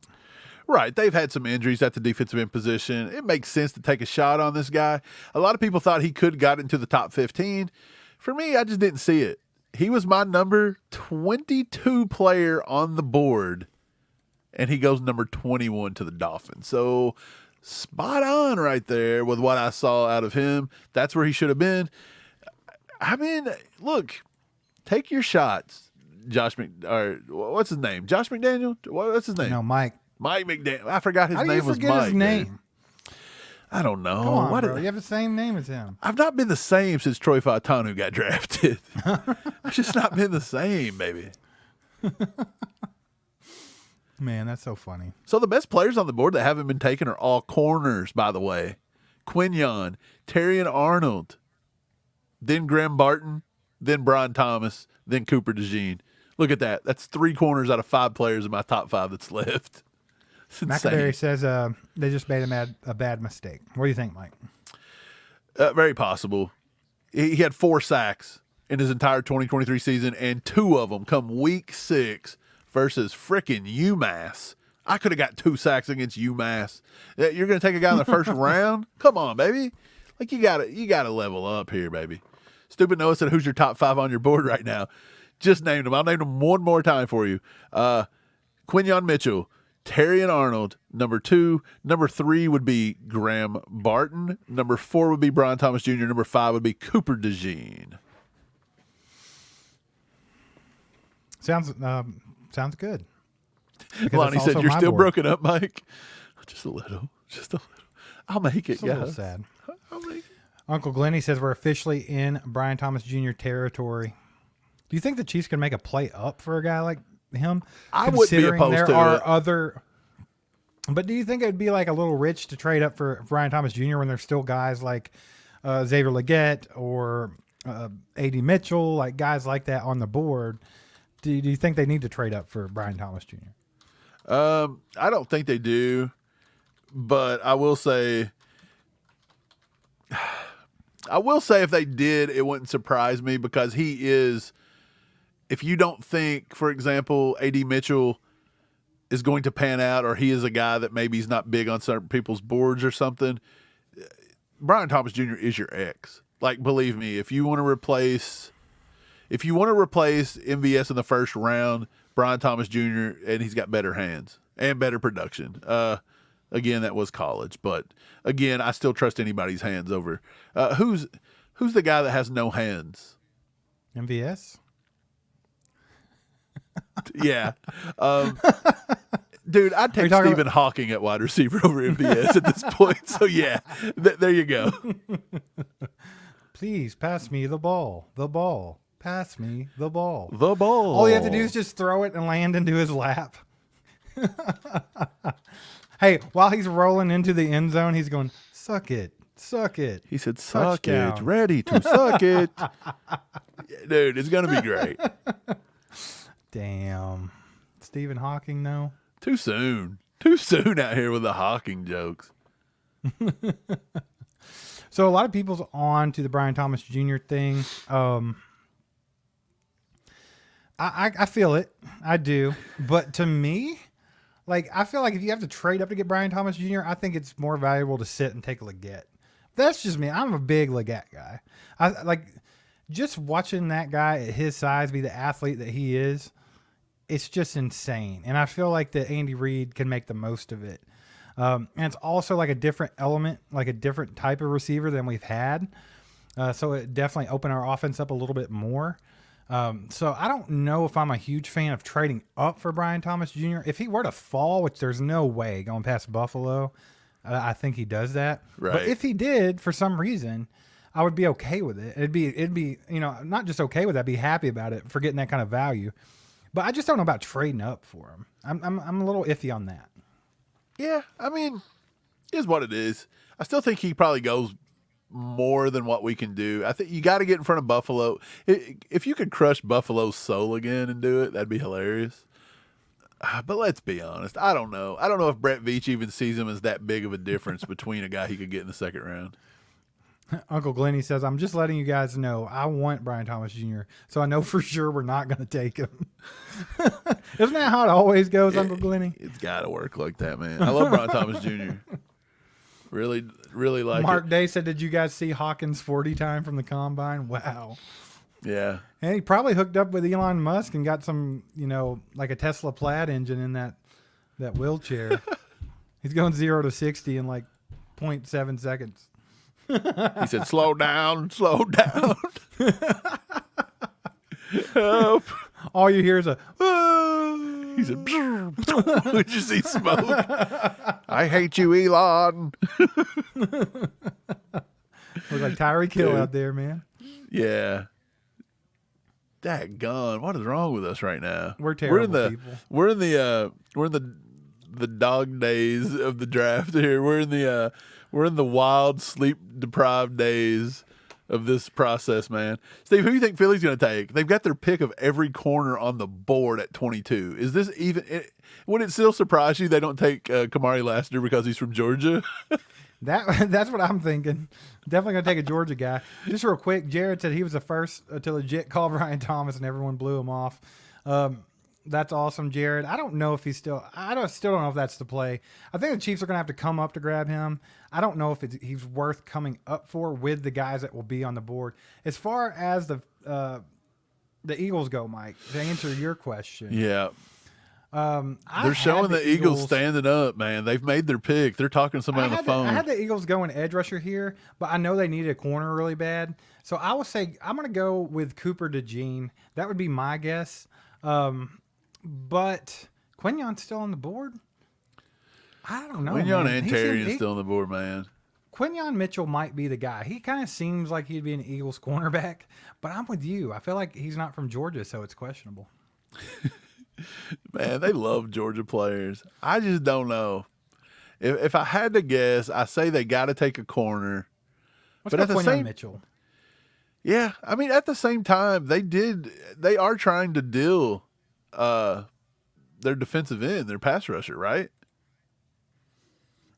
Speaker 3: Right. They've had some injuries at the defensive end position. It makes sense to take a shot on this guy. A lot of people thought he could have got into the top 15. For me, I just didn't see it. He was my number 22 player on the board, and he goes number 21 to the Dolphins. So spot on right there with what I saw out of him. That's where he should have been. I mean, look, take your shots, what's his name? Josh McDaniel? What's his name?
Speaker 4: No, Mike.
Speaker 3: Mike McDaniel. I forgot his
Speaker 4: How do
Speaker 3: name
Speaker 4: you
Speaker 3: was
Speaker 4: forget
Speaker 3: Mike.
Speaker 4: his name?
Speaker 3: I don't know.
Speaker 4: Come on, bro. You have the same name as him.
Speaker 3: I've not been the same since Troy Fautanu got drafted. I've just not been the same, baby.
Speaker 4: Man, that's so funny.
Speaker 3: So the best players on the board that haven't been taken are all corners, by the way. Quinyon, Terrion Arnold, then Graham Barton, then Brian Thomas, then Cooper DeJean. Look at that. That's 3 corners out of 5 players in my top 5 that's left. It's insane.
Speaker 4: McAberry says they just made a bad mistake. What do you think, Mike?
Speaker 3: Very possible. He had 4 sacks in his entire 2023 season, and 2 of them come week 6 versus frickin' UMass. I could have got 2 sacks against UMass. You're going to take a guy in the first round? Come on, baby. Like, you gotta level up here, baby. Stupid Noah said, who's your top 5 on your board right now? Just named them. I'll name them one more time for you. Quinyon Mitchell, Terrion Arnold, number 2. Number 3 would be Graham Barton. Number 4 would be Brian Thomas Jr. Number 5 would be Cooper DeJean.
Speaker 4: Sounds good. Because
Speaker 3: Lonnie
Speaker 4: it's
Speaker 3: said,
Speaker 4: also
Speaker 3: you're
Speaker 4: my
Speaker 3: still
Speaker 4: board.
Speaker 3: broken up, Mike? Just a little. I'll make it,
Speaker 4: It's a little
Speaker 3: guys.
Speaker 4: sad.
Speaker 3: I'll make it.
Speaker 4: Uncle Glenny says we're officially in Brian Thomas Jr. territory. Do you think the Chiefs can make a play up for a guy like him?
Speaker 3: I wouldn't be
Speaker 4: Considering
Speaker 3: opposed
Speaker 4: there
Speaker 3: to
Speaker 4: are
Speaker 3: it.
Speaker 4: other. But do you think it would be like a little rich to trade up for Brian Thomas Jr. when there's still guys like Xavier Legette or AD Mitchell, like guys like that on the board? Do you think they need to trade up for Brian Thomas Jr.?
Speaker 3: I don't think they do, but I will say if they did, it wouldn't surprise me because he is. If you don't think, for example, AD Mitchell is going to pan out, or he is a guy that maybe he's not big on certain people's boards or something, Brian Thomas Jr. is your X. Like, believe me, if you want to replace MVS in the first round, Brian Thomas Jr., and he's got better hands and better production. Again, that was college, but again, I still trust anybody's hands over. Who's the guy that has no hands?
Speaker 4: MVS?
Speaker 3: Yeah. Dude, I'd take Stephen Hawking at wide receiver over MVS at this point. So, yeah, there you go.
Speaker 4: Please pass me the ball. The ball. Pass me the ball.
Speaker 3: The ball.
Speaker 4: All you have to do is just throw it and land into his lap. Hey, while he's rolling into the end zone, he's going, suck it. Suck it.
Speaker 3: He said, suck
Speaker 4: Touchdown.
Speaker 3: it. Ready to suck it. Dude, it's going to be great.
Speaker 4: Damn. Stephen Hawking, though.
Speaker 3: Too soon. Too soon out here with the Hawking jokes.
Speaker 4: So a lot of people's on to the Brian Thomas Jr. thing. I feel it. I do. But to me, like, I feel like if you have to trade up to get Brian Thomas Jr., I think it's more valuable to sit and take a Legette. That's just me. I'm a big Legette guy. I like just watching that guy at his size be the athlete that he is. It's just insane. And I feel like that Andy Reid can make the most of it. And it's also like a different element, like a different type of receiver than we've had. So it definitely opened our offense up a little bit more. So I don't know if I'm a huge fan of trading up for Brian Thomas Jr. If he were to fall, which there's no way going past Buffalo, I think he does that.
Speaker 3: Right.
Speaker 4: But if he did for some reason, I would be okay with it. It'd be, you know, not just okay with it, I'd be happy about it for getting that kind of value. But I just don't know about trading up for him. I'm a little iffy on that.
Speaker 3: Yeah, I mean, is what it is. I still think he probably goes more than what we can do. I think you got to get in front of Buffalo. If you could crush Buffalo's soul again and do it, that'd be hilarious. But let's be honest. I don't know. I don't know if Brett Veach even sees him as that big of a difference between a guy he could get in the second round.
Speaker 4: Uncle Glenny says, I'm just letting you guys know I want Brian Thomas Jr., so I know for sure we're not going to take him. Isn't that how it always goes, Uncle Glenny?
Speaker 3: It's got to work like that, man. I love Brian Thomas Jr. Really, really like
Speaker 4: Mark
Speaker 3: it.
Speaker 4: Day said, did you guys see Hawkins' 40 time from the combine? Wow.
Speaker 3: Yeah.
Speaker 4: And he probably hooked up with Elon Musk and got some, you know, like a Tesla Plaid engine in that wheelchair. He's going 0 to 60 in like 0.7 seconds.
Speaker 3: He said, slow down, slow down. Help.
Speaker 4: All you hear is a,
Speaker 3: He said, did you see smoke? I hate you, Elon.
Speaker 4: look like Tyreek Hill out there, man.
Speaker 3: Yeah. Daggone, what is wrong with us right now?
Speaker 4: We're terrible people.
Speaker 3: We're in the dog days of the draft here. We're in the wild, sleep deprived days of this process, man. Steve, who do you think Philly's going to take? They've got their pick of every corner on the board at 22. Is this even? Would it still surprise you they don't take Kamari Lassiter because he's from Georgia?
Speaker 4: That's what I'm thinking. Definitely going to take a Georgia guy. Just real quick, Jared said he was the first to legit call Brian Thomas, and everyone blew him off. That's awesome, Jared. I don't know if he's still. Still don't know if that's the play. I think the Chiefs are going to have to come up to grab him. I don't know if he's worth coming up for with the guys that will be on the board. As far as the Eagles go, Mike, to answer your question,
Speaker 3: Yeah. They're showing the Eagles standing up, man. They've made their pick. They're talking to somebody on the phone.
Speaker 4: I had the Eagles going edge rusher here, but I know they needed a corner really bad. So I will say I'm going to go with Cooper DeJean. That would be my guess. But Quinyon's still on the board? I don't know.
Speaker 3: Quinyon
Speaker 4: man.
Speaker 3: and Terrion's still on the board, man.
Speaker 4: Quinyon Mitchell might be the guy. He kind of seems like he'd be an Eagles cornerback, but I'm with you. I feel like he's not from Georgia, so it's questionable.
Speaker 3: Man, they love Georgia players. I just don't know. If I had to guess, I say they got to take a corner.
Speaker 4: Let's
Speaker 3: But
Speaker 4: go
Speaker 3: at the
Speaker 4: Quinyon
Speaker 3: same-
Speaker 4: Mitchell.
Speaker 3: Yeah, I mean, at the same time, they are trying to deal their defensive end, their pass rusher, right?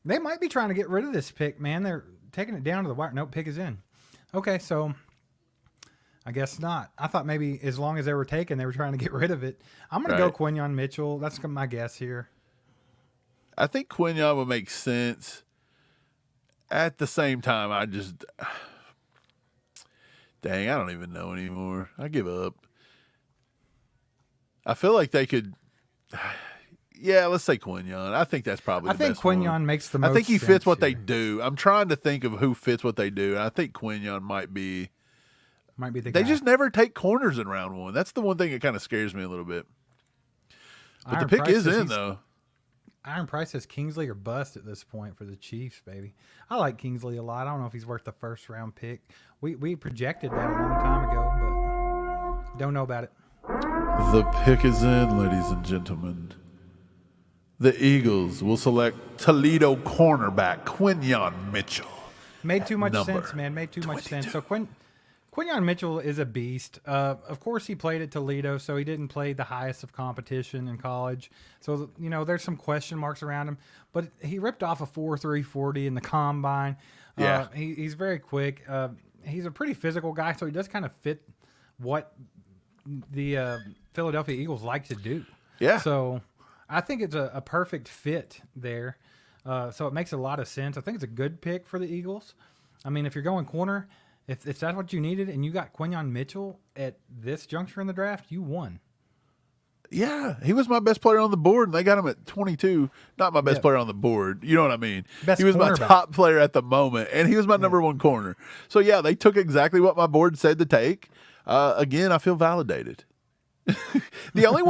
Speaker 4: They might be trying to get rid of this pick, man. They're taking it down to the wire. Nope, pick is in. Okay, so I guess not. I thought maybe as long as they were taken, they were trying to get rid of it. I'm going to go Quinyon Mitchell. That's my guess here.
Speaker 3: I think Quinyon would make sense. At the same time, dang, I don't even know anymore. I give up. I feel like they could. Yeah, let's say Quinyon. I think that's probably the best one.
Speaker 4: Quinyon makes the most
Speaker 3: I think he
Speaker 4: sense
Speaker 3: fits what
Speaker 4: here.
Speaker 3: they do. I'm trying to think of who fits what they do, and I think Quinyon might be
Speaker 4: the
Speaker 3: They
Speaker 4: guy.
Speaker 3: just never take corners in round one. That's the one thing that kind of scares me a little bit. But
Speaker 4: Iron
Speaker 3: the pick
Speaker 4: Price
Speaker 3: is
Speaker 4: says
Speaker 3: in, though.
Speaker 4: Iron Price says Kingsley or bust at this point for the Chiefs, baby. I like Kingsley a lot. I don't know if he's worth the first round pick. We projected that a long time ago, but don't know about it.
Speaker 3: The pick is in, ladies and gentlemen. The Eagles will select Toledo cornerback Quinyon Mitchell.
Speaker 4: Made too much
Speaker 3: Number
Speaker 4: sense, man. Made too much
Speaker 3: 22.
Speaker 4: sense. So Quinyon Mitchell is a beast. Of course, he played at Toledo, so he didn't play the highest of competition in college. So, there's some question marks around him. But he ripped off a 4.3 40 in the combine.
Speaker 3: Yeah.
Speaker 4: He's very quick. He's a pretty physical guy, so he does kind of fit what the Philadelphia Eagles like to do.
Speaker 3: Yeah.
Speaker 4: So I think it's a perfect fit there. So it makes a lot of sense. I think it's a good pick for the Eagles. I mean, if you're going corner, if that's what you needed and you got Quinyon Mitchell at this juncture in the draft, you won.
Speaker 3: Yeah, he was my best player on the board, and they got him at 22. Not my best player on the board. You know what I mean?
Speaker 4: Best
Speaker 3: he was my
Speaker 4: cornerback.
Speaker 3: top player at the moment, and he was my number one corner. So, yeah, they took exactly what my board said to take. Again, I feel validated. The only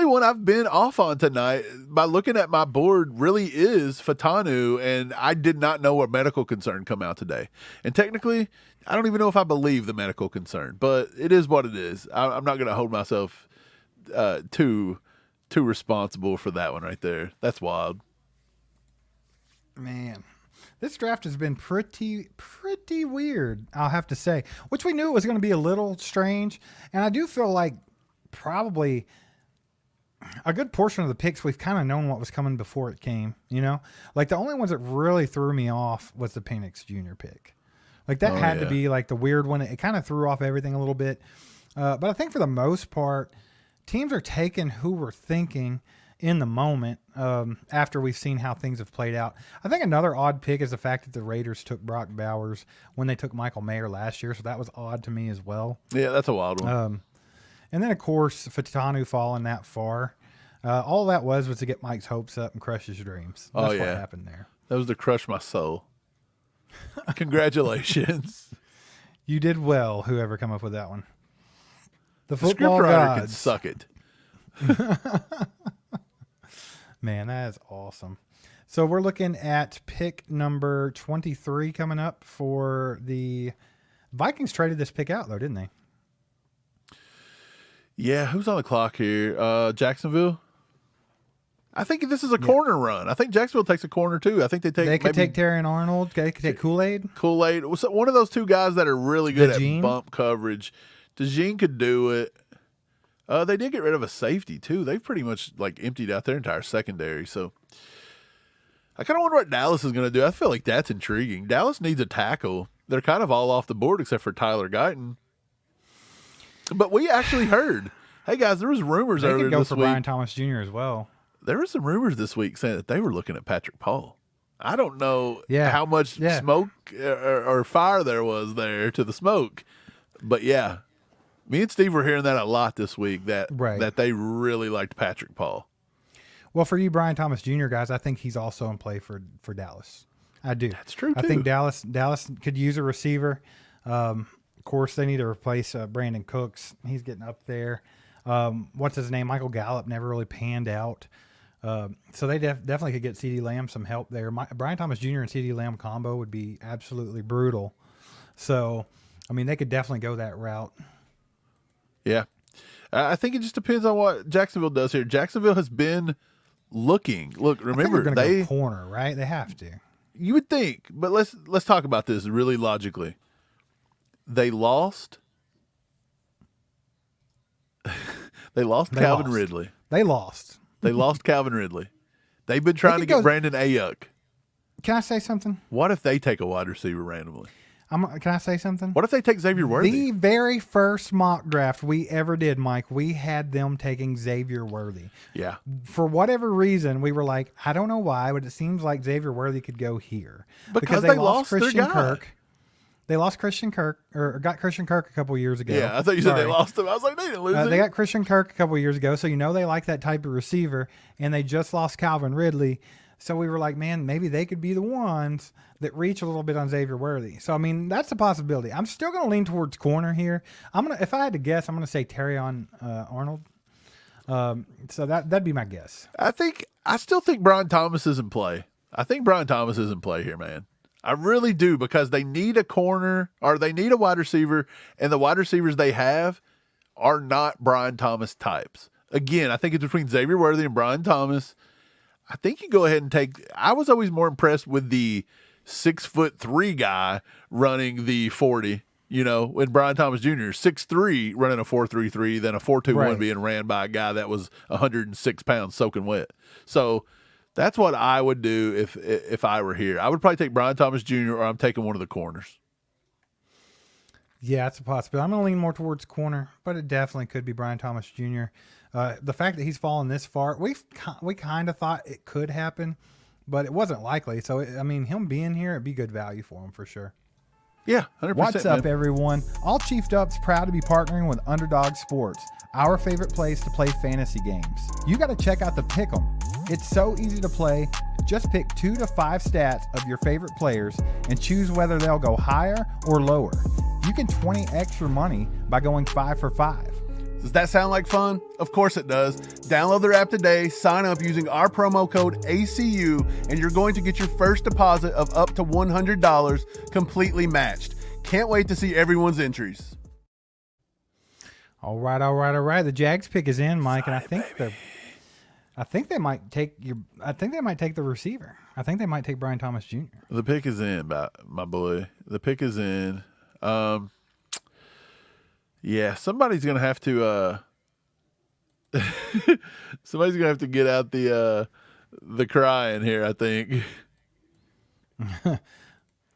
Speaker 3: one I've been off on tonight by looking at my board really is Fashanu, and I did not know a medical concern come out today. And technically, I don't even know if I believe the medical concern, but it is what it is. I'm not going to hold myself too responsible for that one right there. That's wild.
Speaker 4: Man, this draft has been pretty weird, I'll have to say, which we knew it was going to be a little strange. And I do feel like probably a good portion of the picks, we've kind of known what was coming before it came, like the only ones that really threw me off was the Penix Jr. pick. Like that had to be like the weird one. It kind of threw off everything a little bit. But I think for the most part, teams are taking who we're thinking in the moment after we've seen how things have played out. I think another odd pick is the fact that the Raiders took Brock Bowers when they took Michael Mayer last year, so that was odd to me as well.
Speaker 3: Yeah, that's a wild one.
Speaker 4: And then, of course, Fashanu falling that far. All that was to get Mike's hopes up and crush his dreams. That's what happened there.
Speaker 3: That was to crush my soul. Congratulations.
Speaker 4: You did well, whoever come up with that one. The
Speaker 3: The
Speaker 4: football
Speaker 3: scriptwriter can
Speaker 4: gods.
Speaker 3: suck it.
Speaker 4: Man, that is awesome. So we're looking at pick number 23 coming up for the Vikings. Traded this pick out, though, didn't they?
Speaker 3: Yeah, who's on the clock here? Jacksonville? I think this is a corner run. I think Jacksonville takes a corner, too. I think they
Speaker 4: Could take Terrion Arnold. They could take Kool-Aid.
Speaker 3: Kool-Aid. One of those two guys that are really good
Speaker 4: DeJean?
Speaker 3: at bump coverage. DeJean could do it. They did get rid of a safety, too. They've pretty much emptied out their entire secondary. So I kind of wonder what Dallas is going to do. I feel like that's intriguing. Dallas needs a tackle. They're kind of all off the board except for Tyler Guyton. But we actually heard, hey, guys, there was rumors
Speaker 4: They
Speaker 3: earlier
Speaker 4: could go
Speaker 3: this
Speaker 4: for
Speaker 3: week.
Speaker 4: Brian Thomas Jr. as well.
Speaker 3: There were some rumors this week saying that they were looking at Patrick Paul. I don't know
Speaker 4: Yeah.
Speaker 3: how much smoke or fire there was there to the smoke. But, yeah, me and Steve were hearing that a lot this week, that they really liked Patrick Paul.
Speaker 4: Well, for you Brian Thomas Jr. guys, I think he's also in play for Dallas. I do.
Speaker 3: That's true,
Speaker 4: I
Speaker 3: too.
Speaker 4: think Dallas could use a receiver. Of course, they need to replace Brandon Cooks. He's getting up there. What's his name? Michael Gallup never really panned out. So they definitely could get CeeDee Lamb some help there. Brian Thomas Jr. and CeeDee Lamb combo would be absolutely brutal. So, I mean, they could definitely go that route.
Speaker 3: Yeah. I think it just depends on what Jacksonville does here. Jacksonville has been looking. Look, remember,
Speaker 4: they're going to go corner, right? They have to.
Speaker 3: You would think, but let's talk about this really logically. They lost. Calvin Ridley.
Speaker 4: They lost.
Speaker 3: They lost Calvin Ridley. They've been trying to get Brandon Ayuk.
Speaker 4: Can I say something?
Speaker 3: What if they take a wide receiver randomly?
Speaker 4: Can I say something?
Speaker 3: What if they take Xavier Worthy?
Speaker 4: The very first mock draft we ever did, Mike, we had them taking Xavier Worthy.
Speaker 3: Yeah.
Speaker 4: For whatever reason, we were like, I don't know why, but it seems like Xavier Worthy could go here.
Speaker 3: Because they lost
Speaker 4: Christian
Speaker 3: their guy.
Speaker 4: Kirk. They lost Christian Kirk, or got Christian Kirk a couple years ago.
Speaker 3: Yeah, I thought you said they
Speaker 4: Sorry.
Speaker 3: lost him. I was like, they didn't lose him.
Speaker 4: They got Christian Kirk a couple years ago, so they like that type of receiver, and they just lost Calvin Ridley. So we were like, man, maybe they could be the ones that reach a little bit on Xavier Worthy. So, I mean, that's a possibility. I'm still going to lean towards corner here. If I had to guess, I'm going to say Terrion Arnold. So that'd be my guess.
Speaker 3: I still think Brian Thomas is in play. I think Brian Thomas is in play here, man. I really do, because they need a corner, or they need a wide receiver, and the wide receivers they have are not Brian Thomas types. Again, I think it's between Xavier Worthy and Brian Thomas. I think you go ahead and I was always more impressed with the 6'3" guy running the 40, when Brian Thomas Jr. 6'3" running a 4.33, then a 4.21 being ran by a guy that was 106 pounds soaking wet. So that's what I would do if I were here. I would probably take Brian Thomas Jr., or I'm taking one of the corners.
Speaker 4: Yeah, it's a possibility. I'm going to lean more towards corner, but it definitely could be Brian Thomas Jr. The fact that he's fallen this far, we kind of thought it could happen, but it wasn't likely. So, him being here, it'd be good value for him for sure.
Speaker 3: Yeah, 100%.
Speaker 4: What's up, everyone? All Chiefed Up's proud to be partnering with Underdog Sports, our favorite place to play fantasy games. You got to check out the Pick'em. It's so easy to play. Just pick 2 to 5 stats of your favorite players and choose whether they'll go higher or lower. You can 20x your money by going 5 for 5.
Speaker 3: Does that sound like fun? Of course it does. Download their app today, sign up using our promo code ACU, and you're going to get your first deposit of up to $100 completely matched. Can't wait to see everyone's entries.
Speaker 4: All right. The Jags pick is in, Mike, and I think they might take the receiver. I think they might take Brian Thomas Jr.
Speaker 3: The pick is in, my boy. The pick is in. Yeah, somebody's gonna have to. Somebody's gonna have to get out the crying here, I think.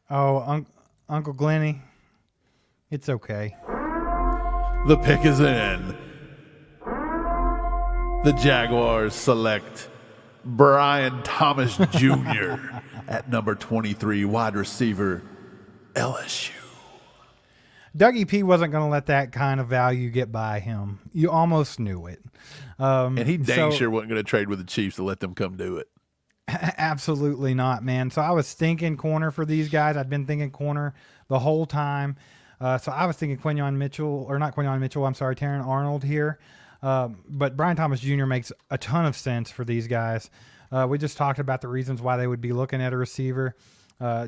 Speaker 4: Uncle Glenny, it's okay.
Speaker 3: The pick is in. The Jaguars select Brian Thomas Jr. at number 23, wide receiver, LSU.
Speaker 4: Dougie P wasn't going to let that kind of value get by him. You almost knew it.
Speaker 3: And he dang sure wasn't going to trade with the Chiefs to let them come do it.
Speaker 4: Absolutely not, man. So I was thinking corner for these guys. I'd been thinking corner the whole time. So I was thinking Terrion Arnold here. But Brian Thomas Jr. makes a ton of sense for these guys. We just talked about the reasons why they would be looking at a receiver,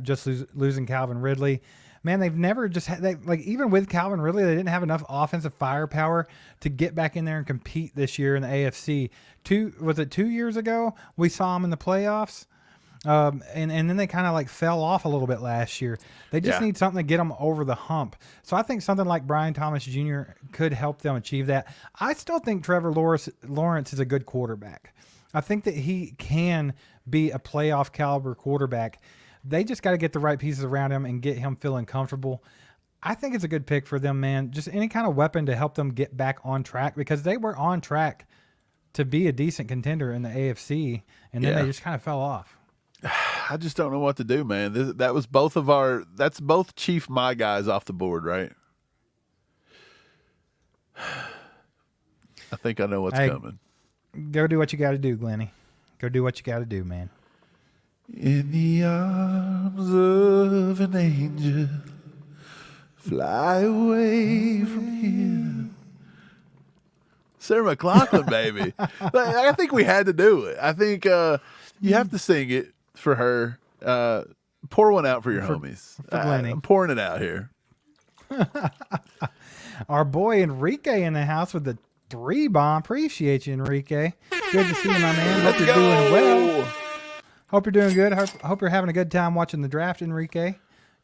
Speaker 4: just losing Calvin Ridley. Man, they've never just had, even with Calvin Ridley, they didn't have enough offensive firepower to get back in there and compete this year in the AFC. 2 years ago we saw them in the playoffs? And then they kind of fell off a little bit last year. They just need something to get them over the hump. So I think something like Brian Thomas Jr. could help them achieve that. I still think Trevor Lawrence is a good quarterback. I think that he can be a playoff caliber quarterback. They just got to get the right pieces around him and get him feeling comfortable. I think it's a good pick for them, man. Just any kind of weapon to help them get back on track, because they were on track to be a decent contender in the AFC, and then they just kind of fell off.
Speaker 3: I just don't know what to do, man. That's both Chief my guys off the board, right? I think I know what's coming.
Speaker 4: Go do what you got to do, Glenny. Go do what you got to do, man.
Speaker 3: In the arms of an angel, fly away from here. Sarah McLachlan, baby. I think we had to do it. I think you have to sing it for her. Pour one out for your homies.
Speaker 4: For Glenny.
Speaker 3: I'm pouring it out here.
Speaker 4: Our boy Enrique in the house with the 3 bomb. Appreciate you, Enrique. Good to see you, my man. Hope you're doing well. Hope you're doing good. Hope you're having a good time watching the draft, Enrique.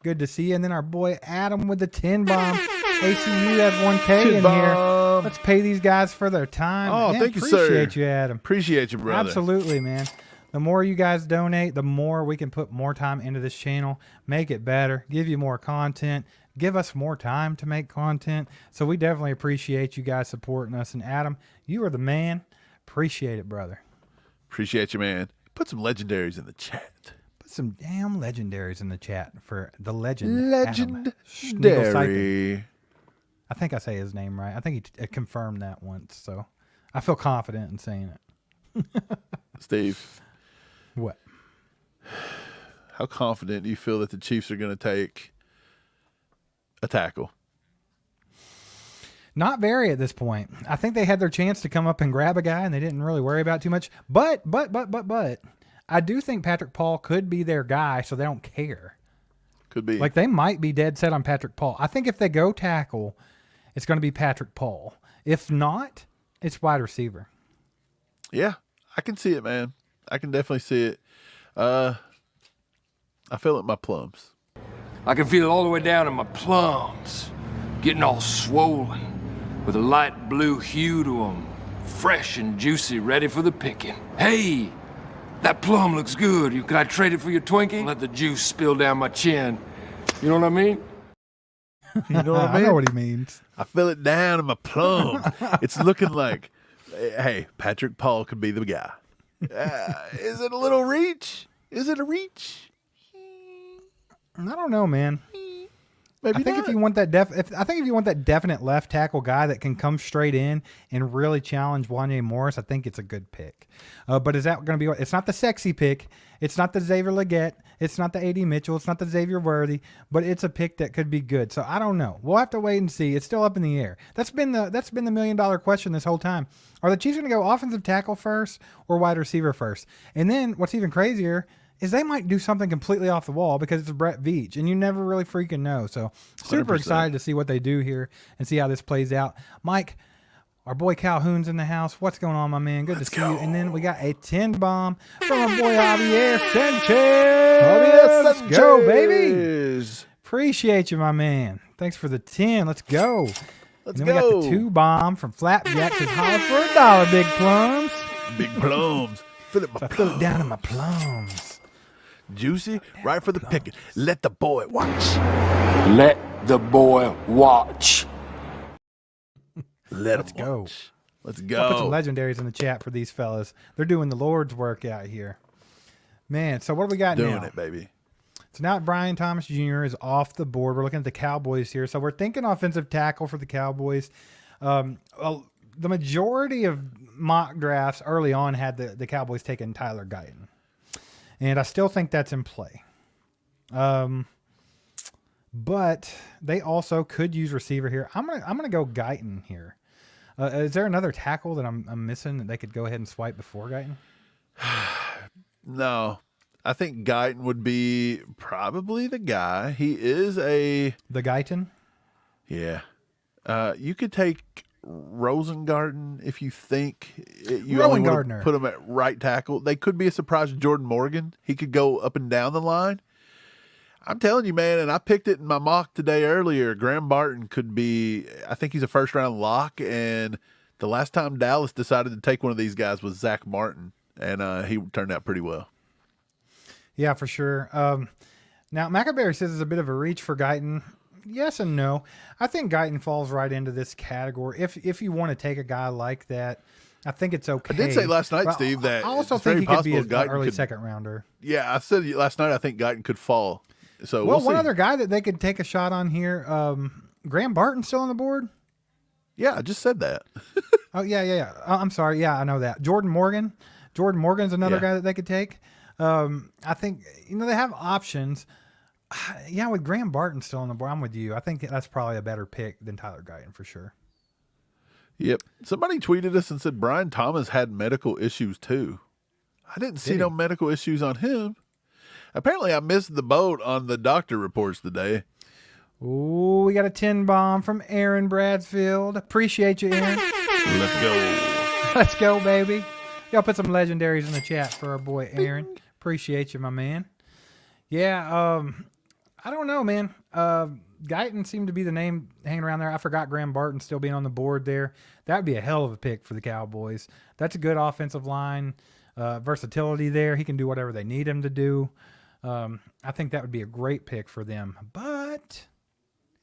Speaker 4: Good to see you. And then our boy Adam with the 10 bomb. ACU has 1K in here. Let's pay these guys for their time.
Speaker 3: Oh,
Speaker 4: man,
Speaker 3: thank you, sir.
Speaker 4: Appreciate you, Adam.
Speaker 3: Appreciate you, brother.
Speaker 4: Absolutely, man. The more you guys donate, the more we can put more time into this channel, make it better, give you more content, give us more time to make content. So we definitely appreciate you guys supporting us. And Adam, you are the man. Appreciate it, brother.
Speaker 3: Appreciate you, man. Put some legendaries in the chat.
Speaker 4: put some damn legendaries in the chat for the legend. Adam Schneegelseifen.
Speaker 3: Legendary.
Speaker 4: I think I say his name right. I think he confirmed that once, so I feel confident in saying it.
Speaker 3: Steve,
Speaker 4: What?
Speaker 3: how confident do you feel that the Chiefs are going to take a tackle?
Speaker 4: Not very at this point. I think they had their chance to come up and grab a guy, and they didn't really worry about it too much. But, I do think Patrick Paul could be their guy, so they don't care.
Speaker 3: Could be.
Speaker 4: Like, they might be dead set on Patrick Paul. I think if they go tackle, it's going to be Patrick Paul. If not, it's wide receiver.
Speaker 3: Yeah, I can see it, man. I can definitely see it. I feel it in my plums.
Speaker 6: I can feel it all the way down in my plums, getting all swollen, with a light blue hue to them, fresh and juicy, ready for the picking. Hey, that plum looks good. Can I trade it for your Twinkie? Let the juice spill down my chin. You know what I mean?
Speaker 3: You know what I mean?
Speaker 4: I know what he means.
Speaker 3: I feel it down in my plums. It's looking like, hey, Patrick Paul could be the guy. Is it a little reach? Is it a reach?
Speaker 4: I don't know, man.
Speaker 3: Maybe
Speaker 4: I think
Speaker 3: not.
Speaker 4: if you want that if you want that definite left tackle guy that can come straight in and really challenge Wanya Morris, I think it's a good pick. But is that going to be? It's not the sexy pick. It's not the Xavier Legette. It's not the AD Mitchell. It's not the Xavier Worthy. But it's a pick that could be good. So I don't know. We'll have to wait and see. It's still up in the air. That's been the $1 million question this whole time. Are the Chiefs going to go offensive tackle first or wide receiver first? And then what's even crazier is they might do something completely off the wall because it's Brett Veach, and you never really freaking know. So super
Speaker 3: 100%.
Speaker 4: excited to see what they do here and see how this plays out. Mike, our boy Calhoun's in the house. What's going on, my man? Good to see you. And then we got a 10 bomb from our boy Javier Sanchez. Let's go, baby. Appreciate you, my man. Thanks for the 10. Let's go.
Speaker 3: Let's
Speaker 4: and then
Speaker 3: go.
Speaker 4: we got the 2 bomb from Flapjack. Says holler for $1, big plums.
Speaker 3: Big plums. Feel it, my
Speaker 4: So I feel it
Speaker 3: plums.
Speaker 4: down in my plums.
Speaker 3: Juicy, right for the picking. Let the boy watch.
Speaker 6: Let the boy watch.
Speaker 3: Let's
Speaker 4: go.
Speaker 3: Let's
Speaker 4: I'll put some
Speaker 3: go.
Speaker 4: legendaries in the chat for these fellas. They're doing the Lord's work out here. Man, so what do we got
Speaker 3: Doing
Speaker 4: now?
Speaker 3: it, baby.
Speaker 4: So now Brian Thomas Jr. is off the board. We're looking at the Cowboys here. So we're thinking offensive tackle for the Cowboys. The majority of mock drafts early on had the Cowboys taking Tyler Guyton. And I still think that's in play. But they also could use receiver here. I'm gonna go Guyton here. Is there another tackle that I'm missing that they could go ahead and swipe before Guyton?
Speaker 3: No, I think Guyton would be probably the guy. He is
Speaker 4: The Guyton?
Speaker 3: yeah. You could take Rosengarten if you think you only want to
Speaker 4: Rowengartner.
Speaker 3: put him at right tackle. They could be a surprise to Jordan Morgan. He could go up and down the line. I'm telling you, man, and I picked it in my mock today earlier. Graham Barton could be, I think he's a first-round lock, and the last time Dallas decided to take one of these guys was Zach Martin, and he turned out pretty well.
Speaker 4: Yeah, for sure. Now, Maccaberry says it's a bit of a reach for Guyton. Yes and no. I think Guyton falls right into this category. If you want to take a guy like that, I think it's okay.
Speaker 3: I did say last night,
Speaker 4: But
Speaker 3: Steve, that
Speaker 4: I also
Speaker 3: it's
Speaker 4: think
Speaker 3: very
Speaker 4: he could be
Speaker 3: possible
Speaker 4: an
Speaker 3: Guyton
Speaker 4: early
Speaker 3: could-
Speaker 4: second rounder.
Speaker 3: Yeah, I said last night I think Guyton could fall. So
Speaker 4: Well,
Speaker 3: we'll
Speaker 4: one
Speaker 3: see.
Speaker 4: other guy that they could take a shot on here, Graham Barton still on the board?
Speaker 3: Yeah, I just said that.
Speaker 4: Oh, yeah. I'm sorry. Yeah, I know that. Jordan Morgan. Jordan Morgan's another
Speaker 3: Yeah.
Speaker 4: guy that they could take. I think, they have options. Yeah, with Graham Barton still on the board, I'm with you. I think that's probably a better pick than Tyler Guyton for sure.
Speaker 3: Yep. Somebody tweeted us and said Brian Thomas had medical issues too. I didn't see
Speaker 4: Did
Speaker 3: no
Speaker 4: he?
Speaker 3: medical issues on him. Apparently, I missed the boat on the doctor reports today.
Speaker 4: Ooh, we got a 10 bomb from Aaron Bradsfield. Appreciate you, Aaron.
Speaker 3: Let's go.
Speaker 4: Let's go, baby. Y'all put some legendaries in the chat for our boy Aaron. Appreciate you, my man. Yeah, I don't know, man. Guyton seemed to be the name hanging around there. I forgot Graham Barton still being on the board there. That would be a hell of a pick for the Cowboys. That's a good offensive line. Versatility there. He can do whatever they need him to do. I think that would be a great pick for them. But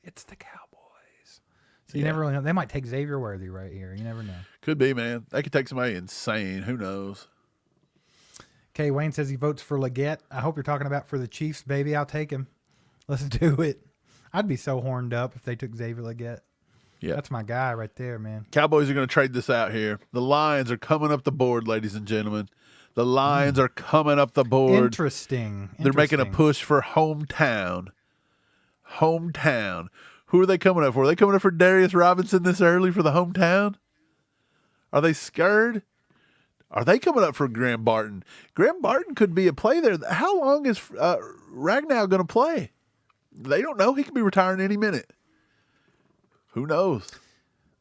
Speaker 4: it's the Cowboys. So you never really know. They might take Xavier Worthy right here. You never know.
Speaker 3: Could be, man. They could take somebody insane. Who knows?
Speaker 4: Kay Wayne says he votes for Legette. I hope you're talking about for the Chiefs, baby. I'll take him. Let's do it. I'd be so horned up if they took Xavier Legette.
Speaker 3: Yeah.
Speaker 4: That's my guy right there, man.
Speaker 3: Cowboys are going to trade this out here. The Lions are coming up the board, ladies and gentlemen. The Lions are coming up the board.
Speaker 4: Interesting.
Speaker 3: They're making a push for hometown. Hometown. Who are they coming up for? Are they coming up for Darius Robinson this early for the hometown? Are they scared? Are they coming up for Graham Barton? Graham Barton could be a play there. How long is Ragnow going to play? They don't know. He could be retiring any minute. Who knows?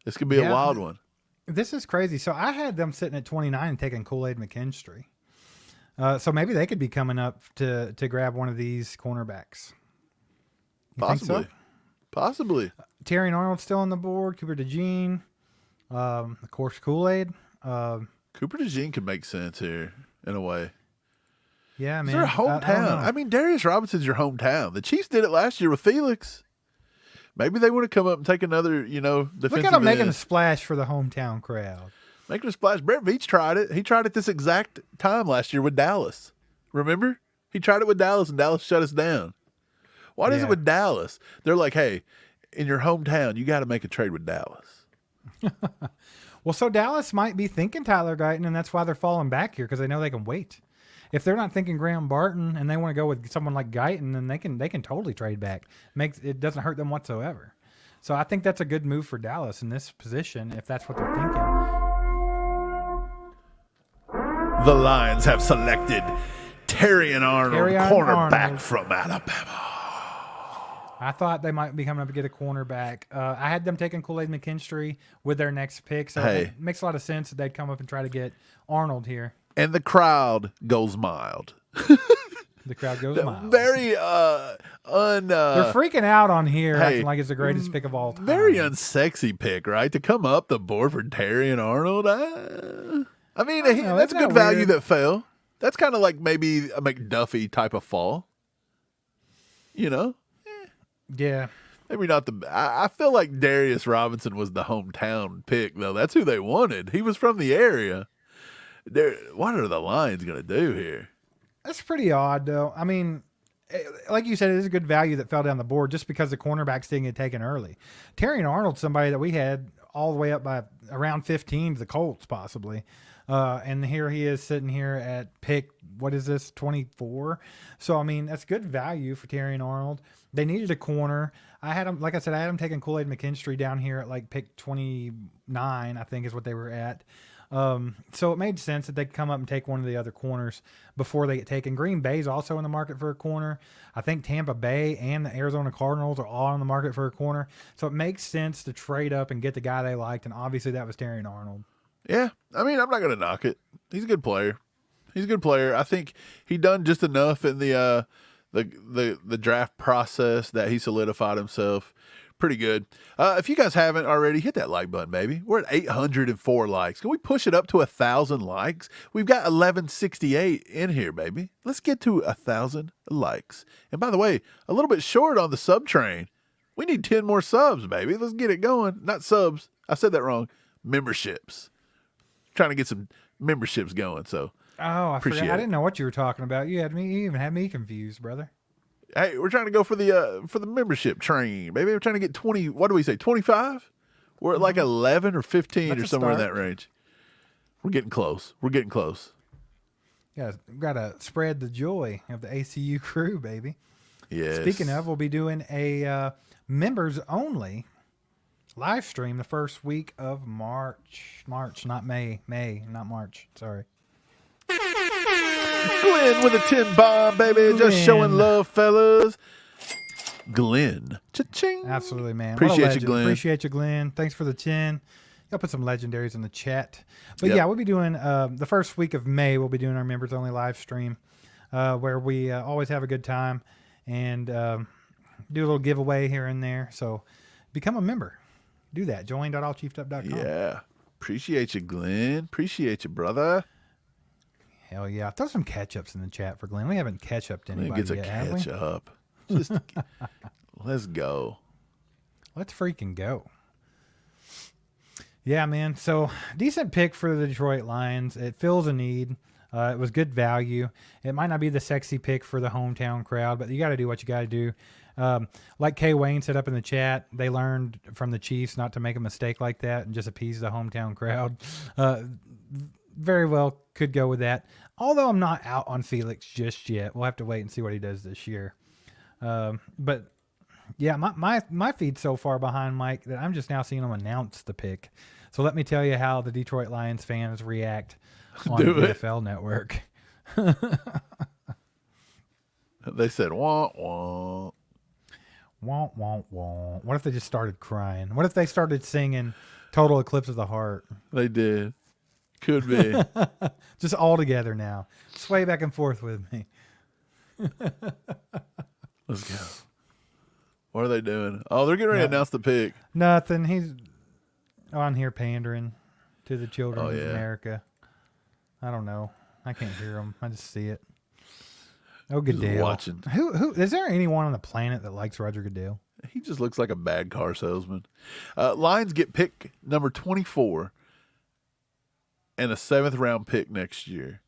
Speaker 3: This could be a wild one.
Speaker 4: This is crazy. So I had them sitting at 29 and taking Kool-Aid McKinstry. So maybe they could be coming up to grab one of these cornerbacks. You
Speaker 3: Possibly.
Speaker 4: think so?
Speaker 3: Possibly.
Speaker 4: Terrion Arnold still on the board. Cooper DeJean. Of course, Kool-Aid.
Speaker 3: Cooper DeJean could make sense here in a way.
Speaker 4: Yeah, man.
Speaker 3: It's their hometown. I mean, Darius Robinson's your hometown. The Chiefs did it last year with Felix. Maybe they want to come up and take another, defensive
Speaker 4: Look at them making
Speaker 3: end.
Speaker 4: a splash for the hometown crowd.
Speaker 3: Making a splash. Brett Veach tried it. He tried it this exact time last year with Dallas. Remember? He tried it with Dallas, and Dallas shut us down. Why is it with Dallas? They're like, hey, in your hometown, you got to make a trade with Dallas.
Speaker 4: Well, so Dallas might be thinking Tyler Guyton, and that's why they're falling back here because they know they can wait. If they're not thinking Graham Barton and they want to go with someone like Guyton, then they can totally trade back. It doesn't hurt them whatsoever. So I think that's a good move for Dallas in this position if that's what they're thinking.
Speaker 3: The Lions have selected Terrion Arnold, cornerback from Alabama.
Speaker 4: I thought they might be coming up to get a cornerback. I had them taking Kool-Aid McKinstry with their next pick, so it makes a lot of sense that they'd come up and try to get Arnold here.
Speaker 3: And the crowd goes mild.
Speaker 4: The crowd goes mild.
Speaker 3: Very
Speaker 4: They're freaking out on here, acting like it's the greatest pick of all time.
Speaker 3: Very unsexy pick, right? To come up the board for Terrion Arnold. I mean, that's good value that fell. That's kind of like maybe a McDuffie type of fall.
Speaker 4: Yeah.
Speaker 3: Maybe not I feel like Darius Robinson was the hometown pick, though. That's who they wanted. He was from the area. What are the Lions going to do here?
Speaker 4: That's pretty odd, though. I mean, like you said, it is a good value that fell down the board just because the cornerbacks didn't get taken early. Terrion Arnold, somebody that we had all the way up by around 15 to the Colts, possibly. And here he is sitting here at pick, 24? So, I mean, that's good value for Terrion Arnold. They needed a corner. I had him, like I said, taking Kool-Aid McKinstry down here at like pick 29, I think is what they were at. So it made sense that they'd come up and take one of the other corners before they get taken. Green Bay's also in the market for a corner. I think Tampa Bay and the Arizona Cardinals are all in the market for a corner. So it makes sense to trade up and get the guy they liked, and obviously that was Terrion Arnold.
Speaker 3: Yeah, I mean, I'm not going to knock it. He's a good player. I think he done just enough in the draft process that he solidified himself. Pretty good. If you guys haven't already, hit that like button, baby. We're at 804 likes. Can we push it up to 1,000 likes? We've got 1168 in here, baby. Let's get to 1,000 likes. And by the way, a little bit short on the sub train. We need 10 more subs, baby. Let's get it going. Not subs. I said that wrong. Memberships. Trying to get some memberships going. So
Speaker 4: I forgot. I didn't know what you were talking about. You even had me confused, brother.
Speaker 3: Hey, we're trying to go for the membership train, baby. We're trying to get 20. What do we say? 25? We're at like 11 or 15
Speaker 4: That's
Speaker 3: or somewhere in that range. We're getting close.
Speaker 4: Gotta spread the joy of the ACU crew, baby.
Speaker 3: Yes.
Speaker 4: Speaking of, we'll be doing a members only live stream the first week of March. March, not May. May, not March. Sorry.
Speaker 3: Glenn with a 10 bomb, baby. Just showing love, fellas. Glenn. Cha-ching.
Speaker 4: Absolutely, man.
Speaker 3: Appreciate you, Glenn.
Speaker 4: Appreciate you, Glenn. Thanks for the 10. I'll put some legendaries in the chat. But yeah, we'll be doing the first week of May. We'll be doing our members only live stream where we always have a good time and do a little giveaway here and there. So become a member. Do that. Join.allchiefedup.com.
Speaker 3: Yeah. Appreciate you, Glenn. Appreciate you, brother.
Speaker 4: Hell yeah. Throw some catch-ups in the chat for Glenn. We haven't catch-upped anybody
Speaker 3: yet, have we? Catch up. Just let's go.
Speaker 4: Let's freaking go. Yeah, man. So decent pick for the Detroit Lions. It fills a need. It was good value. It might not be the sexy pick for the hometown crowd, but you got to do what you got to do. Like Kay Wayne said up in the chat, they learned from the Chiefs not to make a mistake like that and just appease the hometown crowd. Very well could go with that. Although I'm not out on Felix just yet. We'll have to wait and see what he does this year. But yeah, my feed's so far behind Mike that I'm just now seeing him announce the pick. So let me tell you how the Detroit Lions fans react on the NFL Network.
Speaker 3: They said, wah, wah.
Speaker 4: Wah, wah, wah. What if they just started crying? What if they started singing Total Eclipse of the Heart?
Speaker 3: They did. Could be.
Speaker 4: Just all together now. Sway back and forth with me.
Speaker 3: Let's go. What are they doing? Oh, they're getting ready to announce the pick.
Speaker 4: Nothing. He's on here pandering to the children of America. I don't know. I can't hear him. I just see it. Oh, Goodell.
Speaker 3: Watching.
Speaker 4: Who is there anyone on the planet that likes Roger Goodell?
Speaker 3: He just looks like a bad car salesman. Lions get pick number 24 and a 7th round pick next year.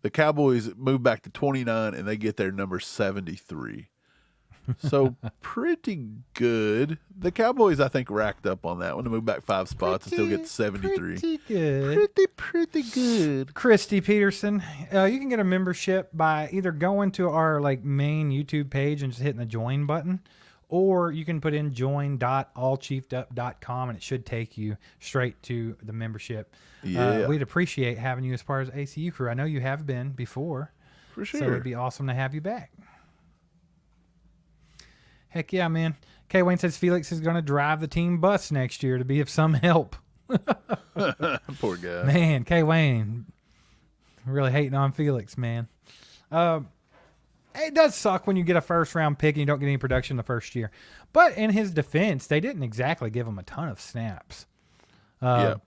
Speaker 3: The Cowboys move back to 29 and they get their number 73. So pretty good. The Cowboys, I think, racked up on that one to move back 5 spots and still get 73.
Speaker 4: Pretty good.
Speaker 3: Pretty good.
Speaker 4: Christy Peterson, you can get a membership by either going to our main YouTube page and just hitting the join button, or you can put in join.allchiefedup.com and it should take you straight to the membership.
Speaker 3: Yeah.
Speaker 4: We'd appreciate having you as part of the ACU crew. I know you have been before.
Speaker 3: For sure.
Speaker 4: So it'd be awesome to have you back. Heck yeah, man. Kay Wayne says Felix is going to drive the team bus next year to be of some help.
Speaker 3: Poor guy.
Speaker 4: Man, Kay Wayne really hating on Felix, man. It does suck when you get a first-round pick and you don't get any production the first year. But in his defense, they didn't exactly give him a ton of snaps. So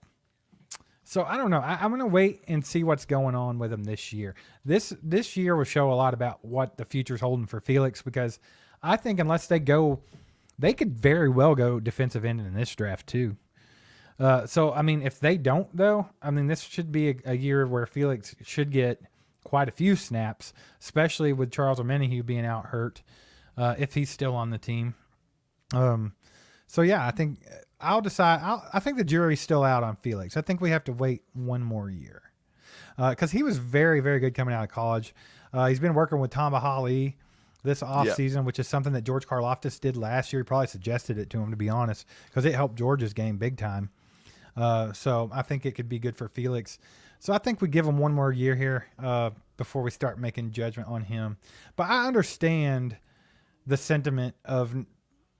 Speaker 4: I don't know. I'm going to wait and see what's going on with him this year. This year will show a lot about what the future's holding for Felix, because I think unless they could very well go defensive end in this draft too. So, I mean, if they don't, though, I mean, this should be a year where Felix should get quite a few snaps, especially with Charles Omenihu being out hurt, if he's still on the team. So, yeah, I think I'll decide. I think the jury's still out on Felix. I think we have to wait one more year because he was very, very good coming out of college. He's been working with Tamba Hali this offseason, which is something that George Karlaftis did last year. He probably suggested it to him, to be honest, because it helped George's game big time. So I think it could be good for Felix. So I think we give him one more year here before we start making judgment on him. But I understand the sentiment of,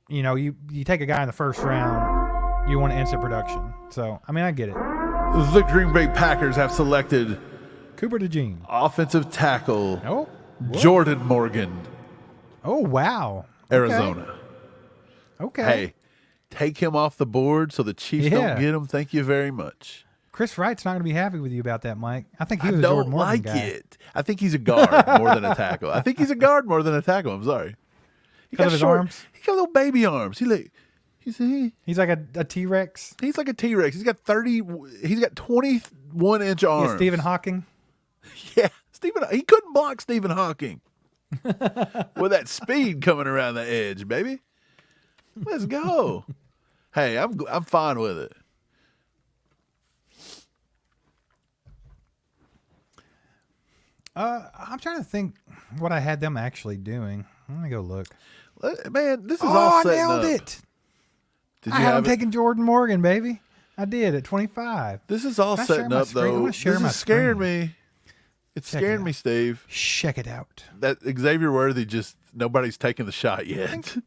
Speaker 4: you take a guy in the first round, you want instant production. So, I mean, I get it.
Speaker 3: The Green Bay Packers have selected
Speaker 4: Cooper DeJean,
Speaker 3: offensive tackle
Speaker 4: what?
Speaker 3: Jordan Morgan.
Speaker 4: Oh, wow.
Speaker 3: Arizona.
Speaker 4: Okay.
Speaker 3: Hey, take him off the board so the Chiefs don't get him. Thank you very much.
Speaker 4: Chris Wright's not going to be happy with you about that, Mike. I think he was a Jordan Morgan guy.
Speaker 3: I don't like it. I think he's a guard more than a tackle. I think he's a guard more than a tackle. I'm sorry.
Speaker 4: Because of his arms?
Speaker 3: He got little baby arms. He's
Speaker 4: like a T-Rex.
Speaker 3: He's like a T-Rex. He's got 21-inch arms.
Speaker 4: Yeah, Stephen Hawking.
Speaker 3: Yeah, he couldn't block Stephen Hawking with that speed coming around the edge, baby. Let's go. Hey, I'm fine with it.
Speaker 4: I'm trying to think what I had them actually doing. Let me go look.
Speaker 3: Man, this is all setting up.
Speaker 4: I nailed it.
Speaker 3: Did
Speaker 4: I
Speaker 3: you
Speaker 4: had
Speaker 3: have
Speaker 4: them taking Jordan Morgan, baby. I did at 25.
Speaker 3: This is all setting up, though. This is scaring me. It's scaring me, Steve.
Speaker 4: Check it out.
Speaker 3: That Xavier Worthy nobody's taking the shot yet.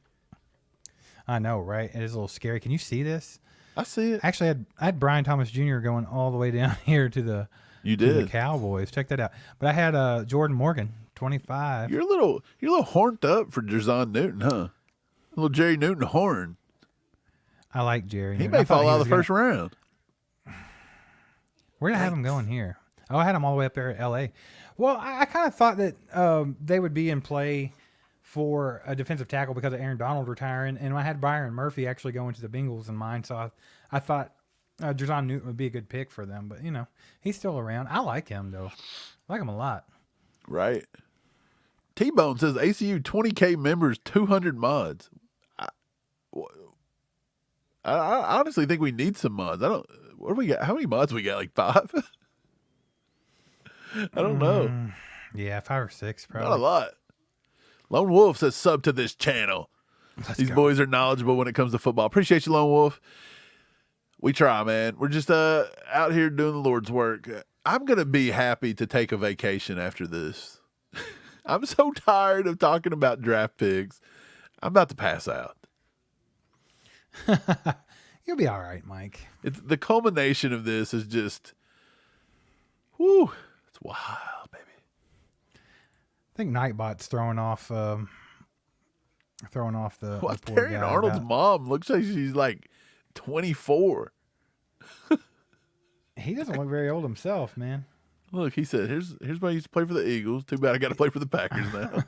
Speaker 4: I know, right? It is a little scary. Can you see this?
Speaker 3: I see it.
Speaker 4: Actually, I had Brian Thomas Jr. going all the way down here to the the Cowboys. Check that out. But I had Jordan Morgan, 25.
Speaker 3: You're a little horned up for Jerzon Newton, huh? A little Jerry Newton horn.
Speaker 4: I like Jerry.
Speaker 3: He may fall out of the first round.
Speaker 4: Where did I have him going here? Oh, I had him all the way up there at L.A. Well, I kind of thought that they would be in play for a defensive tackle because of Aaron Donald retiring, and I had Byron Murphy actually going to the Bengals in mind, so I thought Jerzon Newton would be a good pick for them. But, he's still around. I like him, though. I like him a lot.
Speaker 3: Right. T-Bone says ACU 20K members, 200 mods. I honestly think we need some mods. What do we got? How many mods we got? Like 5? I don't know.
Speaker 4: Yeah, 5 or 6 probably.
Speaker 3: Not a lot. Lone Wolf says sub to this channel. These boys are knowledgeable when it comes to football. Appreciate you, Lone Wolf. We try, man. We're just out here doing the Lord's work. I'm going to be happy to take a vacation after this. I'm so tired of talking about draft picks. I'm about to pass out.
Speaker 4: You'll be all right, Mike.
Speaker 3: The culmination of this is just, whoo, it's wild, baby.
Speaker 4: I think Nightbot's throwing off the poor
Speaker 3: Terrion
Speaker 4: guy.
Speaker 3: Arnold's mom looks like she's like 24.
Speaker 4: He doesn't look very old himself, man.
Speaker 3: Look, he said, here's why I used to play for the Eagles. Too bad I got to play for the Packers now.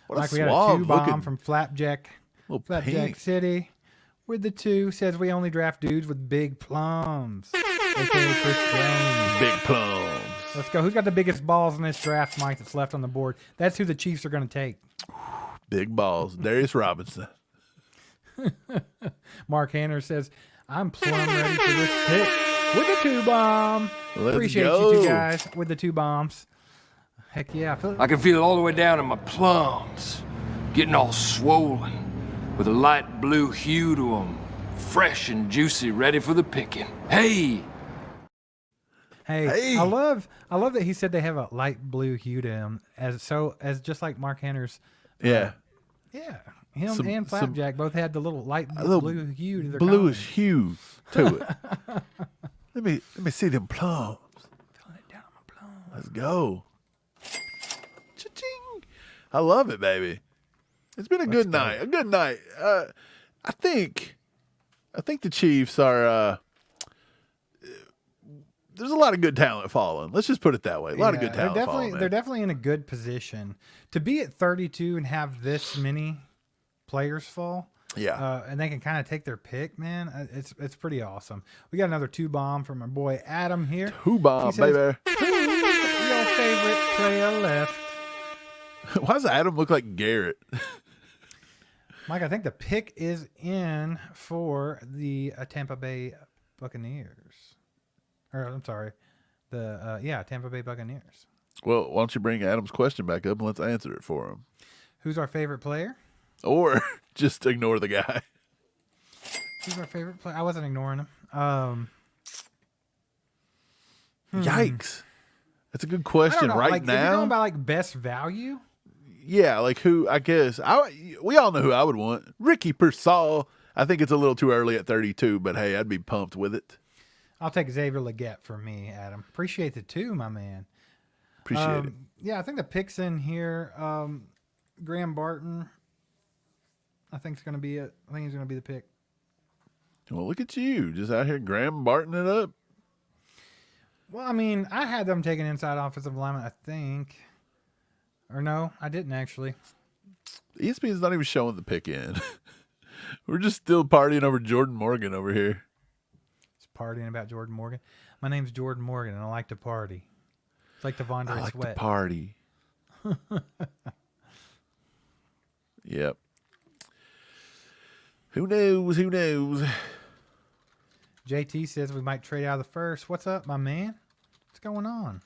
Speaker 3: What
Speaker 4: Like
Speaker 3: a
Speaker 4: we got a
Speaker 3: suave
Speaker 4: 2 bomb
Speaker 3: looking
Speaker 4: from Flapjack
Speaker 3: pink.
Speaker 4: City with the 2 says we only draft dudes with big plums. AKA Chris Jones.
Speaker 3: Big plums.
Speaker 4: Let's go. Who's got the biggest balls in this draft, Mike, that's left on the board? That's who the Chiefs are going to take.
Speaker 3: Big balls. Darius Robinson.
Speaker 4: Mark Hanner says, I'm plumb ready for this pick with the 2 bomb.
Speaker 3: Let's
Speaker 4: Appreciate
Speaker 3: go.
Speaker 4: you two guys with the 2 bombs. Heck yeah.
Speaker 6: I can feel it all the way down in my plums, getting all swollen, with a light blue hue to them, fresh and juicy, ready for the picking. Hey,
Speaker 4: I love that he said they have a light blue hue to him, as just like Mark Henner's.
Speaker 3: Yeah.
Speaker 4: Yeah, him and Flapjack both had the little light blue hue to their
Speaker 3: bluish hue to it. let me see them plums.
Speaker 4: Filling it down on my plums.
Speaker 3: Let's go. Cha-ching. I love it, baby. It's been a good night. A good night. I think the Chiefs are. There's a lot of good talent falling. Let's just put it that way. A lot of good talent falling.
Speaker 4: They're definitely in a good position to be at 32 and have this many players fall.
Speaker 3: Yeah.
Speaker 4: And they can kind of take their pick, man. It's pretty awesome. We got another 2 bomb from our boy Adam here.
Speaker 3: 2 bomb, baby.
Speaker 4: Who's your favorite player left?
Speaker 3: Why does Adam look like Garrett?
Speaker 4: Mike, I think the pick is in for the Tampa Bay Buccaneers. Or I'm sorry, the Tampa Bay Buccaneers.
Speaker 3: Well, why don't you bring Adam's question back up and let's answer it for him?
Speaker 4: Who's our favorite player?
Speaker 3: Or just ignore the guy.
Speaker 4: Who's our favorite player? I wasn't ignoring him.
Speaker 3: Yikes. That's a good question. Right
Speaker 4: like,
Speaker 3: now,
Speaker 4: if you're going by like best value.
Speaker 3: Yeah, like who? I guess we all know who I would want. Ricky Pearsall. I think it's a little too early at 32, but hey, I'd be pumped with it.
Speaker 4: I'll take Xavier Legette for me, Adam. Appreciate the 2, my man.
Speaker 3: Appreciate it.
Speaker 4: Yeah, I think the pick's in here. Graham Barton, I think is going to be it. I think he's going to be the pick.
Speaker 3: Well, look at you, just out here Graham Barton it up.
Speaker 4: Well, I mean, I had them taking inside offensive lineman, I think. Or no, I didn't actually.
Speaker 3: ESPN's not even showing the pick in. We're just still partying over Jordan Morgan over here.
Speaker 4: Partying about Jordan Morgan. My name's Jordan Morgan, and I like to party. It's like Devondre
Speaker 3: I like
Speaker 4: Sweat.
Speaker 3: to party. Yep. Who knows? Who knows?
Speaker 4: JT says we might trade out of the first. What's up, my man? What's going on?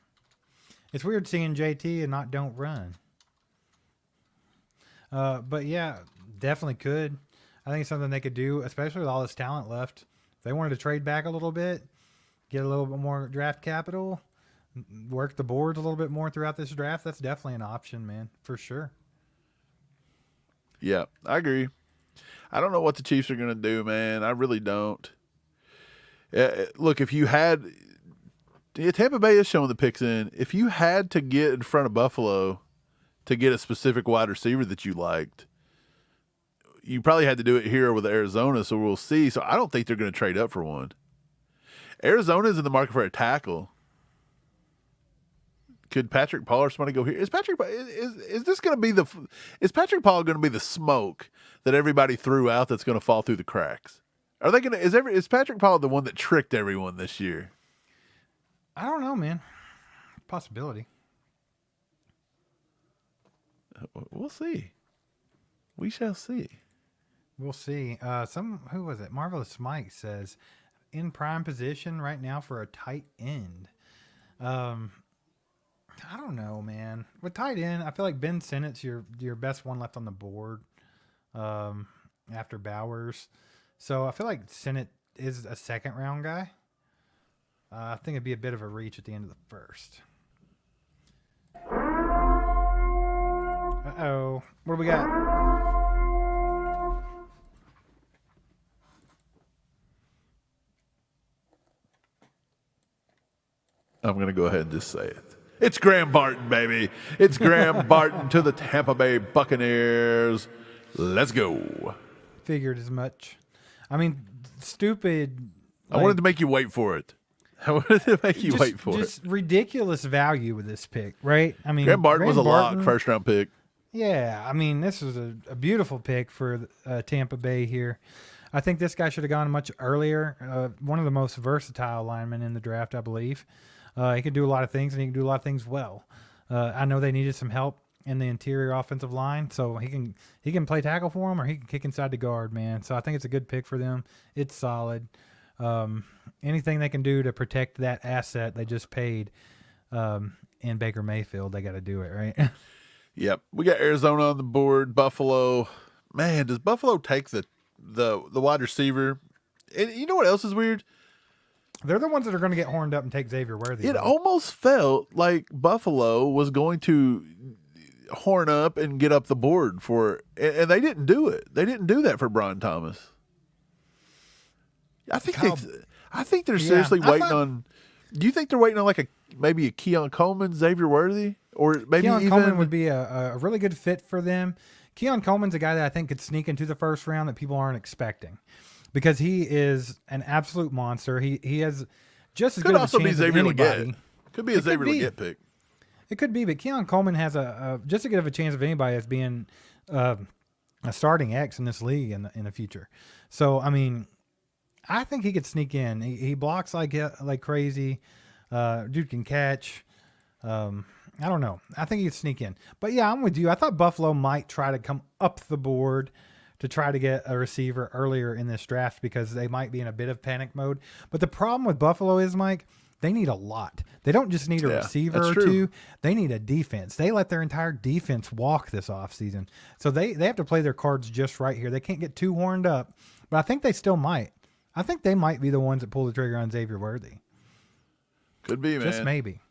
Speaker 4: It's weird seeing JT and not Don't Run. But yeah, definitely could. I think it's something they could do, especially with all this talent left. If they wanted to trade back a little bit, get a little bit more draft capital, work the boards a little bit more throughout this draft, that's definitely an option, man, for sure.
Speaker 3: Yeah, I agree. I don't know what the Chiefs are going to do, man. I really don't. Look, if you had Tampa Bay is showing the picks in. If you had to get in front of Buffalo to get a specific wide receiver that you liked, you probably had to do it here with Arizona, so we'll see. So I don't think they're going to trade up for one. Arizona's in the market for a tackle. Could Patrick Paul or somebody go here? Is Patrick going to be the smoke that everybody threw out that's going to fall through the cracks? Are they going to? Is Patrick Paul the one that tricked everyone this year?
Speaker 4: I don't know, man. Possibility.
Speaker 3: We'll see. We shall see.
Speaker 4: We'll see. Who was it? Marvelous Mike says, in prime position right now for a tight end. I don't know, man. With tight end, I feel like Ben Sennett's your best one left on the board after Bowers. So I feel like Sennett is a second round guy. I think it'd be a bit of a reach at the end of the first. Uh-oh. What do we got?
Speaker 3: I'm going to go ahead and just say it. It's Graham Barton, baby. It's Graham Barton to the Tampa Bay Buccaneers. Let's go.
Speaker 4: Figured as much. I mean, stupid.
Speaker 3: I wanted to make you wait for it. I wanted to make you wait for it.
Speaker 4: Just ridiculous value with this pick, right? I mean,
Speaker 3: Graham Barton was a lock, first round pick.
Speaker 4: Yeah, I mean, this was a beautiful pick for Tampa Bay here. I think this guy should have gone much earlier. One of the most versatile linemen in the draft, I believe. He can do a lot of things, and he can do a lot of things well. I know they needed some help in the interior offensive line, so he can play tackle for them, or he can kick inside the guard, man. So I think it's a good pick for them. It's solid. Anything they can do to protect that asset they just paid in Baker Mayfield, they got to do it, right?
Speaker 3: Yep. We got Arizona on the board, Buffalo. Man, does Buffalo take the wide receiver? And you know what else is weird?
Speaker 4: They're the ones that are going to get horned up and take Xavier Worthy.
Speaker 3: It almost felt like Buffalo was going to horn up and get up the board for it, and they didn't do it. They didn't do that for Brian Thomas. I think they're seriously waiting on. Do you think they're waiting on like maybe a Keon Coleman, Xavier Worthy, or maybe
Speaker 4: Keon Coleman would be a really good fit for them? Keon Coleman's a guy that I think could sneak into the first round that people aren't expecting, because he is an absolute monster. He has just as good of a chance as anybody.
Speaker 3: Could be a Xavier Legette pick.
Speaker 4: It could be, but Keon Coleman has just as good of a chance of anybody as being a starting X in this league in the future. So I mean, I think he could sneak in. He blocks like crazy. Dude can catch. I don't know. I think he could sneak in. But yeah, I'm with you. I thought Buffalo might try to come up the board to try to get a receiver earlier in this draft, because they might be in a bit of panic mode. But the problem with Buffalo is, Mike, they need a lot. They don't just need a receiver or two. They need a defense. They let their entire defense walk this offseason. So they have to play their cards just right here. They can't get too horned up, but I think they still might. I think they might be the ones that pull the trigger on Xavier Worthy.
Speaker 3: Could be, man.
Speaker 4: Just maybe.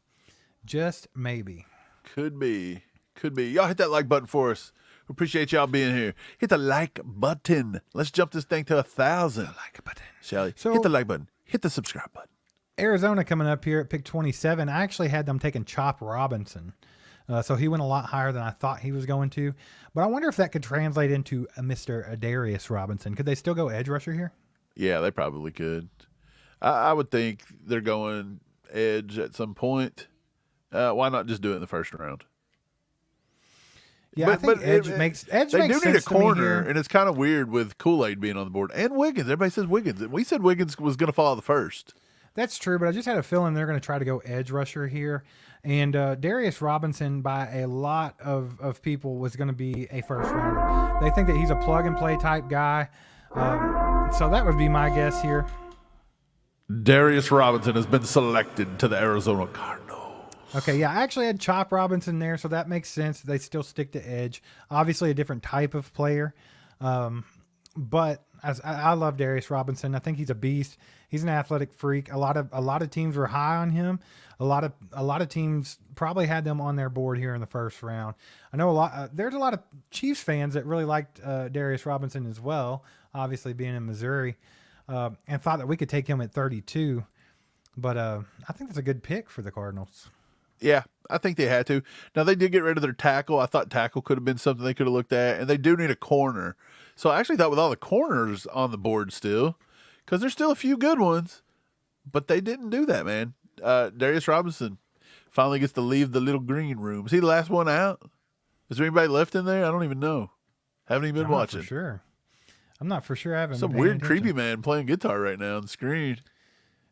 Speaker 4: Just maybe.
Speaker 3: Could be. Could be. Y'all hit that like button for us. We appreciate y'all being here. Hit the like button. Let's jump this thing to 1,000.
Speaker 4: The like button.
Speaker 3: Shall we?
Speaker 4: So,
Speaker 3: hit the like button. Hit the subscribe button.
Speaker 4: Arizona coming up here at pick 27. I actually had them taking Chop Robinson. So he went a lot higher than I thought he was going to. But I wonder if that could translate into Mr. Darius Robinson. Could they still go edge rusher here?
Speaker 3: Yeah, they probably could. I would think they're going edge at some point. Why not just do it in the first round?
Speaker 4: Yeah, I think edge makes sense.
Speaker 3: They do need a corner, and it's kind of weird with Kool-Aid being on the board. And Wiggins. Everybody says Wiggins. We said Wiggins was going to follow the first.
Speaker 4: That's true, but I just had a feeling they're going to try to go edge rusher here. And Darius Robinson, by a lot of people, was going to be a first rounder. They think that he's a plug-and-play type guy. So that would be my guess here.
Speaker 3: Darius Robinson has been selected to the Arizona Cardinals.
Speaker 4: Okay, yeah, I actually had Chop Robinson there, so that makes sense. They still stick to edge. Obviously a different type of player. But I love Darius Robinson. I think he's a beast. He's an athletic freak. A lot of teams were high on him. A lot of teams probably had them on their board here in the first round. I know there's a lot of Chiefs fans that really liked Darius Robinson as well, obviously being in Missouri, and thought that we could take him at 32. But I think that's a good pick for the Cardinals.
Speaker 3: Yeah, I think they had to. Now, they did get rid of their tackle. I thought tackle could have been something they could have looked at, and they do need a corner. So I actually thought with all the corners on the board still, because there's still a few good ones, but they didn't do that, man. Darius Robinson finally gets to leave the little green room. Is he the last one out? Is there anybody left in there? I don't even know. Haven't even been watching.
Speaker 4: I'm not for sure. I haven't.
Speaker 3: Some weird, creepy man playing guitar right now on the screen.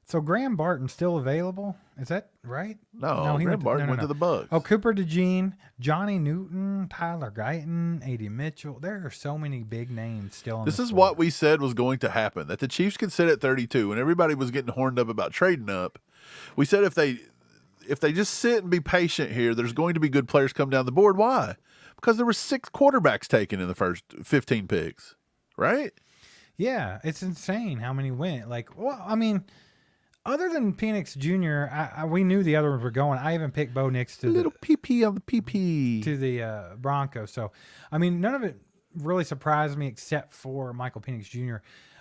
Speaker 4: So Graham Barton still available? Is that right?
Speaker 3: No, Graham Barton went to the Bucs.
Speaker 4: Oh, Cooper DeJean, Johnny Newton, Tyler Guyton, A.D. Mitchell. There are so many big names still on
Speaker 3: This is
Speaker 4: board.
Speaker 3: what we said was going to happen, that the Chiefs could sit at 32, and everybody was getting horned up about trading up. We said if they just sit and be patient here, there's going to be good players come down the board. Why? Because there were 6 quarterbacks taken in the first 15 picks, right?
Speaker 4: Yeah, it's insane how many went. Like, well, I mean, other than Penix Jr., we knew the other ones were going. I even picked Bo Nix to
Speaker 3: Little PP on the PP.
Speaker 4: to the Broncos. So, I mean, none of it really surprised me except for Michael Penix Jr.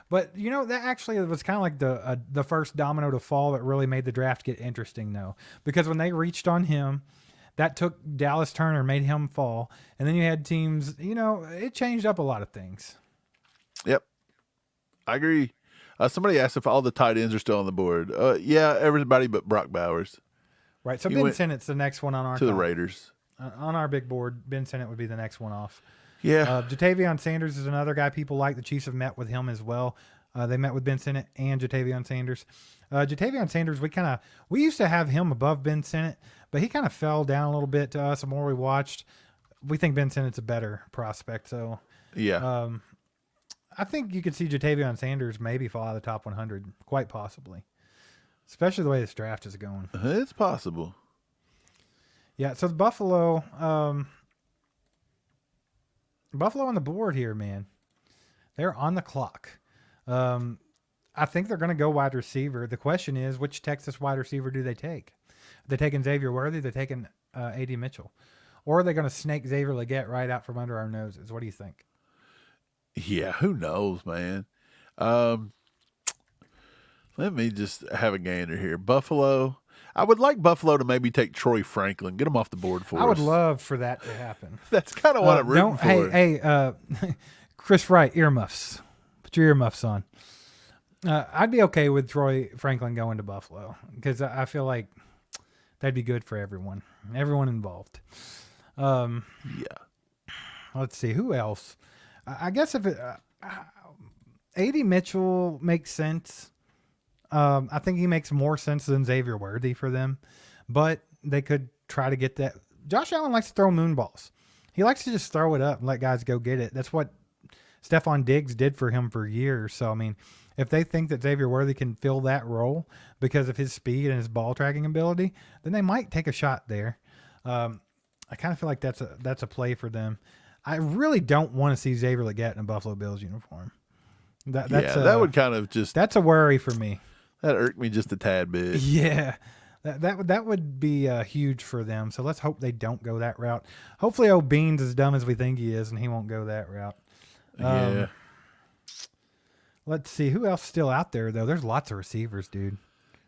Speaker 4: But, you know, that actually was kind of like the first domino to fall that really made the draft get interesting, though. Because when they reached on him, that took Dallas Turner, made him fall. And then you had teams, you know, it changed up a lot of things.
Speaker 3: Yep. I agree. Somebody asked if all the tight ends are still on the board. Yeah, everybody but Brock Bowers.
Speaker 4: Right. So
Speaker 3: He
Speaker 4: Ben
Speaker 3: went
Speaker 4: Sinnott's the next one on our
Speaker 3: to the
Speaker 4: top.
Speaker 3: Raiders.
Speaker 4: On our big board, Ben Sinnott would be the next one off.
Speaker 3: Yeah.
Speaker 4: Jatavion Sanders is another guy people like. The Chiefs have met with him as well. They met with Ben Sinnott and Jatavion Sanders. Jatavion Sanders, we used to have him above Ben Sinnott, but he kind of fell down a little bit to us. The more we watched, we think Ben Sinnott's a better prospect. So
Speaker 3: Yeah.
Speaker 4: I think you could see Jatavion Sanders maybe fall out of the top 100, quite possibly, especially the way this draft is going.
Speaker 3: It's possible.
Speaker 4: Yeah, so the Buffalo on the board here, man. They're on the clock. I think they're going to go wide receiver. The question is, which Texas wide receiver do they take? Are they taking Xavier Worthy? They're taking A.D. Mitchell. Or are they going to snake Xavier Legette right out from under our noses? What do you think?
Speaker 3: Yeah, who knows, man? Let me just have a gander here. Buffalo. I would like Buffalo to maybe take Troy Franklin. Get him off the board for us.
Speaker 4: I would love for that to happen.
Speaker 3: That's kind of what I'm rooting for.
Speaker 4: Hey, Chris Wright, earmuffs. Put your earmuffs on. I'd be okay with Troy Franklin going to Buffalo because I feel like that'd be good for everyone involved.
Speaker 3: Yeah.
Speaker 4: Let's see. Who else? I guess if A.D. Mitchell makes sense. I think he makes more sense than Xavier Worthy for them, but they could try to get that. Josh Allen likes to throw moon balls. He likes to just throw it up and let guys go get it. That's what Stephon Diggs did for him for years. So, I mean, if they think that Xavier Worthy can fill that role because of his speed and his ball tracking ability, then they might take a shot there. I kind of feel like that's a play for them. I really don't want to see Xavier Legette in a Buffalo Bills uniform.
Speaker 3: That would kind of just...
Speaker 4: That's a worry for me.
Speaker 3: That irked me just a tad bit.
Speaker 4: Yeah. That would be huge for them. So let's hope they don't go that route. Hopefully O'Bean's as dumb as we think he is and he won't go that route.
Speaker 3: Yeah.
Speaker 4: Let's see. Who else is still out there, though? There's lots of receivers, dude.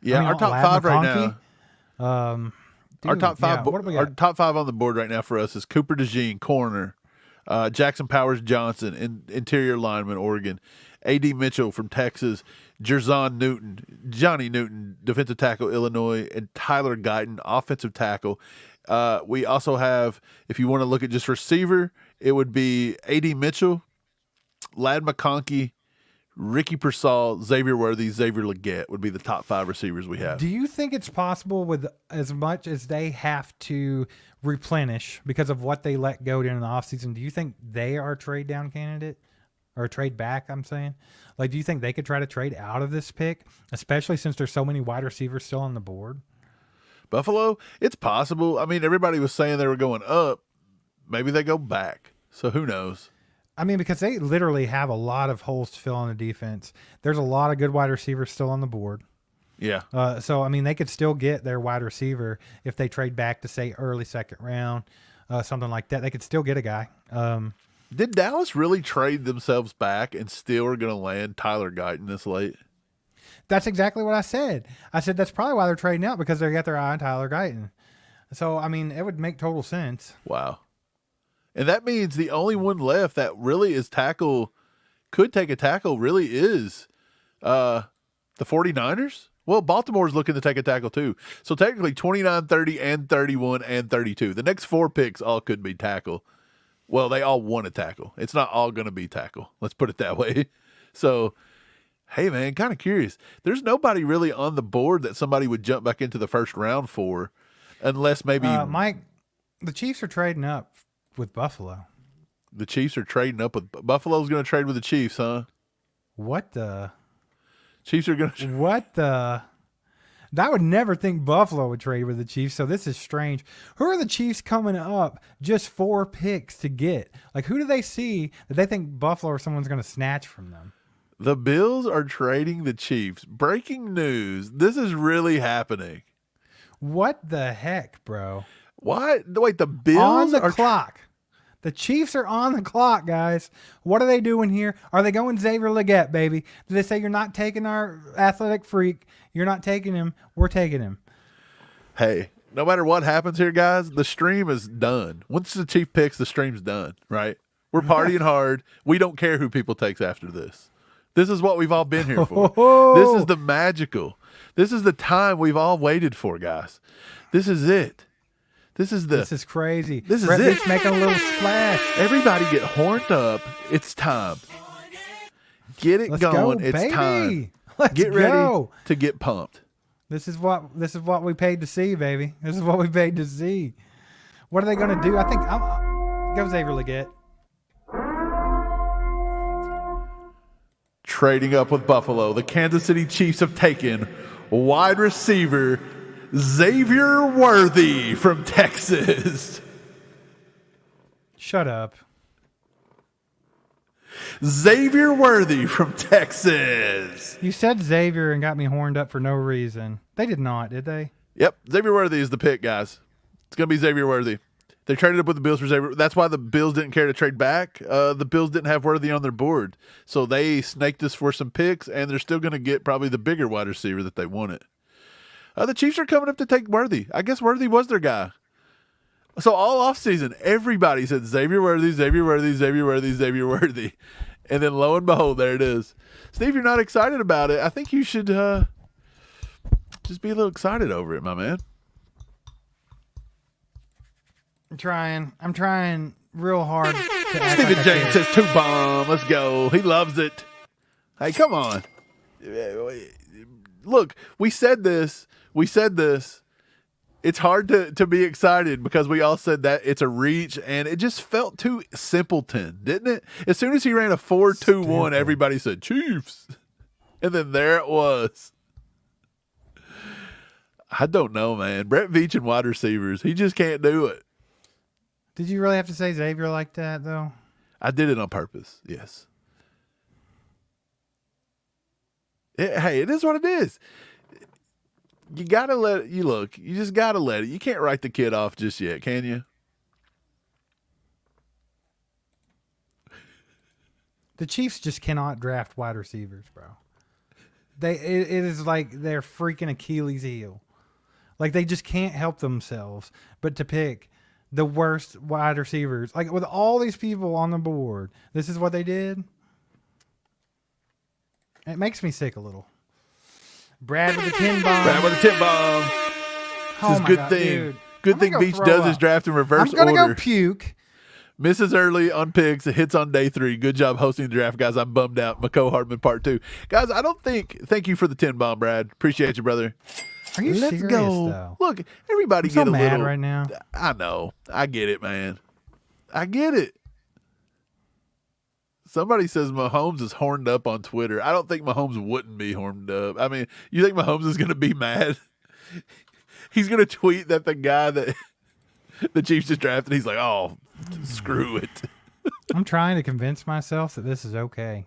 Speaker 3: Yeah, our top five right now. Our top five our top 5 on the board right now for us is Cooper DeJean, corner. Jackson Powers Johnson, interior lineman, Oregon. A.D. Mitchell from Texas. Jerzon Newton, Johnny Newton, defensive tackle, Illinois. And Tyler Guyton, offensive tackle. We also have, if you want to look at just receiver, it would be A.D. Mitchell, Ladd McConkey, Ricky Pearsall, Xavier Worthy, Xavier Legette would be the top 5 receivers we have.
Speaker 4: Do you think it's possible with as much as they have to replenish because of what they let go during the offseason, do you think they are a trade down candidate or a trade back, I'm saying? Like, do you think they could try to trade out of this pick, especially since there's so many wide receivers still on the board?
Speaker 3: Buffalo, it's possible. I mean, everybody was saying they were going up. Maybe they go back. So who knows?
Speaker 4: I mean, because they literally have a lot of holes to fill on the defense. There's a lot of good wide receivers still on the board.
Speaker 3: Yeah.
Speaker 4: So, I mean, they could still get their wide receiver if they trade back to, say, early second round, something like that. They could still get a guy.
Speaker 3: Did Dallas really trade themselves back and still are going to land Tyler Guyton this late?
Speaker 4: That's exactly what I said. I said that's probably why they're trading out, because they got their eye on Tyler Guyton. So, I mean, it would make total sense.
Speaker 3: Wow. And that means the only one left that really is tackle, could take a tackle, really is the 49ers. Well, Baltimore's looking to take a tackle too. So technically 29, 30, and 31, and 32. The next 4 picks all could be tackle. Well, they all want a tackle. It's not all going to be tackle. Let's put it that way. So, Hey, man, kind of curious. There's nobody really on the board that somebody would jump back into the first round for, unless maybe
Speaker 4: Mike. The Chiefs are trading up with Buffalo.
Speaker 3: the Chiefs are trading up with Buffalo's going to trade with the Chiefs, huh?
Speaker 4: What the?
Speaker 3: Chiefs are going to.
Speaker 4: What the? I would never think Buffalo would trade with the Chiefs, so this is strange. Who are the Chiefs coming up just 4 picks to get? Like, who do they see that they think Buffalo or someone's going to snatch from them?
Speaker 3: The Bills are trading the Chiefs. Breaking news. This is really happening.
Speaker 4: What the heck, bro?
Speaker 3: What? Wait, the Bills
Speaker 4: On the
Speaker 3: are
Speaker 4: clock. The Chiefs are on the clock, guys. What are they doing here? Are they going Xavier Legette, baby? Do they say you're not taking our athletic freak? You're not taking him. We're taking him.
Speaker 3: Hey, no matter what happens here, guys, the stream is done. Once the Chief picks, the stream's done, right? We're partying hard. We don't care who people takes after this. This is what we've all been here for. This is the magical. This is the time we've all waited for, guys. This is it. This is
Speaker 4: crazy.
Speaker 3: This is
Speaker 4: Brett
Speaker 3: it.
Speaker 4: Veach making a little splash.
Speaker 3: Everybody get horned up. It's time. Get it
Speaker 4: Let's
Speaker 3: going.
Speaker 4: go,
Speaker 3: It's
Speaker 4: baby.
Speaker 3: time.
Speaker 4: Let's
Speaker 3: Get
Speaker 4: go.
Speaker 3: ready to get pumped.
Speaker 4: This is what we paid to see, baby. This is what we paid to see. What are they going to do? I think go Xavier Legette.
Speaker 3: Trading up with Buffalo, the Kansas City Chiefs have taken wide receiver Xavier Worthy from Texas.
Speaker 4: Shut up.
Speaker 3: Xavier Worthy from Texas.
Speaker 4: You said Xavier and got me horned up for no reason. They did not, did they?
Speaker 3: Yep, Xavier Worthy is the pick, guys. It's going to be Xavier Worthy. They traded up with the Bills for Xavier. That's why the Bills didn't care to trade back. The Bills didn't have Worthy on their board. So they snaked us for some picks, and they're still going to get probably the bigger wide receiver that they wanted. The Chiefs are coming up to take Worthy. I guess Worthy was their guy. So all offseason, everybody said Xavier Worthy, Xavier Worthy, Xavier Worthy, Xavier Worthy. And then lo and behold, there it is. Steve, you're not excited about it. I think you should just be a little excited over it, my man.
Speaker 4: I'm trying real hard to act
Speaker 3: Stephen
Speaker 4: like I
Speaker 3: James
Speaker 4: care.
Speaker 3: says 2 bomb. Let's go. He loves it. Hey, come on. Look, we said this. It's hard to be excited because we all said that it's a reach, and it just felt too simpleton, didn't it? As soon as he ran a 4.21, everybody said Chiefs. And then there it was. I don't know, man. Brett Veach and wide receivers, he just can't do it.
Speaker 4: Did you really have to say Xavier like that, though?
Speaker 3: I did it on purpose, yes. Hey, it is what it is. You got to let it, you just got to let it. You can't write the kid off just yet, can you?
Speaker 4: The Chiefs just cannot draft wide receivers, bro. It is like their freaking Achilles heel. Like they just can't help themselves but to pick the worst wide receivers. Like with all these people on the board, this is what they did. It makes me sick a little. Brad with the 10 bomb.
Speaker 3: Brad with a 10 bomb.
Speaker 4: Oh
Speaker 3: This is
Speaker 4: my
Speaker 3: good
Speaker 4: God,
Speaker 3: thing.
Speaker 4: dude.
Speaker 3: Good
Speaker 4: I'm
Speaker 3: thing
Speaker 4: gonna go
Speaker 3: Beach
Speaker 4: throw
Speaker 3: does his
Speaker 4: up.
Speaker 3: draft in reverse
Speaker 4: I'm gonna
Speaker 3: order.
Speaker 4: go puke.
Speaker 3: Misses early on picks, hits on day 3. Good job hosting the draft, guys. I'm bummed out. McCo Hardman part 2. Guys, I don't think. Thank you for the 10 bomb, Brad. Appreciate you, brother.
Speaker 4: Are you
Speaker 3: Let's
Speaker 4: serious,
Speaker 3: go.
Speaker 4: though?
Speaker 3: Look, everybody
Speaker 4: I'm so
Speaker 3: get a
Speaker 4: mad
Speaker 3: little.
Speaker 4: right now.
Speaker 3: I know. I get it, man. I get it. Somebody says Mahomes is horned up on Twitter. I don't think Mahomes wouldn't be horned up. I mean, you think Mahomes is going to be mad? He's going to tweet that the guy that the Chiefs just drafted, he's like, oh, screw it.
Speaker 4: I'm trying to convince myself that this is okay.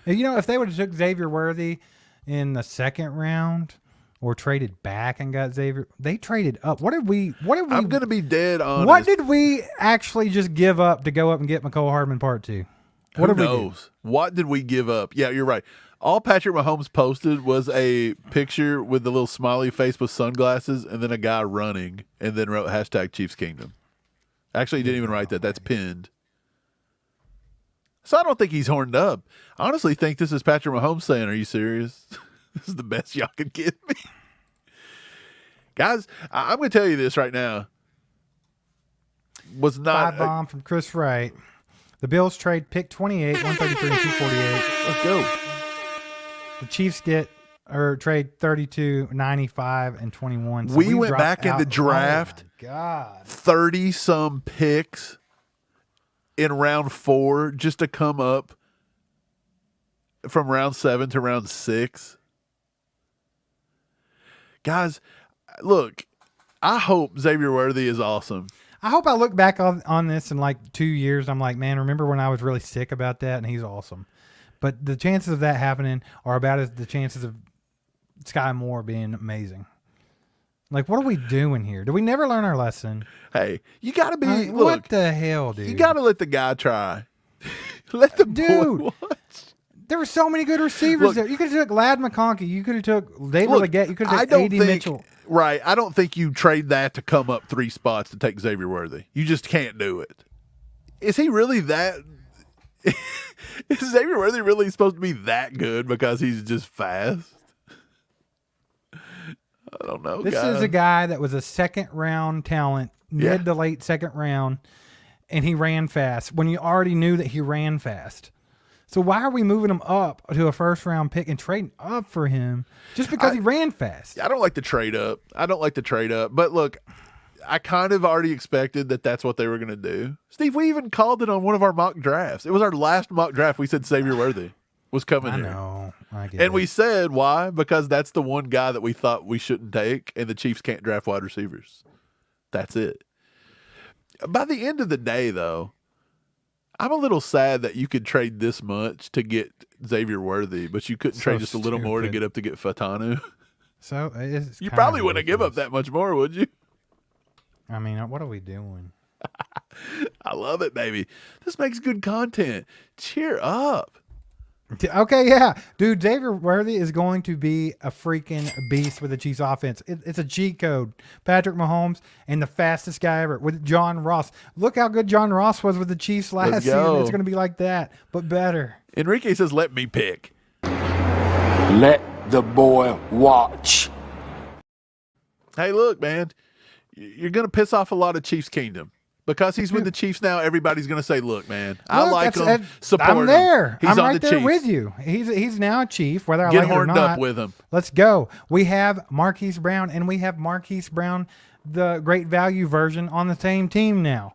Speaker 4: And, you know, if they would have took Xavier Worthy in the second round or traded back and got Xavier, they traded up. What did we?
Speaker 3: I'm going to be dead honest.
Speaker 4: What did we actually just give up to go up and get McCole Hardman part 2? What
Speaker 3: Who
Speaker 4: did we do?
Speaker 3: knows? What did we give up? Yeah, you're right. All Patrick Mahomes posted was a picture with the little smiley face with sunglasses and then a guy running and then wrote hashtag Chiefs Kingdom. Actually, he didn't even write that. That's pinned. So I don't think he's horned up. I honestly think this is Patrick Mahomes saying, are you serious? This is the best y'all could give me. Guys, I'm going to tell you this right now. Was not
Speaker 4: 5 bomb from Chris Wright. The Bills trade pick 28, 133, and 248.
Speaker 3: Let's go.
Speaker 4: The Chiefs trade 32, 95, and 21. So
Speaker 3: we went back in the draft.
Speaker 4: Oh my God.
Speaker 3: 30-some picks in round 4 just to come up from round 7 to round 6. Guys, look, I hope Xavier Worthy is awesome.
Speaker 4: I hope I look back on this in like 2 years. I'm like, man, remember when I was really sick about that? And he's awesome. But the chances of that happening are about as the chances of Sky Moore being amazing. Like, what are we doing here? Do we never learn our lesson?
Speaker 3: Hey, you got to be, look.
Speaker 4: What the hell, dude?
Speaker 3: You got to let the guy try. Let the boy watch.
Speaker 4: There were so many good receivers there. You could have took Lad McConkey. You could have took David Legette. You could have took A.D. Mitchell.
Speaker 3: Right. I don't think you trade that to come up 3 spots to take Xavier Worthy. You just can't do it. Is he really that? Is Xavier Worthy really supposed to be that good because he's just fast? I don't know.
Speaker 4: This is a guy that was a second-round talent, mid to late second round, and he ran fast when you already knew that he ran fast. So why are we moving him up to a first-round pick and trading up for him just because he ran fast?
Speaker 3: I don't like the trade up. But look, I kind of already expected that that's what they were going to do. Steve, we even called it on one of our mock drafts. It was our last mock draft. We said Xavier Worthy was coming here.
Speaker 4: I know. I get
Speaker 3: and
Speaker 4: it.
Speaker 3: we said, why? Because that's the one guy that we thought we shouldn't take, and the Chiefs can't draft wide receivers. That's it. By the end of the day, though, I'm a little sad that you could trade this much to get Xavier Worthy, but you couldn't trade just a little more to get up to get Fashanu.
Speaker 4: So it's
Speaker 3: you probably wouldn't give up that much more, would you?
Speaker 4: I mean, what are we doing?
Speaker 3: I love it, baby. This makes good content. Cheer up.
Speaker 4: Okay, yeah. Dude, Xavier Worthy is going to be a freaking beast with the Chiefs offense. It's a G code. Patrick Mahomes and the fastest guy ever with John Ross. Look how good John Ross was with the Chiefs last season. It's going to be like that, but better.
Speaker 3: Enrique says, let me pick.
Speaker 6: Let the boy watch.
Speaker 3: Hey, look, man. You're going to piss off a lot of Chiefs Kingdom. Because he's with the Chiefs now, everybody's going to say, look, man, I like him, support him.
Speaker 4: I'm there.
Speaker 3: He's
Speaker 4: I'm
Speaker 3: on
Speaker 4: right
Speaker 3: the
Speaker 4: there
Speaker 3: Chiefs.
Speaker 4: with you. He's now a Chief, whether I
Speaker 3: Get
Speaker 4: like it or
Speaker 3: horned
Speaker 4: not.
Speaker 3: up with him.
Speaker 4: Let's go. We have Marquise Brown, and we have Marquise Brown, the great value version, on the same team now.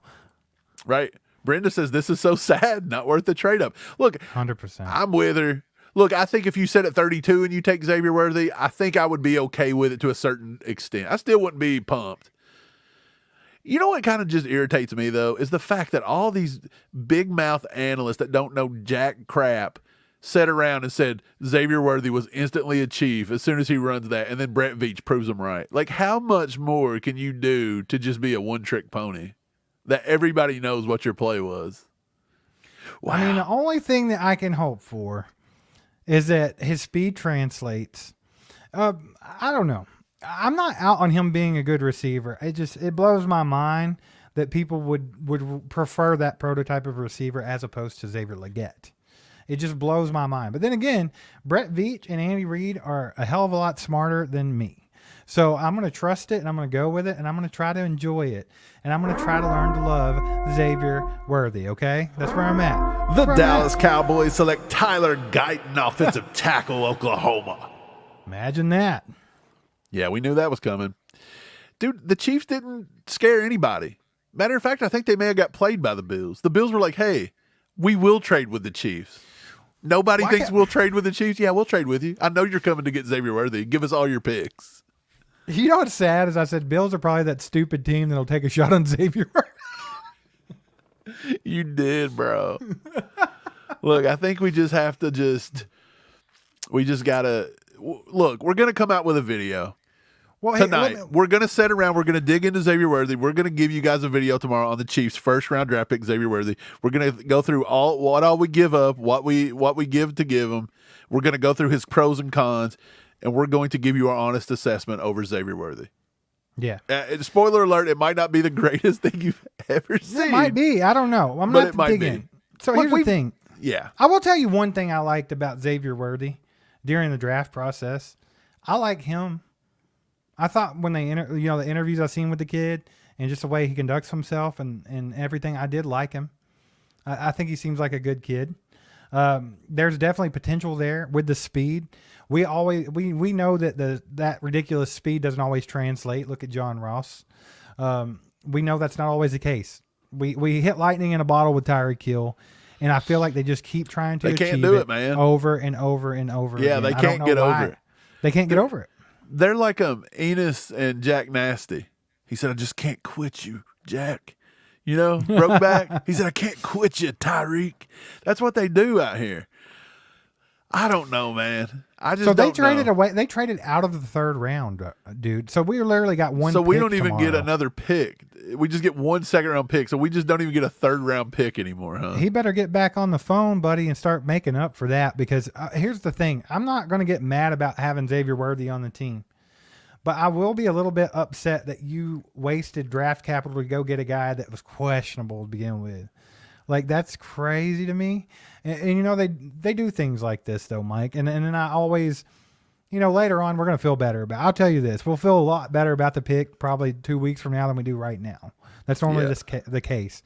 Speaker 3: Right. Brenda says, this is so sad, not worth the trade-up. Look,
Speaker 4: 100%.
Speaker 3: I'm with her. Look, I think if you set at 32 and you take Xavier Worthy, I think I would be okay with it to a certain extent. I still wouldn't be pumped. You know what kind of just irritates me, though, is the fact that all these big mouth analysts that don't know jack crap sat around and said Xavier Worthy was instantly a Chief as soon as he runs that, and then Brett Veach proves them right. Like, how much more can you do to just be a one-trick pony that everybody knows what your play was? Wow.
Speaker 4: I mean, the only thing that I can hope for is that his speed translates. I don't know. I'm not out on him being a good receiver. It blows my mind that people would prefer that prototype of receiver as opposed to Xavier Legette. It just blows my mind. But then again, Brett Veach and Andy Reid are a hell of a lot smarter than me. So I'm going to trust it, and I'm going to go with it, and I'm going to try to enjoy it. And I'm going to try to learn to love Xavier Worthy, okay? That's where I'm at.
Speaker 3: The Dallas Cowboys select Tyler Guyton, offensive tackle, Oklahoma.
Speaker 4: Imagine that.
Speaker 3: Yeah, we knew that was coming. Dude, the Chiefs didn't scare anybody. Matter of fact, I think they may have got played by the Bills. The Bills were like, hey, we will trade with the Chiefs. Nobody thinks we'll trade with the Chiefs. Yeah, we'll trade with you. I know you're coming to get Xavier Worthy. Give us all your picks.
Speaker 4: You know what's sad is I said Bills are probably that stupid team that'll take a shot on Xavier.
Speaker 3: You did, bro. Look, I think we just have to got to, look, we're going to come out with a video.
Speaker 4: Well,
Speaker 3: tonight,
Speaker 4: hey,
Speaker 3: we're going to sit around. We're going to dig into Xavier Worthy. We're going to give you guys a video tomorrow on the Chiefs' first-round draft pick, Xavier Worthy. We're going to go through all we give up, what we give to give him. We're going to go through his pros and cons, and we're going to give you our honest assessment over Xavier Worthy.
Speaker 4: Yeah.
Speaker 3: Spoiler alert, it might not be the greatest thing you've ever seen.
Speaker 4: It might be. I don't know. I'm
Speaker 3: But
Speaker 4: not digging. So here's the thing.
Speaker 3: Yeah.
Speaker 4: I will tell you one thing I liked about Xavier Worthy during the draft process. I like him. I thought when the interviews I've seen with the kid and just the way he conducts himself and everything, I did like him. I think he seems like a good kid. There's definitely potential there with the speed. We know that that ridiculous speed doesn't always translate. Look at John Ross. We know that's not always the case. We hit lightning in a bottle with Tyreek Hill, and I feel like they just keep trying to
Speaker 3: They
Speaker 4: achieve
Speaker 3: can't do it, man.
Speaker 4: over and over and over
Speaker 3: Yeah,
Speaker 4: again.
Speaker 3: they
Speaker 4: I don't
Speaker 3: can't
Speaker 4: know
Speaker 3: get
Speaker 4: why.
Speaker 3: over it.
Speaker 4: They can't get over it.
Speaker 3: They're like Enos and Jack Nasty. He said, I just can't quit you, Jack. You know, broke back. He said, I can't quit you, Tyreek. That's what they do out here. I don't know, man. I just
Speaker 4: They
Speaker 3: don't
Speaker 4: traded
Speaker 3: know.
Speaker 4: away. They traded out of the third round, dude. So we literally got one.
Speaker 3: So we
Speaker 4: pick
Speaker 3: don't even get
Speaker 4: tomorrow.
Speaker 3: another pick. We just get 1 second-round pick. So we just don't even get a third-round pick anymore, huh?
Speaker 4: He better get back on the phone, buddy, and start making up for that. Because here's the thing: I'm not going to get mad about having Xavier Worthy on the team, but I will be a little bit upset that you wasted draft capital to go get a guy that was questionable to begin with. Like, that's crazy to me. And you know, they do things like this though, Mike. And then I always, you know, later on we're going to feel better about. I'll tell you this: we'll feel a lot better about the pick probably 2 weeks from now than we do right now. That's normally the case.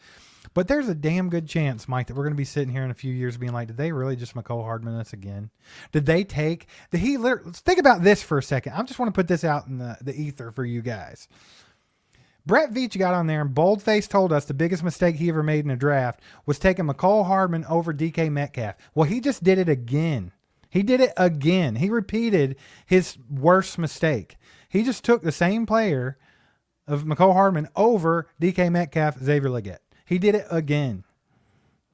Speaker 4: But there's a damn good chance, Mike, that we're going to be sitting here in a few years being like, did they really just McCole Hardman us again? Did they take let's think about this for a second. I just want to put this out in the ether for you guys. Brett Veach got on there and boldface told us the biggest mistake he ever made in a draft was taking McCole Hardman over DK Metcalf. Well, he just did it again. He did it again. He repeated his worst mistake. He just took the same player of McCole Hardman over DK Metcalf, Xavier Legette. He did it again.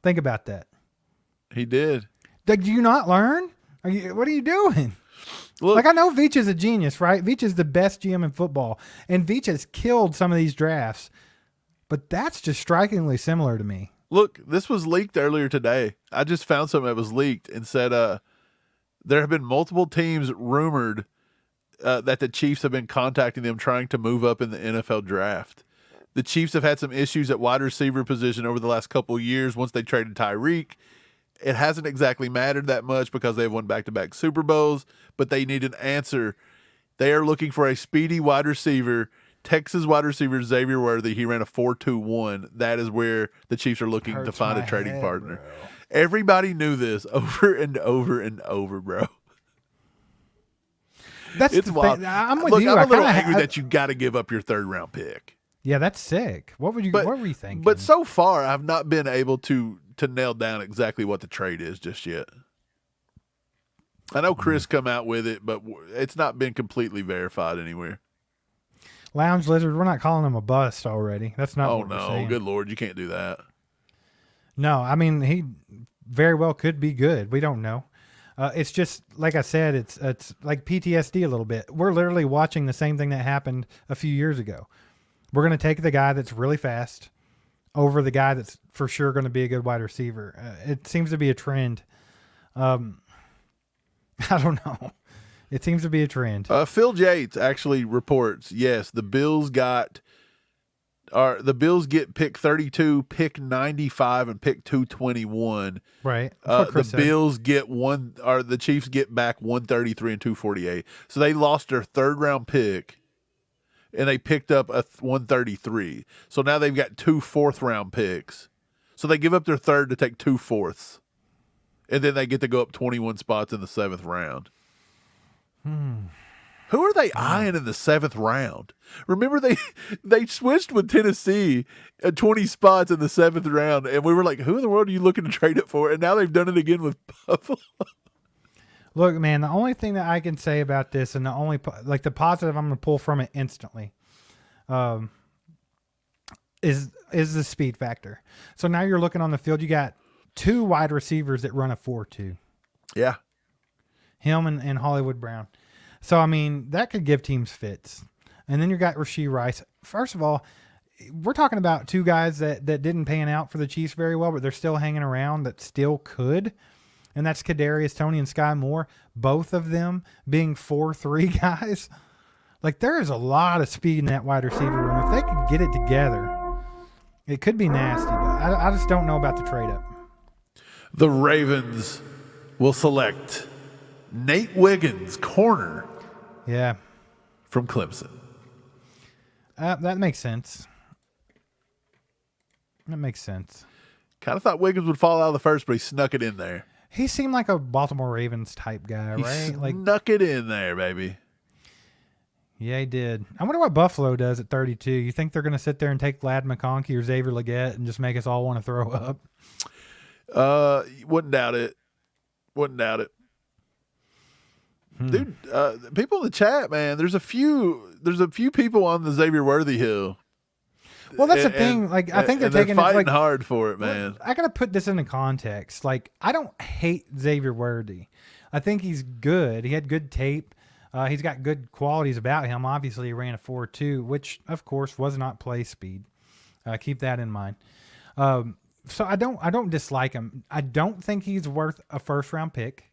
Speaker 4: Think about that.
Speaker 3: He did.
Speaker 4: Did you not learn? What are you doing?
Speaker 3: Look,
Speaker 4: Like, I know Veach is a genius, right? Veach is the best GM in football, and Veach has killed some of these drafts, but that's just strikingly similar to me.
Speaker 3: Look, this was leaked earlier today. I just found something that was leaked and said there have been multiple teams rumored that the Chiefs have been contacting them trying to move up in the NFL draft. The Chiefs have had some issues at wide receiver position over the last couple of years once they traded Tyreek. It hasn't exactly mattered that much because they've won back-to-back Super Bowls, but they need an answer. They are looking for a speedy wide receiver. Texas wide receiver Xavier Worthy, he ran a 4.21. That is where the Chiefs are looking to find a trading partner.
Speaker 4: Bro.
Speaker 3: Everybody knew this over and over and over, bro.
Speaker 4: It's
Speaker 3: It's wild.
Speaker 4: I'm with
Speaker 3: Look,
Speaker 4: you.
Speaker 3: I'm
Speaker 4: I
Speaker 3: a little
Speaker 4: kinda
Speaker 3: angry that you got to give up your third-round pick.
Speaker 4: Yeah, that's sick. What were you thinking?
Speaker 3: But so far, I've not been able to nail down exactly what the trade is just yet. I know Chris come out with it, but it's not been completely verified anywhere.
Speaker 4: Lounge Lizard, we're not calling him a bust already. That's not
Speaker 3: Oh,
Speaker 4: what we're
Speaker 3: no.
Speaker 4: saying.
Speaker 3: Good Lord. You can't do that.
Speaker 4: No, I mean, he very well could be good. We don't know. It's just, like I said, it's like PTSD a little bit. We're literally watching the same thing that happened a few years ago. We're going to take the guy that's really fast over the guy that's for sure going to be a good wide receiver. It seems to be a trend. I don't know. It seems to be a trend.
Speaker 3: Phil Yates actually reports, yes, the Bills get pick 32, pick 95, and pick 221.
Speaker 4: Right. That's what
Speaker 3: The
Speaker 4: Chris said.
Speaker 3: Bills the Chiefs get back 133 and 248. So they lost their third-round pick, and they picked up a 133. So now they've got 2 fourth-round picks. So they give up their third to take 2 fourths. And then they get to go up 21 spots in the 7th round. Who are they eyeing in the 7th round? Remember, they switched with Tennessee at 20 spots in the 7th round, and we were like, who in the world are you looking to trade it for? And now they've done it again with Buffalo.
Speaker 4: Look, man, the only thing that I can say about this, and the only the positive I'm going to pull from it instantly, is the speed factor. So now you're looking on the field, you got 2 wide receivers that run a 4.2.
Speaker 3: Yeah.
Speaker 4: Him and Hollywood Brown. So, I mean, that could give teams fits. And then you got Rashee Rice. First of all, we're talking about 2 guys that didn't pan out for the Chiefs very well, but they're still hanging around that still could. And that's Kadarius Toney and Sky Moore, both of them being 4.3 guys. Like, there is a lot of speed in that wide receiver room. If they could get it together, it could be nasty. But I just don't know about the trade-up.
Speaker 3: The Ravens will select Nate Wiggins, corner
Speaker 4: Yeah.
Speaker 3: from Clemson.
Speaker 4: That makes sense. That makes sense.
Speaker 3: Kind of thought Wiggins would fall out of the first, but he snuck it in there.
Speaker 4: He seemed like a Baltimore Ravens type guy,
Speaker 3: He
Speaker 4: right? Like,
Speaker 3: snuck it in there, baby.
Speaker 4: yeah, he did. I wonder what Buffalo does at 32. You think they're going to sit there and take Lad McConkey or Xavier Legette and just make us all want to throw up?
Speaker 3: Wouldn't doubt it. Dude, people in the chat, man, there's a few people on the Xavier Worthy hill.
Speaker 4: Well, that's the thing. Like, I think they're taking
Speaker 3: fighting
Speaker 4: it, like,
Speaker 3: hard for it, man.
Speaker 4: I got to put this into context. Like, I don't hate Xavier Worthy. I think he's good. He had good tape. He's got good qualities about him. Obviously, he ran a 4.2, which, of course, was not play speed. Keep that in mind. So I don't dislike him. I don't think he's worth a first-round pick.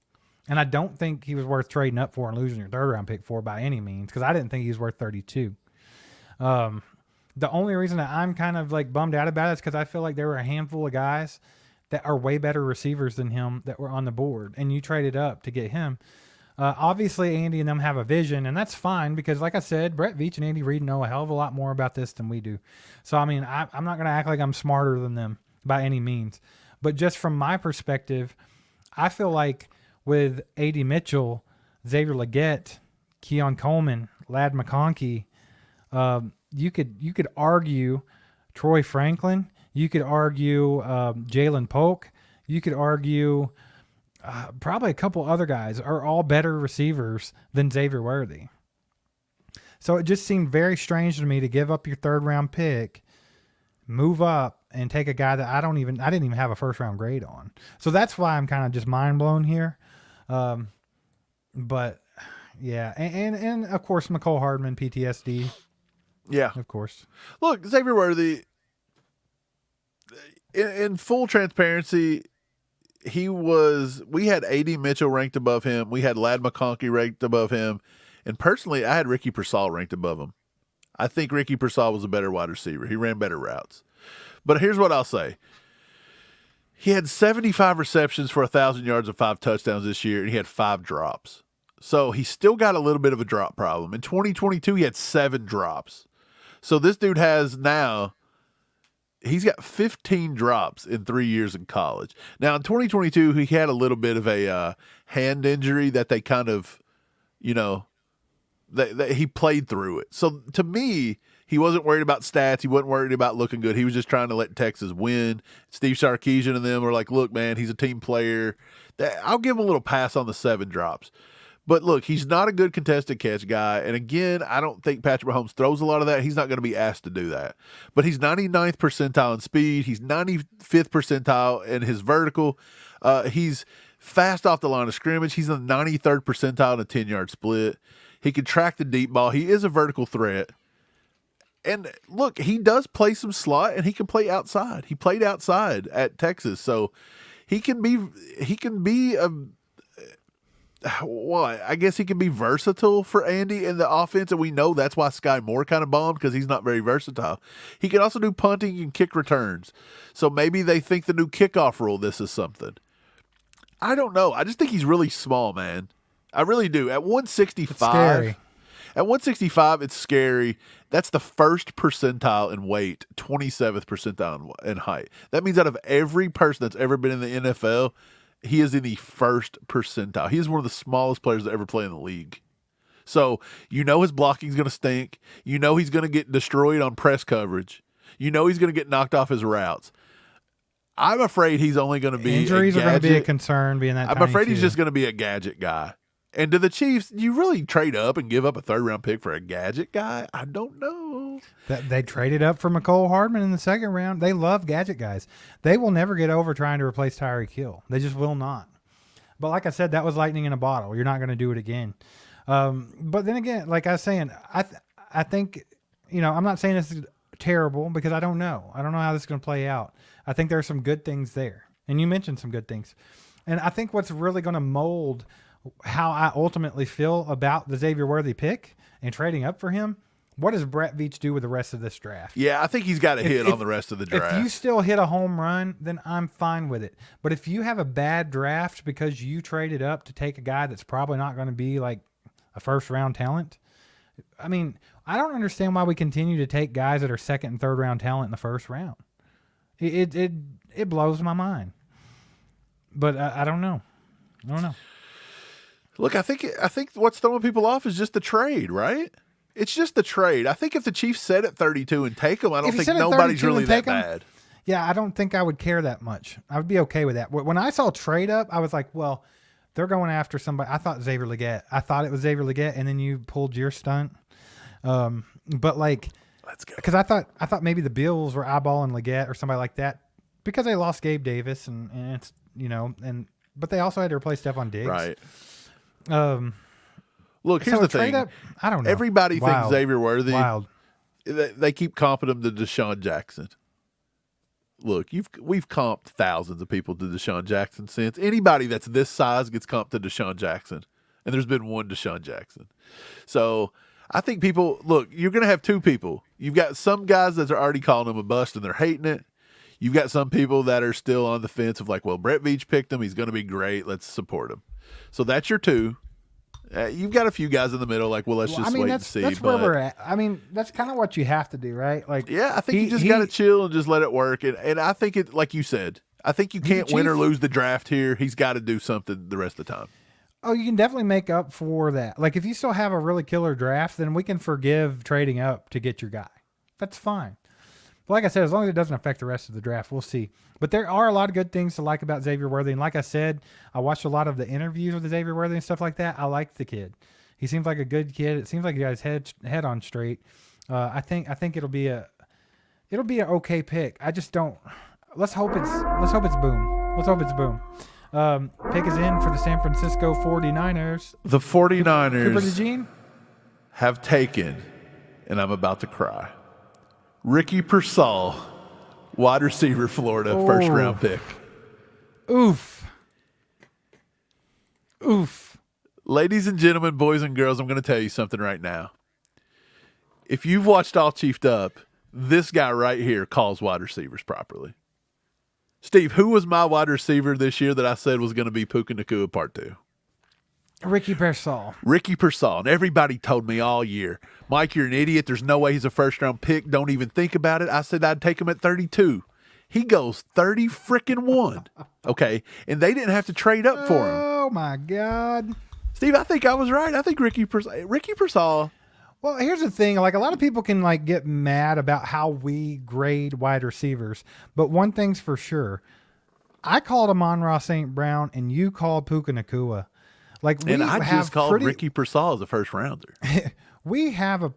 Speaker 4: And I don't think he was worth trading up for and losing your third-round pick for by any means, because I didn't think he was worth 32. The only reason that I'm kind of like bummed out about it is because I feel like there were a handful of guys that are way better receivers than him that were on the board, and you traded up to get him. Obviously, Andy and them have a vision, and that's fine because, like I said, Brett Veach and Andy Reid know a hell of a lot more about this than we do. So, I mean, I'm not going to act like I'm smarter than them by any means. But just from my perspective, I feel like with A.D. Mitchell, Xavier Legette, Keon Coleman, Lad McConkey, you could argue Troy Franklin. You could argue Jalen Polk. You could argue probably a couple other guys are all better receivers than Xavier Worthy. So it just seemed very strange to me to give up your third-round pick, move up, and take a guy that I didn't even have a first-round grade on. So that's why I'm kind of just mind-blown here. But yeah, and of course McCole Hardman, PTSD.
Speaker 3: Yeah,
Speaker 4: of course.
Speaker 3: Look, Xavier Worthy. In full transparency, we had A.D. Mitchell ranked above him. We had Lad McConkey ranked above him, and personally, I had Ricky Pearsall ranked above him. I think Ricky Pearsall was a better wide receiver. He ran better routes. But here's what I'll say. He had 75 receptions for 1,000 yards and 5 touchdowns this year, and he had 5 drops. So he still got a little bit of a drop problem. In 2022, he had 7 drops. So this dude he's got 15 drops in 3 years in college. Now, in 2022, he had a little bit of a hand injury that they kind of, he played through it. So to me, he wasn't worried about stats. He wasn't worried about looking good. He was just trying to let Texas win. Steve Sarkisian and them were like, look, man, he's a team player. I'll give him a little pass on the 7 drops. But look, he's not a good contested catch guy. And again, I don't think Patrick Mahomes throws a lot of that. He's not going to be asked to do that. But he's 99th percentile in speed. He's 95th percentile in his vertical. He's fast off the line of scrimmage. He's in the 93rd percentile in a 10-yard split. He can track the deep ball. He is a vertical threat. And look, he does play some slot, and he can play outside. He played outside at Texas, so he can be I guess he can be versatile for Andy in the offense, and we know that's why Sky Moore kind of bombed, because he's not very versatile. He can also do punting and kick returns. So maybe they think the new kickoff rule, this is something. I don't know. I just think he's really small, man. I really do. At 165.
Speaker 4: It's scary.
Speaker 3: At 165, it's scary. That's the first percentile in weight, 27th percentile in height. That means out of every person that's ever been in the NFL, he is in the first percentile. He is one of the smallest players to ever play in the league. So his blocking is going to stink. He's going to get destroyed on press coverage. He's going to get knocked off his routes. I'm afraid he's only going to be
Speaker 4: injuries
Speaker 3: a gadget.
Speaker 4: are going to be a concern. Being that
Speaker 3: I'm afraid he's just going to be a gadget guy. And to the Chiefs, you really trade up and give up a third-round pick for a gadget guy? I don't know.
Speaker 4: They traded up for McCole Hardman in the second round. They love gadget guys. They will never get over trying to replace Tyreek Hill. They just will not. But like I said, that was lightning in a bottle. You're not going to do it again. But then again, like I was saying, I think, I'm not saying this is terrible because I don't know. I don't know how this is going to play out. I think there are some good things there. And you mentioned some good things. And I think what's really going to mold how I ultimately feel about the Xavier Worthy pick and trading up for him, what does Brett Veach do with the rest of this draft?
Speaker 3: Yeah, I think he's got a hit on the rest of the draft.
Speaker 4: If you still hit a home run, then I'm fine with it. But if you have a bad draft because you traded up to take a guy that's probably not going to be like a first-round talent, I mean, I don't understand why we continue to take guys that are second and third-round talent in the first round. It blows my mind. But I don't know. I don't know.
Speaker 3: Look, I think what's throwing people off is just the trade, right? It's just the trade. I think if the Chiefs set at 32 and take them, I don't think nobody's really that bad.
Speaker 4: Yeah, I don't think I would care that much. I would be okay with that. When I saw trade up, I was like, well, they're going after somebody. I thought Xavier Legette. I thought it was Xavier Legette, and then you pulled your stunt. But like,
Speaker 3: let's go.
Speaker 4: Because I thought maybe the Bills were eyeballing Legette or somebody like that because they lost Gabe Davis and it's but they also had to replace Stephon Diggs.
Speaker 3: Right. Look, here's
Speaker 4: so
Speaker 3: the thing.
Speaker 4: Up, I don't know.
Speaker 3: Everybody thinks Xavier Worthy.
Speaker 4: Wild.
Speaker 3: They keep comping him to Deshaun Jackson. Look, we've comped thousands of people to Deshaun Jackson since. Anybody that's this size gets comped to Deshaun Jackson. And there's been one Deshaun Jackson. So I think people, look, you're going to have two people. You've got some guys that are already calling him a bust and they're hating it. You've got some people that are still on the fence of like, well, Brett Veach picked him. He's going to be great. Let's support him. So that's your two. You've got a few guys in the middle, like, well, let's just wait and see.
Speaker 4: That's where we're at. I mean, that's kind of what you have to do, right? Like,
Speaker 3: yeah, I think you just got to chill and just let it work. And I think it, like you said, I think you can't win or lose the draft here. He's got to do something the rest of the time.
Speaker 4: Oh, you can definitely make up for that. Like, if you still have a really killer draft, then we can forgive trading up to get your guy. That's fine. But like I said, as long as it doesn't affect the rest of the draft, we'll see. But there are a lot of good things to like about Xavier Worthy. And like I said, I watched a lot of the interviews with Xavier Worthy and stuff like that. I liked the kid. He seems like a good kid. It seems like he got his head on straight. I think it'll be an okay pick. I just don't. Let's hope it's boom. Let's hope it's boom. Pick is in for the San Francisco 49ers.
Speaker 3: The 49ers
Speaker 4: Cooper DeJean
Speaker 3: have taken, and I'm about to cry, Ricky Pearsall, wide receiver, Florida, first round pick.
Speaker 4: Oof.
Speaker 3: Ladies and gentlemen, boys and girls, I'm going to tell you something right now. If you've watched All Chiefed Up, this guy right here calls wide receivers properly. Steve, who was my wide receiver this year that I said was going to be Puka Nacua Part 2?
Speaker 4: Ricky Pearsall.
Speaker 3: And everybody told me all year, Mike, you're an idiot. There's no way he's a first-round pick. Don't even think about it. I said I'd take him at 32. He goes 30-1. Okay, and they didn't have to trade up for him.
Speaker 4: Oh, my God.
Speaker 3: Steve, I think I was right. I think Ricky Pearsall.
Speaker 4: Well, here's the thing. Like, a lot of people can, like, get mad about how we grade wide receivers. But one thing's for sure. I called Amon-Ra St. Brown, and you called Puka Nacua. Like,
Speaker 3: and I just called Ricky Pearsall as a first-rounder.
Speaker 4: We have a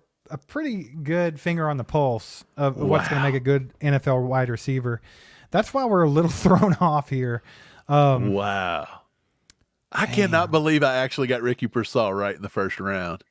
Speaker 4: pretty good finger on the pulse of what's going to make a good NFL wide receiver. That's why we're a little thrown off here.
Speaker 3: Wow. I cannot believe I actually got Ricky Pearsall right in the first round.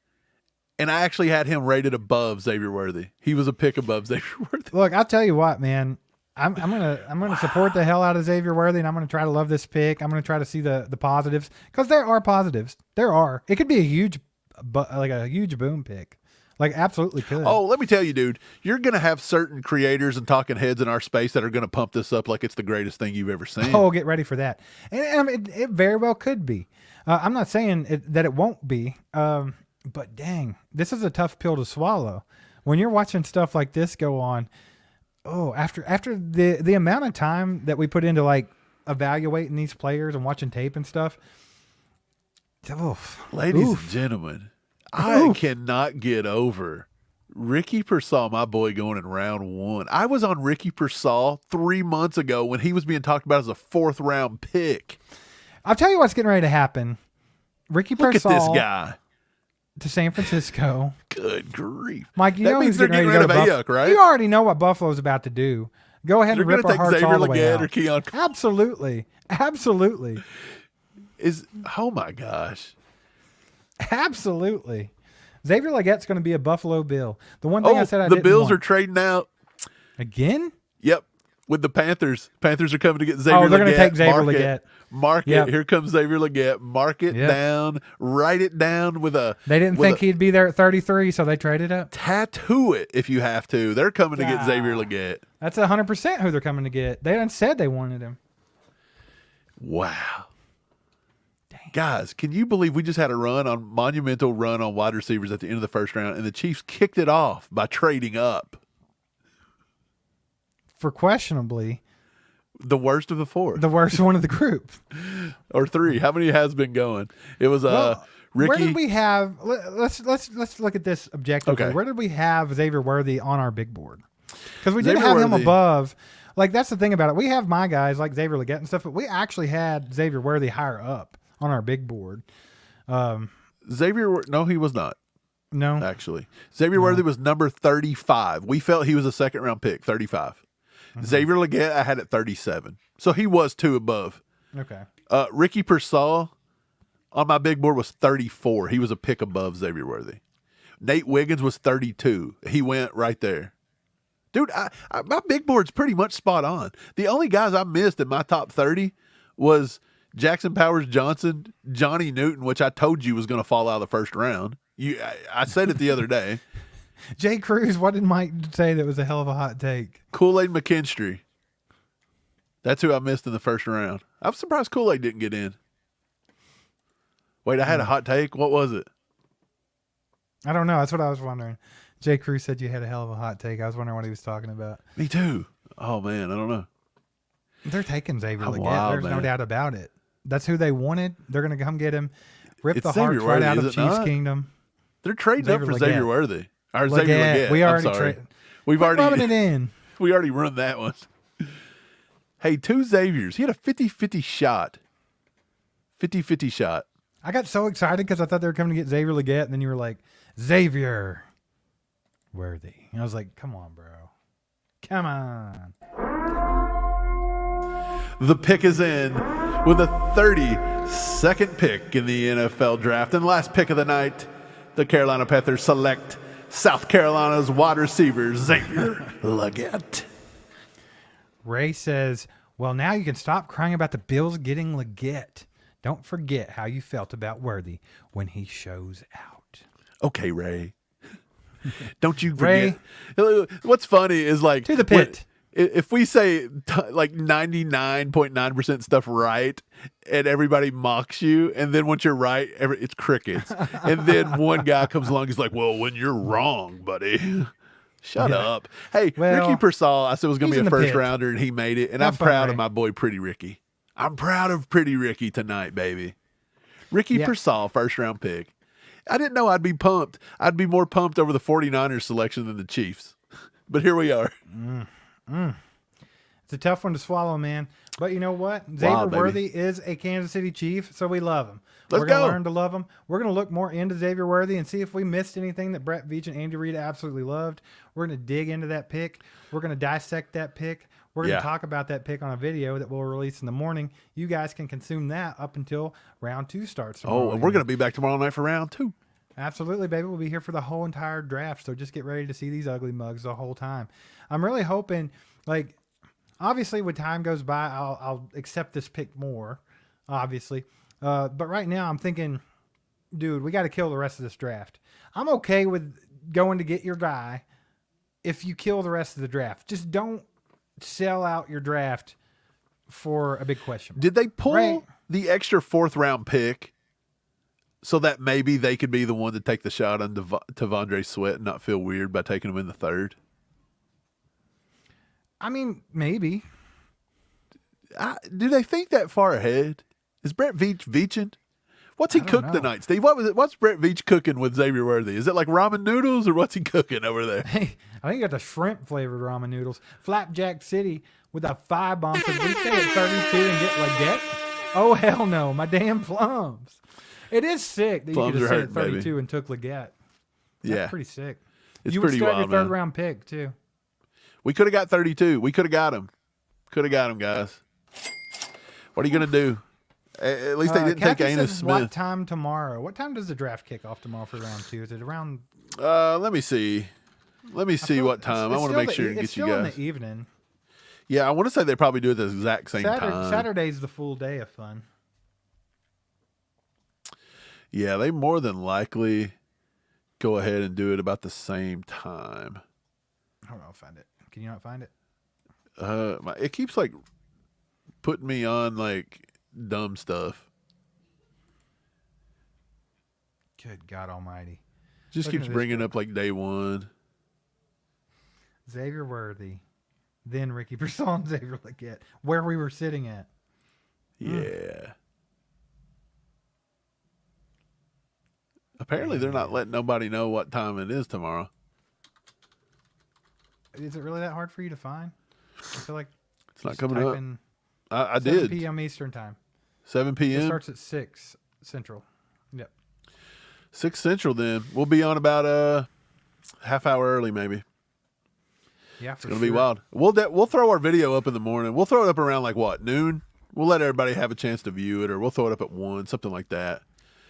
Speaker 3: And I actually had him rated above Xavier Worthy. He was a pick above Xavier Worthy.
Speaker 4: Look, I'll tell you what, man. I'm gonna support the hell out of Xavier Worthy, and I'm gonna try to love this pick. I'm gonna try to see the positives, because there are positives. There are. It could be a huge boom pick. Like, absolutely could.
Speaker 3: Oh, let me tell you, dude, you're going to have certain creators and talking heads in our space that are going to pump this up like it's the greatest thing you've ever seen.
Speaker 4: Oh, get ready for that. And I mean, it very well could be. I'm not saying that it won't be, but dang, this is a tough pill to swallow. When you're watching stuff like this go on, after the amount of time that we put into, like, evaluating these players and watching tape and stuff.
Speaker 3: Ladies and gentlemen, I cannot get over Ricky Pearsall, my boy, going in round 1. I was on Ricky Pearsall 3 months ago when he was being talked about as a 4th-round pick.
Speaker 4: I'll tell you what's getting ready to happen. Ricky Pearsall.
Speaker 3: Look at this guy.
Speaker 4: To San Francisco.
Speaker 3: Good grief.
Speaker 4: Mike, you
Speaker 3: that
Speaker 4: know
Speaker 3: means
Speaker 4: he's
Speaker 3: they're getting rid of Ayuk, right?
Speaker 4: You already know what Buffalo's about to do. Go ahead and rip our hearts all the way out.
Speaker 3: Or Keon.
Speaker 4: Absolutely.
Speaker 3: Oh, my gosh.
Speaker 4: Absolutely. Xavier Legette's going to be a Buffalo Bill. The one thing I said I
Speaker 3: the
Speaker 4: didn't
Speaker 3: Bills
Speaker 4: want.
Speaker 3: are trading out.
Speaker 4: Again?
Speaker 3: Yep. With the Panthers. Panthers are coming to get Xavier Legette.
Speaker 4: Oh, they're going to take Xavier Legette.
Speaker 3: Mark it. Here comes Xavier Legette. Mark it down. Write it down with a...
Speaker 4: They didn't think he'd be there at 33, so they traded up.
Speaker 3: Tattoo it if you have to. They're coming to get Xavier Legette.
Speaker 4: That's 100% who they're coming to get. They done said they wanted him.
Speaker 3: Wow. Guys, can you believe we just had a monumental run on wide receivers at the end of the first round, and the Chiefs kicked it off by trading up?
Speaker 4: For questionably.
Speaker 3: The worst of the four.
Speaker 4: The worst one of the group.
Speaker 3: Or three. How many has been going? It was Ricky.
Speaker 4: Where did we have? Let's look at this objectively.
Speaker 3: Okay.
Speaker 4: Where did we have Xavier Worthy on our big board? Because we did
Speaker 3: Xavier
Speaker 4: have him
Speaker 3: Worthy.
Speaker 4: above. Like, that's the thing about it. We have my guys like Xavier Legette and stuff, but we actually had Xavier Worthy higher up on our big board.
Speaker 3: No, he was not.
Speaker 4: No,
Speaker 3: Actually, Xavier Worthy was number 35. We felt he was a second round pick, 35. Xavier Legette, I had at 37. So he was 2 above.
Speaker 4: okay.
Speaker 3: Ricky Pearsall on my big board was 34. He was a pick above Xavier Worthy. Nate Wiggins was 32. He went right there. Dude, my big board's pretty much spot on. The only guys I missed in my top 30 was Powers Johnson, Johnny Newton, which I told you was going to fall out of the first round. I said it the other day.
Speaker 4: Jay Cruz, what did Mike say that was a hell of a hot take?
Speaker 3: Kool-Aid McKinstry. That's who I missed in the first round. I'm surprised Kool-Aid didn't get in. Wait, I had a hot take. What was it?
Speaker 4: I don't know. That's what I was wondering. Jay Cruz said you had a hell of a hot take. I was wondering what he was talking about.
Speaker 3: Me too. Oh, man, I don't know.
Speaker 4: They're taking Xavier
Speaker 3: I'm
Speaker 4: Legette.
Speaker 3: wild,
Speaker 4: There's no
Speaker 3: man.
Speaker 4: doubt about it. That's who they wanted. They're going to come get him. Rip
Speaker 3: It's
Speaker 4: the
Speaker 3: Xavier
Speaker 4: hearts right
Speaker 3: Worthy,
Speaker 4: out
Speaker 3: is
Speaker 4: of
Speaker 3: it
Speaker 4: Chiefs
Speaker 3: not?
Speaker 4: Kingdom.
Speaker 3: They're trading
Speaker 4: Xavier
Speaker 3: up for
Speaker 4: Legette.
Speaker 3: Xavier Worthy. Or Xavier Legette.
Speaker 4: We
Speaker 3: I'm
Speaker 4: already
Speaker 3: sorry.
Speaker 4: traded.
Speaker 3: We've
Speaker 4: Rubbing it
Speaker 3: already
Speaker 4: in.
Speaker 3: we already run that one. Hey, 2 Xaviers. He had a 50-50 shot. 50-50 shot.
Speaker 4: I got so excited because I thought they were coming to get Xavier Legette, and then you were like, Xavier Worthy. And I was like, come on, bro. Come on.
Speaker 3: The pick is in with a 32nd pick in the NFL draft. And last pick of the night, the Carolina Panthers select South Carolina's wide receiver, Xavier Legette.
Speaker 4: Ray says, well, now you can stop crying about the Bills getting Legette. Don't forget how you felt about Worthy when he shows out.
Speaker 3: Okay, Ray. Don't you
Speaker 4: Ray.
Speaker 3: forget. What's funny is like
Speaker 4: To the pit.
Speaker 3: If we say like 99.9% stuff right and everybody mocks you, and then once you're right, it's crickets. And then one guy comes along, he's like, well, when you're wrong, buddy. Shut up. Hey,
Speaker 4: Well,
Speaker 3: Ricky Pearsall, I said was going to
Speaker 4: he's
Speaker 3: be
Speaker 4: in
Speaker 3: a
Speaker 4: the
Speaker 3: first
Speaker 4: pit.
Speaker 3: rounder, and he made it. And
Speaker 4: Have
Speaker 3: I'm
Speaker 4: fun,
Speaker 3: proud
Speaker 4: Ray.
Speaker 3: of my boy, Pretty Ricky. I'm proud of Pretty Ricky tonight, baby. Ricky
Speaker 4: Yeah.
Speaker 3: Pearsall, first round pick. I didn't know I'd be pumped. I'd be more pumped over the 49ers selection than the Chiefs. But here we are.
Speaker 4: It's a tough one to swallow, man. But you know what?
Speaker 3: Wow,
Speaker 4: Xavier
Speaker 3: baby.
Speaker 4: Worthy is a Kansas City Chief, so we love him.
Speaker 3: Let's
Speaker 4: We're going
Speaker 3: go.
Speaker 4: to learn to love him. We're going to look more into Xavier Worthy and see if we missed anything that Brett Veach and Andy Reid absolutely loved. We're going to dig into that pick. We're going to dissect that pick. We're going
Speaker 3: Yeah.
Speaker 4: to talk about that pick on a video that we'll release in the morning. You guys can consume that up until round 2 starts tomorrow.
Speaker 3: Oh, and we're going to be back tomorrow night for round 2.
Speaker 4: Absolutely, baby. We'll be here for the whole entire draft. So just get ready to see these ugly mugs the whole time. I'm really hoping, like, obviously, when time goes by, I'll accept this pick more, obviously. But right now, I'm thinking, dude, we got to kill the rest of this draft. I'm okay with going to get your guy if you kill the rest of the draft. Just don't sell out your draft for a big question mark.
Speaker 3: Did they pull
Speaker 4: Right.
Speaker 3: the extra 4th round pick so that maybe they could be the one to take the shot on Tavondre Sweat and not feel weird by taking him in the 3rd?
Speaker 4: I mean, maybe.
Speaker 3: Do they think that far ahead? Is Brett Veach veaching? What's he
Speaker 4: I don't
Speaker 3: cooked
Speaker 4: know.
Speaker 3: tonight, Steve? What's Brett Veach cooking with Xavier Worthy? Is it like ramen noodles or what's he cooking over there?
Speaker 4: Hey, I think you got the shrimp flavored ramen noodles. Flapjack City with a 5 bomb. Said we stay at 32 and get Legette? Oh, hell no. My damn plums. It is sick that
Speaker 3: Plums
Speaker 4: you could
Speaker 3: are
Speaker 4: have stayed at
Speaker 3: hurting,
Speaker 4: 32
Speaker 3: baby.
Speaker 4: and took Legette. That's
Speaker 3: Yeah.
Speaker 4: pretty sick.
Speaker 3: It's
Speaker 4: you would
Speaker 3: pretty
Speaker 4: still have
Speaker 3: wild,
Speaker 4: your 3rd
Speaker 3: man.
Speaker 4: round pick, too.
Speaker 3: We could have got 32. We could have got him. Could have got him, guys. What are you going to do? At least they didn't take
Speaker 4: Kathy
Speaker 3: Amos
Speaker 4: says, what
Speaker 3: Smith.
Speaker 4: time tomorrow? What time does the draft kick off tomorrow for round 2? Is it around?
Speaker 3: Let me see. Let me see what time. I want to make sure and
Speaker 4: it's
Speaker 3: get you
Speaker 4: still
Speaker 3: guys.
Speaker 4: in the evening.
Speaker 3: Yeah, I want to say they probably do it at the exact same time.
Speaker 4: Saturday's the full day of fun.
Speaker 3: Yeah, they more than likely go ahead and do it about the same time.
Speaker 4: Hold on, I'll find it. Can you not find it?
Speaker 3: It keeps like putting me on like dumb stuff.
Speaker 4: Good God Almighty.
Speaker 3: Just
Speaker 4: Looking
Speaker 3: keeps
Speaker 4: at this
Speaker 3: bringing
Speaker 4: real
Speaker 3: up like day 1.
Speaker 4: Xavier Worthy. then Ricky Pearsall and Xavier Legette, where we were sitting at.
Speaker 3: Yeah. Apparently, they're not letting nobody know what time it is tomorrow.
Speaker 4: Is it really that hard for you to find? I feel like
Speaker 3: It's not coming up. I
Speaker 4: 7
Speaker 3: did.
Speaker 4: p.m. Eastern time.
Speaker 3: 7
Speaker 4: It
Speaker 3: p.m.
Speaker 4: starts at 6 Central. Yep.
Speaker 3: 6 Central. Then we'll be on about a half hour early, maybe.
Speaker 4: Yeah,
Speaker 3: It's gonna be wild. We'll throw our video up in the morning. We'll throw it up around like what, noon? We'll let everybody have a chance to view it, or we'll throw it up at 1, something like that.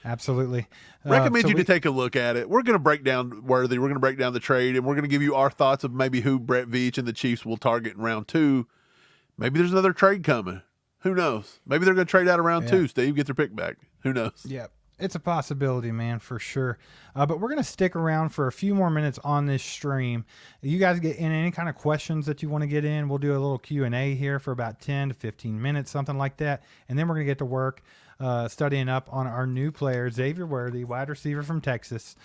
Speaker 4: Absolutely.
Speaker 3: Recommend you to take a look at it. We're going to break down Worthy. We're going to break down the trade, and we're going to give you our thoughts of maybe who Brett Veach and the Chiefs will target in round 2. Maybe there's another trade coming. Who knows? Maybe they're going to trade out of round 2, Steve, get their pick back. Who knows?
Speaker 4: Yep. It's a possibility, man, for sure. But we're going to stick around for a few more minutes on this stream. You guys get in any kind of questions that you want to get in. We'll do a little Q&A here for about 10 to 15 minutes, something like that. And then we're going to get to work studying up on our new player, Xavier Worthy, wide receiver from Texas.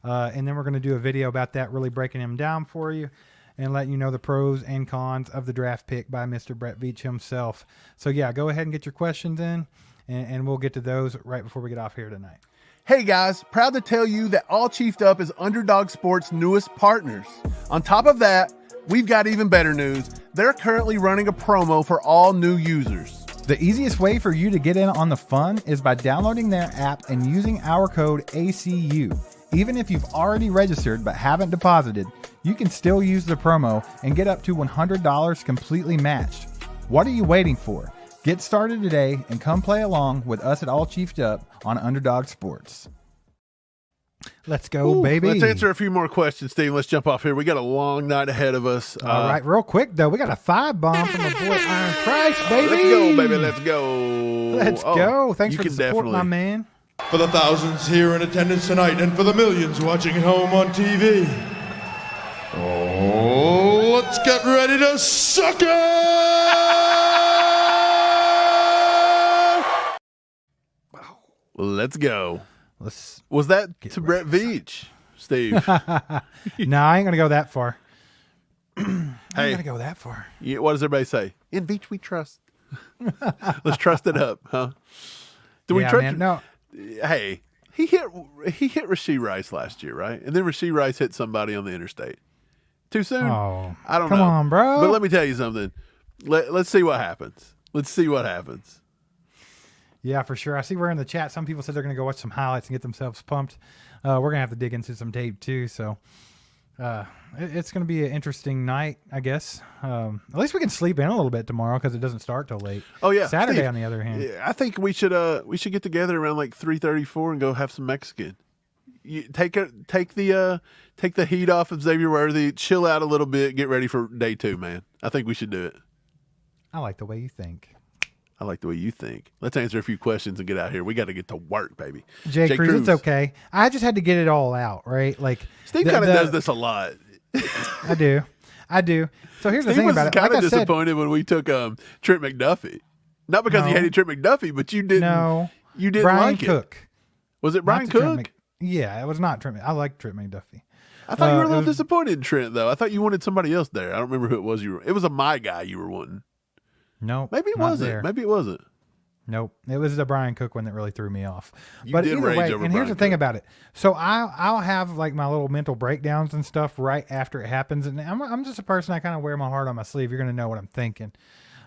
Speaker 4: And then we're going to do a video about that, really breaking him down for you and letting you know the pros and cons of the draft pick by Mr. Brett Veach himself. So, yeah, go ahead and get your questions in, and we'll get to those right before we get off here tonight.
Speaker 3: Hey guys, proud to tell you that All Chiefed Up is Underdog Sports' newest partners. On top of that, we've got even better news. They're currently running a promo for all new users.
Speaker 4: The easiest way for you to get in on the fun is by downloading their app and using our code ACU. Even if you've already registered but haven't deposited, you can still use the promo and get up to $100 completely matched. What are you waiting for? Get started today and come play along with us at All Chiefed Up on Underdog Sports. Let's go, baby.
Speaker 3: Let's answer a few more questions, Steve. Let's jump off here. We got a long night ahead of us.
Speaker 4: All right, real quick, though. We got a 5-bomb from my boy Iron Price, baby.
Speaker 3: Let's go, baby. Let's go.
Speaker 4: Let's go. Thanks for the support, my man.
Speaker 5: For the thousands here in attendance tonight and for the millions watching at home on TV. Oh, let's get ready to suck it!
Speaker 3: Let's go. Was that to Brett Veach, Steve?
Speaker 4: No, I ain't going to go that far. I ain't
Speaker 3: Hey.
Speaker 4: going to go that far.
Speaker 3: Yeah, what does everybody say? In Veach we trust. Let's trust it up, huh? Do we
Speaker 4: Yeah,
Speaker 3: trust?
Speaker 4: man, no.
Speaker 3: Hey, he hit Rashee Rice last year, right? And then Rashee Rice hit somebody on the interstate. Too soon?
Speaker 4: Oh,
Speaker 3: I don't know.
Speaker 4: come on, bro.
Speaker 3: But let me tell you something. Let's see what happens. Let's see what happens.
Speaker 4: Yeah, for sure. I see we're in the chat. Some people said they're going to go watch some highlights and get themselves pumped. We're going to have to dig into some tape too. So it's going to be an interesting night, I guess. At least we can sleep in a little bit tomorrow because it doesn't start till late.
Speaker 3: Oh yeah,
Speaker 4: Saturday
Speaker 3: Steve,
Speaker 4: on the other hand.
Speaker 3: I think we should get together around like 3:34 and go have some Mexican. You take the heat off of Xavier Worthy, chill out a little bit, get ready for day 2, man. I think we should do it.
Speaker 4: I like the way you think.
Speaker 3: I like the way you think. Let's answer a few questions and get out here. We got to get to work, baby.
Speaker 4: Jay Cruz, it's okay. I just had to get it all out, right? Like
Speaker 3: Steve kind of does this a lot.
Speaker 4: I do. So here's the
Speaker 3: Steve
Speaker 4: thing
Speaker 3: was
Speaker 4: about it.
Speaker 3: kind
Speaker 4: Like
Speaker 3: of
Speaker 4: I said,
Speaker 3: disappointed when we took Trent McDuffie. Not because he
Speaker 4: No.
Speaker 3: hated Trent McDuffie, but you didn't.
Speaker 4: No.
Speaker 3: You didn't
Speaker 4: Brian
Speaker 3: like
Speaker 4: Cook.
Speaker 3: it. Was it Brian
Speaker 4: Not to Trent
Speaker 3: Cook?
Speaker 4: Mc- yeah, it was not Trent. I like Trent McDuffie.
Speaker 3: I thought you were a
Speaker 4: it
Speaker 3: little
Speaker 4: was-
Speaker 3: disappointed in Trent, though. I thought you wanted somebody else there. I don't remember who it was. It was a my guy you were wanting.
Speaker 4: No,
Speaker 3: Maybe it
Speaker 4: not
Speaker 3: wasn't.
Speaker 4: there.
Speaker 3: Maybe it wasn't.
Speaker 4: Nope, it was the Brian Cook one that really threw me off.
Speaker 3: You
Speaker 4: But
Speaker 3: did
Speaker 4: either
Speaker 3: rage
Speaker 4: way,
Speaker 3: over
Speaker 4: and here's
Speaker 3: Brian
Speaker 4: the thing
Speaker 3: Cook.
Speaker 4: about it. So I'll have like my little mental breakdowns and stuff right after it happens, and I'm just a person. I kind of wear my heart on my sleeve. You're gonna know what I'm thinking.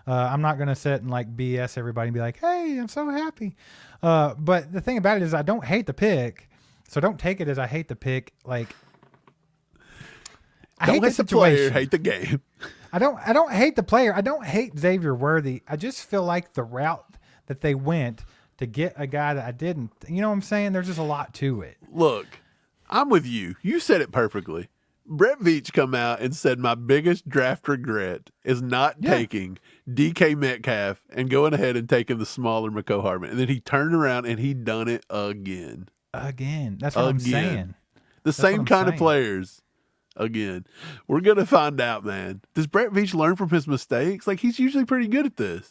Speaker 4: I'm not gonna sit and like BS everybody and be like, "Hey, I'm so happy." But the thing about it is, I don't hate the pick, so don't take it as I hate the pick. Like, I
Speaker 3: Don't
Speaker 4: hate the
Speaker 3: hate the player,
Speaker 4: situation.
Speaker 3: hate the game.
Speaker 4: I don't hate the player. I don't hate Xavier Worthy. I just feel like the route that they went to get a guy that I didn't. You know what I'm saying? There's just a lot to it.
Speaker 3: Look, I'm with you. You said it perfectly. Brett Veach come out and said my biggest draft regret is not taking DK Metcalf and going ahead and taking the smaller McCall Hardman. And then he turned around and he done it again.
Speaker 4: Again, that's what I'm saying.
Speaker 3: The
Speaker 4: That's what
Speaker 3: same
Speaker 4: I'm
Speaker 3: kind of
Speaker 4: saying.
Speaker 3: players. Again, we're going to find out, man. Does Brett Veach learn from his mistakes? Like, he's usually pretty good at this.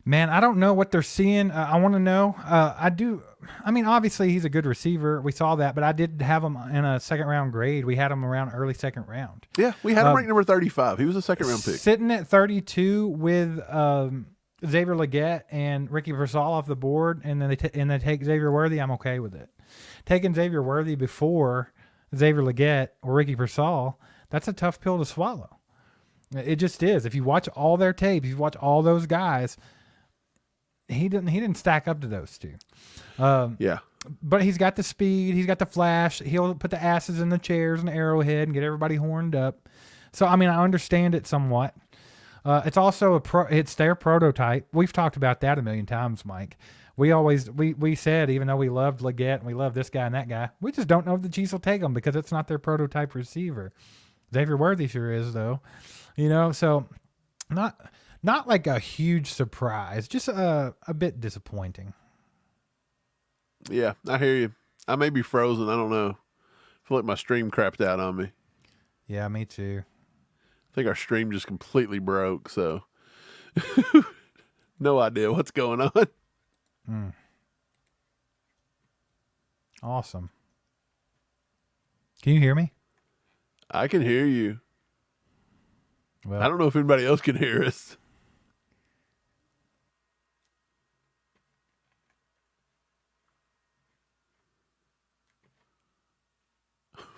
Speaker 4: Man, I don't know what they're seeing. I want to know. I do. I mean, obviously he's a good receiver. We saw that, but I did have him in a second round grade. We had him around early second round.
Speaker 3: Yeah, we had him ranked number 35. He was a second round pick.
Speaker 4: Sitting at 32 with Xavier Legette and Ricky Pearsall off the board, and then they take Xavier Worthy. I'm okay with it. Taking Xavier Worthy before Xavier Legette or Ricky Pearsall, that's a tough pill to swallow. It just is. If you watch all their tapes, you watch all those guys, he didn't stack up to those two.
Speaker 3: Yeah.
Speaker 4: But he's got the speed. He's got the flash. He'll put the asses in the chairs and the arrowhead and get everybody horned up. So, I mean, I understand it somewhat. It's also it's their prototype. We've talked about that a million times, Mike. We said, even though we loved Legette and we love this guy and that guy, we just don't know if the Chiefs will take them because it's not their prototype receiver. Xavier Worthy sure is, though. So not like a huge surprise, just a bit disappointing.
Speaker 3: Yeah, I hear you. I may be frozen. I don't know. I feel like my stream crapped out on me.
Speaker 4: Yeah, me too.
Speaker 3: I think our stream just completely broke, so no idea what's going on.
Speaker 4: Awesome. Can you hear me?
Speaker 3: I can hear you.
Speaker 4: Well,
Speaker 3: I don't know if anybody else can hear us.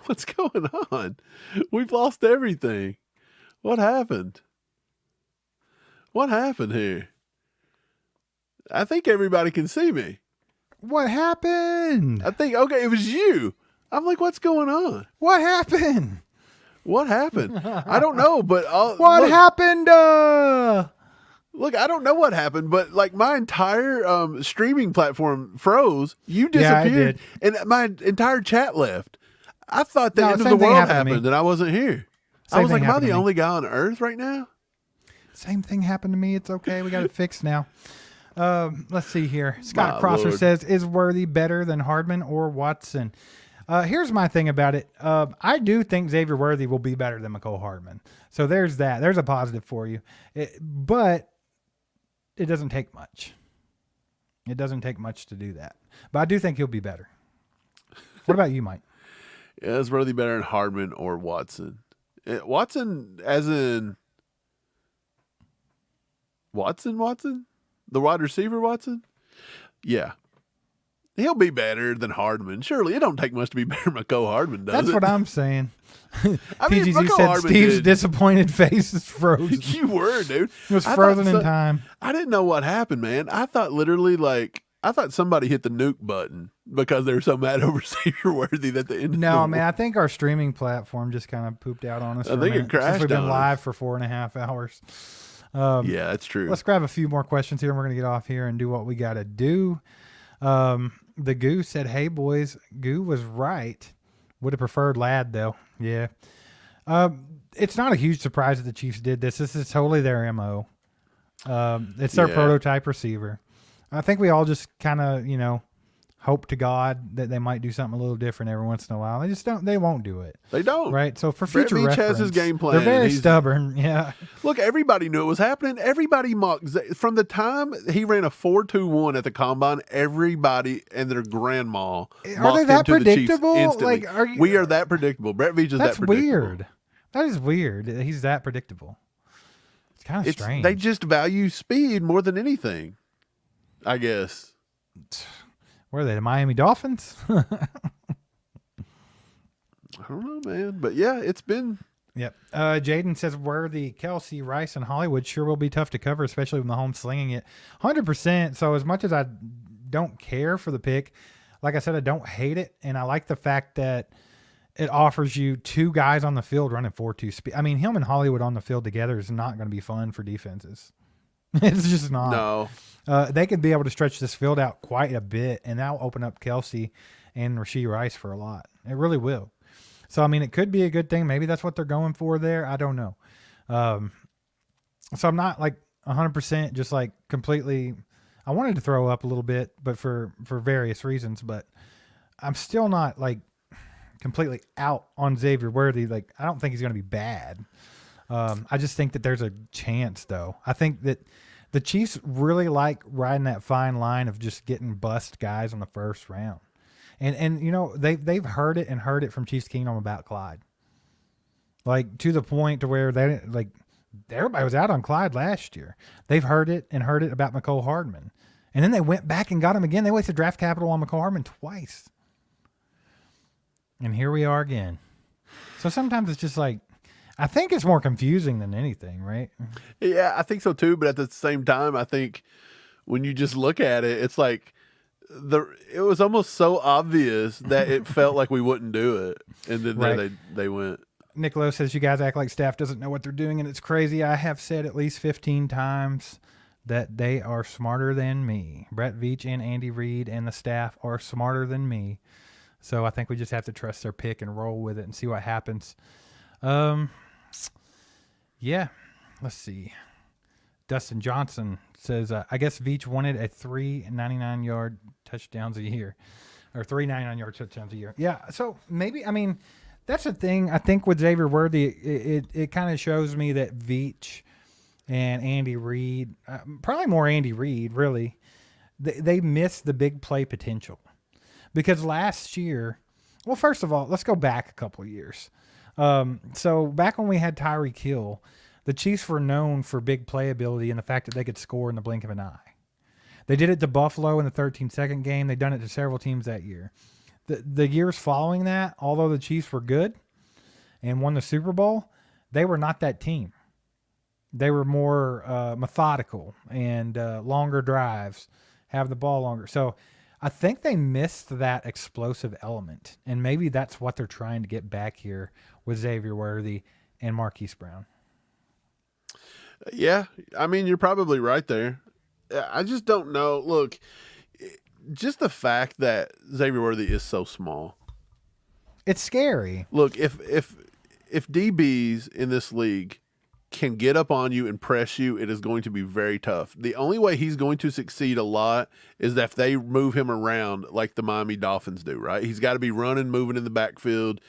Speaker 3: What's going on? We've lost everything. What happened? What happened here? I think everybody can see me.
Speaker 4: what happened?
Speaker 3: I think, okay, it was you. I'm like, what's going on?
Speaker 4: What happened?
Speaker 3: What happened? I don't know, but
Speaker 4: What happened?
Speaker 3: Look, I don't know what happened, but like my entire streaming platform froze. You disappeared, and my entire chat left. I thought the end of the world happened, and I wasn't here. I was like, am I the only guy on Earth right now?
Speaker 4: Same thing happened to me. It's okay. We got it fixed now. Let's see here. Scott Prosser says, is Worthy better than Hardman or Watson? Here's my thing about it. I do think Xavier Worthy will be better than McCole Hardman. So there's that. There's a positive for you. But it doesn't take much. It doesn't take much to do that. But I do think he'll be better. What about you, Mike?
Speaker 3: Yeah, is Worthy better than Hardman or Watson? Watson as in Watson? The wide receiver Watson? Yeah. He'll be better than Hardman. Surely it don't take much to be better than McCole Hardman, does it?
Speaker 4: That's what I'm saying.
Speaker 3: I mean,
Speaker 4: TGZ said
Speaker 3: Hardman
Speaker 4: Steve's disappointed face is frozen.
Speaker 3: You were, dude.
Speaker 4: It was frozen in time.
Speaker 3: I didn't know what happened, man. I thought somebody hit the nuke button because they were so mad over Xavier Worthy that the end.
Speaker 4: No, man, I think our streaming platform just kind of pooped out on us.
Speaker 3: I think it crashed.
Speaker 4: Since we've been live for 4.5 hours.
Speaker 3: Yeah, that's true.
Speaker 4: Let's grab a few more questions here, and we're going to get off here and do what we got to do. The Goo said, hey, boys, Goo was right. Would have preferred Ladd, though. Yeah. It's not a huge surprise that the Chiefs did this. This is totally their MO. It's their prototype receiver. I think we all just kind of, hope to God that they might do something a little different every once in a while. They won't do it.
Speaker 3: They don't.
Speaker 4: Right? So for future reference,
Speaker 3: has his game plan.
Speaker 4: They're very stubborn. Yeah.
Speaker 3: Look, everybody knew it was happening. Everybody mocked. From the time he ran a 4.21 at the combine, everybody and their grandma
Speaker 4: are they that predictable?
Speaker 3: Like, we are that predictable. Brett Veach is that predictable.
Speaker 4: That's weird. That is weird. He's that predictable. It's kind of strange.
Speaker 3: They just value speed more than anything, I guess.
Speaker 4: Where are they? The Miami Dolphins?
Speaker 3: I don't know, man. But yeah, it's been.
Speaker 4: Yep. Jaden says, Worthy, Kelsey, Rice, and Hollywood sure will be tough to cover, especially with Mahomes slinging it. 100%. So as much as I don't care for the pick, like I said, I don't hate it. And I like the fact that it offers you two guys on the field running 4.2 speed. I mean, him and Hollywood on the field together is not going to be fun for defenses. It's just not.
Speaker 3: No.
Speaker 4: They could be able to stretch this field out quite a bit, and that'll open up Kelsey and Rashee Rice for a lot. It really will. So, I mean, it could be a good thing. Maybe that's what they're going for there. I don't know. So I'm not like 100% just like completely. I wanted to throw up a little bit, but for various reasons. But I'm still not like completely out on Xavier Worthy. Like, I don't think he's going to be bad. I just think that there's a chance, though. I think that the Chiefs really like riding that fine line of just getting bust guys on the first round. And you know, they've heard it from Chiefs Kingdom about Clyde. Like, to the point to where they, like, everybody was out on Clyde last year. They've heard it about McCole Hardman. And then they went back and got him again. They wasted draft capital on McCole Hardman twice. And here we are again. So sometimes it's just like, I think it's more confusing than anything, right?
Speaker 3: Yeah, I think so too. But at the same time, I think when you just look at it, it's like it was almost so obvious that it felt like we wouldn't do it. And then
Speaker 4: Right.
Speaker 3: they went.
Speaker 4: Niccolo says, you guys act like staff doesn't know what they're doing, and it's crazy. I have said at least 15 times that they are smarter than me. Brett Veach and Andy Reid and the staff are smarter than me. So I think we just have to trust their pick and roll with it and see what happens. Yeah, let's see. Dustin Johnson says, I guess Veach wanted a 399-yard touchdowns a year, or 399-yard touchdowns a year. Yeah, so maybe, I mean, that's the thing. I think with Xavier Worthy, it kind of shows me that Veach and Andy Reid, probably more Andy Reid, really, they missed the big play potential. Because last year, well, first of all, let's go back a couple of years. So back when we had Tyreek Hill, the Chiefs were known for big playability and the fact that they could score in the blink of an eye. They did it to Buffalo in the 13-second game. They've done it to several teams that year. The years following that, although the Chiefs were good and won the Super Bowl, they were not that team. They were more methodical and longer drives, have the ball longer. So I think they missed that explosive element, and maybe that's what they're trying to get back here with Xavier Worthy and Marquise Brown.
Speaker 3: Yeah, I mean, you're probably right there. I just don't know. Look, just the fact that Xavier Worthy is so small.
Speaker 4: It's scary.
Speaker 3: Look, if DBs in this league can get up on you and press you, it is going to be very tough. The only way he's going to succeed a lot is that if they move him around like the Miami Dolphins do, right? He's got to be running, moving in the backfield.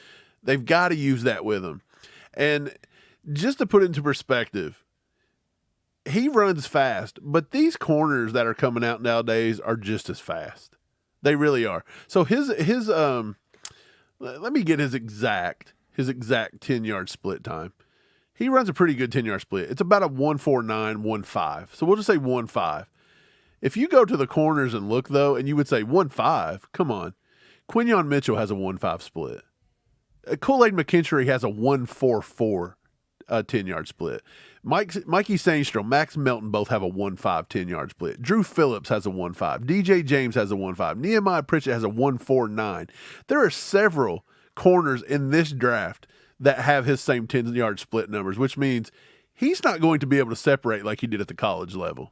Speaker 3: They've got to use that with him. And just to put it into perspective, he runs fast, but these corners that are coming out nowadays are just as fast. They really are. So his let me get his exact 10-yard split time. He runs a pretty good 10-yard split. It's about a 1.49, 1.5. So we'll just say 1.5. If you go to the corners and look, though, and you would say 1.5, come on. Quinyon Mitchell has a 1.5 split. Kool-Aid McKinstry has a 1.44 10-yard split. Mikey Sainstrom, Max Melton both have a 1.5 10-yard split. Drew Phillips has a 1.5. DJ James has a 1.5. Nehemiah Pritchett has a 1.49. There are several corners in this draft that have his same 10-yard split numbers, which means he's not going to be able to separate like he did at the college level.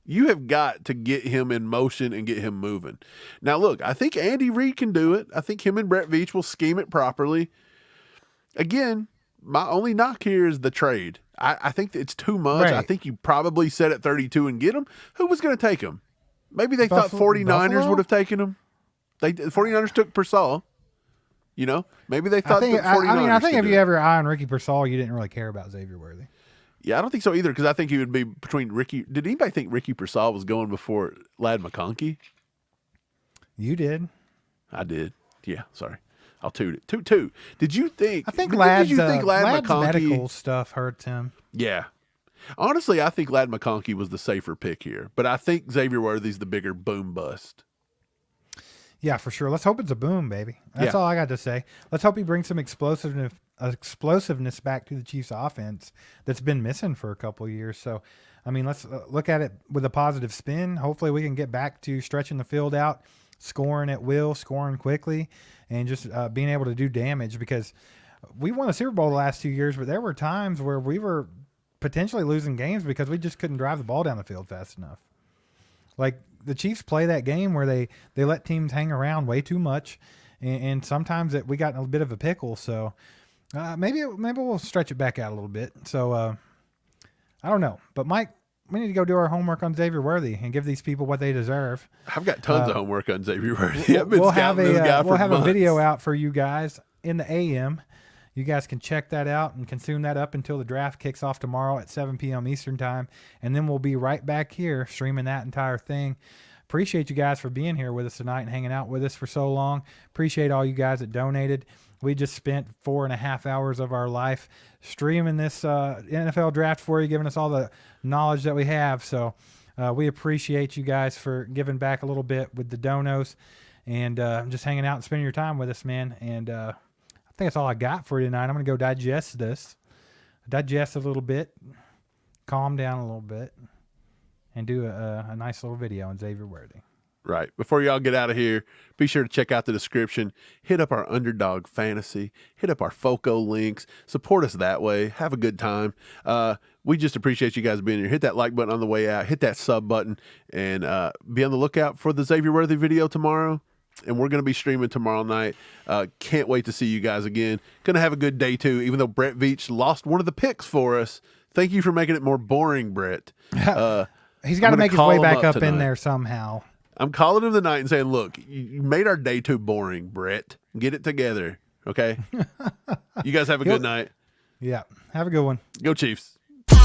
Speaker 3: You have got to get him in motion and get him moving. Now, look, I think Andy Reid can do it. I think him and Brett Veach will scheme it properly. Again, my only knock here is the trade. I think it's too much.
Speaker 4: Right.
Speaker 3: I think you probably set at 32 and get him. Who was going to take him? Maybe they thought 49ers would have taken him. The 49ers took Pearsall. You know, maybe they thought the 49ers
Speaker 4: I think if
Speaker 3: could
Speaker 4: you
Speaker 3: do it.
Speaker 4: have your eye on Ricky Pearsall, you didn't really care about Xavier Worthy.
Speaker 3: Yeah, I don't think so either, because I think he would be between Ricky. Did anybody think Ricky Pearsall was going before Ladd McConkey?
Speaker 4: You did.
Speaker 3: I did. Yeah, sorry. I'll toot it. Toot. Did you think?
Speaker 4: I think
Speaker 3: Ladd
Speaker 4: Ladd's
Speaker 3: McConkey
Speaker 4: medical stuff hurts him.
Speaker 3: Yeah. Honestly, I think Ladd McConkey was the safer pick here, but I think Xavier Worthy's the bigger boom bust.
Speaker 4: Yeah, for sure. Let's hope it's a boom, baby. That's
Speaker 3: Yeah.
Speaker 4: all I got to say. Let's hope he brings some explosiveness back to the Chiefs' offense that's been missing for a couple of years. So, I mean, let's look at it with a positive spin. Hopefully, we can get back to stretching the field out, scoring at will, scoring quickly, and just being able to do damage, because we won the Super Bowl the last 2 years, but there were times where we were potentially losing games because we just couldn't drive the ball down the field fast enough. Like, the Chiefs play that game where they let teams hang around way too much, and sometimes we got in a bit of a pickle. So maybe we'll stretch it back out a little bit. So I don't know. But, Mike, we need to go do our homework on Xavier Worthy and give these people what they deserve.
Speaker 3: I've got tons of homework on Xavier Worthy. I've been
Speaker 4: We'll have
Speaker 3: scouting this guy for
Speaker 4: a
Speaker 3: months.
Speaker 4: video out for you guys in the AM. You guys can check that out and consume that up until the draft kicks off tomorrow at 7 p.m. Eastern time. And then we'll be right back here streaming that entire thing. Appreciate you guys for being here with us tonight and hanging out with us for so long. Appreciate all you guys that donated. We just spent 4.5 hours of our life streaming this NFL draft for you, giving us all the knowledge that we have. So we appreciate you guys for giving back a little bit with the donos and just hanging out and spending your time with us, man. And I think that's all I got for you tonight. I'm going to go digest a little bit, calm down a little bit, and do a nice little video on Xavier Worthy.
Speaker 3: Right. Before y'all get out of here, be sure to check out the description. Hit up our Underdog Fantasy. Hit up our FOCO links. Support us that way. Have a good time. We just appreciate you guys being here. Hit that like button on the way out. Hit that sub button. And be on the lookout for the Xavier Worthy video tomorrow. And we're going to be streaming tomorrow night. Can't wait to see you guys again. Going to have a good day, too, even though Brett Veach lost one of the picks for us. Thank you for making it more boring, Brett.
Speaker 4: He's got to make his way back up in there somehow.
Speaker 3: I'm calling him tonight and saying, look, you made our day too boring, Brett. Get it together, okay? You guys have a good night.
Speaker 4: Yeah, have a good one.
Speaker 3: Go Chiefs.
Speaker 7: There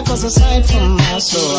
Speaker 7: goes a sight from my soul.